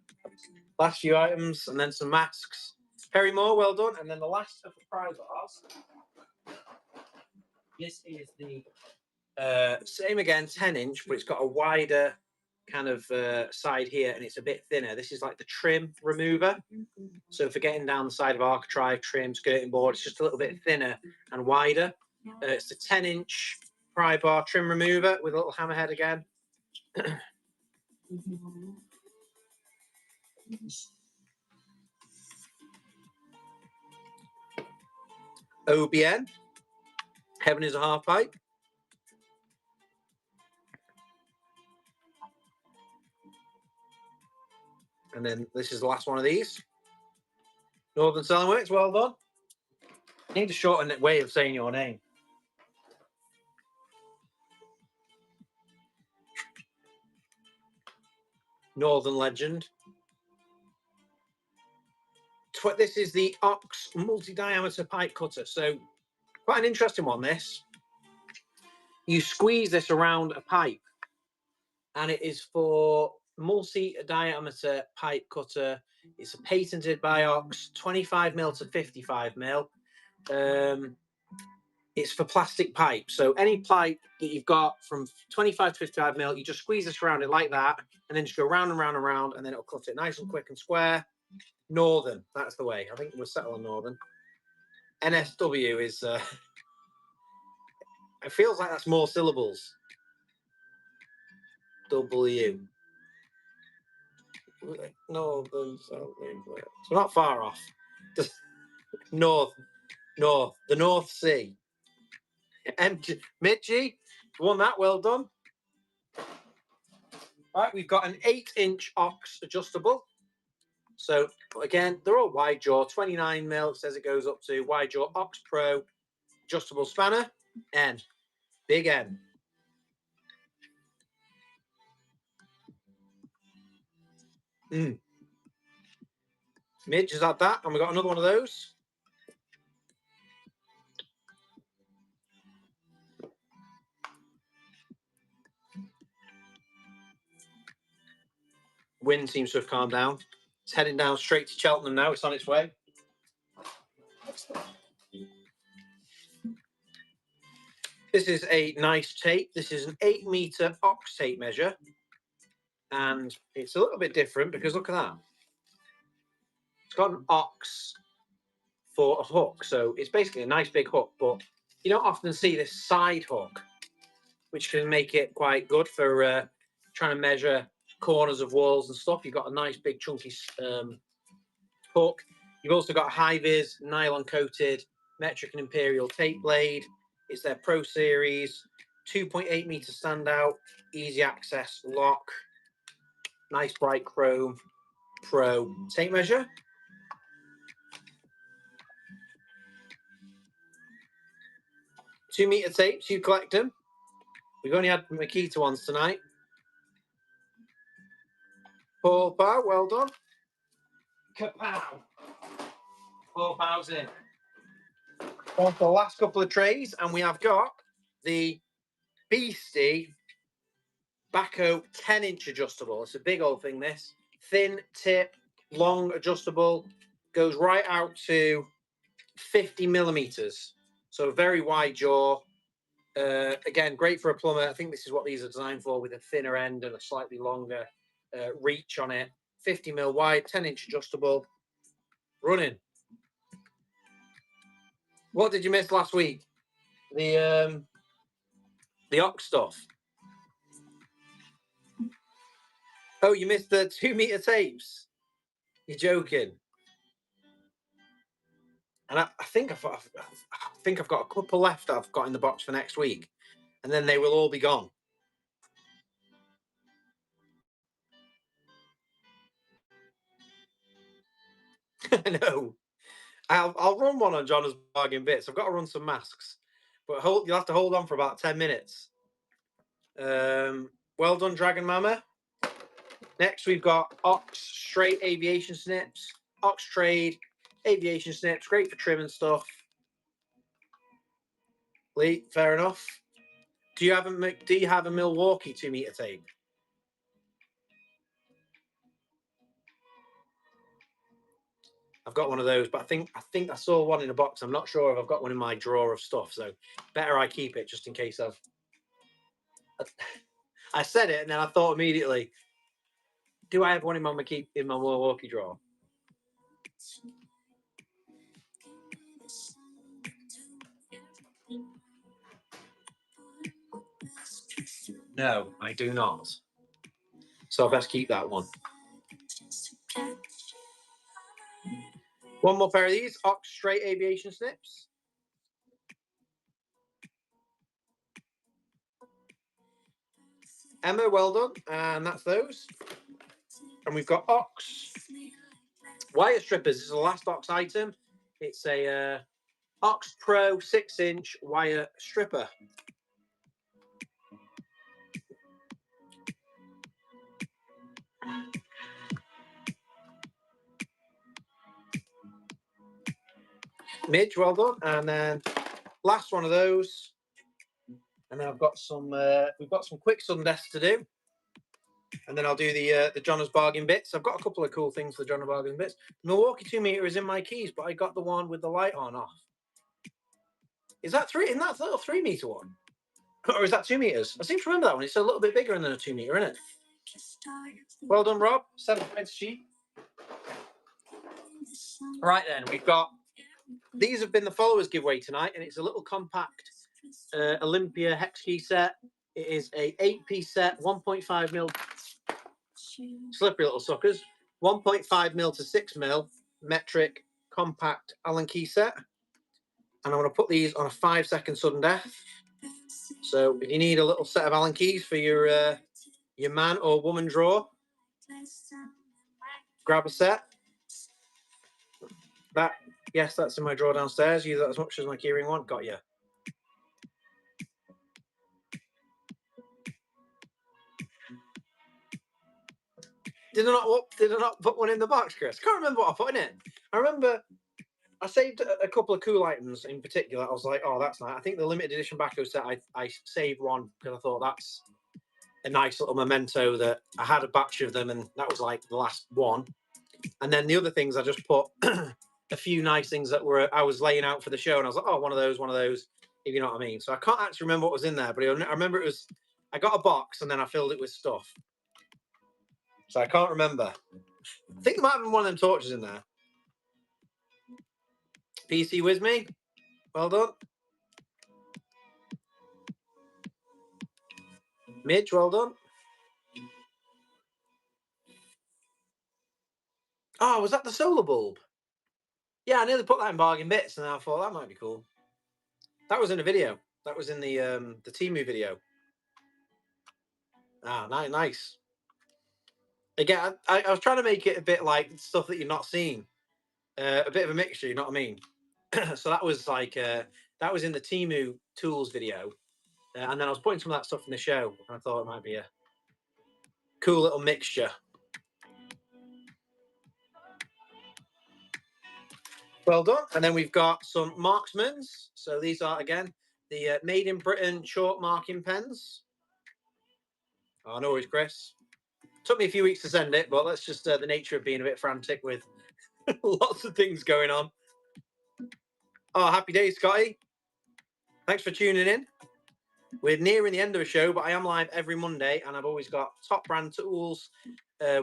Speaker 1: Last few items, and then some masks. Perry Moore, well done. And then the last of the prize bars. This is the same again, 10-inch, but it's got a wider kind of side here, and it's a bit thinner. This is like the trim remover. So for getting down the side of architrave, trim, skirting board, it's just a little bit thinner and wider. It's the 10-inch pry bar trim remover with a little hammerhead again. OBN, Heaven is a Half Pipe. And then this is the last one of these. Northern Selling Works, well done. I need a shortened way of saying your name. Northern Legend. This is the Ox multi-diameter pipe cutter. So quite an interesting one, this. You squeeze this around a pipe, and it is for multi-diameter pipe cutter. It's patented by Ox, 25mm to 55mm. It's for plastic pipe. So any pipe that you've got from 25 to 55mm, you just squeeze this around it like that, and then just go round and round and round, and then it'll cut it nice and quick and square. Northern, that's the way. I think we'll settle on Northern. NSW is, it feels like that's more syllables. W. Northern, so not far off. Just north, the North Sea. Midgie, won that, well done. Right, we've got an 8-inch Ox adjustable. So again, they're all wide jaw, 29mm, it says it goes up to wide jaw Ox Pro adjustable spanner, N, big N. Midge has had that, and we got another one of those. Wind seems to have calmed down. It's heading down straight to Cheltenham now. It's on its way. This is a nice tape. This is an 8-meter Ox tape measure. And it's a little bit different because look at that. It's got an Ox for a hook. So it's basically a nice big hook, but you don't often see this side hook, which can make it quite good for trying to measure corners of walls and stuff. You've got a nice big chunky hook. You've also got a high-vis nylon coated metric and imperial tape blade. It's their Pro Series, 2.8 meter standout, easy access lock, nice bright chrome Pro tape measure. Two-meter tapes, you collect them. We've only had Makita ones tonight. Paul Pow, well done. Kapow. Paul Pow's in. On the last couple of trays, and we have got the Beastie Baco 10-inch adjustable. It's a big old thing, this. Thin tip, long adjustable, goes right out to 50mm. So a very wide jaw. Again, great for a plumber. I think this is what these are designed for, with a thinner end and a slightly longer reach on it. 50mm wide, 10-inch adjustable. Running. What did you miss last week? The Ox stuff. Oh, you missed the 2-meter tapes. You're joking. And I think I've got a couple left I've got in the box for next week, and then they will all be gone. I know. I'll run one on John's bargain bits. I've got to run some masks, but you'll have to hold on for about 10 minutes. Well done, Dragon Mama. Next, we've got Ox straight aviation snips, Ox trade aviation snips, great for trim and stuff. Lee, fair enough. Do you have a Milwaukee 2-meter tape? I've got one of those, but I think I saw one in a box. I'm not sure if I've got one in my drawer of stuff, so better I keep it just in case I said it and then I thought immediately, do I have one in my Milwaukee drawer? No, I do not. So I best keep that one. One more pair of these Ox straight aviation snips. Emma, well done. And that's those. And we've got Ox wire strippers. This is the last Ox item. It's a Ox Pro 6-inch wire stripper. Midge, well done. And then last one of those. And then I've got some. We've got some quick sun desks to do, and then I'll do the Johnner's bargain bits. I've got a couple of cool things for the Johnner's bargain bits. Milwaukee 2-meter is in my keys, but I got the one with the light on off. Is that three? Isn't that the little 3-meter one, or is that 2 meters? I seem to remember that one. It's a little bit bigger than a 2-meter, isn't it? Well done, Rob. 7 points sheet. Right then, we've got. These have been the followers giveaway tonight, and it's a little compact Olympia hex key set. It is a 8-piece set, 1.5 mil slippery little suckers, 1.5 mil to 6 mil metric compact Allen key set, and I'm going to put these on a 5-second sudden death. So if you need a little set of Allen keys for your man or woman drawer, grab a set. Yes, that's in my drawer downstairs. Use that as much as my keyring one. Got you. Did I not put one in the box, Chris? Can't remember what I put in it. I remember I saved a couple of cool items in particular. I was like, oh, that's nice. I think the limited edition Baco set, I saved one because I thought that's a nice little memento that I had a batch of them and that was like the last one. And then the other things I just put a few nice things that I was laying out for the show and I was like, oh, one of those, if you know what I mean. So I can't actually remember what was in there, but I remember I got a box and then I filled it with stuff. So I can't remember. I think there might have been one of them torches in there. PC with me. Well done. Midge, well done. Oh, was that the solar bulb? Yeah, I nearly put that in bargain bits and I thought that might be cool. That was in a video. That was in the Temu video. Ah, nice. Again, I was trying to make it a bit like stuff that you're not seeing. A bit of a mixture, you know what I mean? So that was like, that was in the Temu tools video. And then I was putting some of that stuff in the show. And I thought it might be a cool little mixture. Well done. And then we've got some Marksmans. So these are, again, the Made in Britain chalk marking pens. Oh, no worries, Chris. Took me a few weeks to send it, but that's just the nature of being a bit frantic with lots of things going on. Oh, happy days, Scotty. Thanks for tuning in. We're nearing the end of the show, but I am live every Monday, and I've always got top brand tools.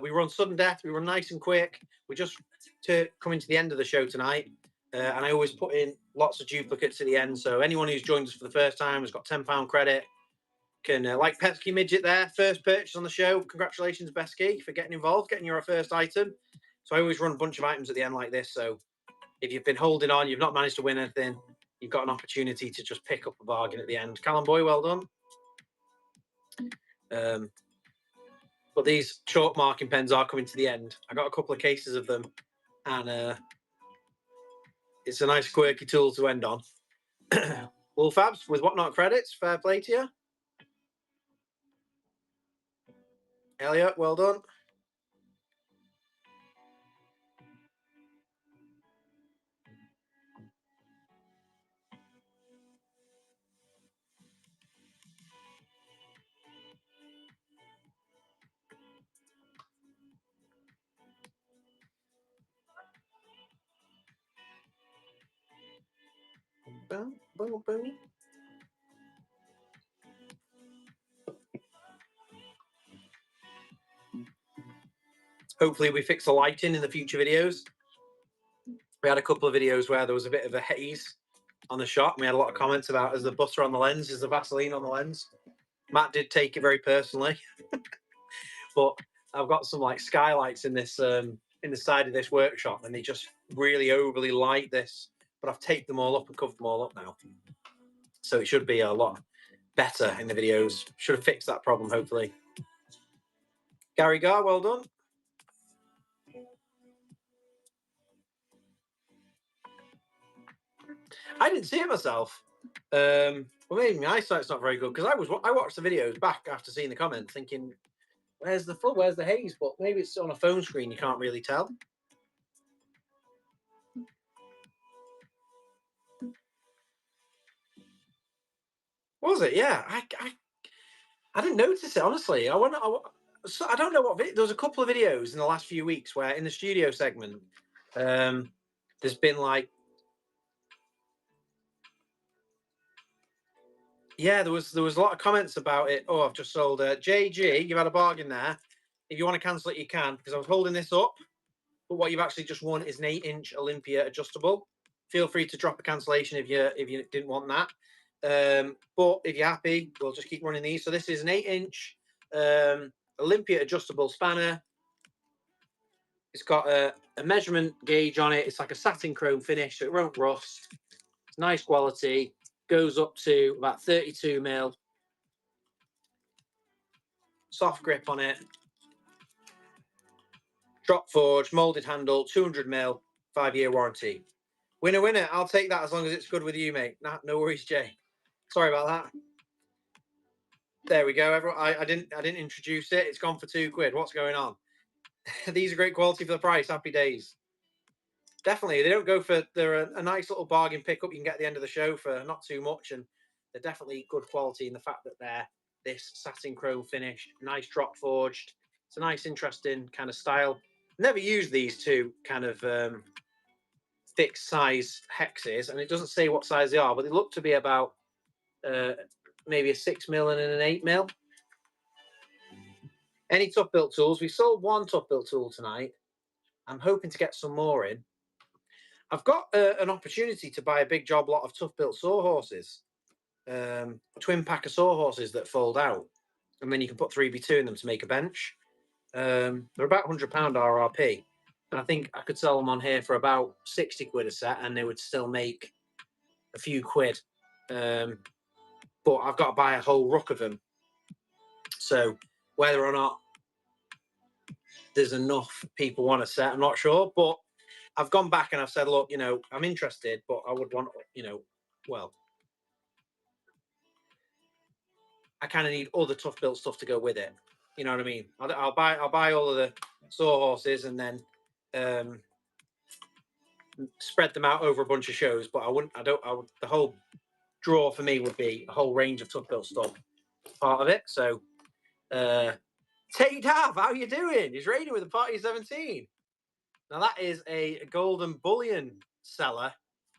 Speaker 1: We run sudden death. We run nice and quick. We're just coming to the end of the show tonight, and I always put in lots of duplicates at the end. So anyone who's joined us for the first time has got £10 credit. Can like Pesky Midget there, first purchase on the show. Congratulations, Pesky, for getting involved, getting your first item. So I always run a bunch of items at the end like this. So if you've been holding on, you've not managed to win anything, you've got an opportunity to just pick up a bargain at the end. Callum Boy, well done. But these chalk marking pens are coming to the end. I got a couple of cases of them, and it's a nice quirky tool to end on. Wolfabs with Whatnot credits, fair play to you. Elliot, well done. boom, boom. Hopefully we fix the lighting in the future videos. We had a couple of videos where there was a bit of a haze on the shot. And we had a lot of comments about, is the butter on the lens? Is the Vaseline on the lens? Matt did take it very personally. But I've got some like skylights in this in the side of this workshop, and they just really overly light this. But I've taped them all up and covered them all up now. So it should be a lot better in the videos. Should have fixed that problem, hopefully. Gary Gar, well done. I didn't see it myself. Well, maybe my eyesight's not very good, because I watched the videos back after seeing the comments, thinking, where's the flood? Where's the haze? But maybe it's on a phone screen. You can't really tell. Was it? Yeah. I didn't notice it, honestly. I don't know what. There was a couple of videos in the last few weeks where in the studio segment, there's been like, yeah, there was a lot of comments about it. Oh, I've just sold JG. You've had a bargain there. If you want to cancel it, you can, because I was holding this up. But what you've actually just won is an 8-inch Olympia adjustable. Feel free to drop a cancellation if you didn't want that. But if you're happy, we'll just keep running these. So this is an 8-inch Olympia adjustable spanner. It's got a measurement gauge on it. It's like a satin chrome finish, so it won't rust. It's nice quality. Goes up to about 32 mil. Soft grip on it. Drop forge, molded handle, 200 mil, 5-year warranty. Winner, winner. I'll take that as long as it's good with you, mate. Nah, no worries, Jay. Sorry about that. There we go. Everyone, I didn't introduce it. It's gone for £2. What's going on? These are great quality for the price. Happy days. Definitely, they don't go for. They're a nice little bargain pickup. You can get at the end of the show for not too much, and they're definitely good quality in the fact that they're this satin chrome finish, nice drop forged. It's a nice, interesting kind of style. Never used these two kind of fixed size hexes, and it doesn't say what size they are, but they look to be about maybe a 6 mil and an 8 mil. Any tough built tools? We sold one tough built tool tonight. I'm hoping to get some more in. I've got an opportunity to buy a big job lot of tough built sawhorses, twin packer sawhorses that fold out, and then you can put 3x2 in them to make a bench. They're about £100 RRP, and I think I could sell them on here for about £60 a set, and they would still make a few quid. But I've got to buy a whole ruck of them. So whether or not there's enough people want a set, I'm not sure. But I've gone back and I've said, look, you know, I'm interested, but I would want, you know, well, I kind of need other tough built stuff to go with it. You know what I mean? I'll buy all of the sawhorses and then spread them out over a bunch of shows. But the whole draw for me would be a whole range of tough built stuff part of it. So Tay Dav, how you doing? It's raining with a party 17. Now that is a golden bullion seller,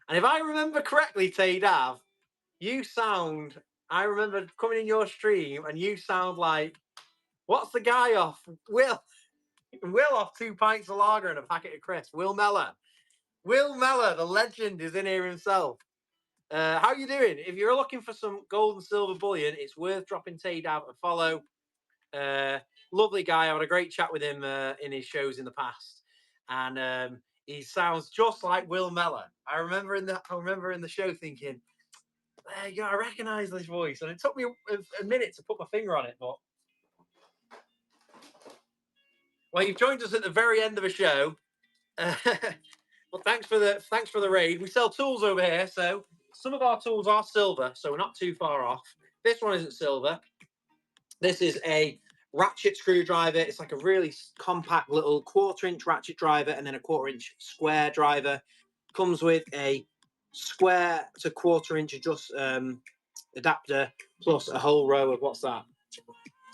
Speaker 1: and if I remember correctly, Tay Dav, I remember coming in your stream and you sound like, what's the guy off? Will off 2 pints of lager and a packet of crisps. Will Meller, the legend, is in here himself. How you doing? If you're looking for some gold and silver bullion, it's worth dropping Tay Dav a follow. Lovely guy. I had a great chat with him in his shows in the past, and he sounds just like Will Meller. I remember in the show thinking, there you go, I recognise this voice, and it took me a minute to put my finger on it. But well, you've joined us at the very end of a show. Well, thanks for the raid. We sell tools over here, so some of our tools are silver, so we're not too far off. This one isn't silver. This is a ratchet screwdriver. It's like a really compact little 1/4-inch ratchet driver and then a 1/4-inch square driver. Comes with a square to 1/4-inch adapter plus a whole row of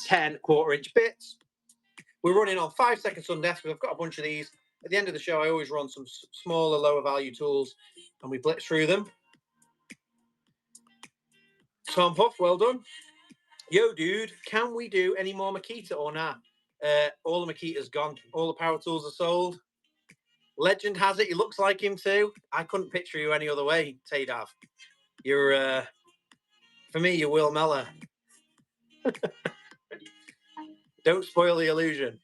Speaker 1: 10 1/4-inch bits. We're running on 5 seconds on desk. I've got a bunch of these. At the end of the show, I always run some smaller, lower value tools and we blitz through them. Tom Puff, well done. Yo, dude, can we do any more Makita or not? All the Makita's gone. All the power tools are sold. Legend has it. He looks like him too. I couldn't picture you any other way, Tadav. You're, for me, you're Will Meller. Don't spoil the illusion.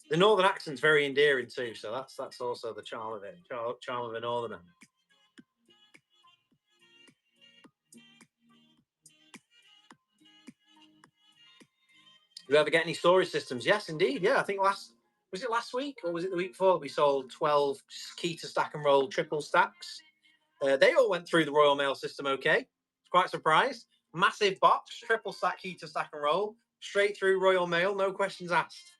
Speaker 1: The northern accent's very endearing too, so that's also the charm of it. Charm of a northerner. You ever get any storage systems? Yes, indeed. Yeah, I think was it last week or was it the week before? We sold 12 Kita stack and roll triple stacks. They all went through the Royal Mail system okay. Quite surprised. Massive box, triple stack Kita stack and roll, straight through Royal Mail, no questions asked.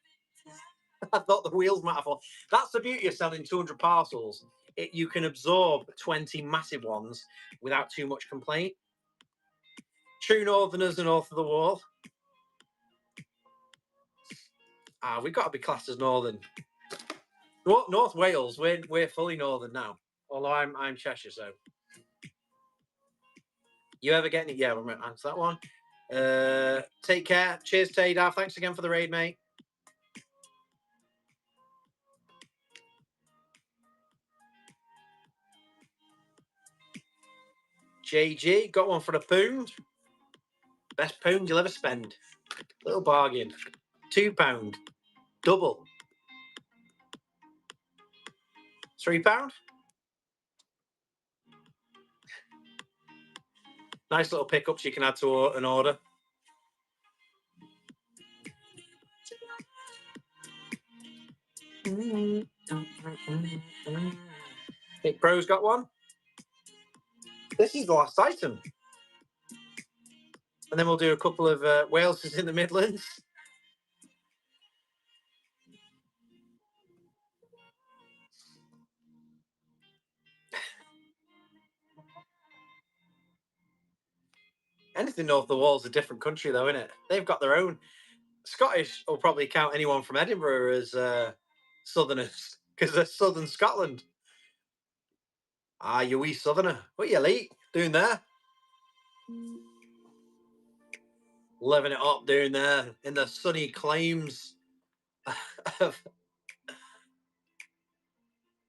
Speaker 1: I thought the wheels might have fallen. That's the beauty of selling 200 parcels. You can absorb 20 massive ones without too much complaint. True northerners are north of the wall. We've got to be classed as northern. North Wales, we're fully northern now. Although I'm Cheshire, so. You ever get any? Yeah, we'll answer that one. Take care. Cheers, Tadav. Thanks again for the raid, mate. JG, got one for the pound. Best pound you'll ever spend. Little bargain. £2. Double. £3. Nice little pickups you can add to an order. Nick Pro's got one. This is the last item. And then we'll do a couple of Waleses in the Midlands. Anything north of the wall is a different country, though, isn't it? They've got their own. Scottish will probably count anyone from Edinburgh as Southerners because they're Southern Scotland. You wee Southerner. What are you late doing there? Living it up doing there in the sunny climes of.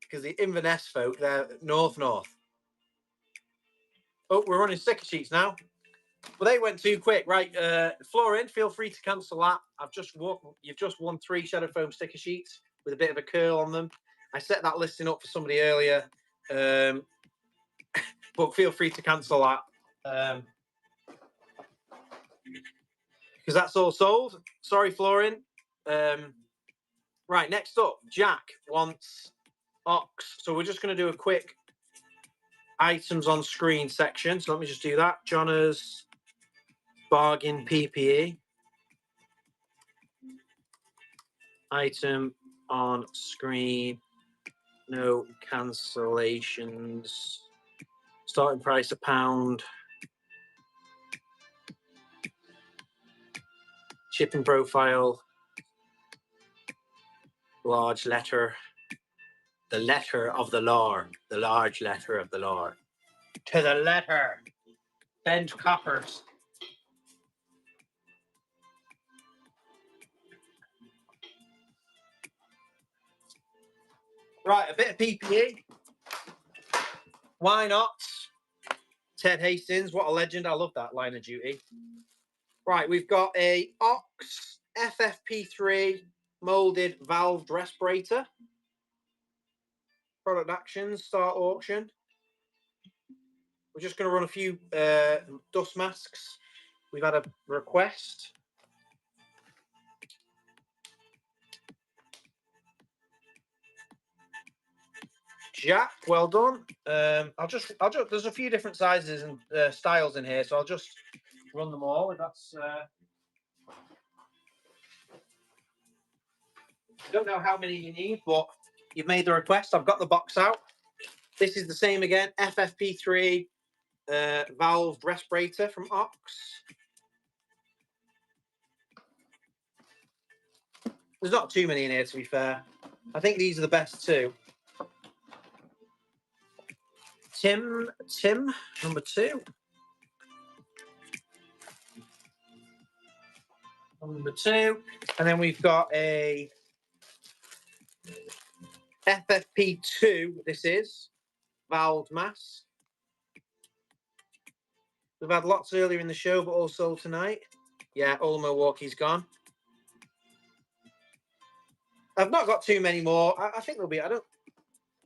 Speaker 1: Because the Inverness folk, they're north. Oh, we're running sticker sheets now. Well, they went too quick. Right, Florin, feel free to cancel that. You've just won 3 Shadow Foam sticker sheets with a bit of a curl on them. I set that listing up for somebody earlier, but feel free to cancel that because that's all sold. Sorry, Florin. Right, next up, Jack wants Ox. So we're just going to do a quick items on screen section. So let me just do that. Johnner's bargain PPE. Item on screen. No cancellations. Starting price £1. Shipping profile. Large letter. The letter of the law. The large letter of the law. To the letter. Bent coppers. Right, a bit of PPE. Why not? Ted Hastings, what a legend. I love that line of duty. Right, we've got a Ox FFP3 molded valved respirator. Product actions, start auction. We're just going to run a few dust masks. We've had a request. Jack, well done. I'll just. There's a few different sizes and styles in here, so I'll just run them all. If that's. I don't know how many you need, but you've made the request. I've got the box out. This is the same again. FFP3 valved respirator from Ox. There's not too many in here, to be fair. I think these are the best two. Tim, number 2. Number 2. And then we've got a FFP2, this is, valved mask. We've had lots earlier in the show, but all sold tonight. Yeah, all of Milwaukee's gone. I've not got too many more. I think there'll be, I don't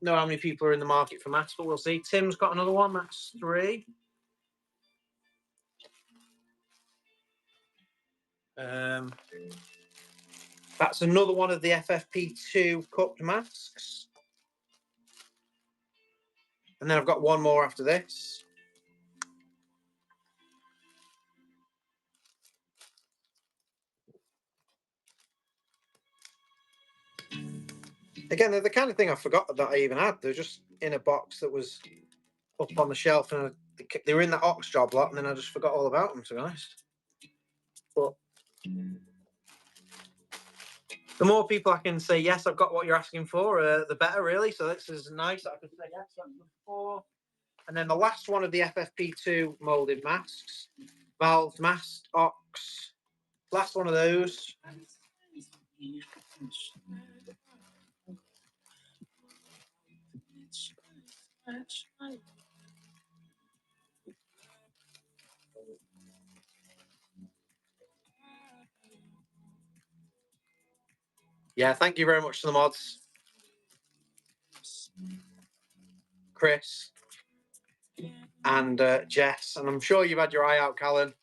Speaker 1: know how many people are in the market for masks, but we'll see. Tim's got another one, that's 3. That's another one of the FFP2 cupped masks. And then I've got one more after this. Again, they're the kind of thing I forgot that I even had. They're just in a box that was up on the shelf, and they were in that Ox job lot, and then I just forgot all about them, to be honest. But the more people I can say, yes, I've got what you're asking for, the better, really. So this is nice that I can say, yes, that's number 4. And then the last one of the FFP2 moulded masks, valved mask, Ox. Last one of those. Yeah, thank you very much to the mods. Chris and Jess. And I'm sure you've had your eye out, Callan.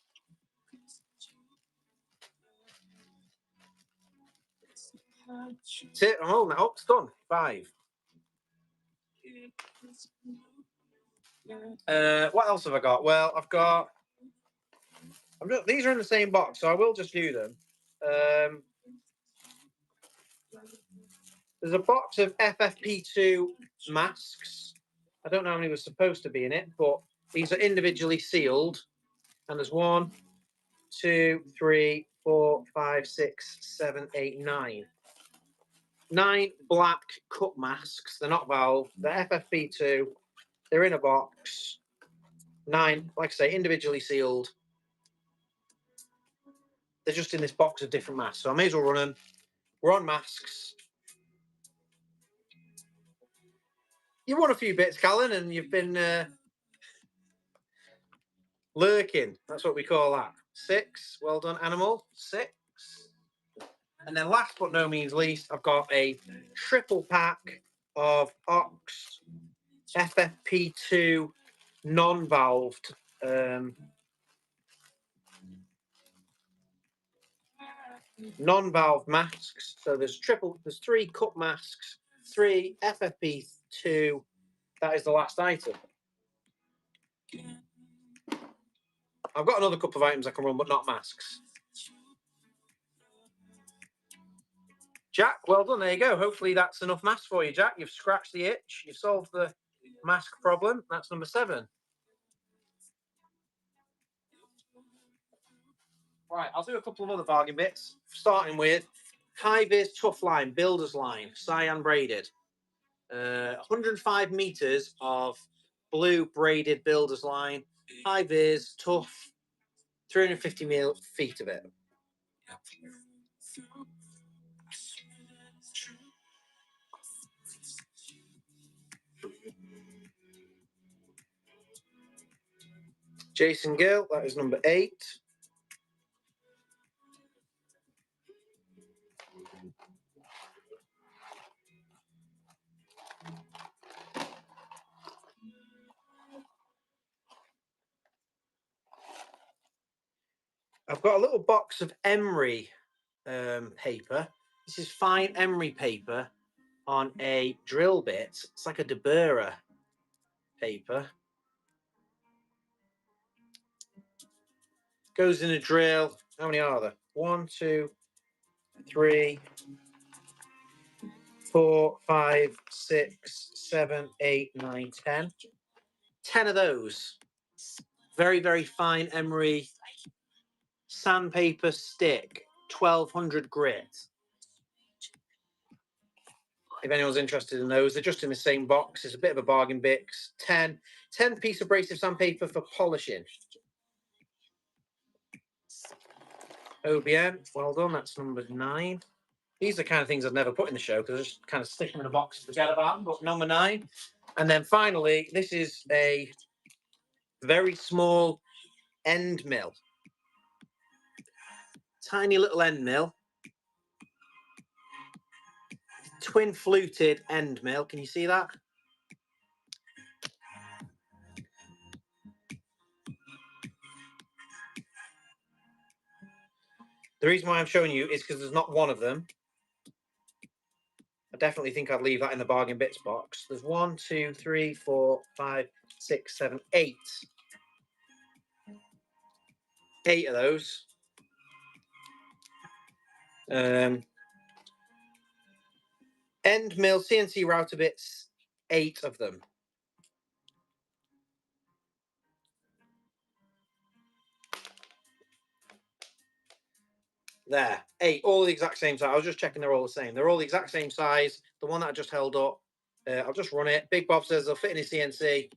Speaker 1: That's it. I'm holding it up. It's done. 5. What else have I got? Well, I've got... these are in the same box, so I will just do them. There's a box of FFP2 masks. I don't know how many were supposed to be in it, but these are individually sealed. And there's 1, 2, 3, 4, 5, 6, 7, 8, 9. 9 black cup masks. They're not valved. They're FFP2. They're in a box. 9, like I say, individually sealed. They're just in this box of different masks. So I may as well run them. We're on masks. You won a few bits, Callan, and you've been lurking. That's what we call that. 6. Well done, Animal. 6. And then last but no means least, I've got a triple pack of Ox FFP2 non-valved non-valve masks. So there's 3 cup masks, 3 FFP2. That is the last item. I've got another couple of items I can run, but not masks. Jack, well done. There you go. Hopefully that's enough masks for you, Jack. You've scratched the itch. You've solved the mask problem. That's number 7. Right, I'll do a couple of other bargain bits, starting with high-vis tough line, builder's line, cyan braided. 105 meters of blue braided builder's line, high-vis, tough, 350 feet of it. Jason Gill, that is number 8. I've got a little box of emery paper. This is fine emery paper on a drill bit. It's like a deburrer paper. Goes in a drill. How many are there? 1, 2, 3, 4, 5, 6, 7, 8, 9, 10. 10 of those. Very, very fine emery sandpaper stick, 1200 grit.
Speaker 2: if anyone's interested in those. They're just in the same box. It's a bit of a bargain bix. 10 piece abrasive sandpaper for polishing. OBN, well done. That's number 9. These are the kind of things I've never put in the show because I just kind of stick them in a box and forget about them. But number 9. And then finally, this is a very small end mill. Tiny little end mill. Twin fluted end mill. Can you see that? The reason why I'm showing you is because there's not one of them. I definitely think I'd leave that in the bargain bits box. There's 1, 2, 3, 4, 5, 6, 7, 8. 8 of those. End mill CNC router bits, 8 of them. There, 8, all the exact same size. I was just checking they're all the same. They're all the exact same size. The one that I just held up, I'll just run it. Big Bob says they'll fit in his CNC.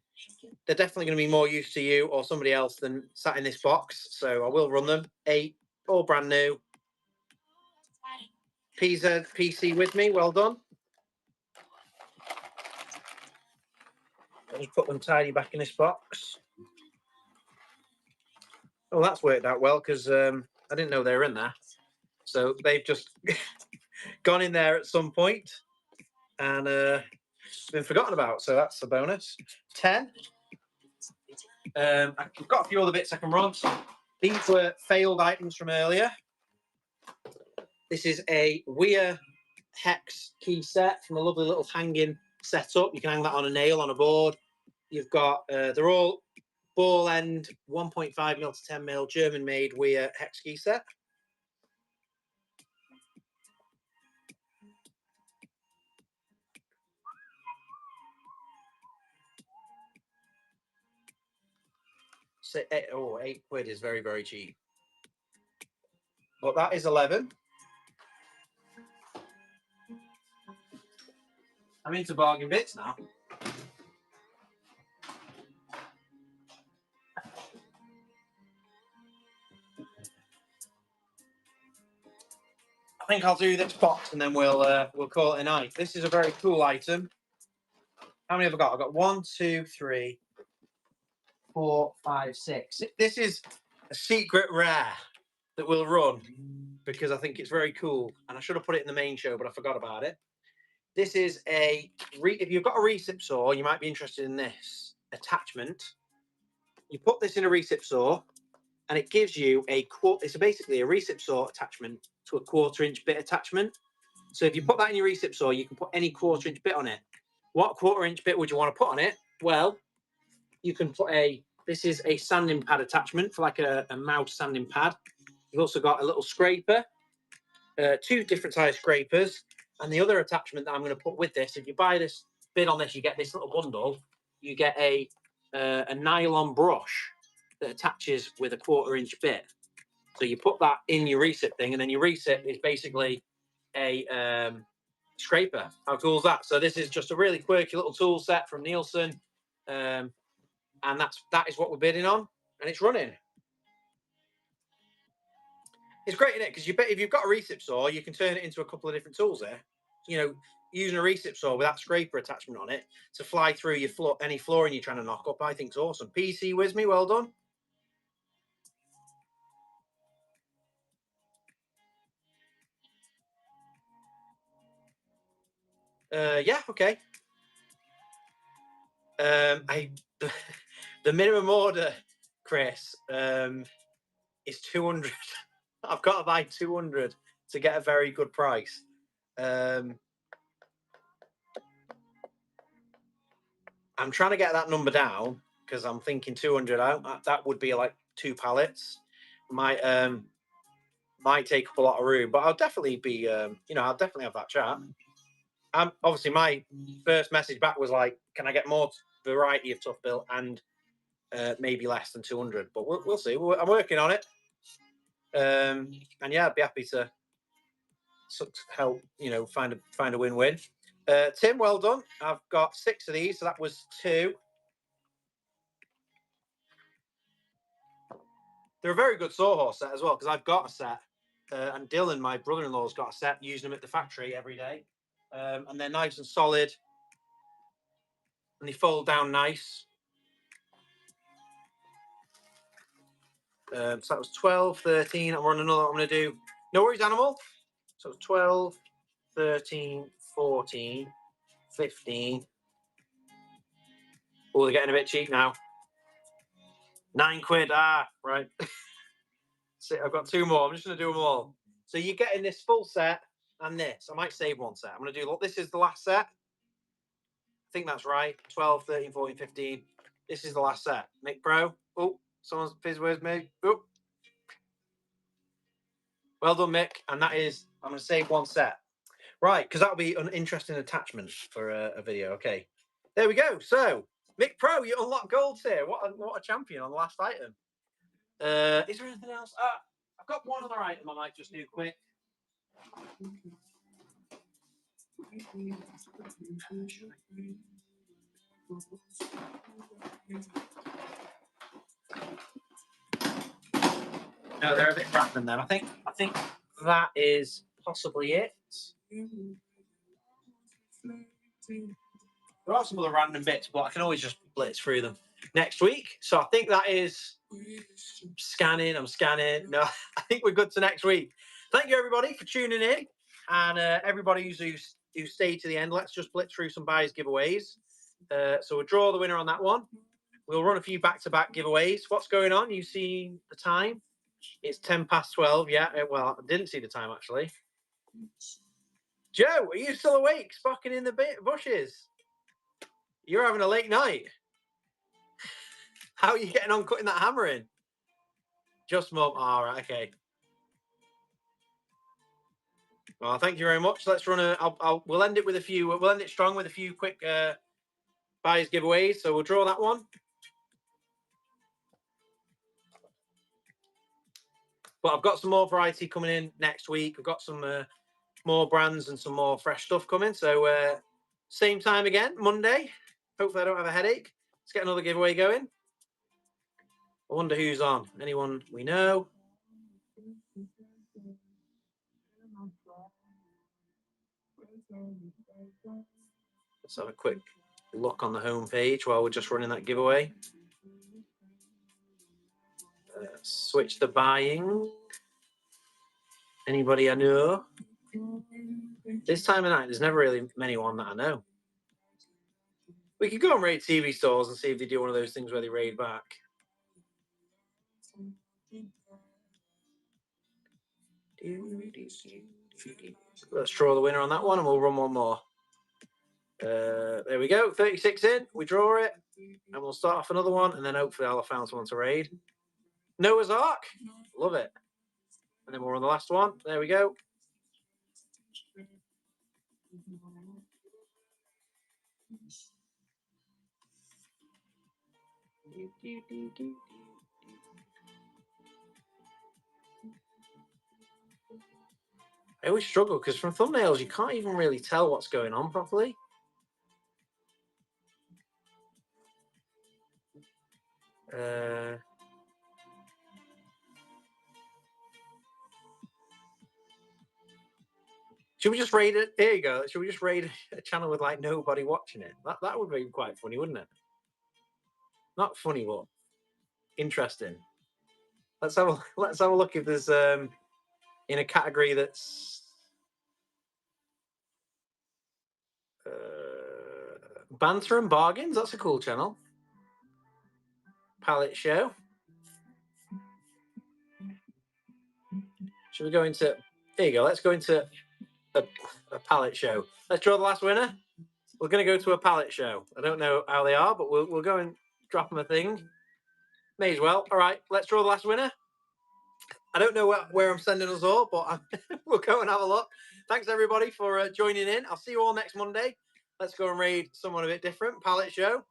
Speaker 2: They're definitely going to be more use to you or somebody else than sat in this box. So I will run them. 8, all brand new. PZ PC with me, well done. I'll just put them tidy back in this box. Oh, that's worked out well because I didn't know they were in there. So they've just gone in there at some point and been forgotten about. So that's a bonus. 10. I've got a few other bits I can run. So these were failed items from earlier. This is a Weir hex key set from a lovely little hanging setup. You can hang that on a nail on a board. You've got, they're all ball end 1.5mm to 10mm German made Weir hex key set. So, oh, £8 is very, very cheap. But that is 11. I'm into bargain bits now. I think I'll do this box and then we'll call it a night. This is a very cool item. How many have I got? I've got 1, 2, 3, 4, 5, 6. This is a secret rare that we'll run because I think it's very cool. And I should have put it in the main show, but I forgot about it. This is a, if you've got a recip saw, you might be interested in this attachment. You put this in a recip saw and it gives you it's basically a recip saw attachment to a 1/4" bit attachment. So if you put that in your recip saw, you can put any 1/4" bit on it. What 1/4" bit would you want to put on it? Well, you can put this is a sanding pad attachment for like a mouse sanding pad. You've also got a little scraper, 2 different size scrapers. And the other attachment that I'm going to put with this, if you buy this bit on this, you get this little bundle. You get a nylon brush that attaches with a 1/4" bit. So you put that in your recip thing, and then your recip is basically a scraper. How cool is that? So this is just a really quirky little tool set from Nielsen, and that is what we're bidding on, and it's running. It's great, isn't it? Because if you've got a recip saw, you can turn it into a couple of different tools there. You know, using a recip saw with that scraper attachment on it to fly through your any flooring you're trying to knock up, I think is awesome. PC with me, well done. Yeah, okay. The minimum order, Chris, is 200. I've got to buy 200 to get a very good price. I'm trying to get that number down because I'm thinking 200 out. That would be like 2 pallets. Might take up a lot of room, but I'll definitely be, I'll definitely have that chat. Obviously, my first message back was like, can I get more variety of tough built and maybe less than 200? But we'll see. I'm working on it. And yeah, I'd be happy to help, find a win-win. Tim, well done. I've got 6 of these, so that was 2. They're a very good sawhorse set as well, because I've got a set. And Dylan, my brother-in-law's got a set, using them at the factory every day. And they're nice and solid. And they fold down nice. So that was 12, 13. I'm on another. I'm going to do. No worries, animal. So 12, 13, 14, 15. Oh, they're getting a bit cheap now. 9 quid. Ah, right. See, I've got 2 more. I'm just going to do them all. So you're getting this full set and this. I might save 1 set. I'm going to do. This is the last set. I think that's right. 12, 13, 14, 15. This is the last set. Mick Pro. Oh, someone's his words me. Oh. Well done, Mick. And that is, I'm going to save 1 set. Right, because that'll be an interesting attachment for a video. Okay. There we go. So, Mick Pro, you unlock golds here. What a champion on the last item. Is there anything else? I've got 1 other item I might just do quick. No, they're a bit random then. I think that is possibly it. There are some other random bits, but I can always just blitz through them next week. So I think that is scanning. I'm scanning. No, I think we're good to next week. Thank you, everybody, for tuning in. And everybody who stayed to the end, let's just blitz through some buyers giveaways. So we'll draw the winner on that one. We'll run a few back-to-back giveaways. What's going on? You've seen the time? It's 10 past 12. Yeah, well, I didn't see the time, actually. Joe, are you still awake, spocking in the bushes? You're having a late night. How are you getting on cutting that hammer in? Just mum. All right, okay. Well, thank you very much. Let's run we'll end it with a few. We'll end it strong with a few quick buyers giveaways. So we'll draw that one. But I've got some more variety coming in next week. I've got some more brands and some more fresh stuff coming. So same time again, Monday. Hopefully I don't have a headache. Let's get another giveaway going. I wonder who's on. Anyone we know? Let's have a quick look on the home page while we're just running that giveaway. Switch the buying. Anybody I know? This time of night, there's never really anyone that I know. We could go and raid TV stores and see if they do one of those things where they raid back. Let's draw the winner on that one and we'll run 1 more. There we go. 36 in. We draw it and we'll start off another one and then hopefully I'll have found someone to raid. Noah's Ark. Love it. And then we're on the last one. There we go. I always struggle because from thumbnails you can't even really tell what's going on properly. Should we just raid it? Here you go. Should we just raid a channel with like nobody watching it? That would be quite funny, wouldn't it? Not funny, but interesting. Let's have a look if there's in a category that's banter and bargains. That's a cool channel. Pallet show. Should we go into? There you go. Let's go into a pallet show. Let's draw the last winner. We're going to go to a pallet show. I don't know how they are, but we'll go and drop them a thing. May as well. All right, let's draw the last winner. I don't know where I'm sending us all, but we'll go and have a look. Thanks, everybody, for joining in. I'll see you all next Monday. Let's go and raid someone a bit different. Pallet show.